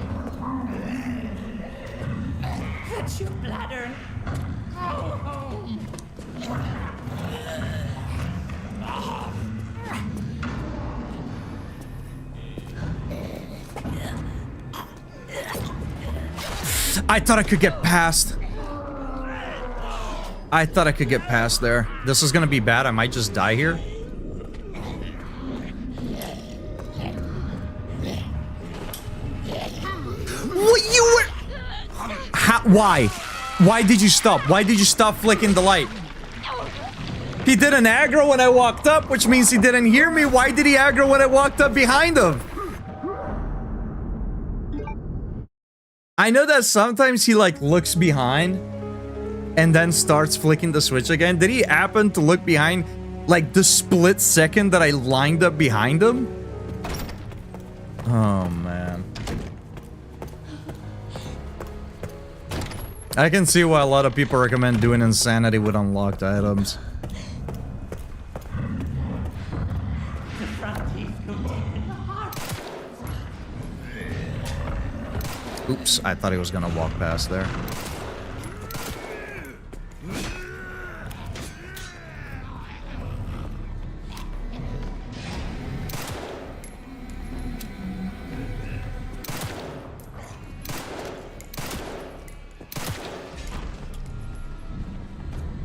Cut your bladder. Oh. I thought I could get past. I thought I could get past there. This is gonna be bad. I might just die here. What you were? How, why? Why did you stop? Why did you stop flicking the light? He didn't aggro when I walked up, which means he didn't hear me. Why did he aggro when I walked up behind him? I know that sometimes he like looks behind and then starts flicking the switch again. Did he happen to look behind like the split second that I lined up behind him? Oh man. I can see why a lot of people recommend doing insanity with unlocked items. Oops, I thought he was gonna walk past there.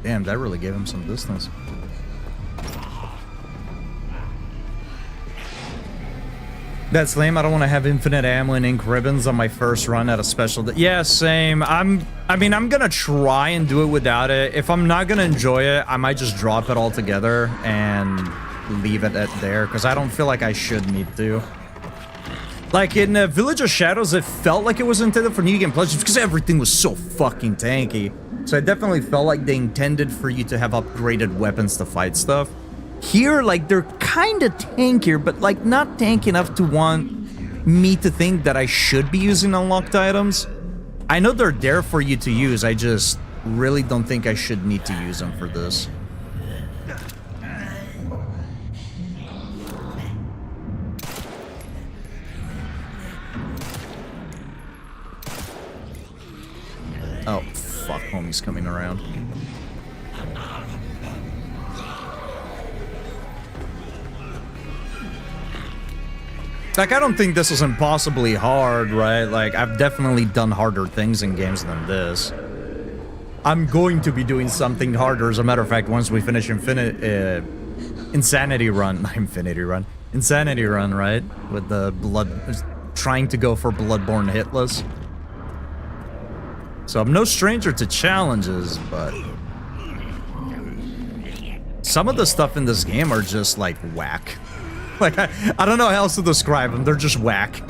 Damn, that really gave him some distance. That's lame. I don't want to have infinite ammo and ink ribbons on my first run at a special. Yeah, same. I mean, I'm gonna try and do it without it. If I'm not gonna enjoy it, I might just drop it altogether and leave it at there because I don't feel like I should need to. Like in Village of Shadows, it felt like it was intended for new game players because everything was so fucking tanky. So it definitely felt like they intended for you to have upgraded weapons to fight stuff. Here, like, they're kind of tankier, but, like, not tanky enough to want me to think that I should be using unlocked items. I know they're there for you to use, I just really don't think I should need to use them for this. Oh, fuck, homie's coming around. Like, I don't think this is impossibly hard, right? Like, I've definitely done harder things in games than this. I'm going to be doing something harder, as a matter of fact, once we finish Insanity Run, right? With the blood, trying to go for Bloodborne hitless. So I'm no stranger to challenges, but some of the stuff in this game are just, like, whack. Like, I don't know how else to describe them. They're just whack.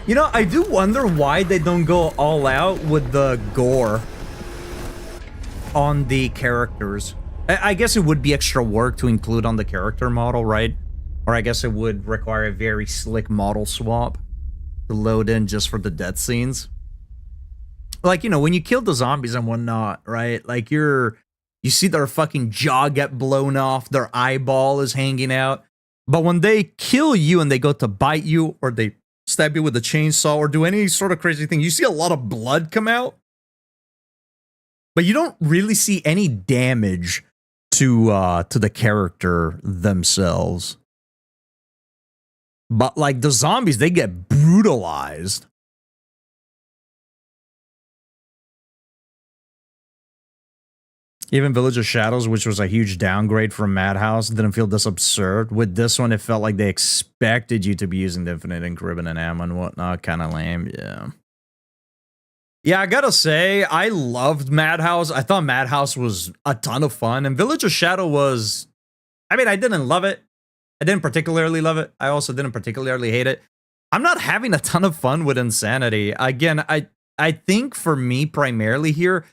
You know, I do wonder why they don't go all out with the gore on the characters. I guess it would be extra work to include on the character model, right? Or I guess it would require a very slick model swap to load in just for the death scenes. Like, you know, when you kill the zombies and whatnot, right? Like, you see their fucking jaw get blown off, their eyeball is hanging out. But when they kill you and they go to bite you, or they stab you with a chainsaw, or do any sort of crazy thing, you see a lot of blood come out. But you don't really see any damage to the character themselves. But, like, the zombies, they get brutalized. Even Village of Shadows, which was a huge downgrade from Madhouse, didn't feel this absurd. With this one, it felt like they expected you to be using the infinite ink ribbon and ammo and whatnot. Kind of lame, yeah. Yeah, I gotta say, I loved Madhouse. I thought Madhouse was a ton of fun. And Village of Shadow was... I mean, I didn't love it. I didn't particularly love it. I also didn't particularly hate it. I'm not having a ton of fun with Insanity. Again, I think for me, primarily here,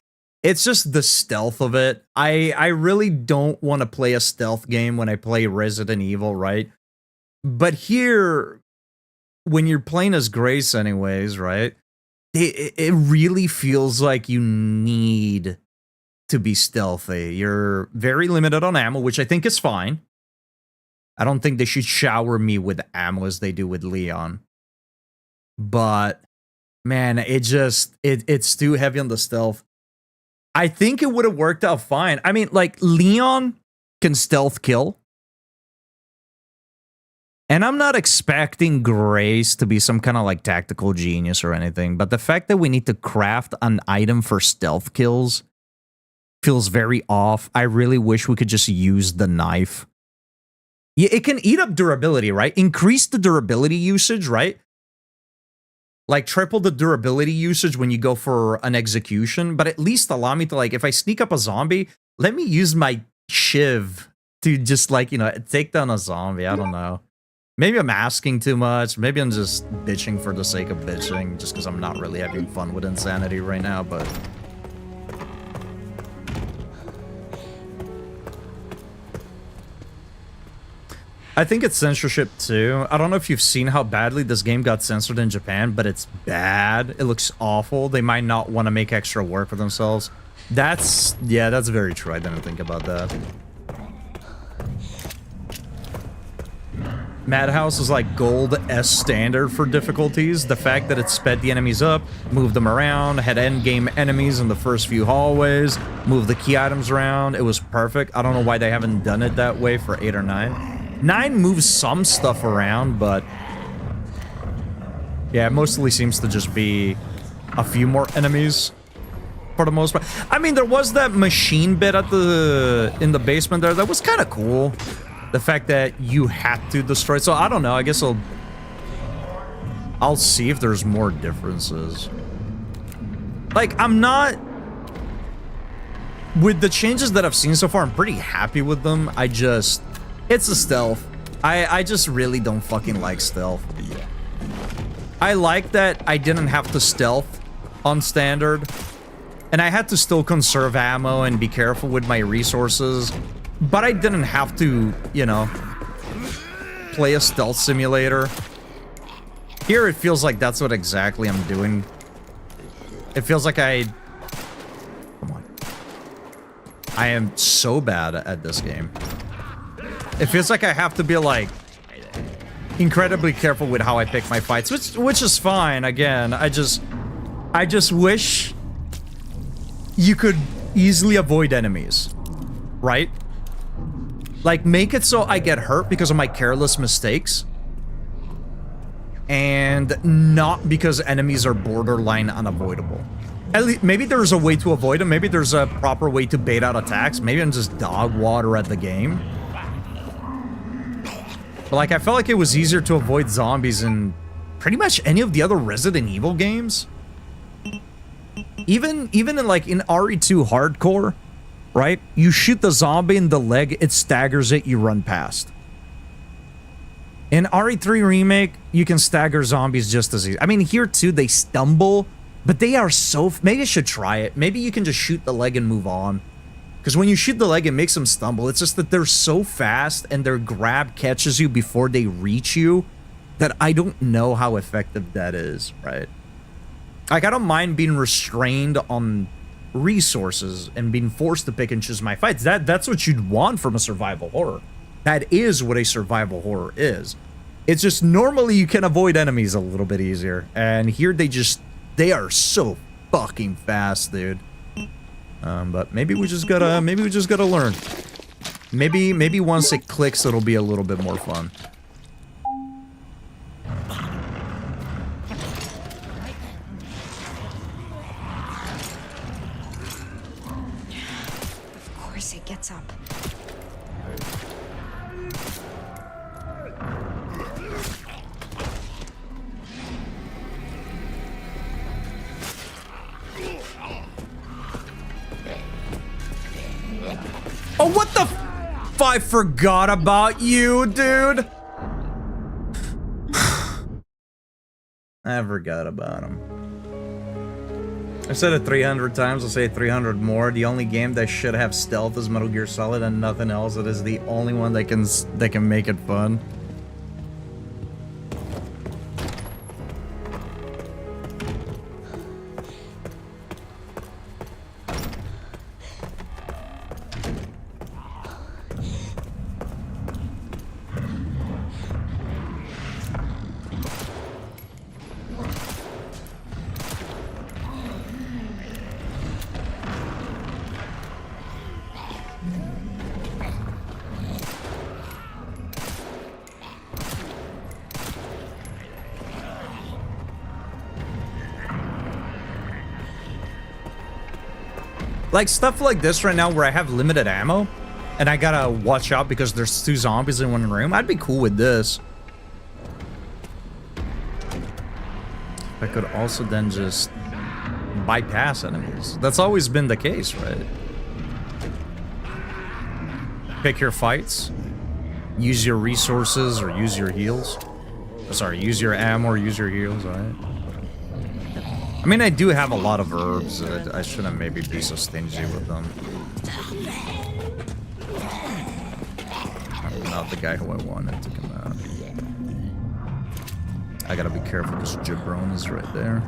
It's just the stealth of it. I really don't want to play a stealth game when I play Resident Evil, right? But here, when you're playing as Grace anyways, right? It really feels like you need to be stealthy. You're very limited on ammo, which I think is fine. I don't think they should shower me with ammo as they do with Leon. But, man, it's too heavy on the stealth. I think it would have worked out fine. I mean, like, Leon can stealth kill. And I'm not expecting Grace to be some kind of like tactical genius or anything, but the fact that we need to craft an item for stealth kills feels very off. I really wish we could just use the knife. Yeah, it can eat up durability, right? Increase the durability usage, right? Like triple the durability usage when you go for an execution, but at least allow me to, like, if I sneak up a zombie, let me use my shiv to just, like, you know, take down a zombie. I don't know. Maybe I'm asking too much. Maybe I'm just bitching for the sake of bitching, just because I'm not really having fun with Insanity right now, but... I think it's censorship too. I don't know if you've seen how badly this game got censored in Japan, but it's bad. It looks awful. They might not want to make extra work for themselves. That's very true. I didn't think about that. Madhouse is like gold S standard for difficulties. The fact that it sped the enemies up, moved them around, had endgame enemies in the first few hallways, moved the key items around. It was perfect. I don't know why they haven't done it that way for 8 or 9. 9 moves some stuff around, but yeah, it mostly seems to just be a few more enemies for the most part. I mean, there was that machine bit at in the basement there that was kind of cool. The fact that you had to destroy it. So I don't know. I guess I'll see if there's more differences. Like, I'm not... With the changes that I've seen so far, I'm pretty happy with them. It's a stealth. I just really don't fucking like stealth. I like that I didn't have to stealth on standard. And I had to still conserve ammo and be careful with my resources. But I didn't have to, you know, play a stealth simulator. Here it feels like that's what exactly I'm doing. It feels like come on. I am so bad at this game. It feels like I have to be, like, incredibly careful with how I pick my fights, which is fine. Again, I just wish you could easily avoid enemies, right? Like, make it so I get hurt because of my careless mistakes. And not because enemies are borderline unavoidable. At least, maybe there's a way to avoid them. Maybe there's a proper way to bait out attacks. Maybe I'm just dog water at the game. But, like, I felt like it was easier to avoid zombies in pretty much any of the other Resident Evil games. Even in, like, in RE2 Hardcore, right? You shoot the zombie in the leg, it staggers it, you run past. In RE3 Remake, you can stagger zombies just as easy. I mean, here too, they stumble, but they are so... Maybe I should try it. Maybe you can just shoot the leg and move on. Because when you shoot the leg, it makes them stumble. It's just that they're so fast and their grab catches you before they reach you that I don't know how effective that is, right? Like, I don't mind being restrained on resources and being forced to pick and choose my fights. That's what you'd want from a survival horror. That is what a survival horror is. It's just normally you can avoid enemies a little bit easier. And here they are so fucking fast, dude. But maybe we just gotta learn. Maybe once it clicks, it'll be a little bit more fun. Of course it gets up. Oh, what the f- I forgot about you, dude. I forgot about him. I said it 300 times, I'll say it 300 more. The only game that should have stealth is Metal Gear Solid and nothing else. It is the only one that can make it fun. Like, stuff like this right now where I have limited ammo, and I gotta watch out because there's 2 zombies in one room, I'd be cool with this. I could also then just bypass enemies. That's always been the case, right? Pick your fights. Use your resources or use your heals. Sorry, use your ammo or use your heals, alright? I mean, I do have a lot of herbs. I shouldn't maybe be so stingy with them. I'm not the guy who I wanted to come out. I gotta be careful because Jabron is right there.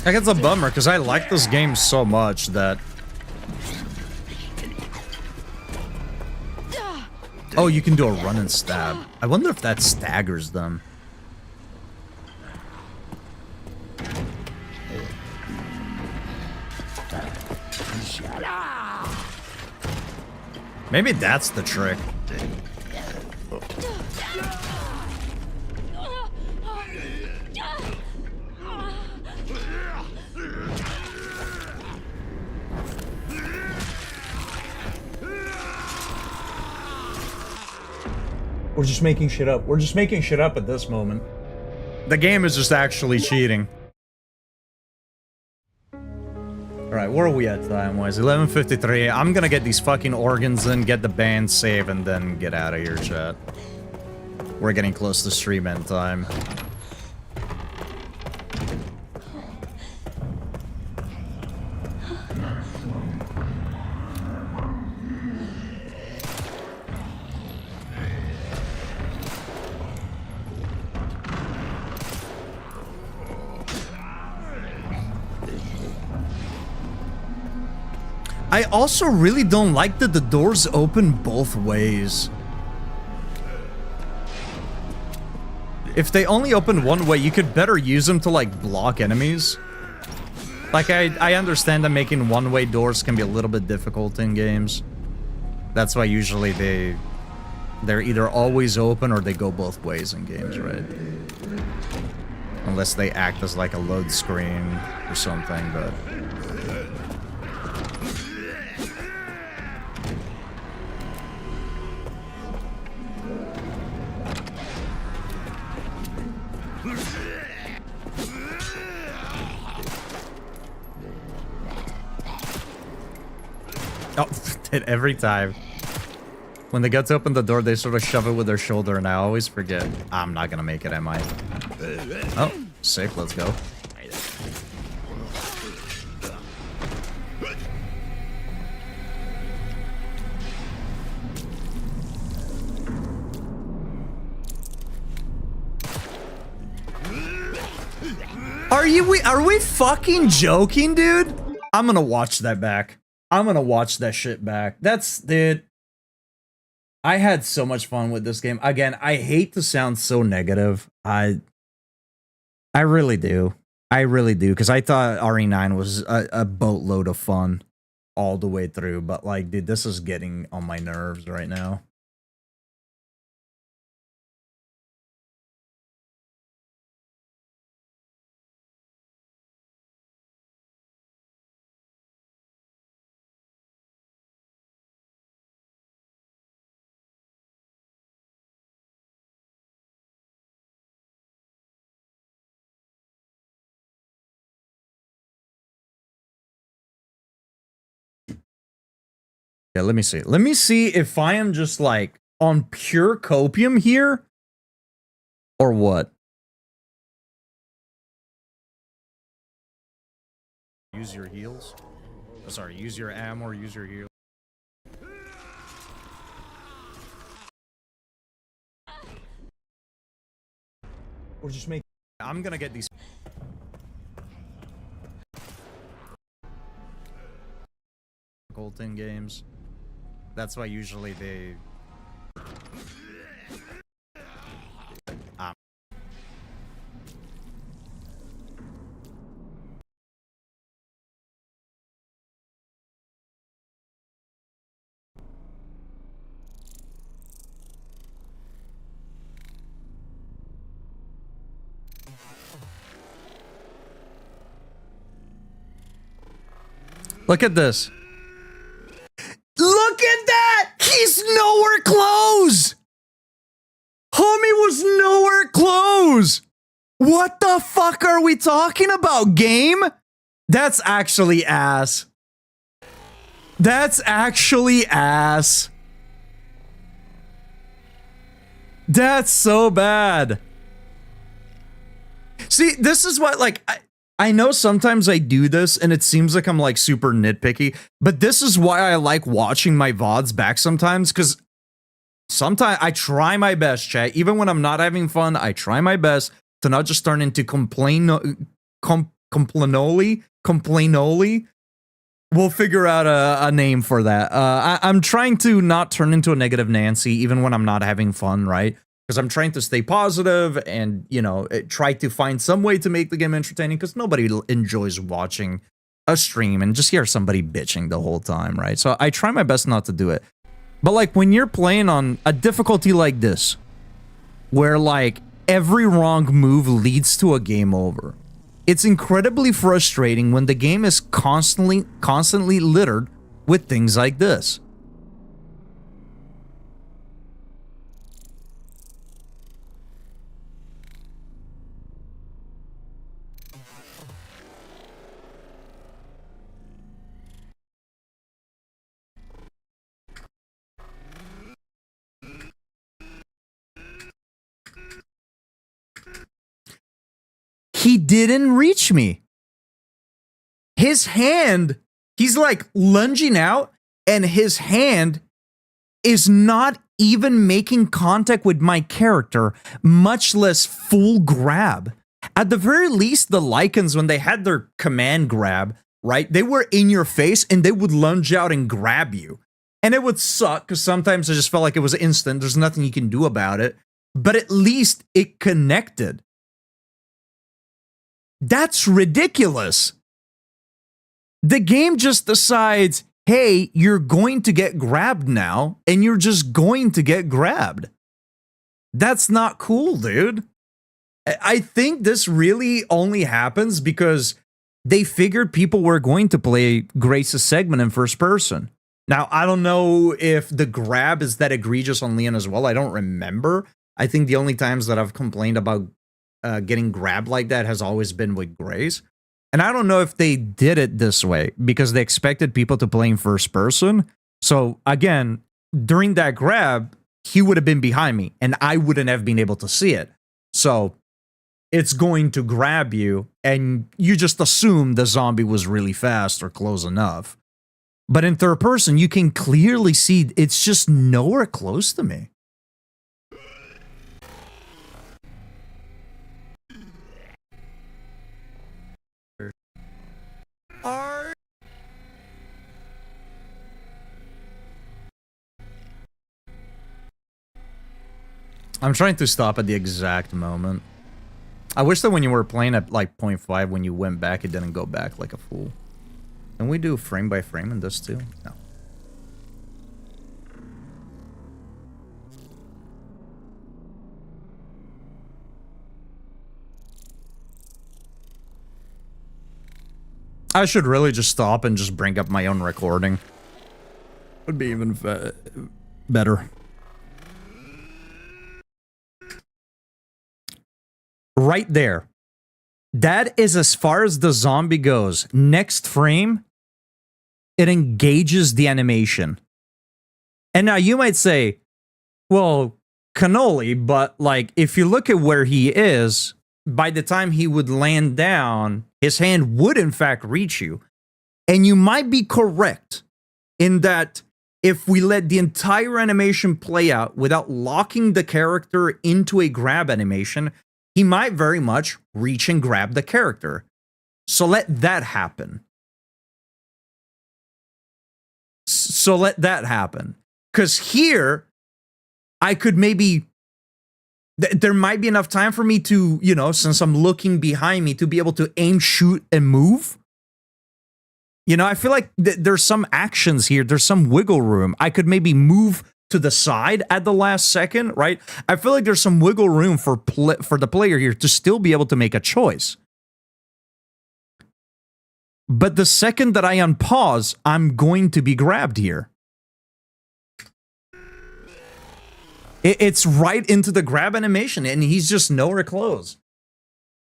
Like, it's a bummer because I like this game so much that... Oh, you can do a run and stab. I wonder if that staggers them. Maybe that's the trick. We're just making shit up. We're just making shit up at this moment. The game is just actually cheating. Alright, where are we at time-wise? 11:53. I'm gonna get these fucking organs in, get the band save, and then get out of here, chat. We're getting close to stream end time. I also really don't like that the doors open both ways. If they only open one way, you could better use them to, like, block enemies. Like, I understand that making one-way doors can be a little bit difficult in games. That's why usually they're either always open or they go both ways in games, right? Unless they act as, like, a load screen or something, but... Oh, every time. When they get to open the door, they sort of shove it with their shoulder, and I always forget. I'm not gonna make it, am I? Oh, sick, let's go. Are we fucking joking, dude? I'm gonna watch that back. I'm gonna watch that shit back. Dude. I had so much fun with this game. Again, I hate to sound so negative. I really do. I really do, because I thought RE9 was a boatload of fun all the way through. But, like, dude, this is getting on my nerves right now. Yeah, let me see. Let me see if I am just like on pure copium here or what. Use your heals. Oh, sorry, use your ammo or use your heal. Or just make. I'm gonna get these. Golden games. That's why usually they. Look at this. Look at that! He's nowhere close! Homie was nowhere close! What the fuck are we talking about, game? That's actually ass. That's actually ass. That's so bad. See, this is what, like, I know sometimes I do this and it seems like I'm like super nitpicky, but this is why I like watching my VODs back sometimes, because sometimes I try my best, chat. Even when I'm not having fun, I try my best to not just turn into complainoli. We'll figure out a name for that. I'm trying to not turn into a negative Nancy even when I'm not having fun, right? Because I'm trying to stay positive and, you know, try to find some way to make the game entertaining, because nobody enjoys watching a stream and just hear somebody bitching the whole time, right? So I try my best not to do it. But like when you're playing on a difficulty like this, where like every wrong move leads to a game over, it's incredibly frustrating when the game is constantly littered with things like this. He didn't reach me. His hand, he's like lunging out and his hand is not even making contact with my character, much less full grab. At the very least, the Lycans, when they had their command grab, right, they were in your face and they would lunge out and grab you. And it would suck because sometimes I just felt like it was instant. There's nothing you can do about it. But at least it connected. That's ridiculous. The game just decides, hey, you're going to get grabbed now, and you're just going to get grabbed. That's not cool, dude. I think this really only happens because they figured people were going to play Grace's segment in first person. Now, I don't know if the grab is that egregious on Leon as well. I don't remember. I think the only times that I've complained about getting grabbed like that has always been with Grace. And I don't know if they did it this way because they expected people to play in first person. So again, during that grab, he would have been behind me and I wouldn't have been able to see it. So it's going to grab you and you just assume the zombie was really fast or close enough. But in third person, you can clearly see it's just nowhere close to me. I'm trying to stop at the exact moment. I wish that when you were playing at like 0.5, when you went back, it didn't go back like a fool. Can we do frame by frame in this too? No. I should really just stop and just bring up my own recording. Would be even better. Right there. That is as far as the zombie goes. Next frame, it engages the animation. And now you might say, well, cannoli, but like if you look at where he is, by the time he would land down, his hand would in fact reach you. And you might be correct in that if we let the entire animation play out without locking the character into a grab animation, he might very much reach and grab the character. So let that happen. Because here, I could maybe... there might be enough time for me to, you know, since I'm looking behind me, to be able to aim, shoot, and move. You know, I feel like there's some actions here. There's some wiggle room. I could maybe move to the side at the last second, right? I feel like there's some wiggle room for the player here to still be able to make a choice. But the second that I unpause, I'm going to be grabbed here. It's right into the grab animation, and he's just nowhere close.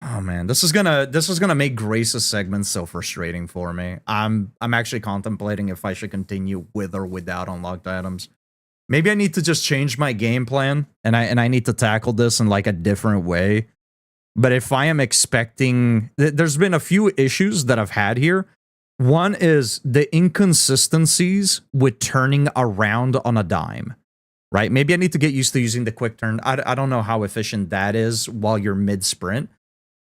Oh man, this is gonna make Grace's segment so frustrating for me. I'm actually contemplating if I should continue with or without unlocked items. Maybe I need to just change my game plan, and I need to tackle this in like a different way. But if I am expecting, there's been a few issues that I've had here. One is the inconsistencies with turning around on a dime. Right? Maybe I need to get used to using the quick turn. I don't know how efficient that is while you're mid-sprint.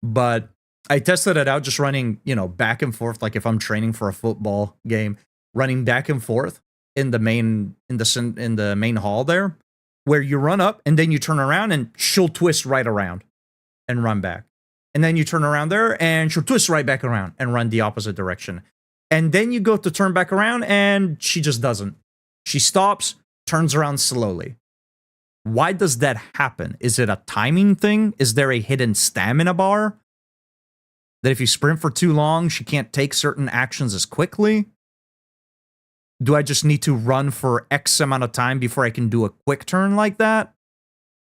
But I tested it out just running, you know, back and forth, like if I'm training for a football game, running back and forth in the main hall there, where you run up and then you turn around and she'll twist right around and run back. And then you turn around there and she'll twist right back around and run the opposite direction. And then you go to turn back around and she just doesn't. She stops, turns around slowly. Why does that happen? Is it a timing thing? Is there a hidden stamina bar? That if you sprint for too long, she can't take certain actions as quickly? Do I just need to run for X amount of time before I can do a quick turn like that?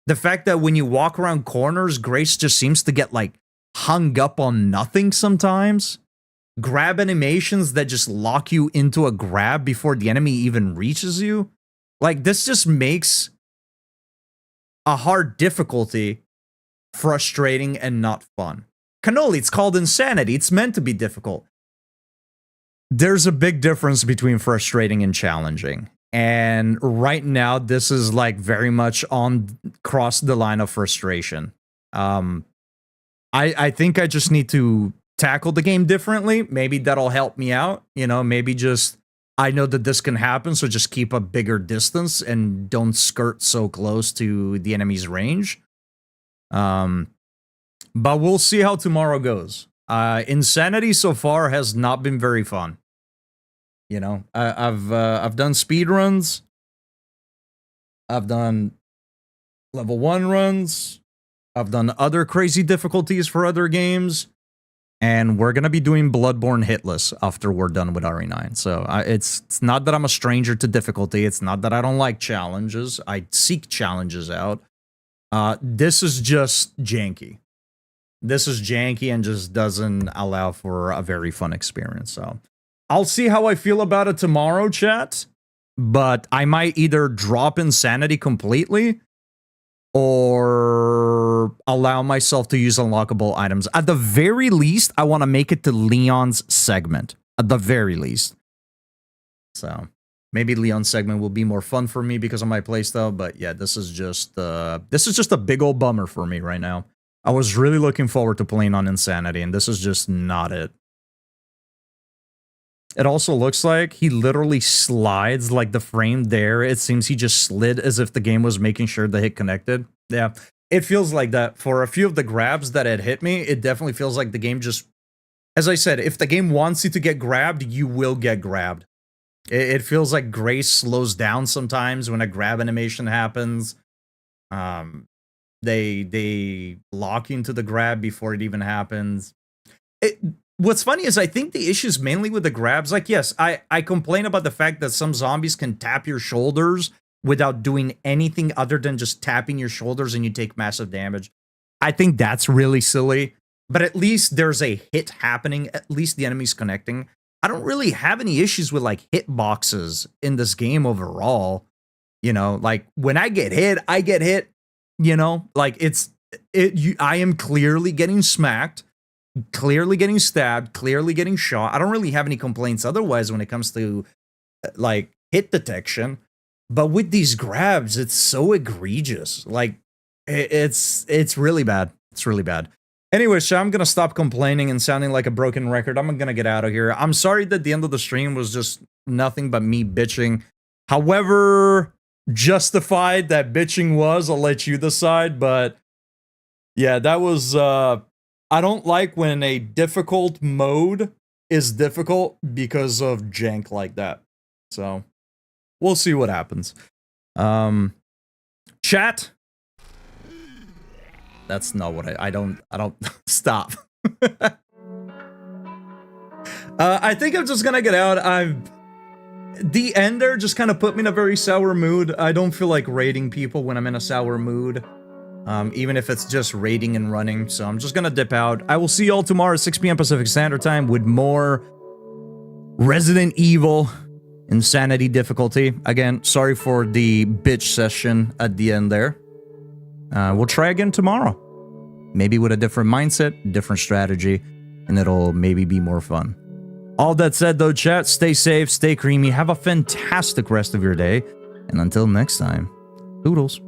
The fact that when you walk around corners, Grace just seems to get like hung up on nothing sometimes. Grab animations that just lock you into a grab before the enemy even reaches you. Like, this just makes a hard difficulty frustrating and not fun. Cannoli, it's called insanity. It's meant to be difficult. There's a big difference between frustrating and challenging. And right now, this is like very much on cross the line of frustration. I think I just need to tackle the game differently. Maybe that'll help me out. You know, maybe just I know that this can happen, so just keep a bigger distance and don't skirt so close to the enemy's range. But we'll see how tomorrow goes. Insanity so far has not been very fun. You know, I've done speed runs. I've done level 1 runs. I've done other crazy difficulties for other games. And we're going to be doing Bloodborne hitless after we're done with RE9. So it's not that I'm a stranger to difficulty. It's not that I don't like challenges. I seek challenges out. This is just janky. This is janky and just doesn't allow for a very fun experience. So I'll see how I feel about it tomorrow, chat. But I might either drop Insanity completely or allow myself to use unlockable items. At the very least, I want to make it to Leon's segment. At the very least. So maybe Leon's segment will be more fun for me because of my playstyle. But yeah, this is just a big old bummer for me right now. I was really looking forward to playing on Insanity, and this is just not it. It also looks like he literally slides like the frame there. It seems he just slid as if the game was making sure the hit connected. Yeah, it feels like that. For a few of the grabs that had hit me, it definitely feels like the game just... As I said, if the game wants you to get grabbed, you will get grabbed. It feels like Grace slows down sometimes when a grab animation happens. They lock you into the grab before it even happens. What's funny is I think the issue is mainly with the grabs. Like, yes, I complain about the fact that some zombies can tap your shoulders without doing anything other than just tapping your shoulders and you take massive damage. I think that's really silly. But at least there's a hit happening. At least the enemy's connecting. I don't really have any issues with like hitboxes in this game overall. You know, like when I get hit, you know, like I am clearly getting smacked, clearly getting stabbed, clearly getting shot. I don't really have any complaints otherwise when it comes to like hit detection. But with these grabs, it's so egregious. Like it's really bad. It's really bad. Anyway, so I'm gonna stop complaining and sounding like a broken record. I'm gonna get out of here. I'm sorry that the end of the stream was just nothing but me bitching. However justified that bitching was, I'll let you decide. But yeah, that was I don't like when a difficult mode is difficult because of jank like that. So we'll see what happens. Chat. That's not what I don't stop. I think I'm just gonna get out. The ender just kind of put me in a very sour mood. I don't feel like raiding people when I'm in a sour mood. Even if it's just raiding and running. So I'm just gonna dip out. I will see y'all tomorrow at 6 p.m. Pacific Standard Time with more Resident Evil Insanity difficulty. Again, sorry for the bitch session at the end there. We'll try again tomorrow. Maybe with a different mindset, different strategy, and it'll maybe be more fun. All that said though, chat, stay safe, stay creamy, have a fantastic rest of your day, and until next time, toodles.